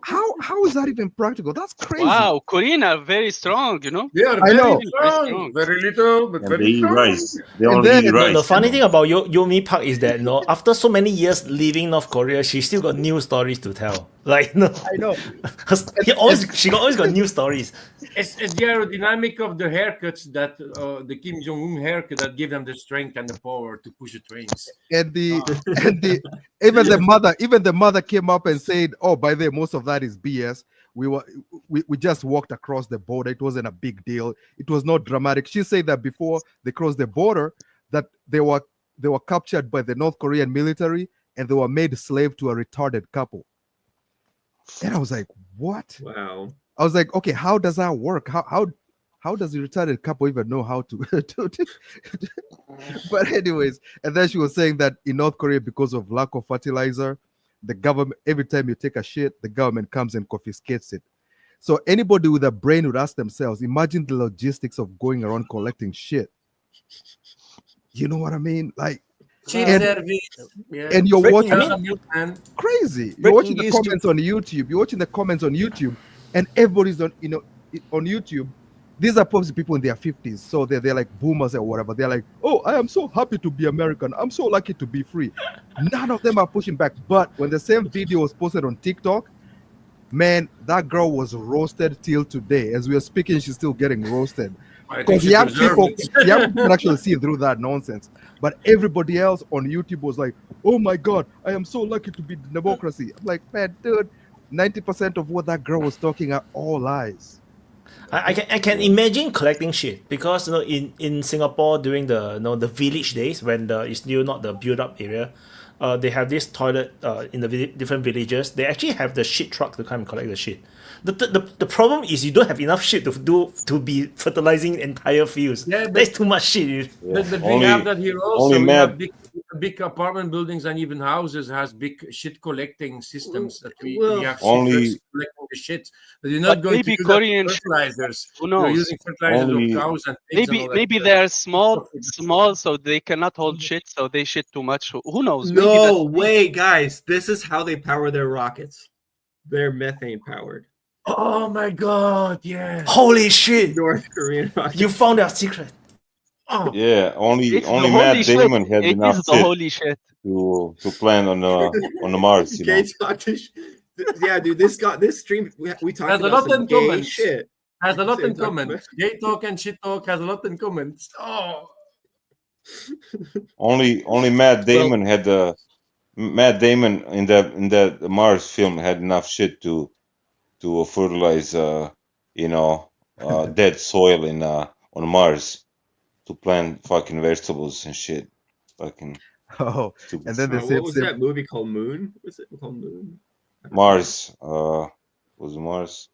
How is that even practical? That's crazy. Wow, Korean are very strong, you know? They are I very know. strong. Very little, but And very they eat strong. rice. They And only then- eat No, rice. The funny thing about Yomi Park is that after so many years leaving North Korea, she still got new stories to tell. Like I know. she always got new stories. It's the aerodynamic of the haircuts that the Kim Jong-un haircut that give them the strength and the power to push the trains. And even the mother came up and said, "Oh, by the way, most of that is BS. We just walked across the border. It wasn't a big deal. It was not dramatic." She said that before they crossed the border, that they were captured by the North Korean military and they were made slave to a retarded couple. And I was like, "What?" Wow. I was like, "Okay, how does that work? How does the retarded couple even know how to?" But anyways, and then she was saying that in North Korea, because of lack of fertilizer, the government, every time you take a shit, the government comes and confiscates it. So anybody with a brain would ask themselves, imagine the logistics of going around collecting shit. You know what I mean? Like, Cheap and, service. Yeah. and you're watching Man. crazy. You're watching the comments on YouTube. You're watching the comments on YouTube, and everybody's on on YouTube. These are probably people in their 50s, so they're like boomers or whatever. They're like, "Oh, I am so happy to be American. I'm so lucky to be free." None of them are pushing back. But when the same video was posted on TikTok, man, that girl was roasted till today. As we are speaking, she's still getting roasted. Because young people can actually see through that nonsense. But everybody else on YouTube was like, "Oh my God, I am so lucky to be democracy." I'm like, man, dude, 90% of what that girl was talking are all lies. I can imagine collecting shit because in Singapore during the the village days when it's still not the built up area, they have this toilet in the different villages. They actually have the shit truck to come and collect the shit. The problem is you don't have enough shit to be fertilizing entire fields. Yeah, that's too much shit. But we have that here also. We have big big apartment buildings and even houses has big shit collecting systems that we Well, have Only shit collecting the shit. But you're not But going to maybe do that Korean with fertilizers. who You're knows? using fertilizers of only cows and pigs and all that. Maybe they're small, so they cannot hold shit, so they shit too much. Who knows? Maybe no way, guys. This is how they power their rockets. They're methane powered. Oh my god, yes. Holy shit! North Korean rockets. You found our secret. Oh. yeah, only it's only the Matt holy shit. Damon had It enough is the shit holy shit. to plan on the Mars. You know, Gay talk to yeah, dude. This stream we talked Has a about lot some in gay common. shit. Has a lot Same in talk common. about- Gay talk and shit talk has a lot in common. Oh. only Matt Damon had the Matt Damon in that Mars film had enough shit to fertilize dead soil in on Mars to plant fucking vegetables and shit. Fucking Oh, stupid and then the shit. same what was that movie called Moon? Was it called Moon? Mars. Was it Mars?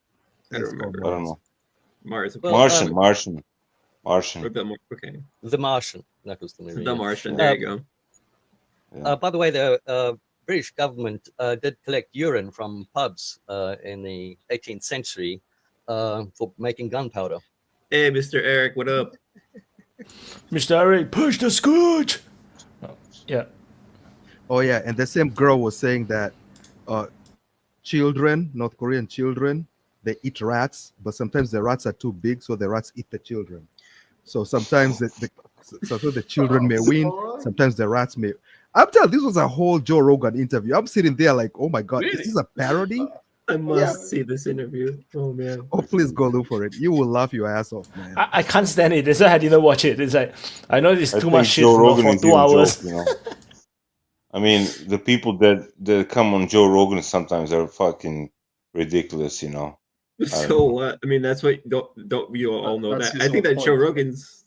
I don't remember. I don't know. Mars. Well, Martian. Or okay. The Martian. That was the movie. The yeah. Martian. There you go. Yeah. By the way, the British government did collect urine from pubs in the 18th century for making gunpowder. Hey, Mr. Eric, what up? Mr. Eric, push the scooch. Oh, yeah. Oh yeah, and the same girl was saying that children, North Korean children, they eat rats, but sometimes the rats are too big, so the rats eat the children. So sometimes the children may win, sometimes the rats may. I'm telling you, this was a whole Joe Rogan interview. I'm sitting there like, oh my god, is this a parody? I must see this interview. Oh man. Oh, please go look for it. You will laugh your ass off, man. I can't stand it. That's why I didn't watch it. It's like I know it's I too much think shit Joe for Rogan is 2 even hours. joke, you know. I mean, the people that come on Joe Rogan sometimes are fucking ridiculous, you know. So what? I mean, that's what don't you all know That's that? his I think whole that Joe point. Rogan's.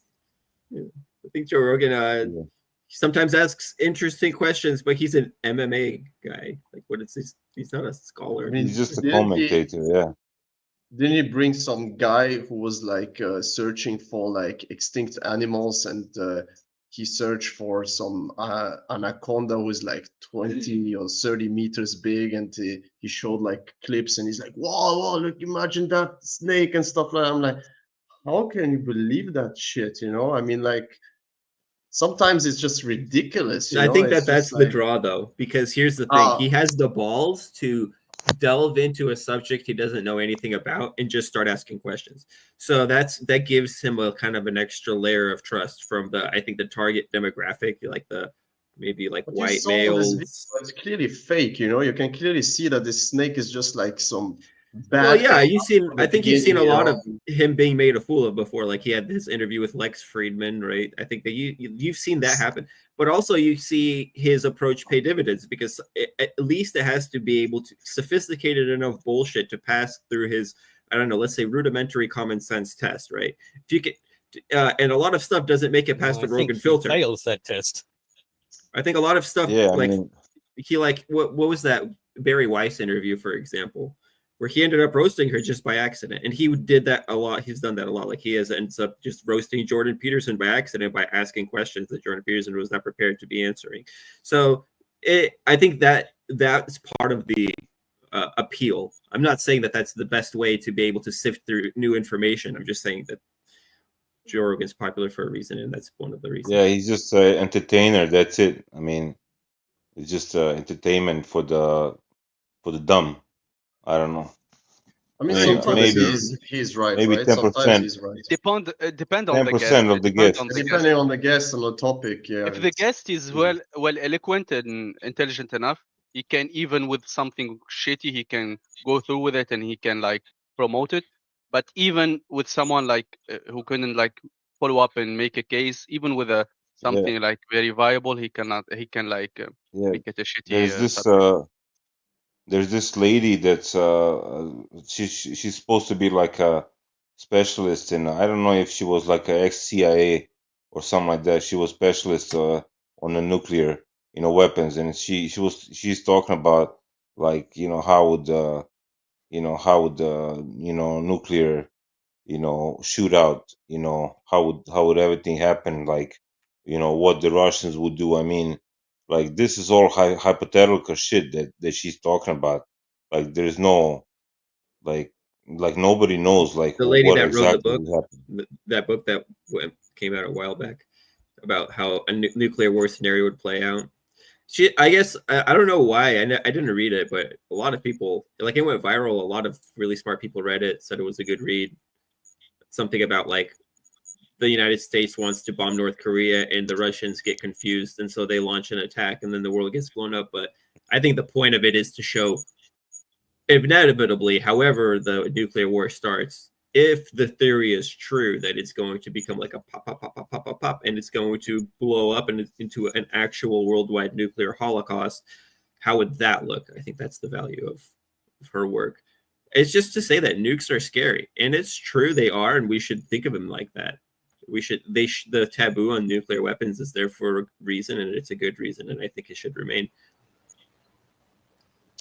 I think Joe Rogan sometimes asks interesting questions, but he's an MMA guy. Like, what is this? He's not a scholar. I mean, He's just a didn't commentator, yeah. Didn't he bring some guy who was like searching for like extinct animals, and he searched for some anaconda who was like 20 or 30 meters big, and he showed like clips, and he's like, whoa, look, imagine that snake and stuff like that. I'm like, how can you believe that shit? You know, I mean, like, sometimes it's just ridiculous. I think It's that's just the like, draw, though, because here's the thing: he has the balls to delve into a subject he doesn't know anything about and just start asking questions. So that gives him a kind of an extra layer of trust from I think the target demographic, like maybe like but white you saw this males. video, it's clearly fake. You know, you can clearly see that this snake is just like some Well, bad. yeah, from the I think you've seen a beginning, lot you of him being made a fool of before. Like he had his interview with Lex Friedman, right? I think that you've seen that happen, but also you see his approach pay dividends because at least it has to be able to sophisticated enough bullshit to pass through his, I don't know, let's say rudimentary common sense test, right? If you can, and a lot of stuff doesn't make it past the Rogan filter. Fails that test. I think a lot of stuff, Yeah, like I mean, he what was that Barry Weiss interview, for example, where he ended up roasting her just by accident, and he did that a lot. He's done that a lot. Like he ends up just roasting Jordan Peterson by accident by asking questions that Jordan Peterson was not prepared to be answering. So I think that's part of the appeal. I'm not saying that that's the best way to be able to sift through new information. I'm just saying that Joe Rogan's popular for a reason, and that's one of the reasons. yeah, he's just an entertainer. That's it. I mean, it's just entertainment for the dumb. I don't know. I mean, Maybe sometimes he's right, maybe right? 10%. Sometimes he's right. Depend on the guest. 10% of the guests. Depending on the guest and the topic, yeah. If the guest is well eloquent and intelligent enough, he can, even with something shitty, he can go through with it and he can like promote it. But even with someone like who couldn't like follow up and make a case, even with something like very viable, he can like make it a shitty. There's this lady that's she's supposed to be like a specialist in, I don't know if she was like a ex-CIA or something like that. She was specialist on the nuclear, weapons, and she's talking about like how would nuclear shootout, how would everything happen, like what the Russians would do. I mean, like this is all hypothetical shit that she's talking about. Like there's no like nobody knows like The lady what that wrote the exactly book, happened. that book that came out a while back about how a nuclear war scenario would play out. I guess I don't know why I didn't read it, but a lot of people, like, it went viral. A lot of really smart people read it, said it was a good read. Something about like the United States wants to bomb North Korea and the Russians get confused, and so they launch an attack, and then the world gets blown up. But I think the point of it is to show, inevitably, however the nuclear war starts, if the theory is true that it's going to become like a pop, and it's going to blow up and into an actual worldwide nuclear holocaust, how would that look? I think that's the value of her work. It's just to say that nukes are scary, and it's true they are, and we should think of them like that. We should. The taboo on nuclear weapons is there for a reason, and it's a good reason, and I think it should remain.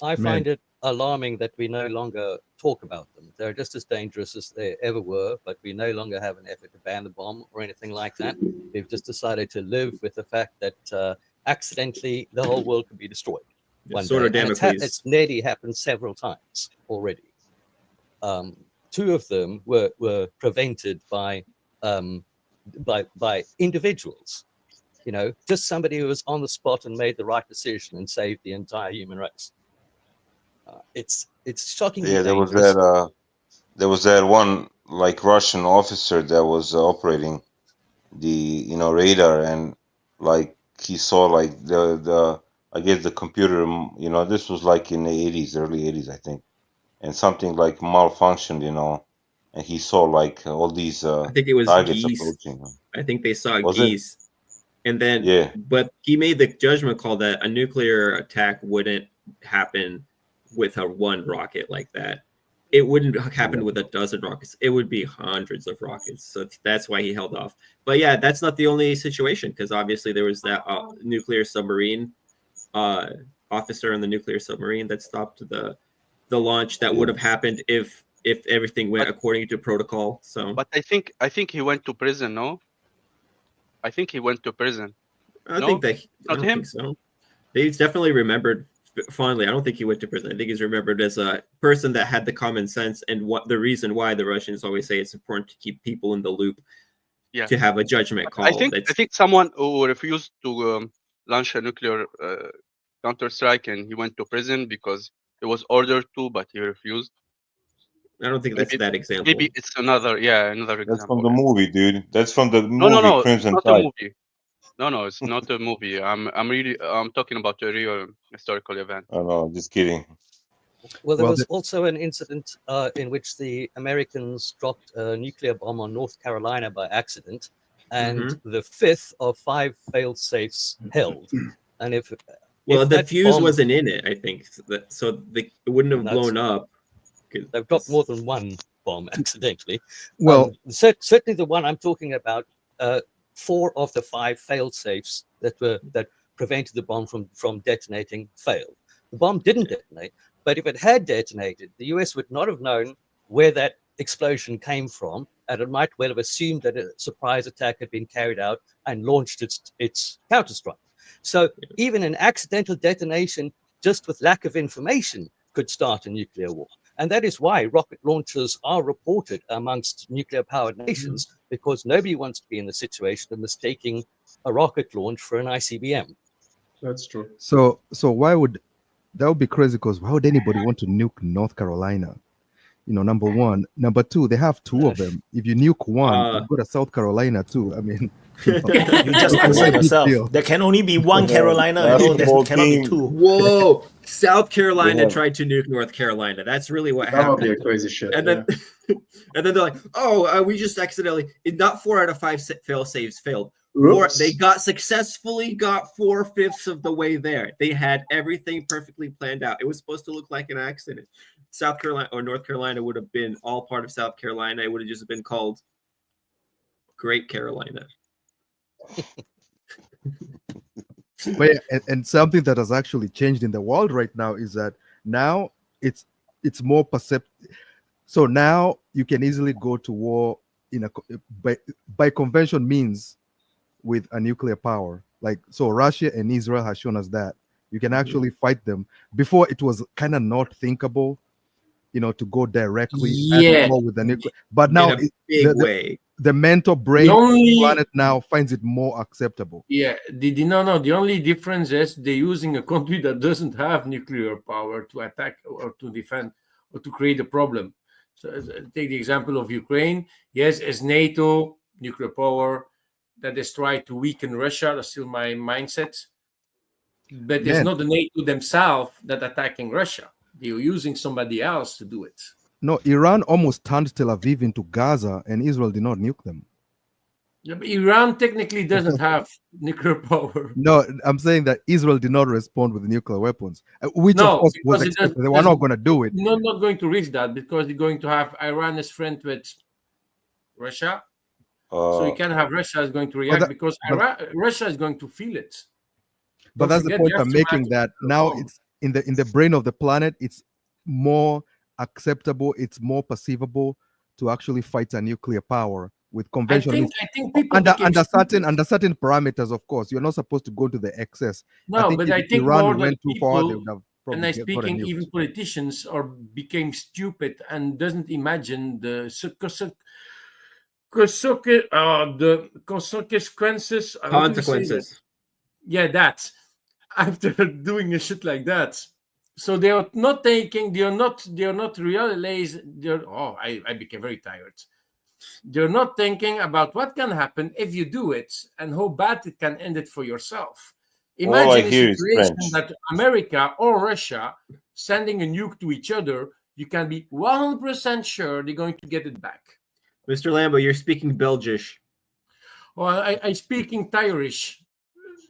I find it alarming that we no longer talk about them. They're just as dangerous as they ever were, but we no longer have an effort to ban the bomb or anything like that. We've just decided to live with the fact that accidentally the whole world could be destroyed one Sort day. of It's nearly happened several times already. Two of them were prevented by individuals. You know, just somebody who was on the spot and made the right decision and saved the entire human race. It's shockingly dangerous. There was that one like Russian officer that was operating the radar, and like he saw like the I guess the computer, this was like in the early 80s, I think, and something like malfunctioned, and he saw like all these I think it was targets geese. approaching. I think they saw Was it? geese. And then, but he made the judgment call that a nuclear attack wouldn't happen with a one rocket like that. It wouldn't happen with a dozen rockets. It would be hundreds of rockets. So that's why he held off. But yeah, that's not the only situation, because obviously there was that nuclear submarine officer in the nuclear submarine that stopped the launch that would have happened if everything went according to protocol. So, but I think he went to prison. No, I think he went to prison. I don't think so. He's definitely remembered fondly. I don't think he went to prison. I think he's remembered as a person that had the common sense, and what the reason why the Russians always say it's important to keep people in the loop, to have a judgment call. I think someone who refused to launch a nuclear counter-strike, and he went to prison because he was ordered to, but he refused. I don't think that's that example. Maybe it's another example. That's from the movie, dude. That's from the movie Crimson not Tide. a movie. No, it's not a movie. I'm talking about a real historical event. Oh no, just kidding. Well, there was also an incident in which the Americans dropped a nuclear bomb on North Carolina by accident, and the fifth of 5 failed safes held. And if the fuse wasn't in it, I think, so it wouldn't have blown up. They've dropped more than one bomb accidentally. Well, certainly the one I'm talking about, 4 of the 5 failed safes that prevented the bomb from detonating failed. The bomb didn't detonate, but if it had detonated, the US would not have known where that explosion came from, and it might well have assumed that a surprise attack had been carried out and launched its counterstrike. So even an accidental detonation, just with lack of information, could start a nuclear war. And that is why rocket launches are reported amongst nuclear-powered nations, because nobody wants to be in the situation of mistaking a rocket launch for an ICBM. That's true. So why would that would be crazy? Because why would anybody want to nuke North Carolina? Number one. Number two, they have 2 of them. If you nuke one, you go to South Carolina too. I mean, you just answer yourself. There can only be one Carolina. There cannot be 2. Whoa! South Carolina tried to nuke North Carolina. That's really what happened. That would be a crazy shit. And then, and then they're like, "Oh, we just accidentally." Not 4 out of 5 fail safes failed. They successfully got 4/5 of the way there. They had everything perfectly planned out. It was supposed to look like an accident. South Carolina or North Carolina would have been all part of South Carolina. It would have just been called Great Carolina. But and something that has actually changed in the world right now is that now it's more perceptive. So now you can easily go to war by convention means with a nuclear power. Like, so Russia and Israel has shown us that you can actually fight them. Before, it was kind of not thinkable, to go directly at war with the nuclear. But now in a big way. The mental brain of the planet now finds it more acceptable. Yeah, no. The only difference is they're using a country that doesn't have nuclear power to attack or to defend or to create a problem. So take the example of Ukraine. Yes, as NATO, nuclear power, that is trying to weaken Russia. That's still my mindset. But it's not the NATO themselves that attacking Russia. They're using somebody else to do it. No, Iran almost turned Tel Aviv into Gaza, and Israel did not nuke them. Yeah, but Iran technically doesn't have nuclear power. No, I'm saying that Israel did not respond with nuclear weapons, which of course was expected. They were not going to do it. Not going to risk that because you're going to have Iran as friend with Russia. So you can't have Russia is going to react because Russia is going to feel it. But that's the point I'm making, that now it's in the brain of the planet, it's more acceptable, it's more perceivable to actually fight a nuclear power with conventional. I think people under certain parameters, of course. You're not supposed to go to the excess. No, but I think Iran more went too far, they would have and probably I speaking even politicians became stupid and doesn't imagine the consequences. Yeah, that after doing a shit like that. So they are not taking. They are not realizing. I became very tired. They're not thinking about what can happen if you do it and how bad it can end it for yourself. Imagine a situation that America or Russia sending a nuke to each other. You can be 100% sure they're going to get it back. Mr. Lambo, you're speaking Belgish. Well, I speaking Irish.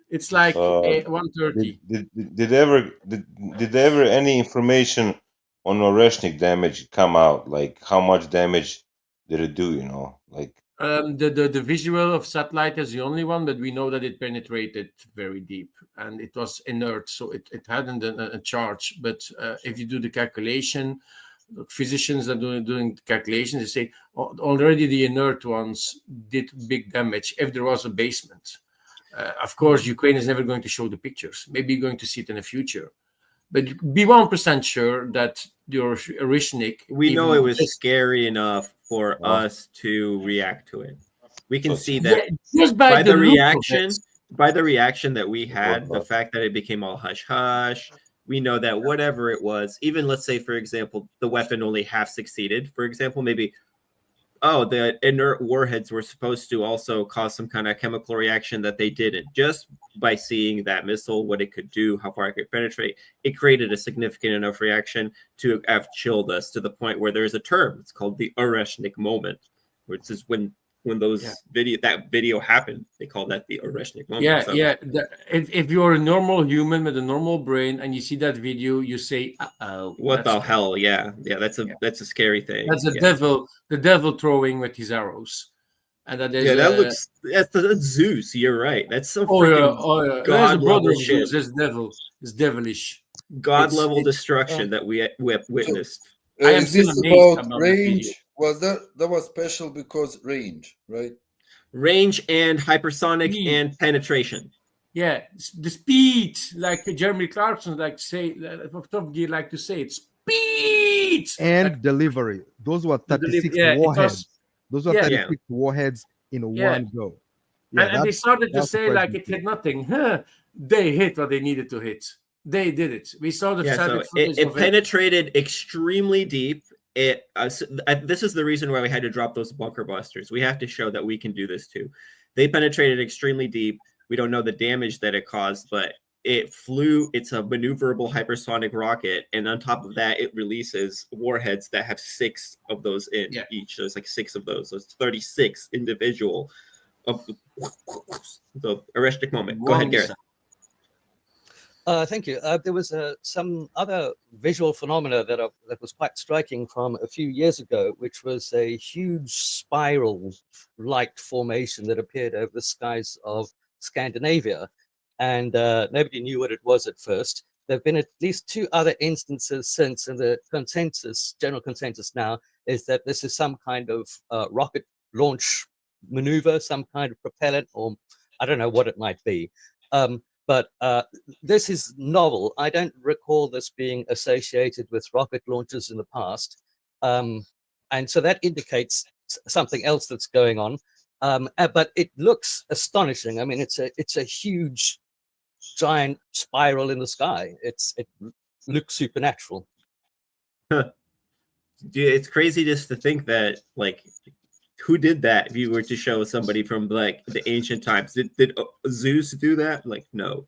It's like 1:30. Did ever any information on Oreshnik damage come out? Like how much damage did it do? Like the visual of satellite is the only one, but we know that it penetrated very deep and it was inert, so it hadn't a charge. But if you do the calculation, physicians are doing the calculations. They say already the inert ones did big damage if there was a basement. Of course, Ukraine is never going to show the pictures. Maybe you're going to see it in the future. But be 1% sure that your Oreshnik... We know it was scary enough for us to react to it. We can see that just by the reaction that we had, the fact that it became all hush-hush, we know that whatever it was, even let's say, for example, the weapon only half succeeded. For example, maybe... the inert warheads were supposed to also cause some kind of chemical reaction that they didn't. Just by seeing that missile, what it could do, how far it could penetrate, it created a significant enough reaction to have chilled us to the point where there's a term. It's called the Oreshnik moment, which is when that video happened. They call that the Oreshnik moment. If you're a normal human with a normal brain and you see that video, you say, "Uh-oh, what the hell?" Yeah, that's a scary thing. That's the devil throwing with his arrows, and that is that's Zeus. You're right. That's some freaking god level shit. It's devilish. God level destruction that we witnessed. Is this about range? That was special because range, right? Range and hypersonic and penetration. Yeah, the speed, like Jeremy Clarkson like Top Gear like to say, it's speed and delivery. Those were 36 warheads. Those were 36 warheads in one go. And they started to say like it hit nothing. They hit what they needed to hit. They did it. We saw the it penetrated extremely deep. This is the reason why we had to drop those bunker busters. We have to show that we can do this too. They penetrated extremely deep. We don't know the damage that it caused, but it flew. It's a maneuverable hypersonic rocket, and on top of that, it releases warheads that have 6 of those in each. So it's like 6 of those. So it's 36 individual of the Oreshnik moment. Go ahead, Gareth. Thank you. There was some other visual phenomena that was quite striking from a few years ago, which was a huge spiral-like formation that appeared over the skies of Scandinavia, and nobody knew what it was at first. There have been at least 2 other instances since, and the general consensus now, is that this is some kind of rocket launch maneuver, some kind of propellant, or I don't know what it might be. But this is novel. I don't recall this being associated with rocket launches in the past. And so that indicates something else that's going on. But it looks astonishing. I mean, it's a huge, giant spiral in the sky. It looks supernatural. Dude, it's crazy just to think that, like, who did that? If you were to show somebody from like the ancient times, did Zeus do that? Like, no,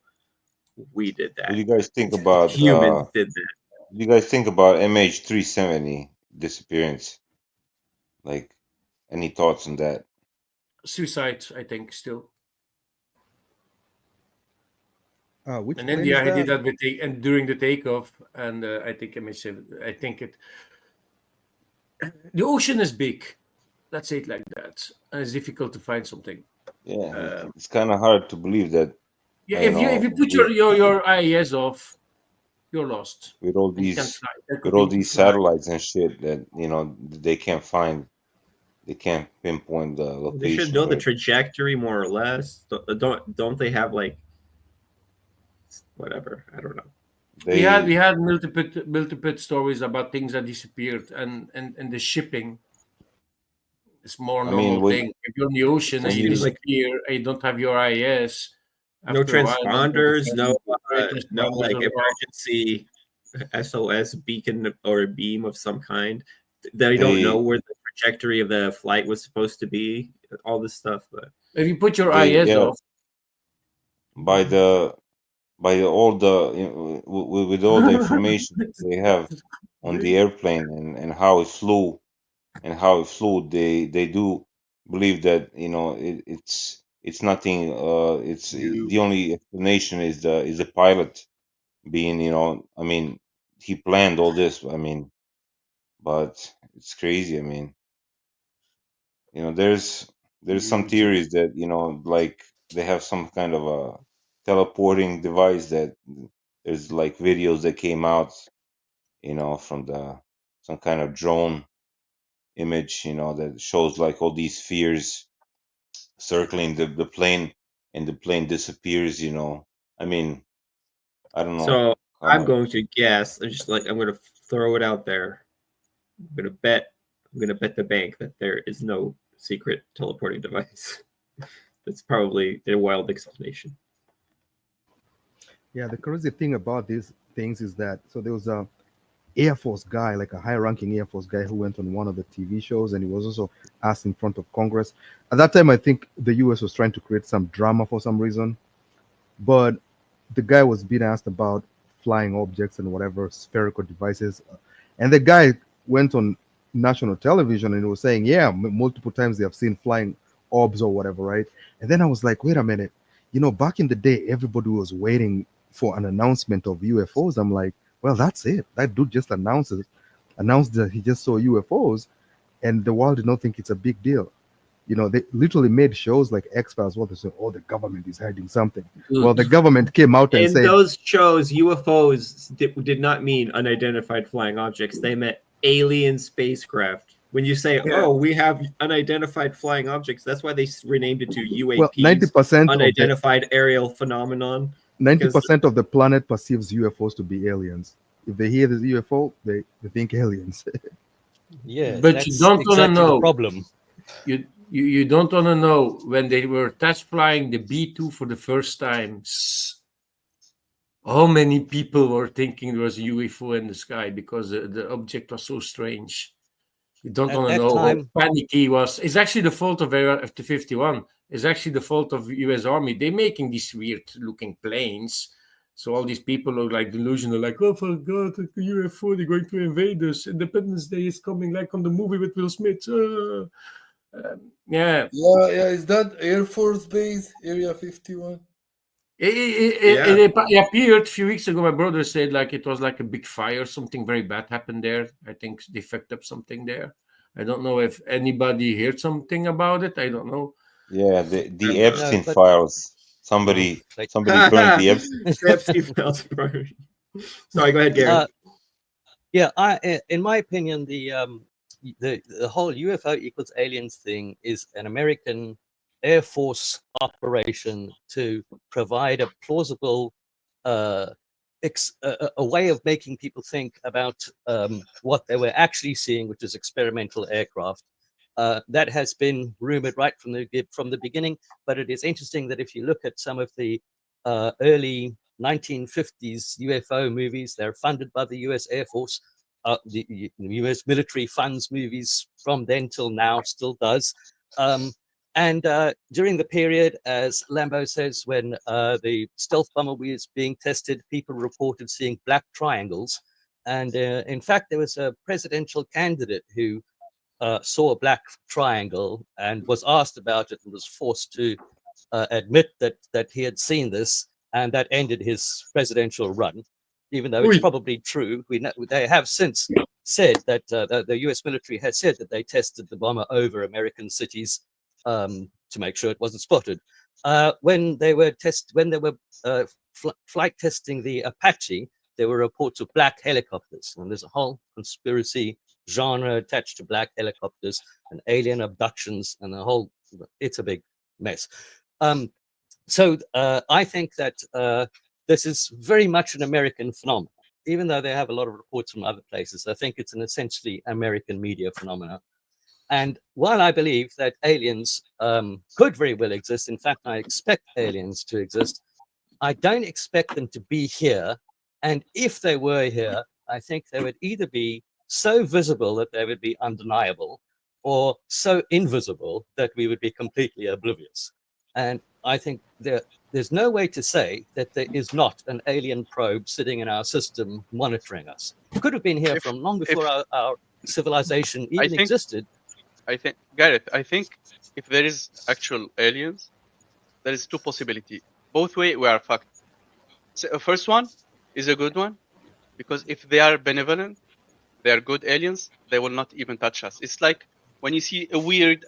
we did that. What do you guys think about Humans did that. What do you guys think about MH370 disappearance? Like, any thoughts on that? Suicide, I think, still. Which And plane then is he did that? that with and during the takeoff, and I think the ocean is big. Let's say it like that. And it's difficult to find something. Yeah, it's kind of hard to believe that. Yeah, you if you know, put your IAS off, you're lost. with all And you can't these fly. There with could all be these fly. satellites and shit that they can't find, they can't pinpoint the location. They should know the right? trajectory more or less. Don't they have like whatever? I don't know. We had multiple stories about things that disappeared, and the shipping is more I normal mean, thing. If you're in the ocean and you disappear and you don't have your IAS, No after a while, transponders, no transponders like or- emergency SOS beacon or a beam of some kind. They don't know where the trajectory of the flight was supposed to be. All this stuff, but if you put your IAS off, by all the with all the information they have on the airplane and how it flew they do believe that it's nothing. It's the only explanation is the pilot being, I mean, he planned all this. I mean, but it's crazy. I mean, there's some theories that like they have some kind of a teleporting device that there's like videos that came out, from some kind of drone image, that shows like all these spheres circling the plane, and the plane disappears. I mean, I don't know. so how I'm much- going to guess. I'm going to throw it out there. I'm going to bet the bank that there is no secret teleporting device. That's probably a wild explanation. Yeah, the crazy thing about these things is that there was a Air Force guy, like a high-ranking Air Force guy, who went on one of the TV shows, and he was also asked in front of Congress. At that time, I think the U.S. was trying to create some drama for some reason, but the guy was being asked about flying objects and whatever spherical devices, and the guy went on national television and he was saying, yeah, multiple times they have seen flying orbs or whatever, right? And then I was like, wait a minute, back in the day, everybody was waiting for an announcement of UFOs. I'm like, well, that's it. That dude just announced that he just saw UFOs, and the world did not think it's a big deal. They literally made shows like X-Files where they say, oh, the government is hiding something. Well, the government came out and In said, those shows, UFOs did not mean unidentified flying objects. They meant alien spacecraft. When you say, "Oh, we have unidentified flying objects," that's why they renamed it to UAPs. well, 90% unidentified aerial phenomenon. 90% of the planet perceives UFOs to be aliens. If they hear the UFO, they think aliens. Yeah, but you don't want to exactly know the problem. You don't want to know when they were test flying the B-2 for the first time. How many people were thinking there was a UFO in the sky because the object was so strange? You don't At want to that know time- how panicky he was. It's actually the fault of Area 51. It's actually the fault of U.S. Army. They're making these weird-looking planes. So all these people are like delusional, like, oh, for God, a UFO, they're going to invade us. Independence Day is coming, like on the movie with Will Smith. Yeah. Yeah. Is that Air Force Base, Area 51? It appeared a few weeks ago. My brother said like it was like a big fire, something very bad happened there. I think they fucked up something there. I don't know if anybody heard something about it. I don't know. Yeah, the Epstein but- files. Somebody burned the Epstein. files. Sorry, go ahead, Gary. In my opinion, the whole UFO equals aliens thing is an American Air Force operation to provide a plausible a way of making people think about what they were actually seeing, which is experimental aircraft. That has been rumored right from the beginning, but it is interesting that if you look at some of the early 1950s UFO movies, they're funded by the US Air Force. The US military funds movies from then till now, still does. And during the period, as Lambo says, when the stealth bomber was being tested, people reported seeing black triangles. And in fact, there was a presidential candidate who saw a black triangle and was asked about it and was forced to admit that he had seen this, and that ended his presidential run, even though it's probably true. They have since said that the US military has said that they tested the bomber over American cities to make sure it wasn't spotted. When they were flight testing the Apache, there were reports of black helicopters, and there's a whole conspiracy genre attached to black helicopters and alien abductions, and it's a big mess. So I think that this is very much an American phenomenon, even though they have a lot of reports from other places. I think it's an essentially American media phenomenon. And while I believe that aliens could very well exist, in fact, I expect aliens to exist, I don't expect them to be here. And if they were here, I think they would either be so visible that they would be undeniable, or so invisible that we would be completely oblivious. And I think there's no way to say that there is not an alien probe sitting in our system monitoring us. It could have been here from long before our civilization even existed. I think, Gareth, I think if there is actual aliens, there is two possibilities. Both ways we are fucked. So, first one is a good one, because if they are benevolent, they are good aliens, they will not even touch us. It's like when you see a weird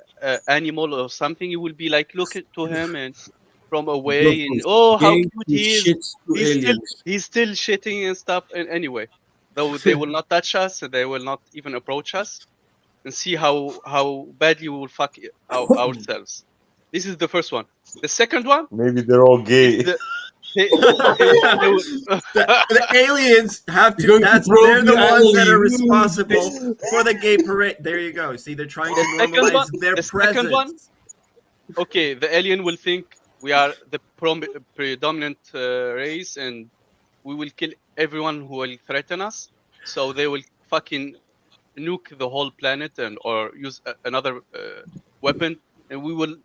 animal or something, you will be like, look to him and from away, and oh, how cute he is. He's still shitting and stuff. And anyway, though they will not touch us, and they will not even approach us, and see how badly we will fuck ourselves. This is the first one. The second one, maybe they're all gay. The aliens have to. They're the ones that are responsible for the gay parade. There you go. See, they're trying to normalize their presence. Okay, the alien will think we are the predominant race, and we will kill everyone who will threaten us. So they will fucking nuke the whole planet or use another weapon, and we will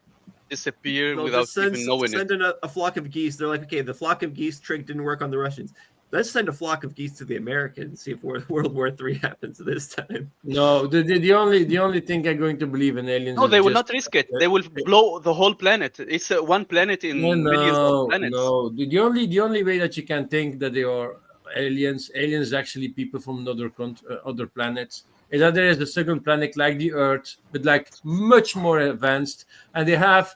disappear without even knowing it. Send in a flock of geese. They're like, okay, the flock of geese trick didn't work on the Russians. Let's send a flock of geese to the Americans. See if World War III happens this time. No, the only thing I'm going to believe in aliens. No, they will not risk it. They will blow the whole planet. It's one planet in millions of planets. No, the only way that you can think that they are aliens actually people from other planets, is that there is a second planet like the Earth, but like much more advanced, and they have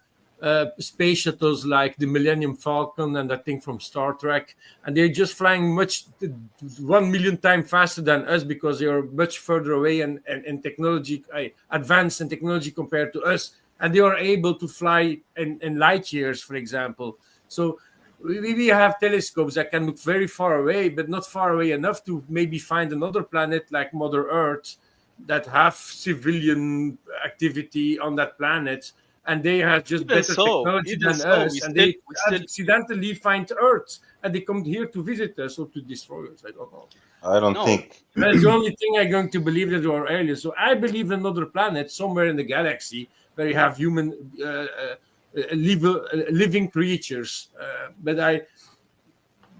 space shuttles like the Millennium Falcon and that thing from Star Trek, and they're just flying 1 million times faster than us because they are much further away and technology advanced in technology compared to us, and they are able to fly in light years, for example. So we have telescopes that can look very far away, but not far away enough to maybe find another planet like Mother Earth that have civilian activity on that planet, and they have just better technology than us, and they accidentally find Earth, and they come here to visit us or to destroy us. I don't know. I don't think. That's the only thing I'm going to believe, that there are aliens. So I believe in another planet somewhere in the galaxy where you have human living creatures.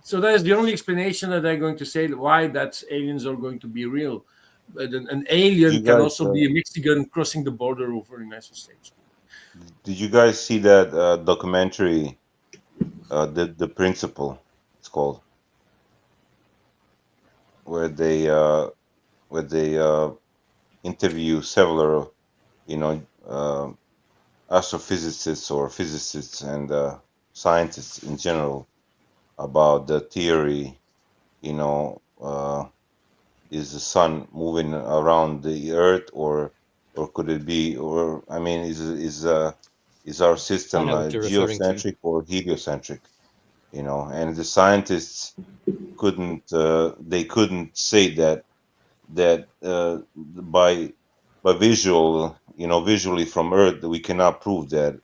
So that is the only explanation that I'm going to say why that aliens are going to be real. But an alien can also be a Mexican crossing the border over the United States. Did you guys see that documentary, The Principle, it's called, where they interview several, astrophysicists or physicists and scientists in general about the theory, is the sun moving around the earth, or could it be, is is our system know what you're referring to. geocentric or heliocentric? You know, and the scientists couldn't say that by visual, you know, visually from Earth, we cannot prove that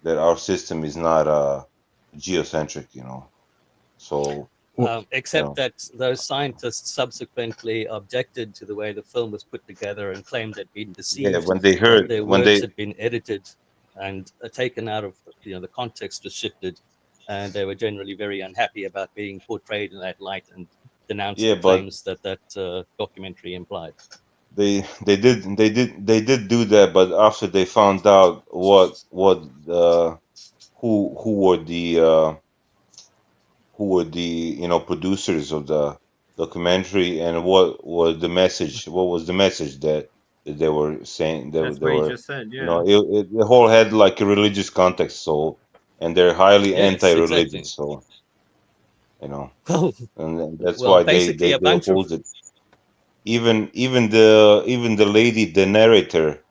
our system is not geocentric, you know. So Except that those scientists subsequently objected to the way the film was put together and claimed they'd been deceived. Yeah, when they heard, their works had been edited and taken out of, you know, the context was shifted, and they were generally very unhappy about being portrayed in that light and denounced the claims that documentary implied. They did do that, but after they found out who were the you know producers of the documentary and what was the message that they were saying, That's they what you were, just said, you know, the whole had like a religious context, so, and they're highly anti-religious, exactly. so, you know, Oh. and that's Well, why basically they a bunch of- oppose it. Even the lady, the narrator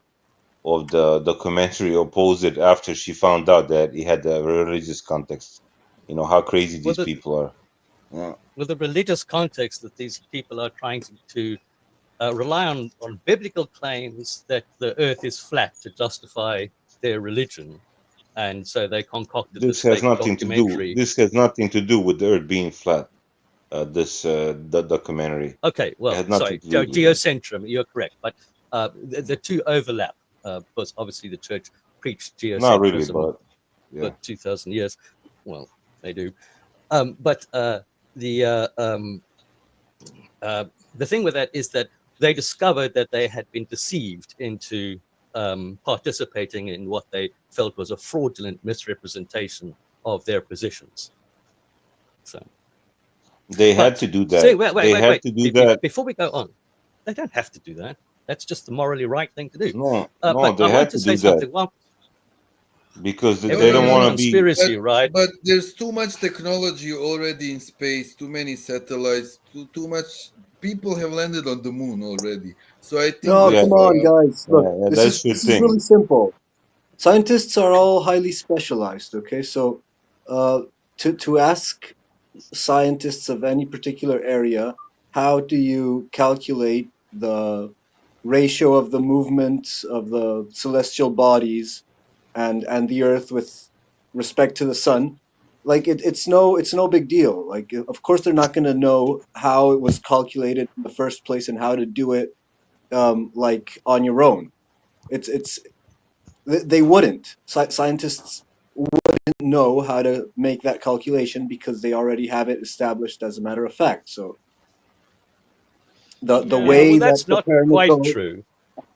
of the documentary, opposed it after she found out that it had a religious context. You know how crazy these people are. Yeah. With the religious context that these people are trying to rely on biblical claims that the earth is flat to justify their religion. And so they concocted This this has fake nothing to do. documentary. This has nothing to do with the earth being flat. The documentary. Okay, well, It had nothing sorry, to do with it. geocentrism, you're correct. But the two overlap, because obviously the church preached geocentrism Not really, but yeah. for 2,000 years. Well, they do. But the thing with that is that they discovered that they had been deceived into participating in what they felt was a fraudulent misrepresentation of their positions. So they had to do that. See, wait, they had to do that. Before we go on, they don't have to do that. That's just the morally right thing to do. No, but they I had want to say do something. that Well, because they don't want to be. Conspiracy, right? But there's too much technology already in space. Too many satellites. Too much people have landed on the moon already. So I think. No, come on, guys. Look, this is really simple. Scientists are all highly specialized. Okay, so to ask scientists of any particular area, how do you calculate the ratio of the movement of the celestial bodies and the Earth with respect to the sun? Like it's no big deal. Like of course they're not going to know how it was calculated in the first place and how to do it like on your own. They wouldn't. Scientists wouldn't know how to make that calculation because they already have it established as a matter of fact. So the way that's that not quite true.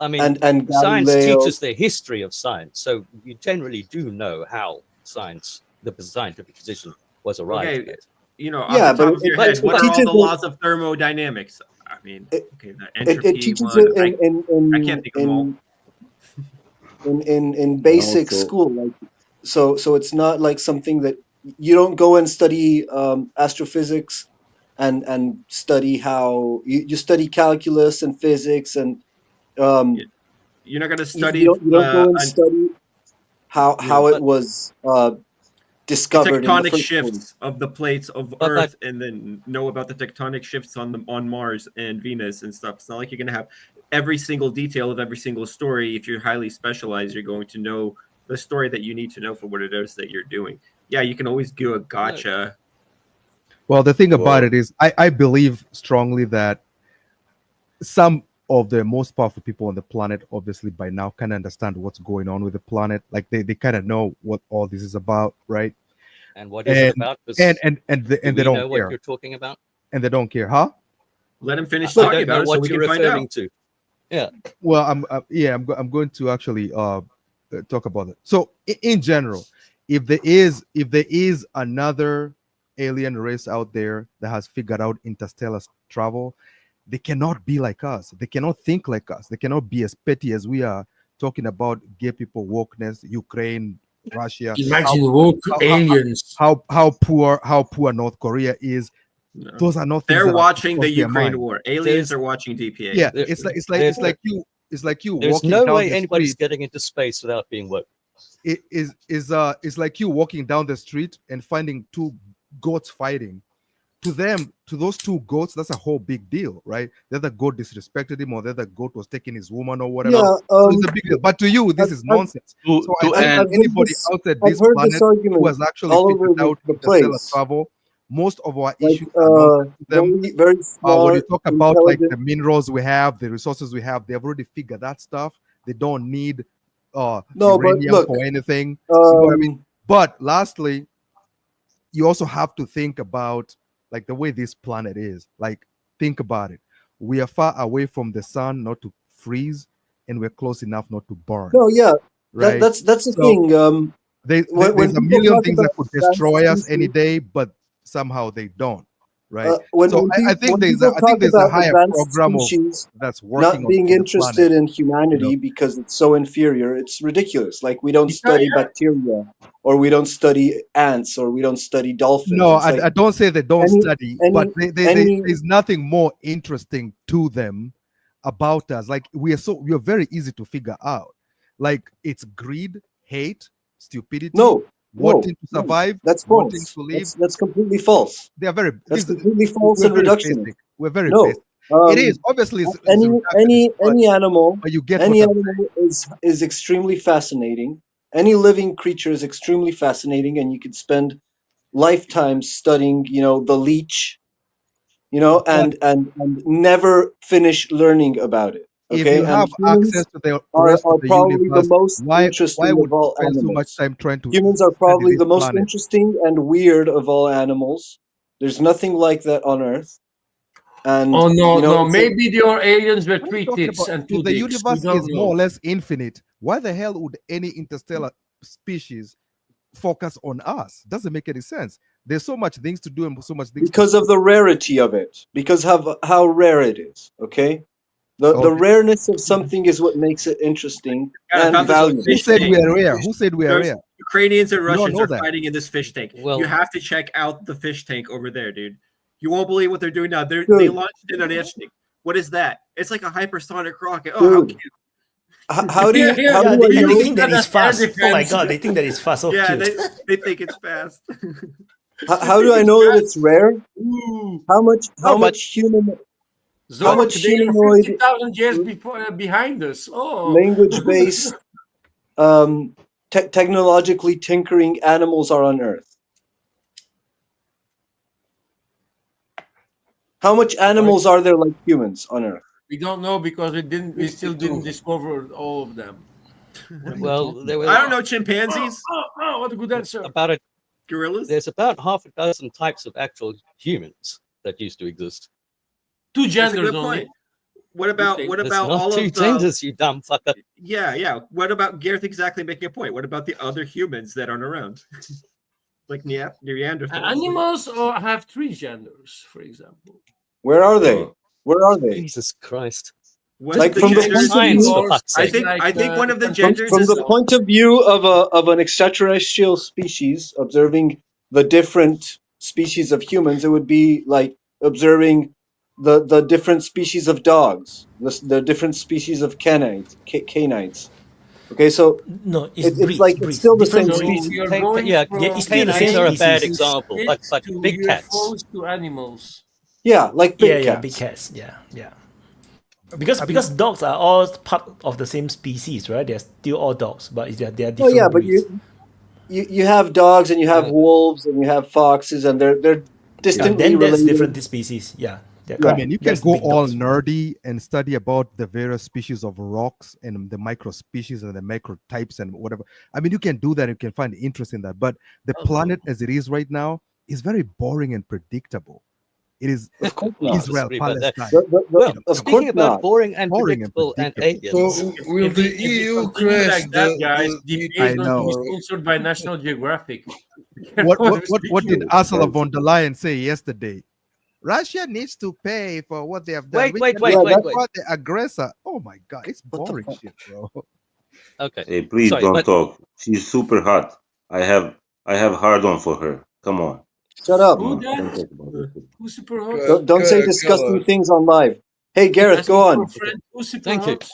I mean, and science Galileo, teaches the history of science, so you generally do know how the scientific position was arrived at. You know, off the top of your head, what are all the laws of thermodynamics? I mean, okay, the entropy it teaches one. it I can't think of them all. In basic school, like so it's not like something that you don't go and study astrophysics and study how you study calculus and physics and you're not going to study. You don't go and study how it was discovered. Tectonic in the shifts of the plates of Earth, and then know about the tectonic shifts on Mars and Venus and stuff. It's not like you're going to have every single detail of every single story. If you're highly specialized, you're going to know the story that you need to know for what it is that you're doing. Yeah, you can always do a gotcha. Well, the thing about it is, I believe strongly that some of the most powerful people on the planet, obviously by now, can understand what's going on with the planet. Like they kind of know what all this is about, right? And what is it about? And they don't know care. what you're talking about. And they don't care, huh? Let him finish talking about it so we can find out. To. Yeah. Well, I'm going to actually talk about it. So in general, if there is another alien race out there that has figured out interstellar travel, they cannot be like us. They cannot think like us. They cannot be as petty as we are, talking about gay people, wokeness, Ukraine, Russia. Imagine woke aliens. How poor North Korea is. Those are not. They're watching the Ukraine war. Aliens are watching DPA. Yeah, it's like it's like you There's walking no down way the anybody's street. getting into space without being woke. It's like you walking down the street and finding two goats fighting. To them, to those two goats, that's a whole big deal, right? The other goat disrespected him, or the other goat was taking his woman or whatever. Yeah, So it's a big deal. But to you, this is nonsense. So I think anybody outside this planet who has actually figured out interstellar travel, most of our issues are not them. Very smart, when you talk about like the minerals we have, the resources we have, they've already figured that stuff. They don't need uranium for anything. You know what I mean? But lastly, you also have to think about like the way this planet is. Like, think about it. We are far away from the sun not to freeze, and we're close enough not to burn. No, yeah, right. That's the thing. There's a million things that could destroy us any day, but somehow they don't. Right. I think there's a higher program that's working not being on interested in humanity because it's so inferior. It's ridiculous. Like, we don't study bacteria, or we don't study ants, or we don't study dolphins. No, I don't say they don't study, but there's nothing more interesting to them about us. Like, we are very easy to figure out. Like, it's greed, hate, stupidity. Wanting to survive, that's false. Wanting to live. That's completely false. They are that's completely false and reductionist. We're very basic. It is obviously any animal. But you get any animal is extremely fascinating. Any living creature is extremely fascinating, and you could spend lifetimes studying, the leech, and never finish learning about it. Okay? If you have access to the rest of the probably universe, the most why interesting would of all you spend animals. so much time trying to? Humans are probably the most planet? interesting and weird of all animals. There's nothing like that on Earth. And no, maybe your aliens were 3 tits and 2 the dicks. universe is more or less infinite. Why the hell would any interstellar species focus on us? Doesn't make any sense. There's so much things to do and so much things because of the rarity of it, because of how rare it is. Okay. The rareness of something is what makes it interesting and valuable. Who said we are rare? Who said we are rare? Ukrainians and Russians are that. fighting in this fish tank. You have to check out the fish tank over there, dude. You won't believe what they're doing now. They launched it on Onshoring. What is that? It's like a hypersonic rocket. Oh, how cute. How do you? They think that it's fast. Oh my god, they think that it's fast. So yeah, cute. they think it's fast. How do I know that it's rare? How much humanoid 50,000 years behind us. Language-based, technologically tinkering animals are on Earth? How much animals are there like humans on Earth? We don't know because we still didn't discover all of them. Well, there were, I don't know, chimpanzees. Oh, what a good answer. Gorillas. There's about half a dozen types of actual humans that used to exist. 2 genders only. What about all of the 2 genders, you dumb fucker? Yeah. What about Gareth exactly making a point? What about the other humans that aren't around? Like Neanderthals. Animals have 3 genders, for example. Where are they? Jesus Christ. Like from the I think one of the genders from is the point of view of an extraterrestrial species observing the different species of humans, it would be like observing the different species of dogs, the different species of canines. Okay, so no, it's still the same species. It's canines are a bad example, but big cats. To animals. Yeah, like big cats. Big cats. Yeah. Because dogs are all part of the same species, right? They're still all dogs, but they are different. Oh yeah, breeds. but you have dogs and you have wolves and you have foxes, and they're distantly then that's related. different species. Yeah. I mean, you can go all nerdy and study about the various species of rocks and the micro species and the macro types and whatever. I mean, you can do that. You can find interest in that. But the planet as it is right now is very boring and predictable. It is Israel, Palestine. Speaking about boring and predictable and aliens. So will the EU crash like that, guys? I know. Sponsored by National Geographic. What did Ursula von der Leyen say yesterday? Russia needs to pay for what they have done. Wait. The aggressor. Oh my God, it's boring shit, bro. Okay. Hey, please don't talk. She's super hot. I have hard on for her. Come on. Shut up. Who's super hot? Don't say disgusting things on live. Hey, Gareth, go on. Who's super Thank you. hot?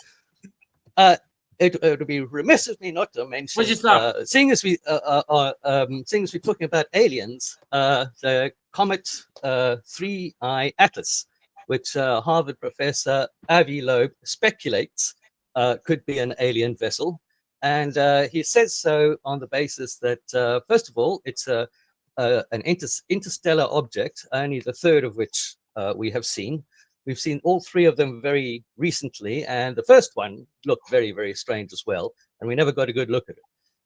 It would be remiss of me not to mention, seeing as we're talking about aliens, the Comet 3I Atlas, which Harvard professor Avi Loeb speculates could be an alien vessel. And he says so on the basis that, first of all, it's an interstellar object, only the third of which we have seen. We've seen all three of them very recently, and the first one looked very, very strange as well, and we never got a good look at it.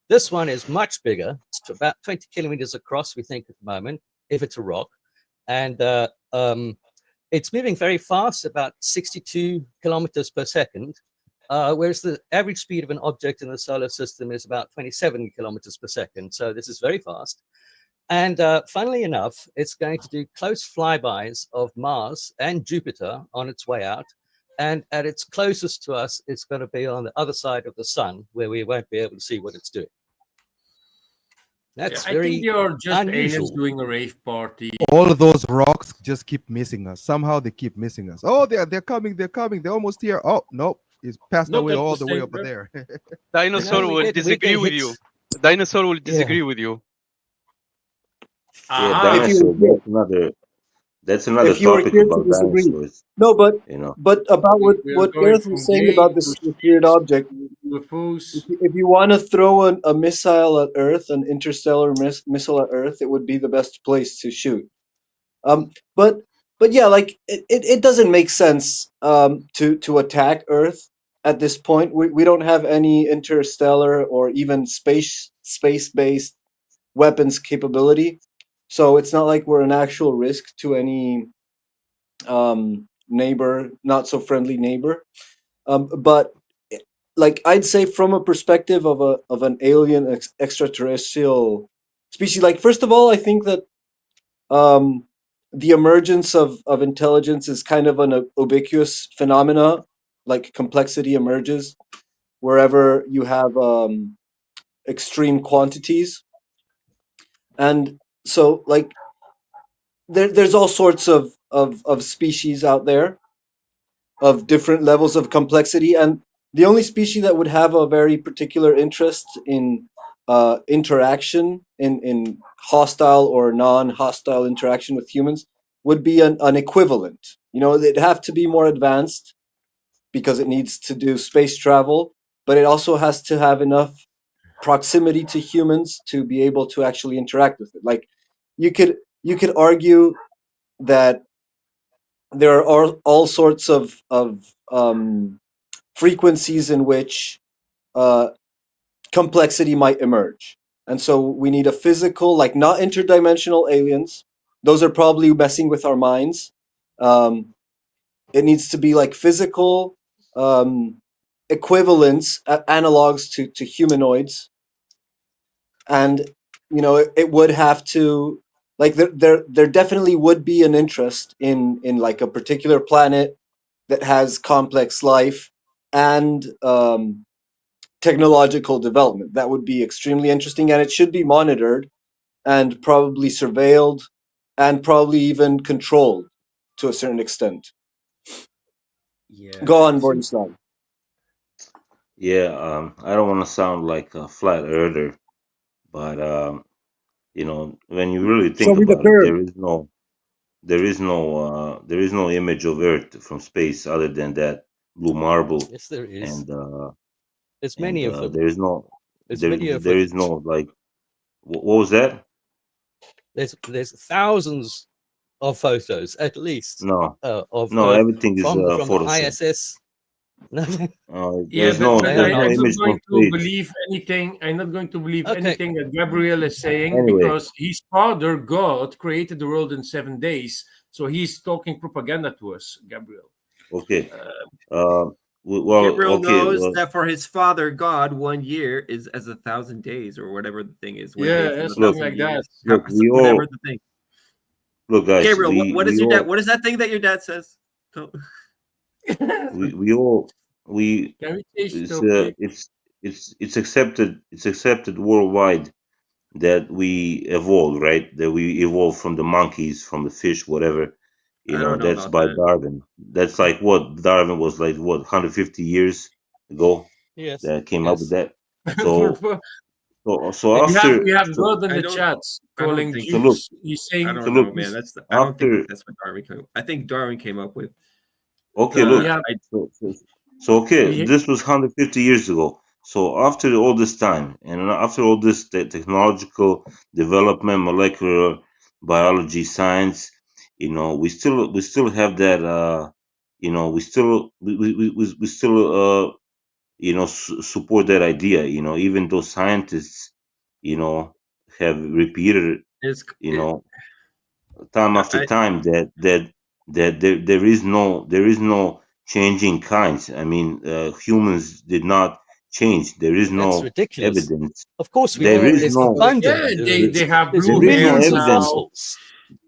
This one is much bigger. It's about 20 kilometers across, we think, at the moment, if it's a rock. And it's moving very fast, about 62 kilometers per second, whereas the average speed of an object in the solar system is about 27 kilometers per second. So this is very fast. And funnily enough, it's going to do close flybys of Mars and Jupiter on its way out. And at its closest to us, it's going to be on the other side of the sun, where we won't be able to see what it's doing. That's very I think you're just unusual. aliens doing a rave party. All of those rocks just keep missing us. Somehow they keep missing us. Oh, they're coming. They're coming. They're almost here. Oh, nope. It's passed away all the way over there. Dinosaur will disagree with you. Dinosaur will disagree with you. Yeah, dinosaur. That's another topic about dinosaurs. No, but you know, but about what Gareth was saying about this weird object. If you want to throw a missile at Earth, an interstellar missile at Earth, it would be the best place to shoot. But yeah, like it doesn't make sense to attack Earth at this point. We don't have any interstellar or even space-based weapons capability. So it's not like we're an actual risk to any neighbor, not so friendly neighbor. But like I'd say, from a perspective of an alien extraterrestrial species, like first of all, I think that the emergence of intelligence is kind of an ubiquitous phenomena. Like complexity emerges wherever you have extreme quantities, and so like there's all sorts of species out there of different levels of complexity, and the only species that would have a very particular interest in interaction, in hostile or non-hostile interaction with humans, would be an equivalent. You know, it'd have to be more advanced because it needs to do space travel, but it also has to have enough proximity to humans to be able to actually interact with it. Like you could argue that there are all sorts of frequencies in which complexity might emerge, and so we need a physical, like not interdimensional aliens. Those are probably messing with our minds. It needs to be like physical equivalents, analogs to humanoids, and you know it would have to, like there definitely would be an interest in like a particular planet that has complex life and technological development. That would be extremely interesting, and it should be monitored and probably surveilled and probably even controlled to a certain extent. Yeah. Go on, Borislav. yeah. I don't want to sound like a flat earther, but you know, when you really think Show me the about it, curve. there is no image of Earth from space other than that blue marble. Yes, there is. And There's many of them. there is no There's there video there is footage. no like what was that? There's thousands of photos, at least, No, of no, Earth everything is from the Photoshop. ISS. Yeah, There's no but there's I'm no not image going from to space. believe anything. I'm not going to believe Okay. anything that Gabriel is saying, Anyway, because his father, God, created the world in 7 days. So he's talking propaganda to us, Gabriel. okay. Well, Gabriel okay. knows Well, that for his father, God, 1 year is as 1,000 days, or whatever the thing is. 1 day Yeah, from something 1,000 like that. years. look, we Whatever all the thing. look, guys. Gabriel, what is We your dad? all What is that thing that your dad says? we all we Can we change it's topic? it's accepted worldwide that we evolved, right? That we evolved from the monkeys, from the fish, whatever. You I know, don't know that's about by that. Darwin. That's like what Darwin was like, what, 150 years ago? Yes. that came up with that. For- So for- so And after we have so, God in I the don't- chats I don't calling think so look, Jews. He's I saying don't so know, look, man. I don't think after that's what Darwin came up. I think Darwin came up with okay, the. look, yeah. so okay, we- this was 150 years ago. So after all this time, and after all this technological development, molecular biology, science, we still have that. We still support that idea. Even though scientists, have repeated, It's, time after I, time that there is no changing kinds. I mean, humans did not change. There is That's no ridiculous. evidence. Of course we There do. is There's no abundant. Yeah, they have There's blue there is no hair millions of evidence. now. fossils.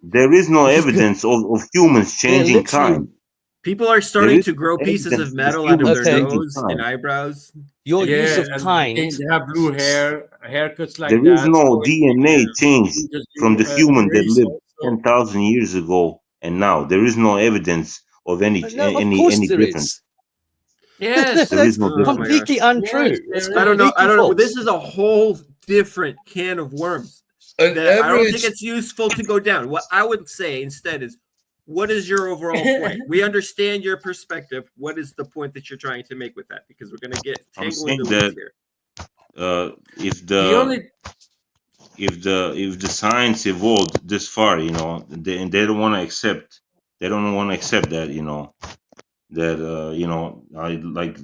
There is no evidence of humans They're changing literally kind. people are There starting is to no grow pieces evidence of of metal out of humans their Okay. changing nose and kind. eyebrows. Your use Yeah, of and kind. they have blue hair, haircuts like There is that. no So DNA change changes from the your human that race lived also. 10,000 years ago and now. There is no evidence of any No, of course any there difference. is. Yes. There is That's no Oh difference. my gosh. completely untrue. Yes, That's there I don't know. completely I don't know. false. This is a whole different can of worms An that I don't think average it's useful to go down. What I would say instead is, what is your overall point? We understand your perspective. What is the point that you're trying to make with that? Because we're going to get I'm tangled in saying the weeds that here. if The only the science evolved this far, they don't want to accept. They don't want to accept that, like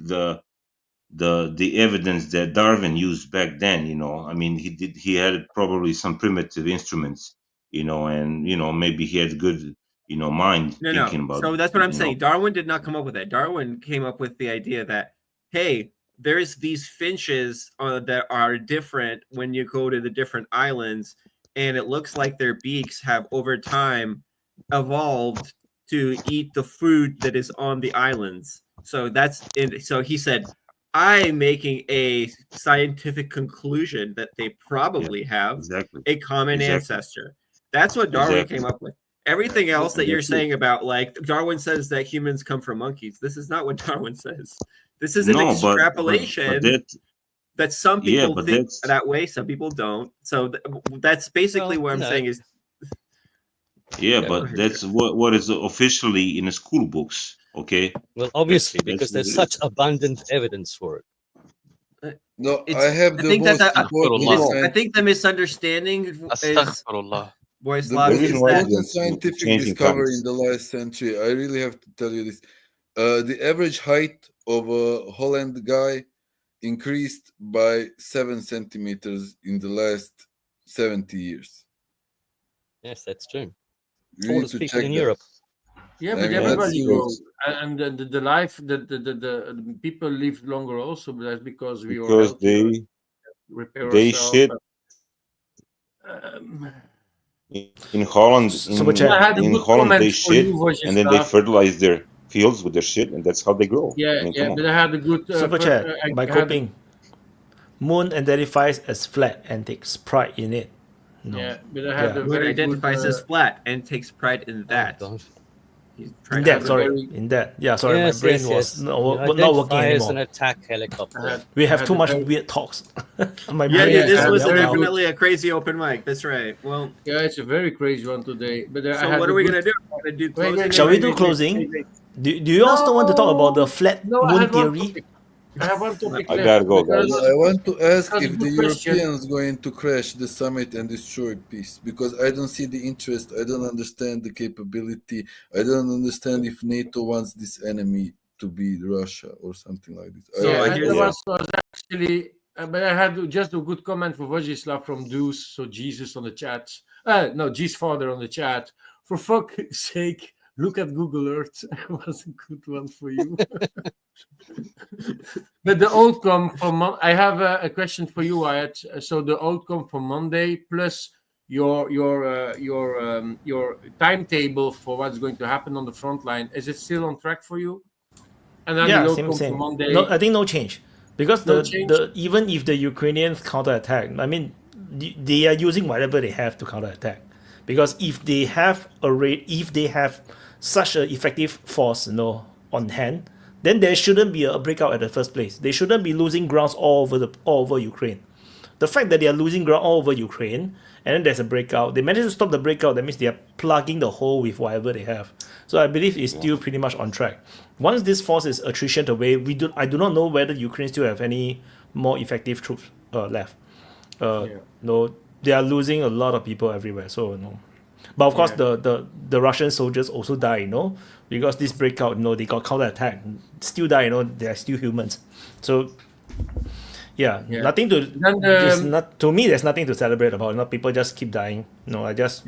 the evidence that Darwin used back then. I mean, he had probably some primitive instruments, and maybe he had good, mind No, thinking no. about, So that's what I'm saying. Darwin did not come up with that. Darwin came up with the idea that, hey, there's these finches that are different when you go to the different islands, and it looks like their beaks have over time evolved to eat the food that is on the islands. So that's it. So he said, I'm making a scientific conclusion that they probably have exactly a common ancestor. That's what Darwin came up with. Everything else that you're saying about, like, Darwin says that humans come from monkeys. This is not what Darwin says. This is an No, but extrapolation that some people but think that's that way, some people don't. So that's basically what I'm saying is. but that's what is officially in the school books. Okay. Well, obviously, That's because what there's it such is. abundant evidence for it. No, I have I the think most that important I think the misunderstanding is the Boyslav most is that important scientific discovery in the last century. I really have to tell you this. The average height of a Holland guy increased by 7 centimeters in the last 70 years. Yes, that's true. You need Tallest to people check in that. Europe. Yeah, I but mean, everybody that's grows, and the life, the people live longer also, but that's because we are Because healthier, repair they ourselves. shit in Holland. I had a In good Holland, they comment for shit, you, and then they Vojislav. fertilize their fields with their shit, and that's how they grow. Yeah, I mean, yeah, come but on. I had a good Super chat by I had Coping. Moon identifies as flat and takes pride in it. No. Yeah, but I had a Moon very identifies good, as flat and takes pride in that. He's In trying that, to sorry, very- in that. Yeah, sorry, Yes, my brain yes, was yes. not You working identify as anymore. an attack helicopter. We I have had too a much very- weird talks. My Yeah, brain yeah, is this had was a very good- definitely a crazy open mic. That's right. Well, Yeah, it's a very crazy one today. But I so had what a are we good- gonna do? We're gonna do Wait, closing. wait, Shall we wait, do wait, closing? wait, wait. Do you all still want to talk about the flat No, I moon had one theory? topic. I have one topic I left. gotta go, because guys. it was a I want to ask that was a if the good question. Europeans going to crash the summit and destroy peace, because I don't see the interest. I don't understand the capability. I don't understand if NATO wants this enemy to be Russia or something like this. So, Yeah, here's- that was actually, but I had just a good comment for Vojislav from Deuce, so Jesus on the chat. No, G's father on the chat. For fuck's sake, look at Google Earth. That was a good one for you. But the outcome for I have a question for you, Wyatt. So the outcome for Monday plus your timetable for what's going to happen on the front line, is it still on track for you? And then Yeah, the same, outcome same. for Monday. No, I think no change. Because No change? even if the Ukrainians counterattack, I mean, they are using whatever they have to counterattack. Because if they have such an effective force, on hand, then there shouldn't be a breakout at the first place. They shouldn't be losing grounds all over Ukraine. The fact that they are losing ground all over Ukraine, and then there's a breakout, they managed to stop the breakout. That means they are plugging the hole with whatever they have. So I believe it's still pretty much on track. Once this forces attrition away, I do not know whether Ukraine still have any more effective troops left. No, they are losing a lot of people everywhere. So no. But of course, the Russian soldiers also die, because this breakout, they got counterattack, still die, they are still humans. So, nothing to. To me, there's nothing to celebrate about. People just keep dying. I just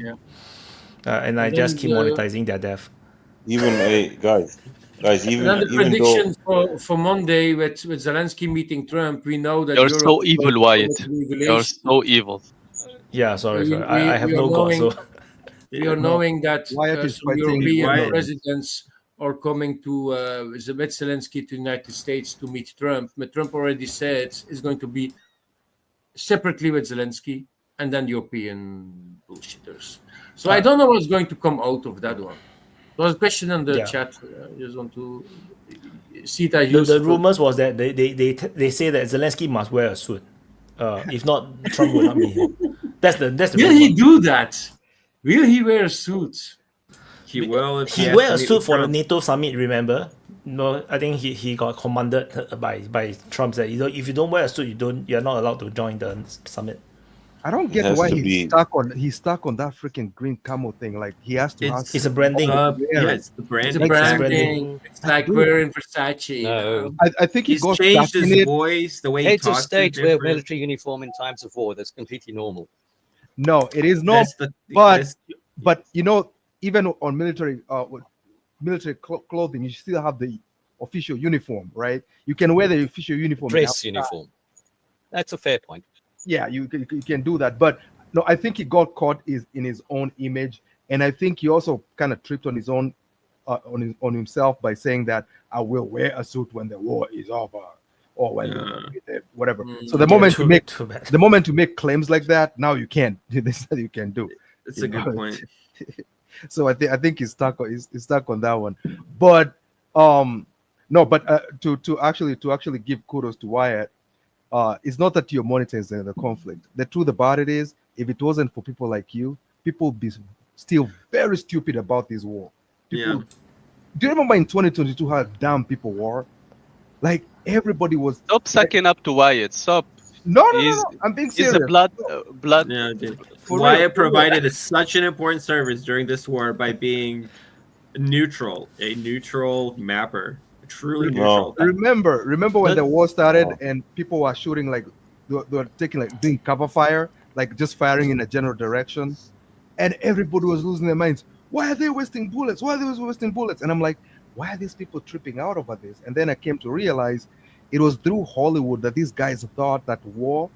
I just keep monetizing their death. Even guys, even the even prediction though for Monday with Zelensky meeting Trump, we know that You're Europe so is evil, going Wyatt. to You're so evil. Yeah, sorry. I have no god, so. We are knowing that Wyatt is some fighting European Wyatt. presidents are coming to with Zelensky to the United States to meet Trump. But Trump already said it's going to be separately with Zelensky and then European bullshitters. So I don't know what's going to come out of that one. There was a question in the chat. I just want to see that. The rumors was that they say that Zelensky must wear a suit. If not, Trump will not meet him. That's the Will he do that? Will he wear a suit? He will. If he wear a suit for the NATO summit. Remember? No, I think he got commanded by Trump that if you don't wear a suit, you're not allowed to join the summit. I don't get why he's stuck on that freaking green camo thing. Like he has to. It's a branding. It's the branding. It's a branding. It's like wearing Versace. No. I think he's changed his voice, the way he Heads talks. of state wear military uniform in times of war. That's completely normal. No, it is not. But even on military clothing, you still have the official uniform, right? You can wear the official uniform. Dress uniform. That's a fair point. Yeah, you can do that. But no, I think he got caught in his own image, and I think he also kind of tripped on his own on himself by saying that I will wear a suit when the war is over. Or when whatever. So the moment to make claims like that, now you can't. This you can do. It's a good point. So I think he's stuck on that one. But to actually give kudos to Wyatt, it's not that you're monetizing the conflict. The truth about it is, if it wasn't for people like you, people would be still very stupid about this war. Do you remember in 2022 how dumb people were? Like everybody was. Stop sucking up to Wyatt. Stop. No. I'm being serious. He's a blood. Yeah, dude. Wyatt provided such an important service during this war by being a neutral mapper, truly neutral. Remember when the war started and people were shooting like they were taking doing cover fire, like just firing in a general direction, and everybody was losing their minds. Why are they wasting bullets? And I'm like, why are these people tripping out over this? And then I came to realize it was through Hollywood that these guys thought that war,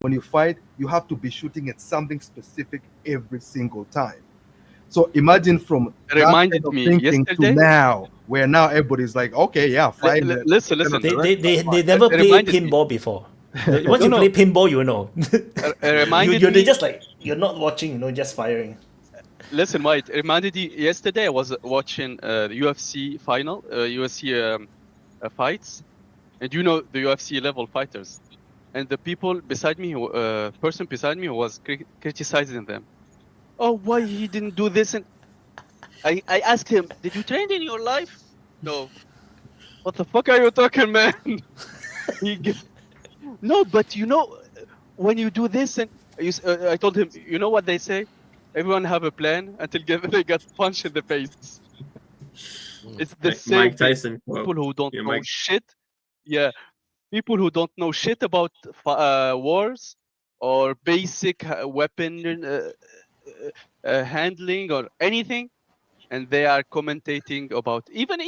when you fight, you have to be shooting at something specific every single time. So imagine from it reminded me thinking yesterday to now, where now everybody's like, okay, yeah, fight. Listen. They never played pinball before. Once you play pinball, you know. It reminded you're me, just like you're not watching, just firing. Listen, Mike, it reminded me yesterday I was watching the UFC final, UFC fights, and the UFC level fighters, and the people beside me, person beside me was criticizing them. Oh, why he didn't do this? And I asked him, did you train in your life? No. What the fuck are you talking, man? No, but when you do this, and I told him, you know what they say? Everyone have a plan until they get punched in the face. It's the same Mike Tyson people who don't know shit. Yeah, people who don't know shit about wars or basic weapon handling or anything, and they are commentating about even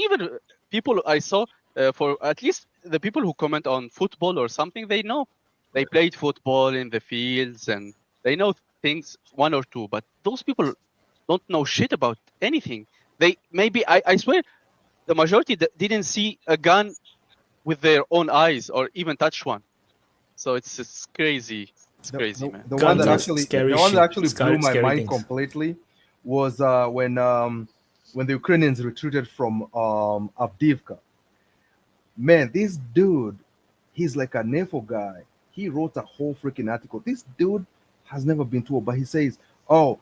people I saw for at least the people who comment on football or something. They know they played football in the fields and they know things, one or two, but those people don't know shit about anything. They maybe I swear the majority didn't see a gun with their own eyes or even touch one. So it's crazy. It's crazy, man. The one that actually blew my mind completely was when the Ukrainians retreated from Avdiivka. Man, this dude, he's like a NAFO guy. He wrote a whole freaking article. This dude has never been told, but he says, "Oh,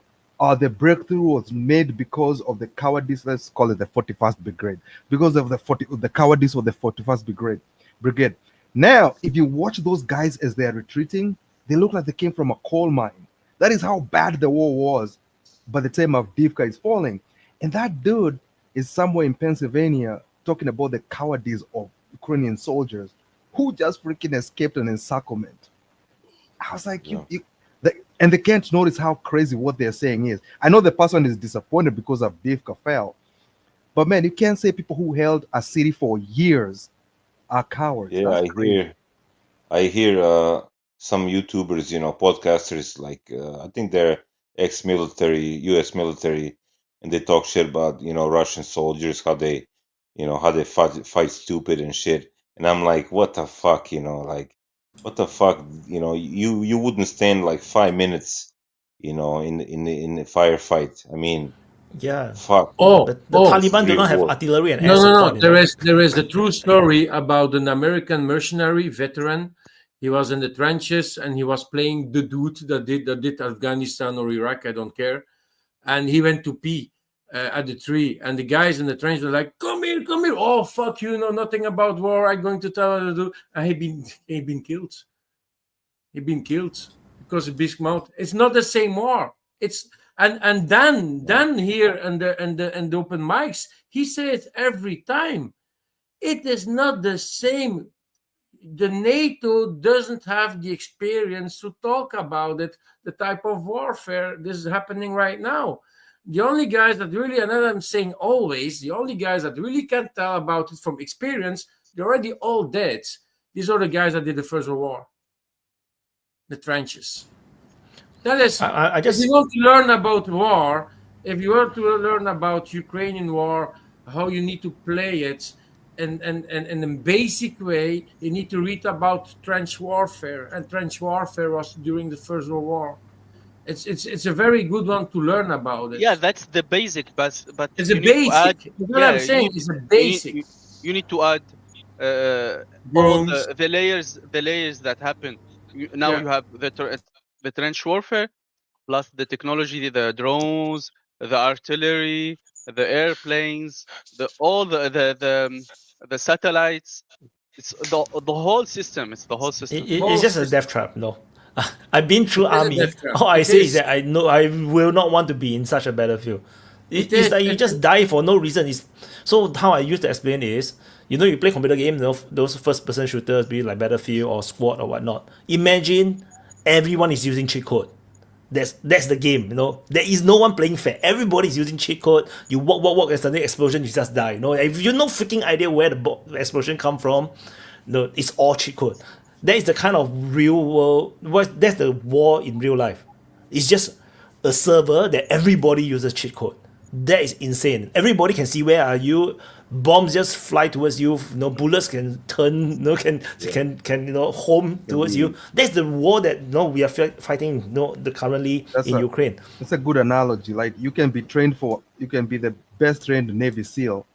the breakthrough was made because of the cowardice. Let's call it the 41st Brigade, because of the cowardice of the 41st Brigade." Now, if you watch those guys as they are retreating, they look like they came from a coal mine. That is how bad the war was by the time Avdiivka is falling. And that dude is somewhere in Pennsylvania talking about the cowardice of Ukrainian soldiers who just freaking escaped an encirclement. I was like, and they can't notice how crazy what they're saying is. I know the person is disappointed because Avdiivka fell, but man, you can't say people who held a city for years are cowards. Yeah, I hear some YouTubers, podcasters, like I think they're ex-military, U.S. military, and they talk shit about Russian soldiers, how they fight stupid and shit. And I'm like, what the fuck, like, what the fuck, you wouldn't stand like 5 minutes, in the firefight. I mean, Yeah. fuck. The Taliban do not have artillery and air support. There is a true story about an American mercenary veteran. He was in the trenches and he was playing the dude that did Afghanistan or Iraq, I don't care. And he went to pee at the tree, and the guys in the trench were like, "Come here! Oh, fuck you! Know nothing about war. I'm going to tell you to do." And he been killed. He been killed because of Bisque Mouth. It's not the same war. It's and Dan here and the open mics, he says every time, it is not the same. The NATO doesn't have the experience to talk about it, the type of warfare this is happening right now. The only guys that really, and I'm saying always, the only guys that really can tell about it from experience, they're already all dead. These are the guys that did the First World War. The trenches. That is, if you want to learn about war, if you want to learn about Ukrainian war, how you need to play it, and in a basic way, you need to read about trench warfare. And trench warfare was during the First World War. It's a very good one to learn about it. Yeah, that's the basic, but it's a basic. What I'm saying is a basic. You need to add all the layers that happen. Now you have the trench warfare, plus the technology, the drones, the artillery, the airplanes, all the satellites. It's the whole system. It's the whole system. It's just a death trap. No, I've been through army. All I say is that I know I will not want to be in such a battlefield. It's like you just die for no reason. So how I used to explain is, you play computer games, those first-person shooters, be it like Battlefield or Squad or whatnot. Imagine everyone is using cheat code. That's the game, There is no one playing fair. Everybody's using cheat code. You walk, and suddenly explosion, you just die. If you have no freaking idea where the explosion come from, it's all cheat code. That is the kind of real world. That's the war in real life. It's just a server that everybody uses cheat code. That is insane. Everybody can see where are you. Bombs just fly towards you. Bullets can turn. Can home towards you. That's the war that we are fighting. Currently in Ukraine. That's a good analogy. Like you can be the best trained Navy SEAL,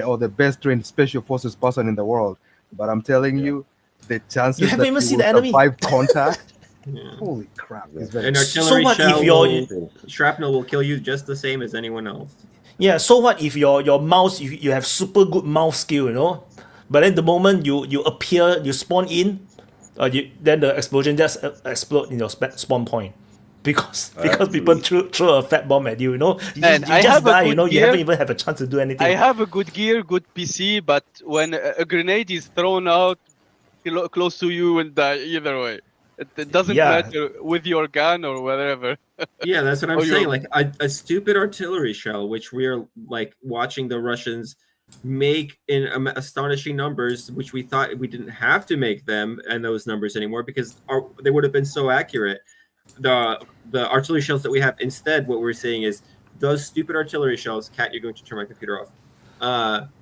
or the best trained Special Forces person in the world. But I'm telling you, the chances that you will survive contact. Holy crap! An artillery shrapnel will kill you just the same as anyone else. Yeah, so what if your mouse, you have super good mouse skill, but then the moment you appear, you spawn in, then the explosion just explode in your spawn point, because people throw a fat bomb at you, you just die, you haven't even have a chance to do anything. I have a good gear, good PC, but when a grenade is thrown out close to you, you will die either way. It doesn't matter with your gun or whatever. Yeah, that's what I'm saying. Like a stupid artillery shell, which we are like watching the Russians make in astonishing numbers, which we thought we didn't have to make them and those numbers anymore because they would have been so accurate. The artillery shells that we have instead, what we're saying is those stupid artillery shells. Kat, you're going to turn my computer off.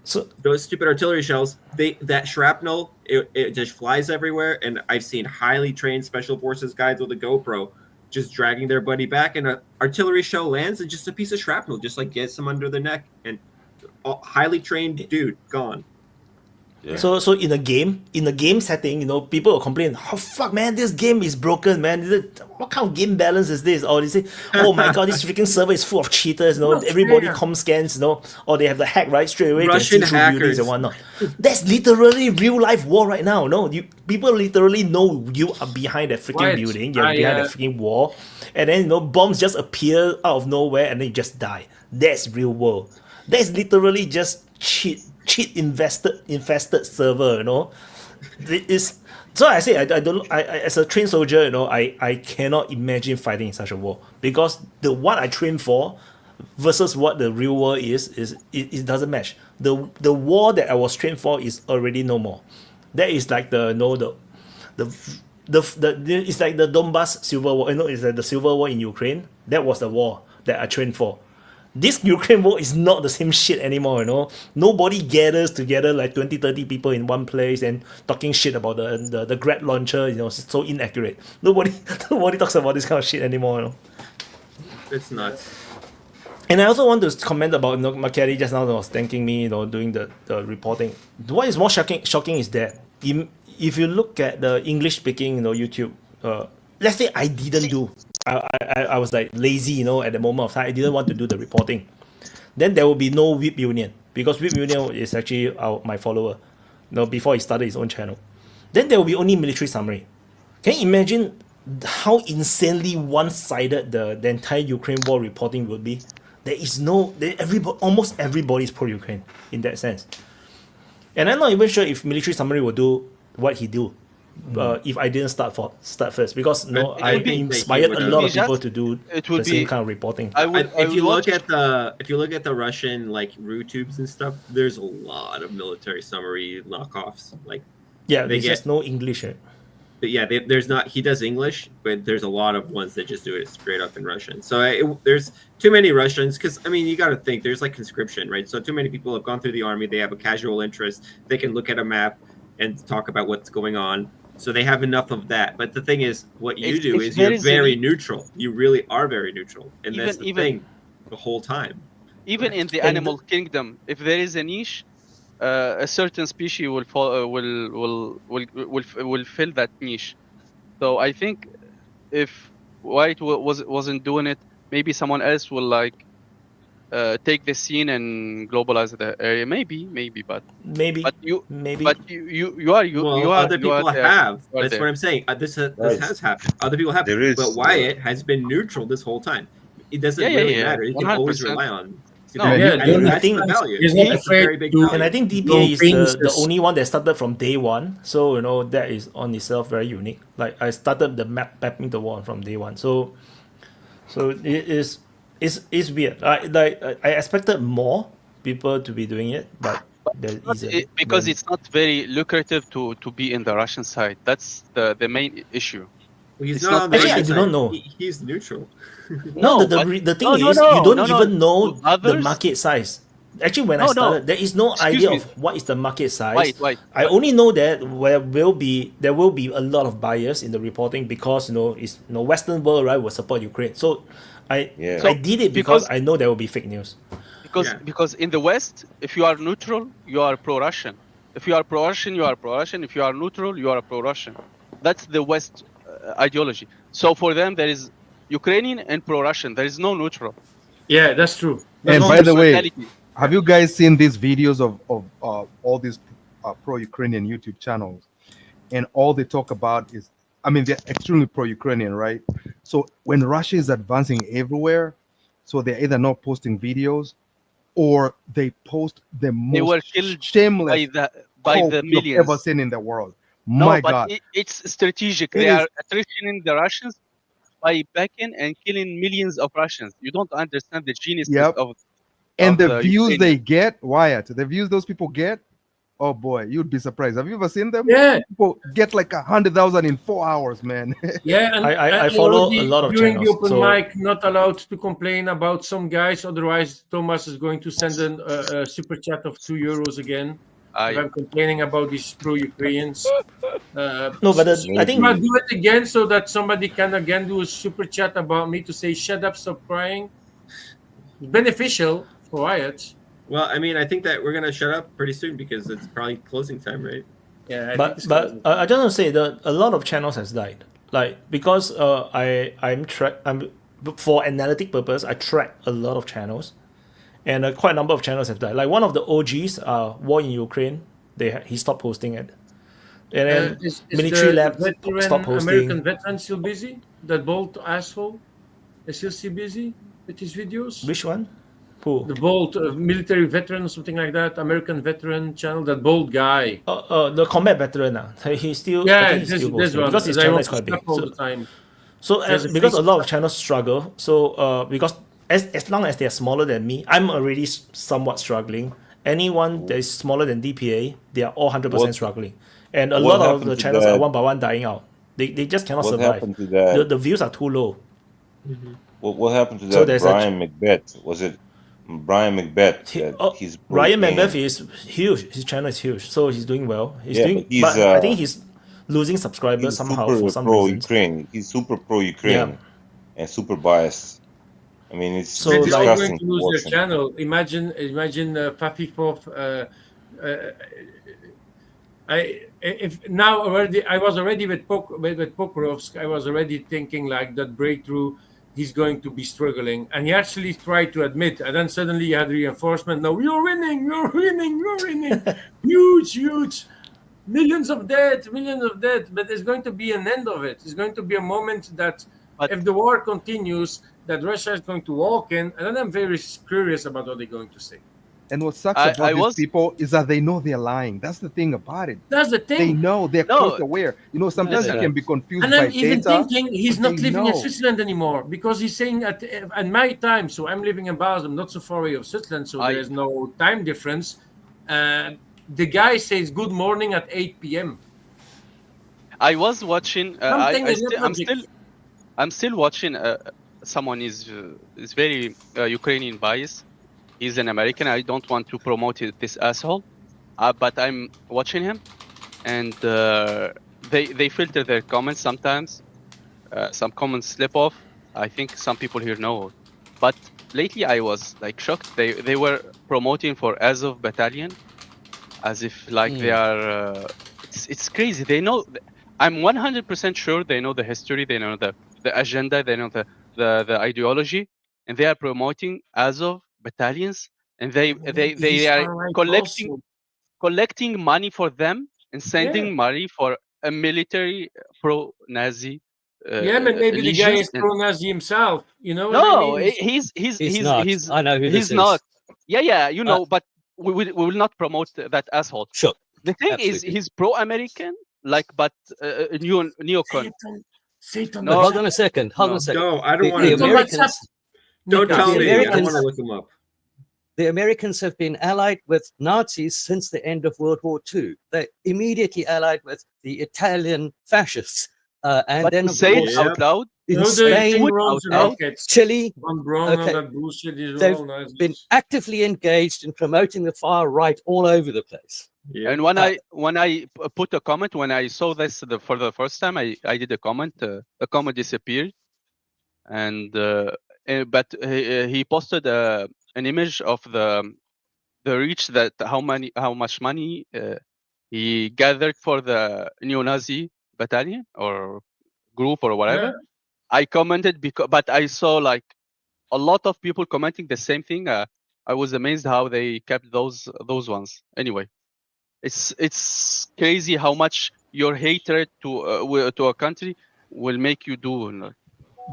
So those stupid artillery shells, that shrapnel, it just flies everywhere. And I've seen highly trained special forces guys with a GoPro just dragging their buddy back, and an artillery shell lands and just a piece of shrapnel just like gets him under the neck, and highly trained dude gone. Yeah. So in a game setting, people will complain, "Oh fuck, man, this game is broken, man. What kind of game balance is this?" Or they say, "Oh my god, this freaking server is full of cheaters." Everybody com scans, or they have the hack right straight away, Russian can see through buildings and whatnot. That's literally real life war right now. No, people literally know you are behind that freaking building, you're behind that freaking wall, and then bombs just appear out of nowhere and then you just die. That's real world. That's literally just cheat infested server, It is. So I say I don't. I as a trained soldier, I cannot imagine fighting in such a war, because the what I trained for versus what the real world is it doesn't match. The war that I was trained for is already no more. That is like it's like the Donbass Civil War. It's like the Civil War in Ukraine. That was the war that I trained for. This Ukraine war is not the same shit anymore, Nobody gathers together like 20-30 people in one place and talking shit about the Grad launcher, it's so inaccurate. Nobody talks about this kind of shit anymore, It's nuts. And I also want to comment about Makeri just now was thanking me, doing the reporting. What is more shocking is that if you look at the English speaking, YouTube, let's say I didn't do. I was like lazy, at the moment of time. I didn't want to do the reporting. Then there will be no Whip Union, because Whip Union is actually my follower. Before he started his own channel. Then there will be only military summary. Can you imagine how insanely one-sided the entire Ukraine war reporting would be? There is almost everybody is pro-Ukraine in that sense. And I'm not even sure if military summary will do what he do. If I didn't start first, because I inspired a lot of people to do the same kind of reporting. If you look at the Russian RuTubes and stuff, there's a lot of military summary knockoffs. There's just no English. Right? But yeah, there's not. He does English, but there's a lot of ones that just do it straight up in Russian. So there's too many Russians, because you got to think there's conscription, right? So too many people have gone through the army. They have a casual interest. They can look at a map and talk about what's going on. So they have enough of that. But the thing is, what you do is you're very neutral. You really are very neutral. And that's the thing the whole time. Even in the animal kingdom, if there is a niche, a certain species will fill that niche. So I think if White wasn't doing it, maybe someone else will take the scene and globalize the area. Maybe, but you are. Other people have. That's what I'm saying. This has happened. Other people have. But Wyatt has been neutral this whole time. It doesn't really matter. You can always rely on. I think and I think DPA is the only one that started from day one. So that is on itself very unique. Like I started the mapping the war from day one. So it is. It's weird. I expected more people to be doing it, but because it's not very lucrative to be in the Russian side. That's the main issue. Well, he's not on the actually, I do not know. He's neutral. The thing is, you don't even know the market size. Actually, when I started, there is no idea of what is the market size. I only know that there will be a lot of bias in the reporting, because Western world, right, will support Ukraine. So I did it because I know there will be fake news. Because in the West, if you are neutral, you are pro-Russian. If you are pro-Russian, you are pro-Russian. If you are neutral, you are pro-Russian. That's the West ideology. So for them, there is Ukrainian and pro-Russian. There is no neutral. Yeah, that's true. And by the way, have you guys seen these videos of all these pro-Ukrainian YouTube channels? And all they talk about is, they're extremely pro-Ukrainian, right? So when Russia is advancing everywhere, so they're either not posting videos, or they post the most shameless by the millions you've ever seen in the world. My God. It's strategic. They are attritioning the Russians by backing and killing millions of Russians. You don't understand the genius of and the views they get, Wyatt, the views those people get, oh boy, you'd be surprised. Have you ever seen them? Yeah. People get like 100,000 in 4 hours, man. Yeah, and I follow a lot of during channels. During the open mic, not allowed to complain about some guys. Otherwise, Thomas is going to send a super chat of €2 again. If I'm complaining about these pro-Ukrainians. No, but I think I'll do it again so that somebody can again do a super chat about me to say, shut up, stop crying. It's beneficial for Wyatt. Well, I mean, I think that we're gonna shut up pretty soon because it's probably closing time, right? Yeah, but I just want to say that a lot of channels has died. Like because I'm for analytic purpose, I track a lot of channels, and quite a number of channels have died. Like one of the OGs, War in Ukraine, he stopped posting it, and then is Military the Lab veteran, stopped posting. American veteran still busy? That bald asshole is still busy with his videos? Which one? Who? The bald military veteran or something like that. American veteran channel. That bald guy. The combat veteran. He's still. Yeah, I think he's still posting because his channel is quite big. All the time. So because a lot of channels struggle, so because as long as they are smaller than me, I'm already somewhat struggling. Anyone that is smaller than DPA, they are all 100% struggling, and a lot of the channels are one by one dying out. They just cannot What survive. happened to that? The views are too low. What happened to So that there's Brian Macbeth? Was it Brian Macbeth? He's Ryan pro-Ukraine. Macbeth is huge. His channel is huge, so he's doing well. He's, I think he's losing subscribers he's somehow super for some reasons. pro-Ukraine. He's super pro-Ukraine and super biased. I mean, it's So, They're all disgusting going to lose watch their him. channel. Imagine Papifov. I was already with Pokrovsk. I was already thinking like that breakthrough. He's going to be struggling, and he actually tried to admit. And then suddenly he had reinforcement. No, you're winning. Huge. Millions of dead. But there's going to be an end of it. There's going to be a moment that if the war continues, that Russia is going to walk in, and then I'm very curious about what they're going to say. And what sucks about these people is that they know they're lying. That's the thing about it. That's the thing. They know, they're close aware. You know, sometimes you can be confused And by I'm even data. thinking he's but not they living in know. Switzerland anymore because he's saying at my time. So I'm living in Basel, I'm not so far away of Switzerland, so there's no time difference. The guy says good morning at 8 p.m. I was watching. I'm still watching. Someone is very Ukrainian biased. He's an American. I don't want to promote this asshole, but I'm watching him, and they filter their comments sometimes. Some comments slip off. I think some people here know, but lately I was like shocked. They were promoting for Azov battalion, as if like they are. It's crazy. They know. I'm 100% sure they know the history. They know the agenda. They know the ideology, and they are promoting Azov battalions, and they are collecting money for them and sending money for a military pro-Nazi. But maybe the guy is pro-Nazi himself. You know? What I mean? He's not. I know who this he's not. is. Yeah, you know, but we will not promote that asshole. Sure. The thing Absolutely. is, he's pro-American, but neocon. Satan. No, hold on a second. No, I don't want The to. Americans. Don't tell the me. I Americans- want to look him up. The Americans have been allied with Nazis since the end of World War II. They immediately allied with the Italian fascists, and But then to of say course, it out loud, in No, the Spain, drones and rockets. Chile. Von Braun and that bullshit is They've all Nazis. been actively engaged in promoting the far right all over the place. And when I put a comment, when I saw this for the first time, I did a comment. A comment disappeared, and but he posted an image of the reach that how much money he gathered for the neo-Nazi battalion or group or whatever. Yeah. I commented but I saw like a lot of people commenting the same thing. I was amazed how they kept those ones. Anyway, it's crazy how much your hatred to a country will make you do.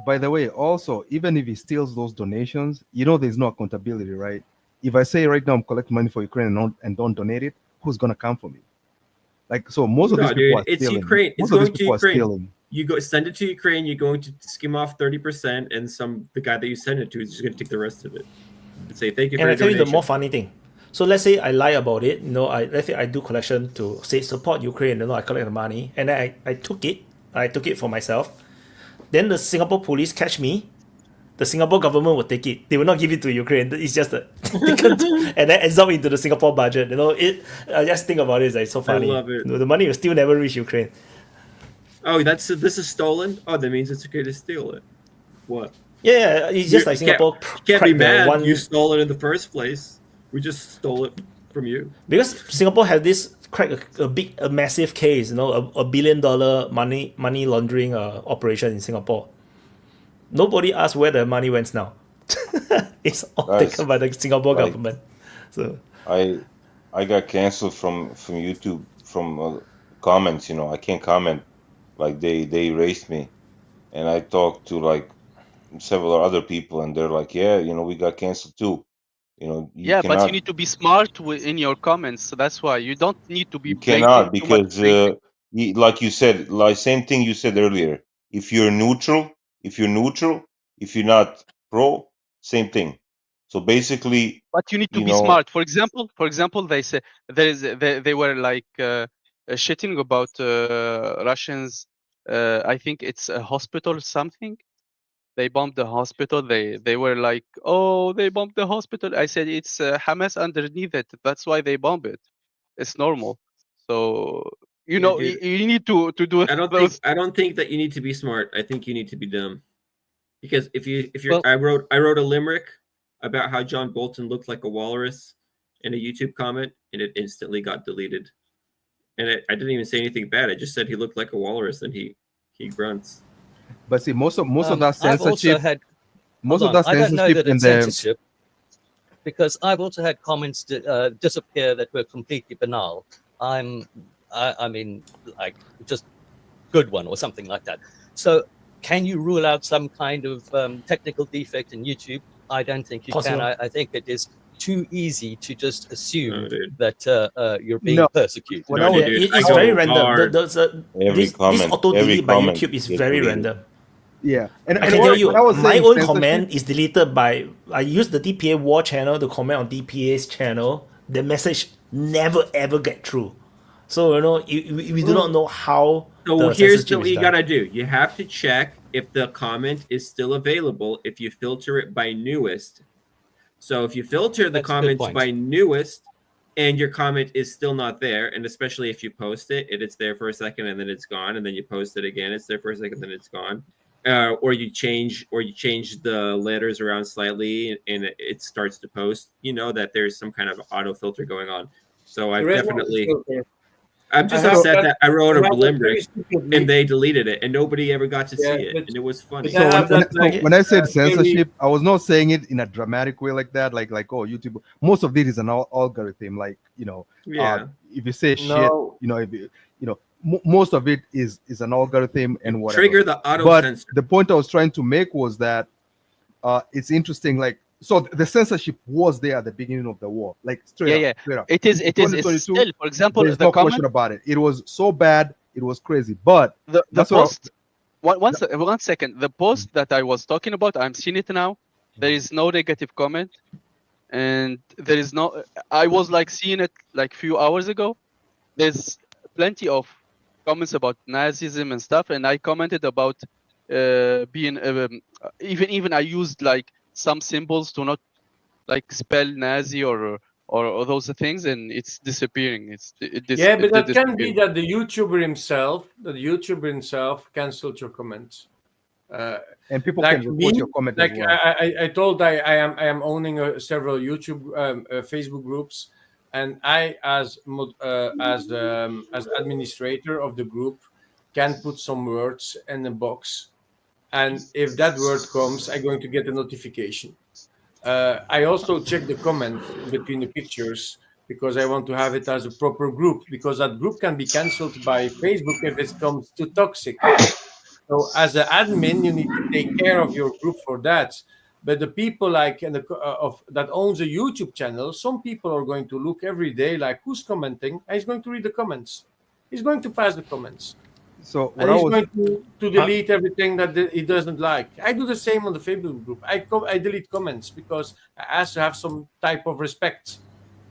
By the way, also, even if he steals those donations, you know there's no accountability, right? If I say right now I'm collecting money for Ukraine and don't donate it, who's gonna come for me? Like, so most of these people are it's stealing. Ukraine. Most It's of these going to people are Ukraine. stealing. You go send it to Ukraine. You're going to skim off 30%, and the guy that you send it to is just going to take the rest of it and say thank you for And I your tell you the donation. more funny thing. So let's say I lie about it. Let's say I do collection to say support Ukraine. I collect the money, and then I took it. I took it for myself. Then the Singapore police catch me. The Singapore government will take it. They will not give it to Ukraine. It's just and then absorb into the Singapore budget. I just think about it. It's like so funny. I love it. The money will still never reach Ukraine. Oh, this is stolen. Oh, that means it's okay to steal it. What? Yeah, it's just like Singapore. You can't be cracked the mad. You stole it in the first place. We just stole it from you. Because Singapore had this a massive case, you know, $1 billion money laundering operation in Singapore. Nobody asked where the money went now. It's all taken by the Singapore government. So I got canceled from YouTube from comments. You know, I can't comment. Like they erased me, and I talked to like several other people, and they're like, yeah, you know, we got canceled too. You know, but you need to be smart in your comments. So that's why you don't need to be. You cannot, because like you said, like same thing you said earlier. If you're neutral, if you're not pro, same thing. So basically, but you need to be smart. For example, they say they were like shitting about Russians. I think it's a hospital or something. They bombed the hospital. They were like, oh, they bombed the hospital. I said it's Hamas underneath it. That's why they bomb it. It's normal. So you know, dude, you need to do. I don't think that you need to be smart. I think you need to be dumb. Because if you're, I wrote a limerick about how John Bolton looked like a walrus in a YouTube comment, and it instantly got deleted. And I didn't even say anything bad. I just said he looked like a walrus, and he grunts. But see, most of that censorship, I don't know that it's censorship, because I've also had comments disappear that were completely banal. I mean, like just good one or something like that. So, can you rule out some kind of technical defect in YouTube? I don't think you can. I think it is too easy to just assume that you're being persecuted. It's very random. This auto delete by YouTube is very random. Yeah, and I can tell you, my own comment is deleted by. I use the DPA War channel to comment on DPA's channel. The message never ever get through. So you know, we do not know how. So here's what you gotta do. You have to check if the comment is still available. If you filter it by newest. So if you filter the comments by newest, and your comment is still not there, and especially if you post it, it's there for a second and then it's gone, and then you post it again, it's there for a second, then it's gone. Or you change the letters around slightly and it starts to post, you know that there's some kind of auto filter going on. So I'm just upset that I wrote a limerick and they deleted it and nobody ever got to see it, and it was funny. So when I said censorship, I was not saying it in a dramatic way like that, like oh YouTube. Most of it is an algorithm, like if you say shit, most of it is an algorithm and whatever. Trigger the auto censor. But the point I was trying to make was that it's interesting, so the censorship was there at the beginning of the war, like straight up. It is still, for example, there's no question about it. It was so bad, it was crazy. But the post, one second, the post that I was talking about, I'm seeing it now. There is no negative comment, and there is no. I was like seeing it like few hours ago. There's plenty of comments about Nazism and stuff, and I commented about being even I used like some symbols to not like spell Nazi or those things, and it's disappearing. But that can be that the YouTuber himself canceled your comments. And people like can report your comment. Like as well. I told I am owning several YouTube Facebook groups, and I as administrator of the group can put some words in the box. And if that word comes, I'm going to get a notification. I also check the comment between the pictures because I want to have it as a proper group, because that group can be cancelled by Facebook if it comes too toxic. So as an admin, you need to take care of your group for that. But the people like that owns a YouTube channel, some people are going to look every day like who's commenting, and he's going to read the comments. He's going to pass the comments. So and he's going to delete everything that he doesn't like. I do the same on the Facebook group. I delete comments because I ask to have some type of respect.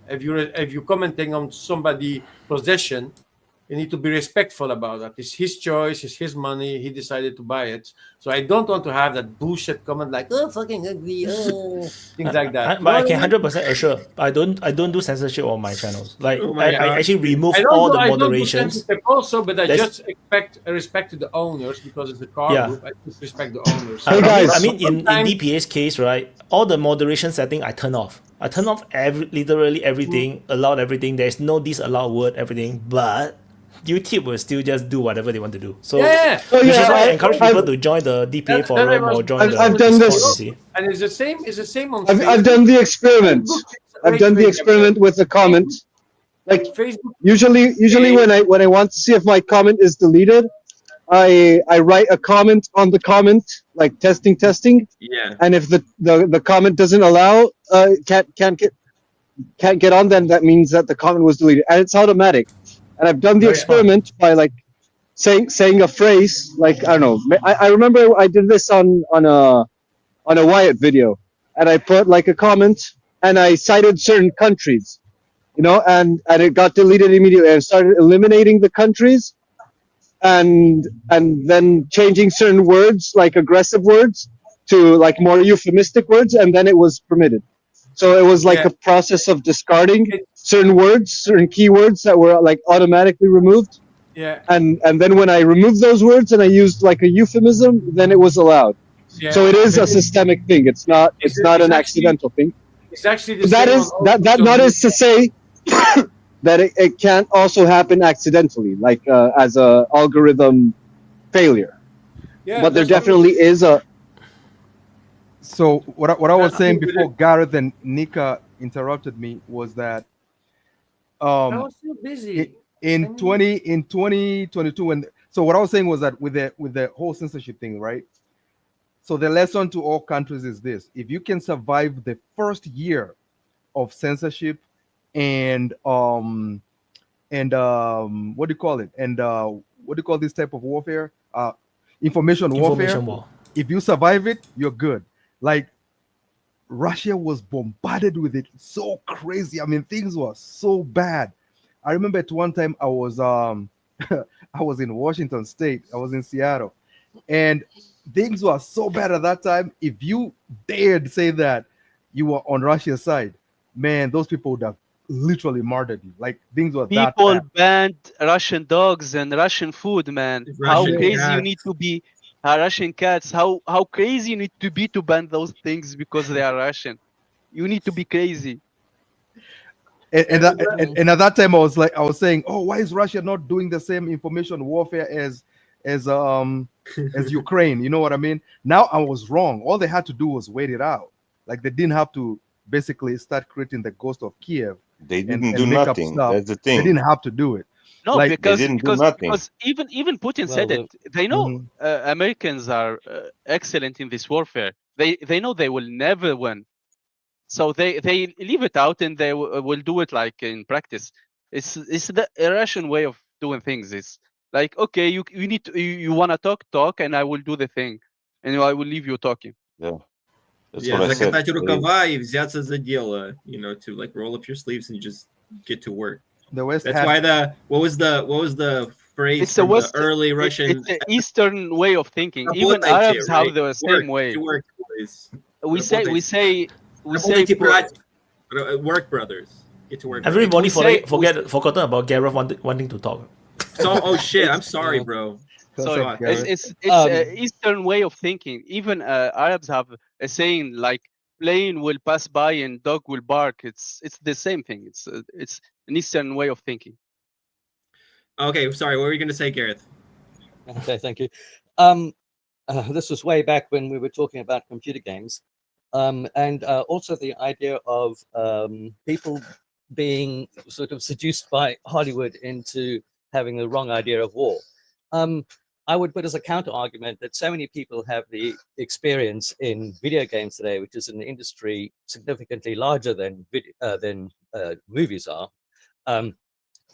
If you're commenting on somebody's possession, you need to be respectful about that. It's his choice, it's his money, he decided to buy it. So I don't want to have that bullshit comment like, oh, fucking ugly, oh, things like that. But I can 100% assure, I don't do censorship on my channels. Like, I actually remove all the moderations. Also, but I just respect to the owners because it's a car group. I just respect the owners. I mean, in DPA's case, right, all the moderation setting I turn off. I turn off literally everything, allowed everything. There's no disallowed word, everything, but YouTube will still just do whatever they want to do. So, which is why I encourage people to join the DPA forum or join the I've done Discord, this. you see. And it's the same. It's the same on I've Facebook. done the experiment. I've done the experiment with a comment. Like Facebook. Usually when I want to see if my comment is deleted, I write a comment on the comment, like testing. Yeah. And if the comment doesn't allow, can't get on, then that means that the comment was deleted, and it's automatic. And I've done the experiment by like saying a phrase, like I don't know. I remember I did this on a Wyatt video, and I put like a comment and I cited certain countries, you know, and it got deleted immediately. I started eliminating the countries and then changing certain words, like aggressive words, to like more euphemistic words, and then it was permitted. So it was like a process of discarding certain words, certain keywords that were like automatically removed. Yeah. And then when I removed those words and I used like a euphemism, then it was allowed. Yeah. So it is a systemic thing. It's not an accidental thing. It's actually the That same is on all that social not media. is to say that it can't also happen accidentally, like as a algorithm failure. Yeah, But there that's what I mean. definitely is a. So what I was saying before Gareth and Nika interrupted me was that I was so busy. in 2022, and so what I was saying was that with the whole censorship thing, right? So the lesson to all countries is this: if you can survive the first year of censorship and what do you call it? And what do you call this type of warfare? Information warfare. War. If you survive it, you're good. Like Russia was bombarded with it so crazy. I mean, things were so bad. I remember at one time I was I was in Washington State. I was in Seattle, and things were so bad at that time. If you dared say that you were on Russia's side, man, those people would have literally murdered you. Like things were that People bad. banned Russian dogs and Russian food, man. How Russian crazy you cats. need to be. Russian cats. How crazy you need to be to ban those things because they are Russian. You need to be crazy. And at that time I was saying, oh, why is Russia not doing the same information warfare as Ukraine? You know what I mean? Now I was wrong. All they had to do was wait it out. Like they didn't have to basically start creating the ghost of Kiev. They didn't and do make up nothing. stuff. That's the thing. They didn't have to do it. No, Like, because they didn't do nothing. because even Putin said it. They know Americans are excellent in this warfare. They know they will never win, so they leave it out and they will do it like in practice. It's the Russian way of doing things. It's like, okay, you need to, you want to talk, and I will do the thing, and I will leave you talking. Yeah. That's Yeah, what I said. закатать рукава и взяться за дело, you know, to like roll up your sleeves and just get to work. The West That's why what was the phrase It's the from West, the early Russian It's the Eastern way of thinking. Even Работайте, Arabs have right? the same way. To work, boys. We say Работайте, братья. Work, brothers. Get to work. Everybody forgotten about Gareth wanting to talk. So, oh shit, I'm sorry, bro. Sorry, it's Eastern way of thinking. Even Arabs have a saying like plane will pass by and dog will bark. It's the same thing. It's an Eastern way of thinking. Okay, sorry. What were you going to say, Gareth? Okay, thank you. This was way back when we were talking about computer games, and also the idea of people being sort of seduced by Hollywood into having the wrong idea of war. I would put as a counter argument that so many people have the experience in video games today, which is an industry significantly larger than movies are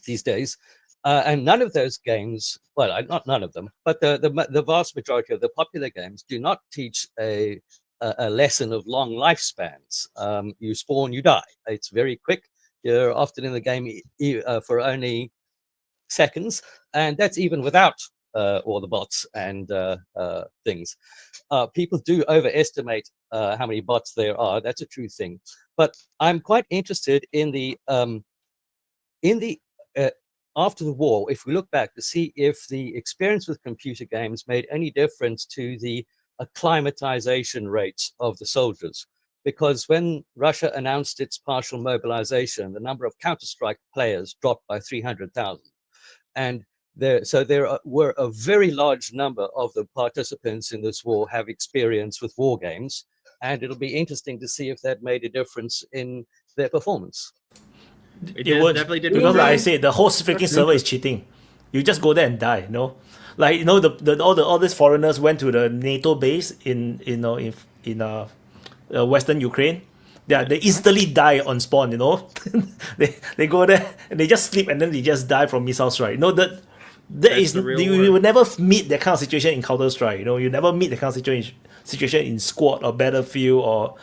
these days. And none of those games, well, not none of them, but the vast majority of the popular games do not teach a lesson of long lifespans. You spawn, you die. It's very quick. You're often in the game for only seconds, and that's even without all the bots and things. People do overestimate how many bots there are. That's a true thing. But I'm quite interested in the after the war, if we look back to see if the experience with computer games made any difference to the acclimatization rates of the soldiers. because when Russia announced its partial mobilization, the number of Counter-Strike players dropped by 300,000. And there were a very large number of the participants in this war have experience with war games, and it'll be interesting to see if that made a difference in their performance. It would, because like I said, the whole freaking server is cheating. You just go there and die, you know. Like, you know, all these foreigners went to the NATO base in Western Ukraine. Yeah, they instantly die on spawn, you know. they go there and they just sleep and then they just die from missile strike. You know, you will never meet that kind of situation in Counter-Strike. You know, you never meet that kind of situation in Squad or Battlefield or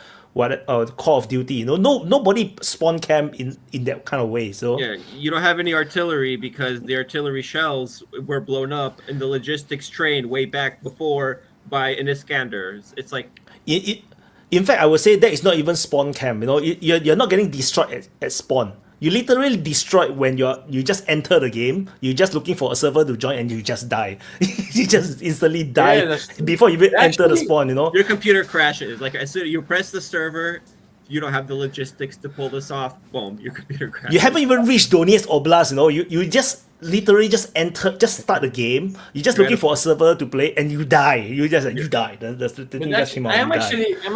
Call of Duty. You know, nobody spawn camp in that kind of way. So yeah, you don't have any artillery because the artillery shells were blown up in the logistics train way back before by an Iskander. It's like in fact, I would say that is not even spawn camp. You know, you're not getting destroyed at spawn. You literally destroyed when you just enter the game. You're just looking for a server to join and you just die. You just instantly die before you even enter the spawn. You know, your computer crashes. Like as soon as you press the server, you don't have the logistics to pull this off. Boom, your computer crashes. You haven't even reached Donetsk Oblast. You know, you just literally just start the game. You're just looking for a server to play, and you die. You die. That's the thing that came out. I'm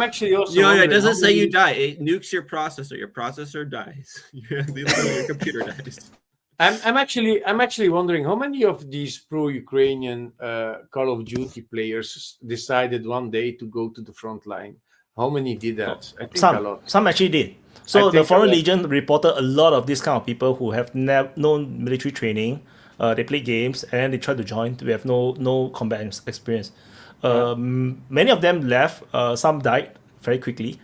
actually also. It doesn't say you die. It nukes your processor. Your processor dies. Your computer dies. I'm actually wondering how many of these pro-Ukrainian Call of Duty players decided one day to go to the front line. How many did that? I think a lot. Some actually did. So the Foreign Legion reported a lot of these kind of people who have no military training. They play games and they try to join. We have no combat experience. Many of them left. Some died very quickly,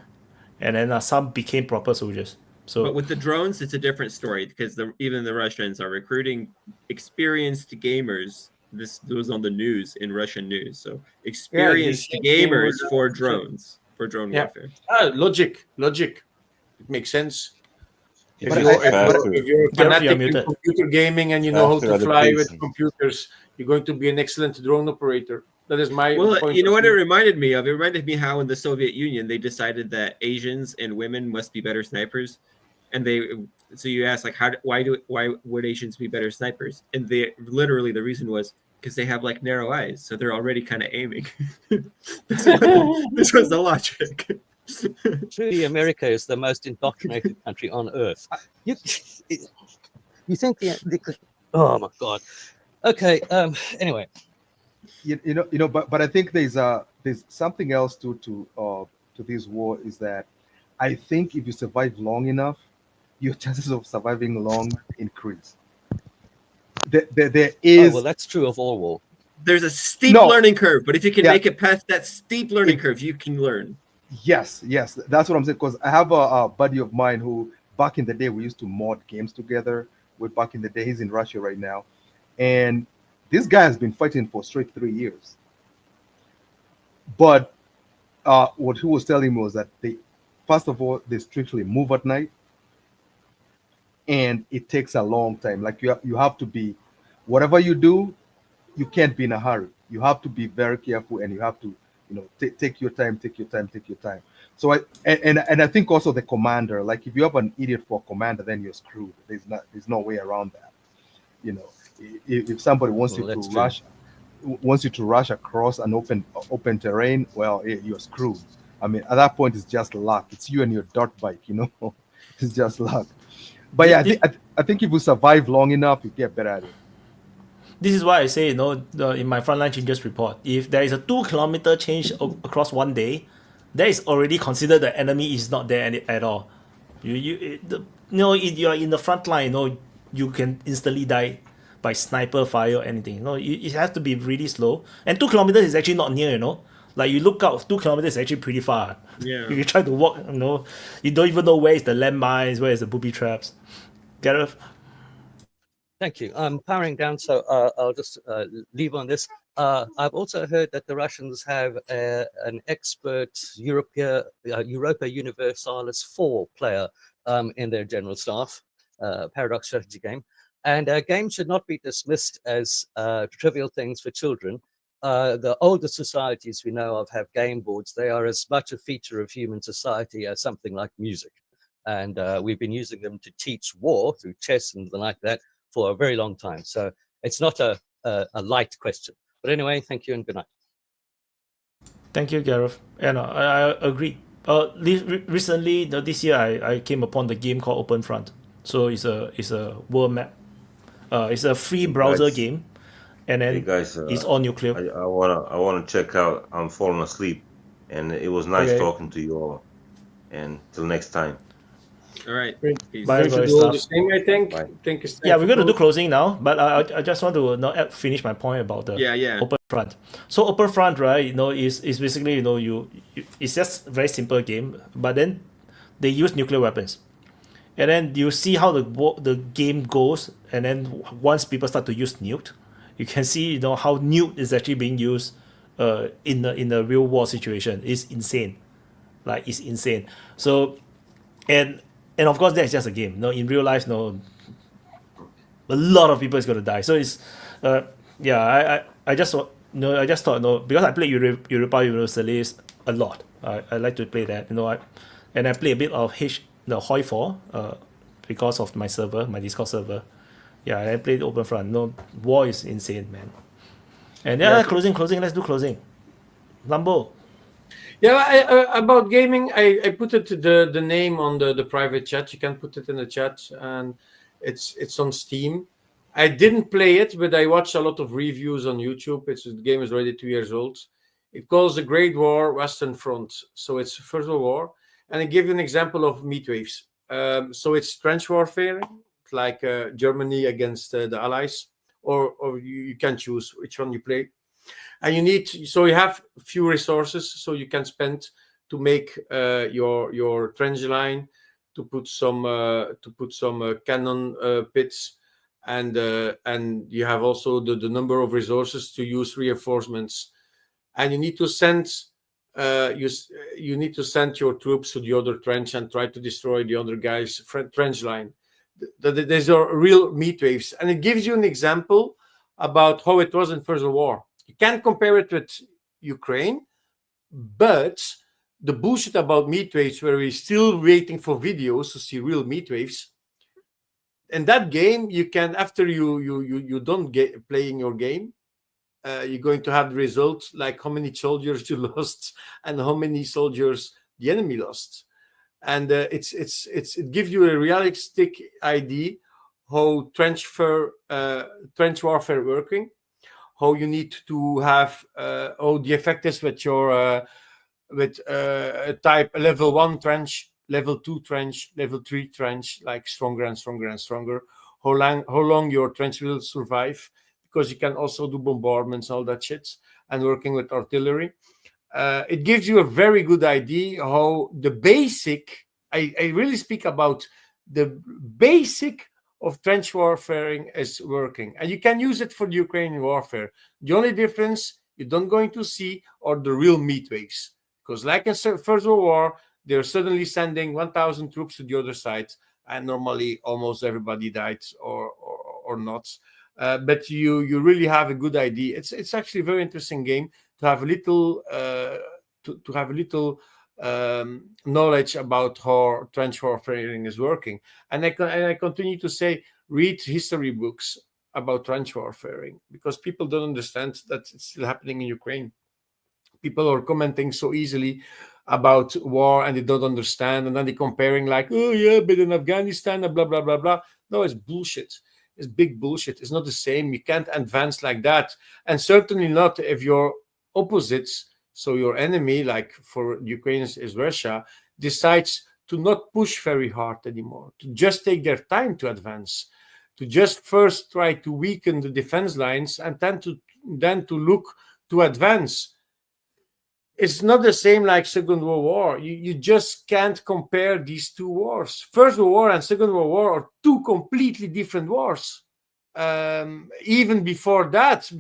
and then some became proper soldiers. So, but with the drones, it's a different story because even the Russians are recruiting experienced gamers. This was on the news in Russian news. So experienced gamers for drones. For drone warfare. Logic. It makes sense. If you're a fanatic in computer gaming and you know how to fly with computers, you're going to be an excellent drone operator. That is my point. You know what it reminded me of? It reminded me how in the Soviet Union they decided that Asians and women must be better snipers, and so you ask like why would Asians be better snipers? And the reason was because they have like narrow eyes, so they're already kind of aiming. This was the logic. Truly, America is the most indoctrinated country on earth. You think oh my God. Okay. Anyway, you know, but I think there's something else to this war is that I think if you survive long enough, your chances of surviving long increase. There is. Oh, well, that's true of all war. There's a steep learning curve, but if you can make it past that steep learning curve, you can learn. Yes, that's what I'm saying. Because I have a buddy of mine who, back in the day, we used to mod games together. Back in the day, he's in Russia right now, and this guy has been fighting for straight 3 years. But what he was telling me was that first of all, they strictly move at night. And it takes a long time. Like you have to be, whatever you do, you can't be in a hurry. You have to be very careful, and you have to, take your time. So I think also the commander, like if you have an idiot for a commander, then you're screwed. There's no way around that. If somebody wants you to rush across an open terrain, well, you're screwed. I mean, at that point, it's just luck. It's you and your dirt bike. It's just luck. But yeah, I think if you survive long enough, you get better at it. This is why I say, in my Frontline changes report, if there is a 2 kilometer change across one day, that is already considered the enemy is not there at all. If you're in the front line, you can instantly die by sniper fire or anything. It has to be really slow. And 2 kilometers is actually not near, Like you look out, 2 kilometers is actually pretty far. Yeah. If you try to walk, you don't even know where is the landmines, where is the booby traps. Gareth? Thank you. I'm powering down, so I'll just leave on this. I've also heard that the Russians have an expert Europa Universalis 4 player in their general staff, Paradox strategy game. And games should not be dismissed as trivial things for children. the older societies we know of have game boards. They are as much a feature of human society as something like music. And we've been using them to teach war through chess and like that for a very long time. So it's not a light question. But anyway, thank you and good night. Thank you, Gareth. And I agree. Recently, this year, I came upon the game called Open Front. So it's a world map. It's a free browser game, and then it's all nuclear. I wanna check out. I'm falling asleep, and it was nice talking to you all. And till next time. All right. Bye, the same, I think. Yeah, we're going to do closing now, but I just want to finish my point about the Open Front. So Open Front, right? Is basically it's just a very simple game, but then they use nuclear weapons, and then you see how the game goes, and then once people start to use nuke, you can see how nuke is actually being used in the real war situation. It's insane, it's insane. So and of course that's just a game. In real life, a lot of people is gonna die. So it's I just thought because I played Europa Universalis a lot. I like to play that. And I play a bit of Hoi 4 because of my server, my Discord server. Yeah, I played Open Front. War is insane, man. And closing. Let's do closing. Lambo. Yeah, about gaming, I put it the name on the private chat. You can put it in the chat, and it's on Steam. I didn't play it, but I watched a lot of reviews on YouTube. The game is already 2 years old. It calls the Great War Western Front. So it's First World War. And I give you an example of meat waves. So it's trench warfare, like Germany against the Allies, or you can choose which one you play. And you have few resources, so you can spend to make your trench line, to put some cannon pits, and you have also the number of resources to use reinforcements, and you need to send you need to send your troops to the other trench and try to destroy the other guy's trench line. These are real meat waves, and it gives you an example about how it was in First World War. You can't compare it with Ukraine, but the bullshit about meat waves, where we're still waiting for videos to see real meat waves. In that game, you can, after you don't get playing your game, you're going to have the results, like how many soldiers you lost and how many soldiers the enemy lost, and it gives you a realistic idea how trench warfare working. How you need to have the effect is with your type level 1 trench, level 2 trench, level 3 trench, like stronger and stronger and stronger. How long your trench will survive, because you can also do bombardments, all that shit, and working with artillery. It gives you a very good idea how the basic. I really speak about the basic of trench warfare is working, and you can use it for the Ukrainian warfare. The only difference you don't going to see are the real meat waves, because like in First World War, they're suddenly sending 1,000 troops to the other side, and normally almost everybody died or not. But you really have a good idea. It's actually a very interesting game to have a little knowledge about how trench warfare is working. And I continue to say, read history books about trench warfare, because people don't understand that it's still happening in Ukraine. People are commenting so easily about war and they don't understand, and then they're comparing like, oh yeah, but in Afghanistan, blah blah blah blah. No, it's bullshit. It's big bullshit. It's not the same. You can't advance like that, and certainly not if your opposites. So your enemy, like for Ukrainians is Russia, decides to not push very hard anymore, to just take their time to advance, to just first try to weaken the defense lines and then to look to advance. It's not the same like Second World War. You just can't compare these two wars. First World War and Second World War are two completely different wars. Even before that,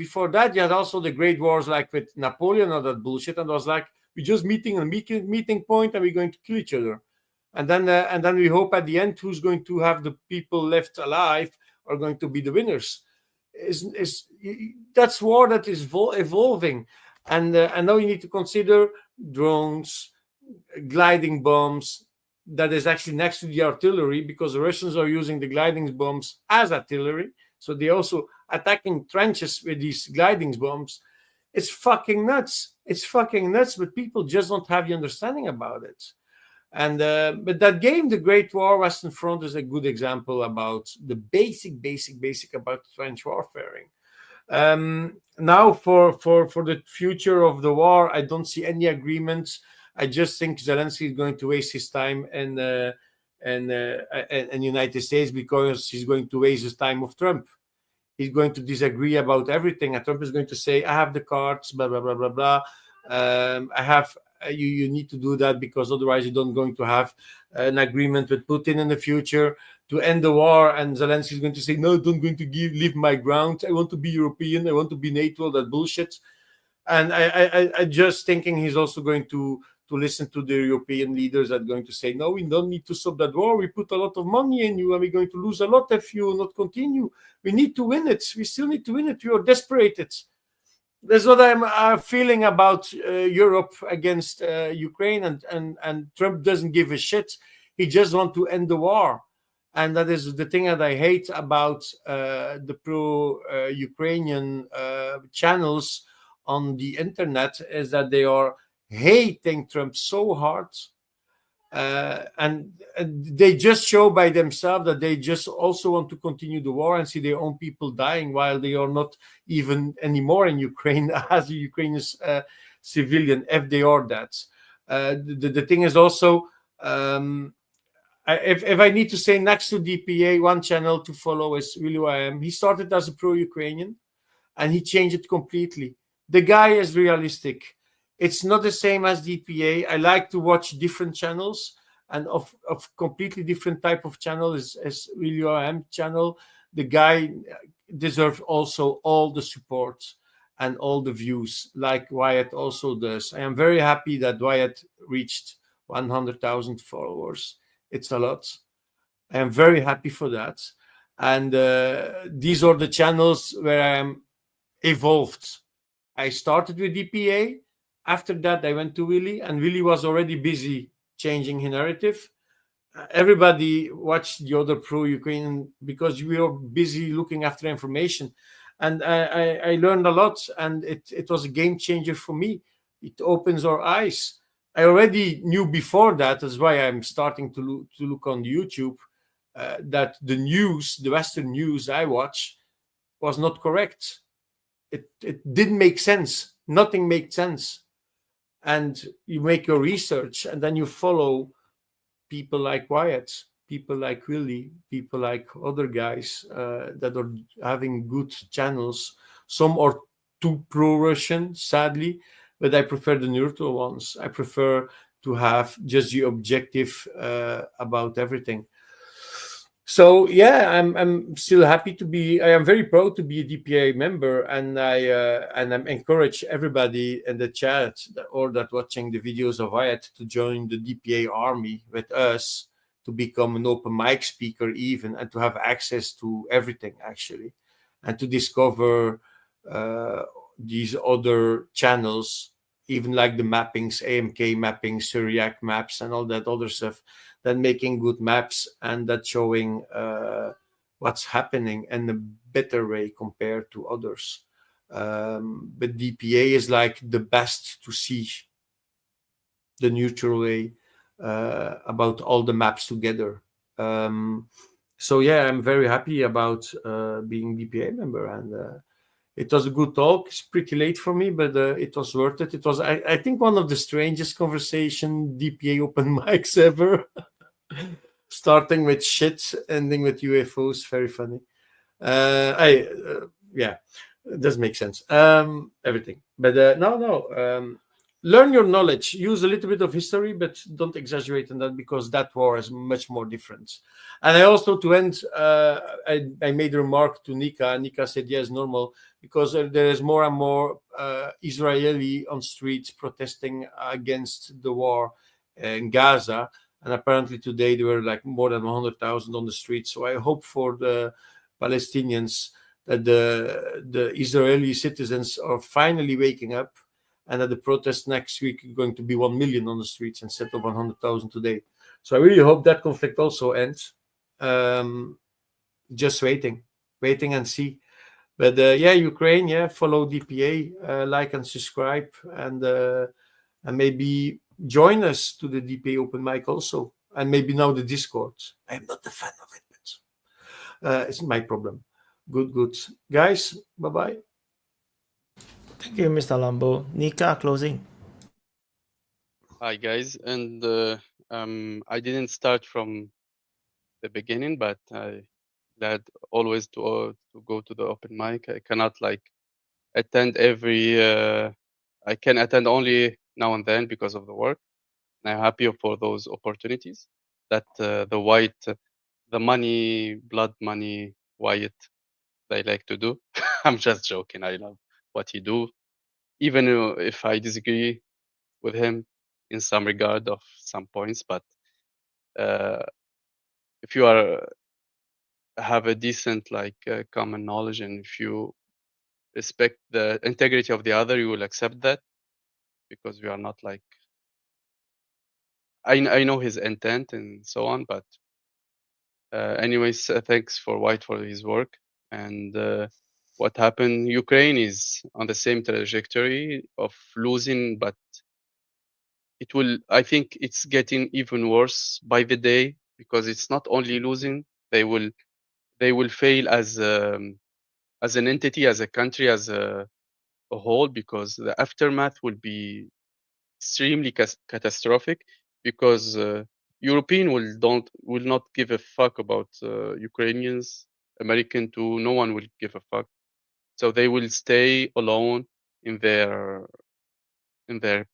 you had also the great wars like with Napoleon and that bullshit, and it was like we're just meeting a meeting point and we're going to kill each other, and then we hope at the end who's going to have the people left alive are going to be the winners. that's war that is evolving, and now you need to consider drones, gliding bombs. That is actually next to the artillery, because the Russians are using the gliding bombs as artillery. So they're also attacking trenches with these gliding bombs. It's fucking nuts. It's fucking nuts, but people just don't have the understanding about it. And but that game, The Great War, Western Front, is a good example about the basic about trench warfare. Now for the future of the war, I don't see any agreements. I just think Zelensky is going to waste his time in United States, because he's going to waste his time with Trump. He's going to disagree about everything, and Trump is going to say, "I have the cards, blah blah blah blah blah. I have. You need to do that, because otherwise you don't going to have an agreement with Putin in the future to end the war." And Zelensky is going to say, "No, I'm not going to leave my ground. I want to be European. I want to be NATO." That bullshit. And I just thinking he's also going to listen to the European leaders that are going to say, "No, we don't need to stop that war. We put a lot of money in you, and we're going to lose a lot if you not continue. We need to win it. We still need to win it. We are desperate." That's what I'm feeling about Europe against Ukraine, and Trump doesn't give a shit. He just wants to end the war. And that is the thing that I hate about the pro-Ukrainian channels on the internet, is that they are hating Trump so hard, and they just show by themselves that they just also want to continue the war and see their own people dying, while they are not even anymore in Ukraine as a Ukrainian civilian, if they are that. The thing is also, if I need to say, next to DPA, one channel to follow is really who I am. He started as a pro-Ukrainian, and he changed it completely. The guy is realistic. It's not the same as DPA. I like to watch different channels, and of completely different type of channel is really who I am channel. The guy deserves also all the support and all the views, like Wyatt also does. I am very happy that Wyatt reached 100,000 followers. It's a lot. I am very happy for that. And these are the channels where I am evolved. I started with DPA. After that, I went to Willy, and Willy was already busy changing his narrative. Everybody watched the other pro-Ukrainian because we were busy looking after information. And I learned a lot, and it was a game changer for me. It opens our eyes. I already knew before that, that's why I'm starting to look on YouTube, that the news, the Western news I watch, was not correct. It didn't make sense. Nothing made sense. And you make your research, and then you follow people like Wyatt, people like Willy, people like other guys that are having good channels. Some are too pro-Russian, sadly, but I prefer the neutral ones. I prefer to have just the objective about everything. So yeah, I'm still happy to be. I am very proud to be a DPA member, and I'm encourage everybody in the chat or that watching the videos of Wyatt to join the DPA army with us, to become an open mic speaker even, and to have access to everything actually, and to discover these other channels, even like the mappings, AMK mappings, Syriac maps, and all that other stuff. Than making good maps and that showing what's happening in a better way compared to others. But DPA is like the best to see the neutral way about all the maps together. So yeah, I'm very happy about being DPA member, and it was a good talk. It's pretty late for me, but it was worth it. It was, I think, one of the strangest conversation DPA open mics ever. Starting with shit, ending with UFOs. Very funny. Yeah, it does make sense. Everything, but learn your knowledge. Use a little bit of history, but don't exaggerate on that, because that war is much more different. And I also, to end, I made a remark to Nika. Nika said, yes, normal, because there is more and more Israeli on streets protesting against the war in Gaza. And apparently today there were like more than 100,000 on the streets. So I hope for the Palestinians that the Israeli citizens are finally waking up, and that the protest next week is going to be 1 million on the streets instead of 100,000 today. So I really hope that conflict also ends. Just waiting and see. But yeah, Ukraine, follow DPA, like and subscribe, and maybe join us to the DPA Open Mic also, and maybe now the Discord. I'm not a fan of it, but it's my problem. Good. Guys, bye-bye. Thank you, Mr. Lambo. Nika, closing. Hi, guys. And I didn't start from the beginning, but I glad always to go to the open mic. I cannot attend every. I can attend only now and then because of the work. And I'm happy for those opportunities that the money, blood money, Wyatt, they like to do. I'm just joking. I love what he do, even if I disagree with him in some regard of some points. But if you have a decent common knowledge, and if you respect the integrity of the other, you will accept that, because we are not I know his intent and so on, but anyways, thanks for White for his work. And what happened, Ukraine is on the same trajectory of losing, but I think it's getting even worse by the day, because it's not only losing, they will fail as an entity, as a country, as a whole, because the aftermath will be extremely catastrophic, because European will not give a fuck about Ukrainians, American too, no one will give a fuck. So they will stay alone in their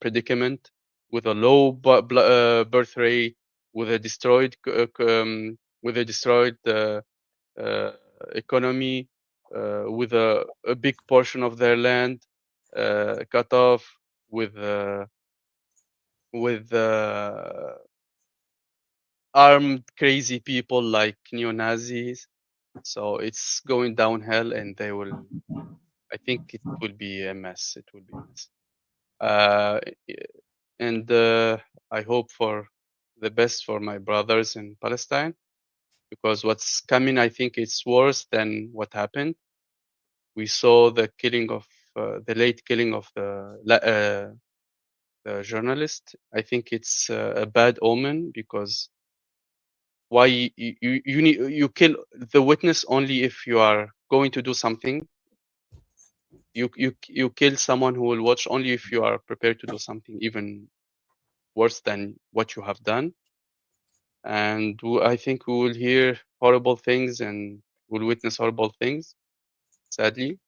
predicament, with a low birth rate, with a destroyed economy, with a big portion of their land cut off, with armed crazy people like neo-Nazis. So it's going downhill, and I think it will be a mess. It will be a mess. And I hope for the best for my brothers in Palestine, because what's coming, I think it's worse than what happened. We saw the killing of the late killing of the journalist. I think it's a bad omen, because why you kill the witness only if you are going to do something. You kill someone who will watch only if you are prepared to do something even worse than what you have done. And I think we will hear horrible things and will witness horrible things, sadly.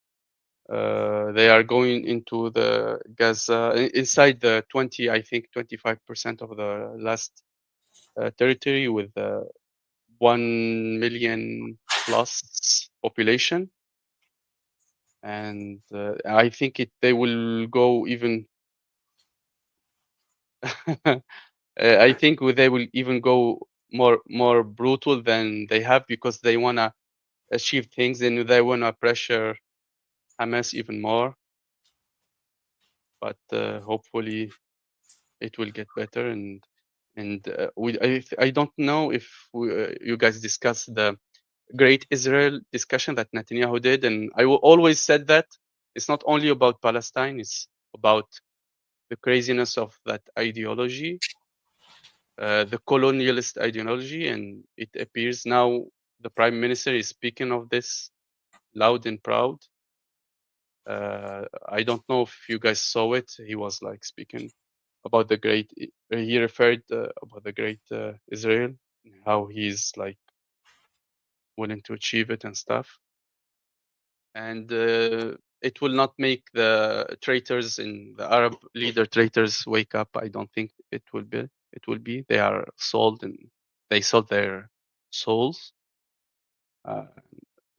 They are going into the Gaza, inside the 25% of the last territory, with 1 million plus population. And I think they will go even I think they will even go more brutal than they have, because they want to achieve things, and they want to pressure Hamas even more. But hopefully it will get better. And I don't know if you guys discussed the Great Israel discussion that Netanyahu did, and I always said that it's not only about Palestine, it's about the craziness of that ideology, the colonialist ideology. And it appears now the prime minister is speaking of this loud and proud. I don't know if you guys saw it. He was speaking about he referred about the great Israel, how he's willing to achieve it and stuff. And it will not make the traitors in the Arab leader traitors wake up. I don't think it will be. They are sold, and they sold their souls.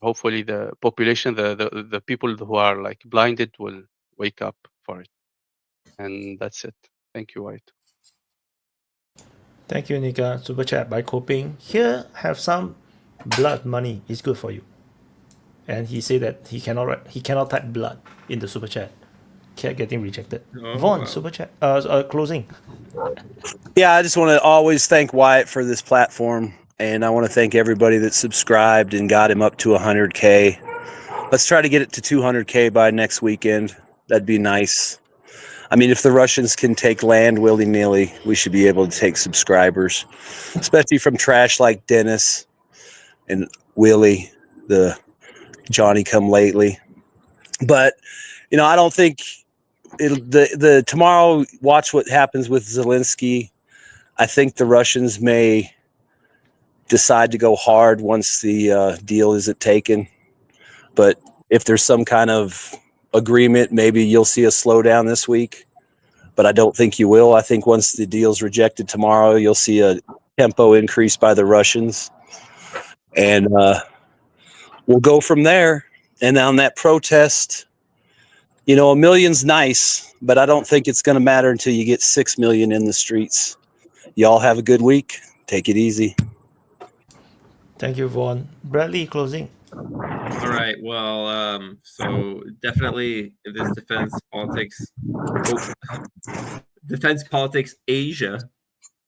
Hopefully the population, the people who are blinded, will wake up for it. And that's it. Thank you, White. Thank you, Nika. Super chat by Coping. Here, have some blood money. It's good for you. and he said that he cannot type blood in the super chat. Kept getting rejected. Oh, Vaughn, wow. super chat. Closing. Yeah, I just want to always thank Wyatt for this platform, and I want to thank everybody that subscribed and got him up to 100K. Let's try to get it to 200K by next weekend. That'd be nice. I mean, if the Russians can take land willy-nilly, we should be able to take subscribers, especially from trash like Dennis and Willie, the Johnny-come-lately. But, you know, I don't think the tomorrow, watch what happens with Zelensky. I think the Russians may decide to go hard once the deal isn't taken. But if there's some kind of agreement, maybe you'll see a slowdown this week. But I don't think you will. I think once the deal's rejected tomorrow, you'll see a tempo increase by the Russians. And we'll go from there. And on that protest, you know, 1 million's nice, but I don't think it's going to matter until you get 6 million in the streets. Y'all have a good week. Take it easy. Thank you, Vaughn. Bradley, closing. All right. Well, so definitely this defense politics Asia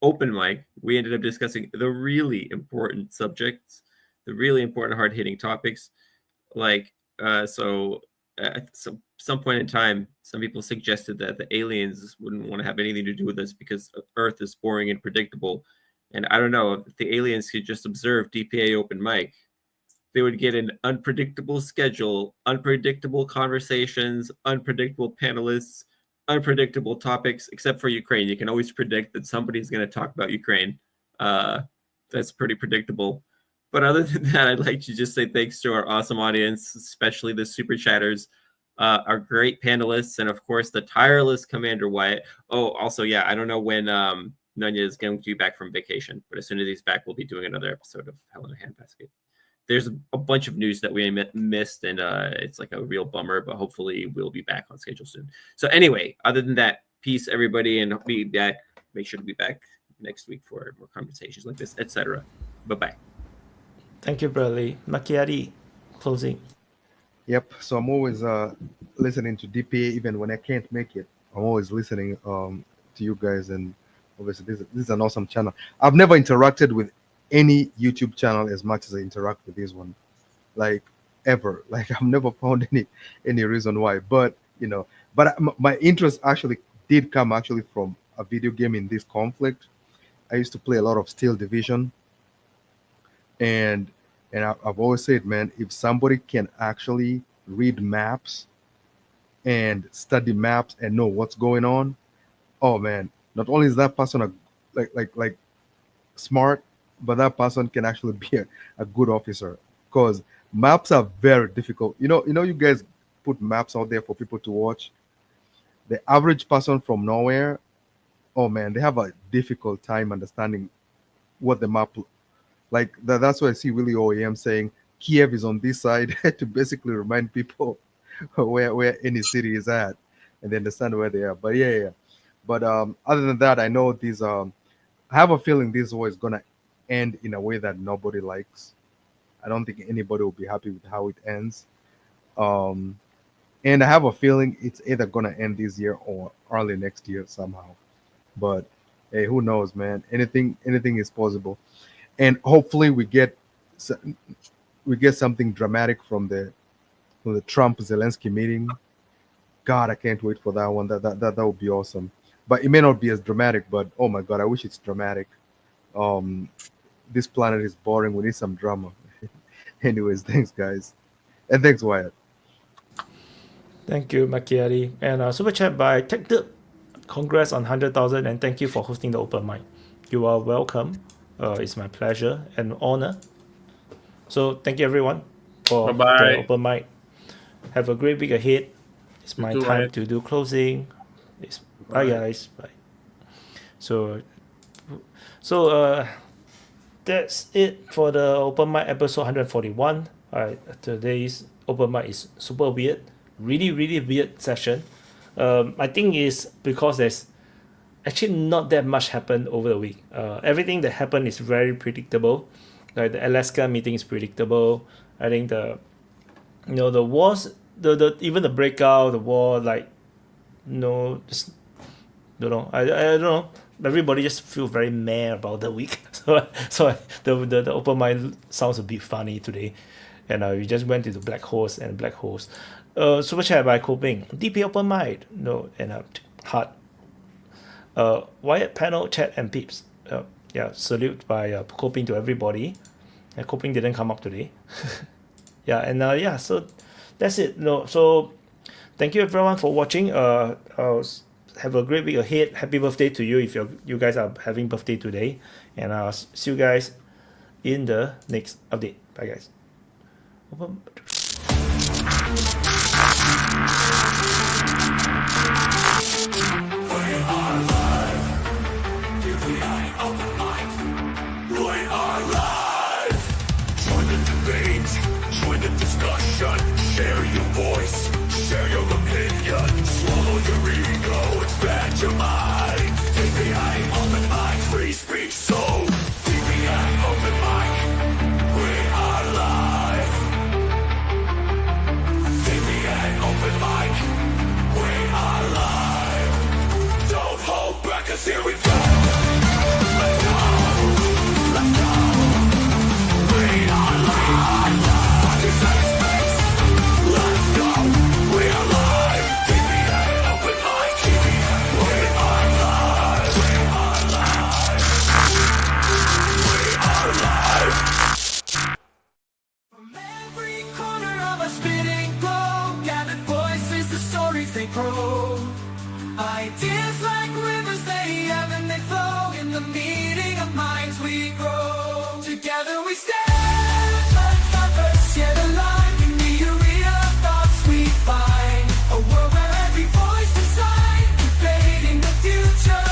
open mic, we ended up discussing the really important subjects, the really important hard-hitting topics. Like, so at some point in time, some people suggested that the aliens wouldn't want to have anything to do with us because Earth is boring and predictable. And I don't know, if the aliens could just observe DPA Open Mic, they would get an unpredictable schedule, unpredictable conversations, unpredictable panelists, unpredictable topics, except for Ukraine. You can always predict that somebody's going to talk about Ukraine. That's pretty predictable. But other than that, I'd like to just say thanks to our awesome audience, especially the super chatters, our great panelists, and of course the tireless Commander Wyatt. Oh, also, yeah, I don't know when Nunya is going to be back from vacation, but as soon as he's back, we'll be doing another episode of Hell in a Handbasket. There's a bunch of news that we missed, and it's like a real bummer, but hopefully we'll be back on schedule soon. So anyway, other than that, peace, everybody, and be back. Make sure to be back next week for more conversations like this, etc. Bye-bye. Thank you, Bradley. Macchiati, closing. Yep. So I'm always listening to DPA even when I can't make it. I'm always listening to you guys, and obviously this is an awesome channel. I've never interacted with any YouTube channel as much as I interact with this one, like ever. Like I've never found any reason why. But you know, my interest actually did come from a video game in this conflict. I used to play a lot of Steel Division, and I've always said, man, if somebody can actually read maps and study maps and know what's going on, oh man, not only is that person like smart, but that person can actually be a good officer, because maps are very difficult. You know, you guys put maps out there for people to watch. The average person from nowhere, oh man, they have a difficult time understanding what the map like. That's why I see Willie OEM saying Kiev is on this side to basically remind people where any city is at, and they understand where they are. But yeah. But other than that, I know these. I have a feeling this war is gonna end in a way that nobody likes. I don't think anybody will be happy with how it ends. And I have a feeling it's either gonna end this year or early next year somehow. But hey, who knows, man? Anything is possible. And hopefully we get something dramatic from the Trump Zelensky meeting. God, I can't wait for that one. That would be awesome. But it may not be as dramatic. But oh my God, I wish it's dramatic. This planet is boring. We need some drama. Anyways, thanks guys, and thanks Wyatt. Thank you, Macchiati. And super chat by TechDip. Congrats on 100,000, and thank you for hosting the open mic. You are welcome. It's my pleasure and honor. So thank you everyone for the open mic. Have a great week ahead. It's my time to do closing. Bye guys. Bye. So that's it for the open mic episode 141. Today's open mic is super weird. Really weird session. I think it's because there's actually not that much happened over the week. Everything that happened is very predictable. Like the Alaska meeting is predictable. I think the the wars, the even the breakout, the war, like, just don't know. I don't know. Everybody just feel very meh about the week. So the open mic sounds a bit funny today, and we just went into black holes and black holes. Super chat by Coping. DPA Open Mic. And hard. Wyatt panel chat and peeps. Salute by Coping to everybody. And Coping didn't come up today. So that's it. So thank you everyone for watching. Have a great week ahead. Happy birthday to you if you guys are having birthday today. And I'll see you guys in the next update. Bye guys. Share your voice, share your opinion, swallow your ego, expand your mind. DPA Open Mic, free speech so. DPA Open Mic, we are live. DPA Open Mic, we are live. Don't hold back, 'cause here we go. Let's go, let's go. We are live. Let's go, we are live. DPA Open Mic, we are live. We are live. We are live. From every corner of a spinning globe, gathered voices, the stories they grow. Ideas like rivers, they ebb and they flow. In the meeting of minds we grow. Together we stand, unfocused yet alive. A world where every voice decides, debating the future,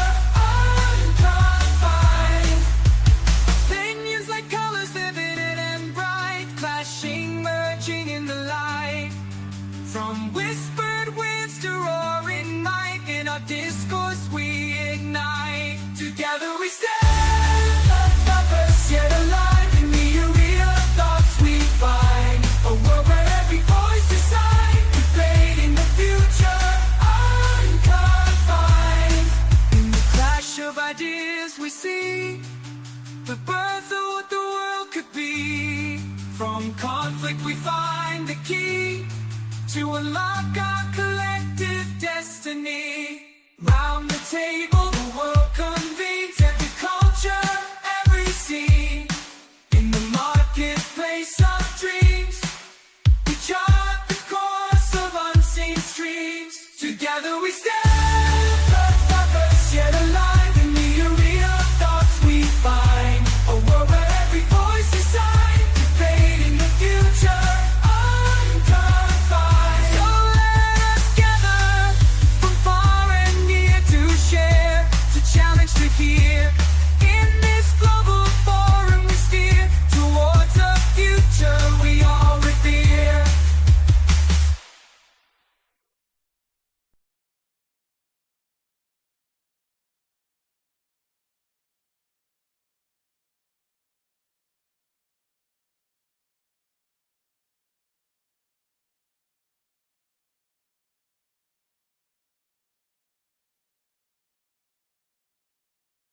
unconfined. Opinions like colors, vivid and bright, clashing, merging in the light. From whispered winds to roaring might, in our discourse we ignite. Together we stand, unfocused yet alive. In the arena of thoughts we find. A world where every voice decides, debating the future, unconfined. In the clash of ideas we see the birth of what the world could be. From conflict we find the key to unlock our collective destiny. Round the table the world convenes, every culture, every scene. In the marketplace of dreams, we chart the course of unseen streams. Together we stand, unfocused yet alive. In the arena of thoughts we find. A world where every voice is signed, debating the future, unconfined. So let us gather from far and near to share, to challenge, to hear.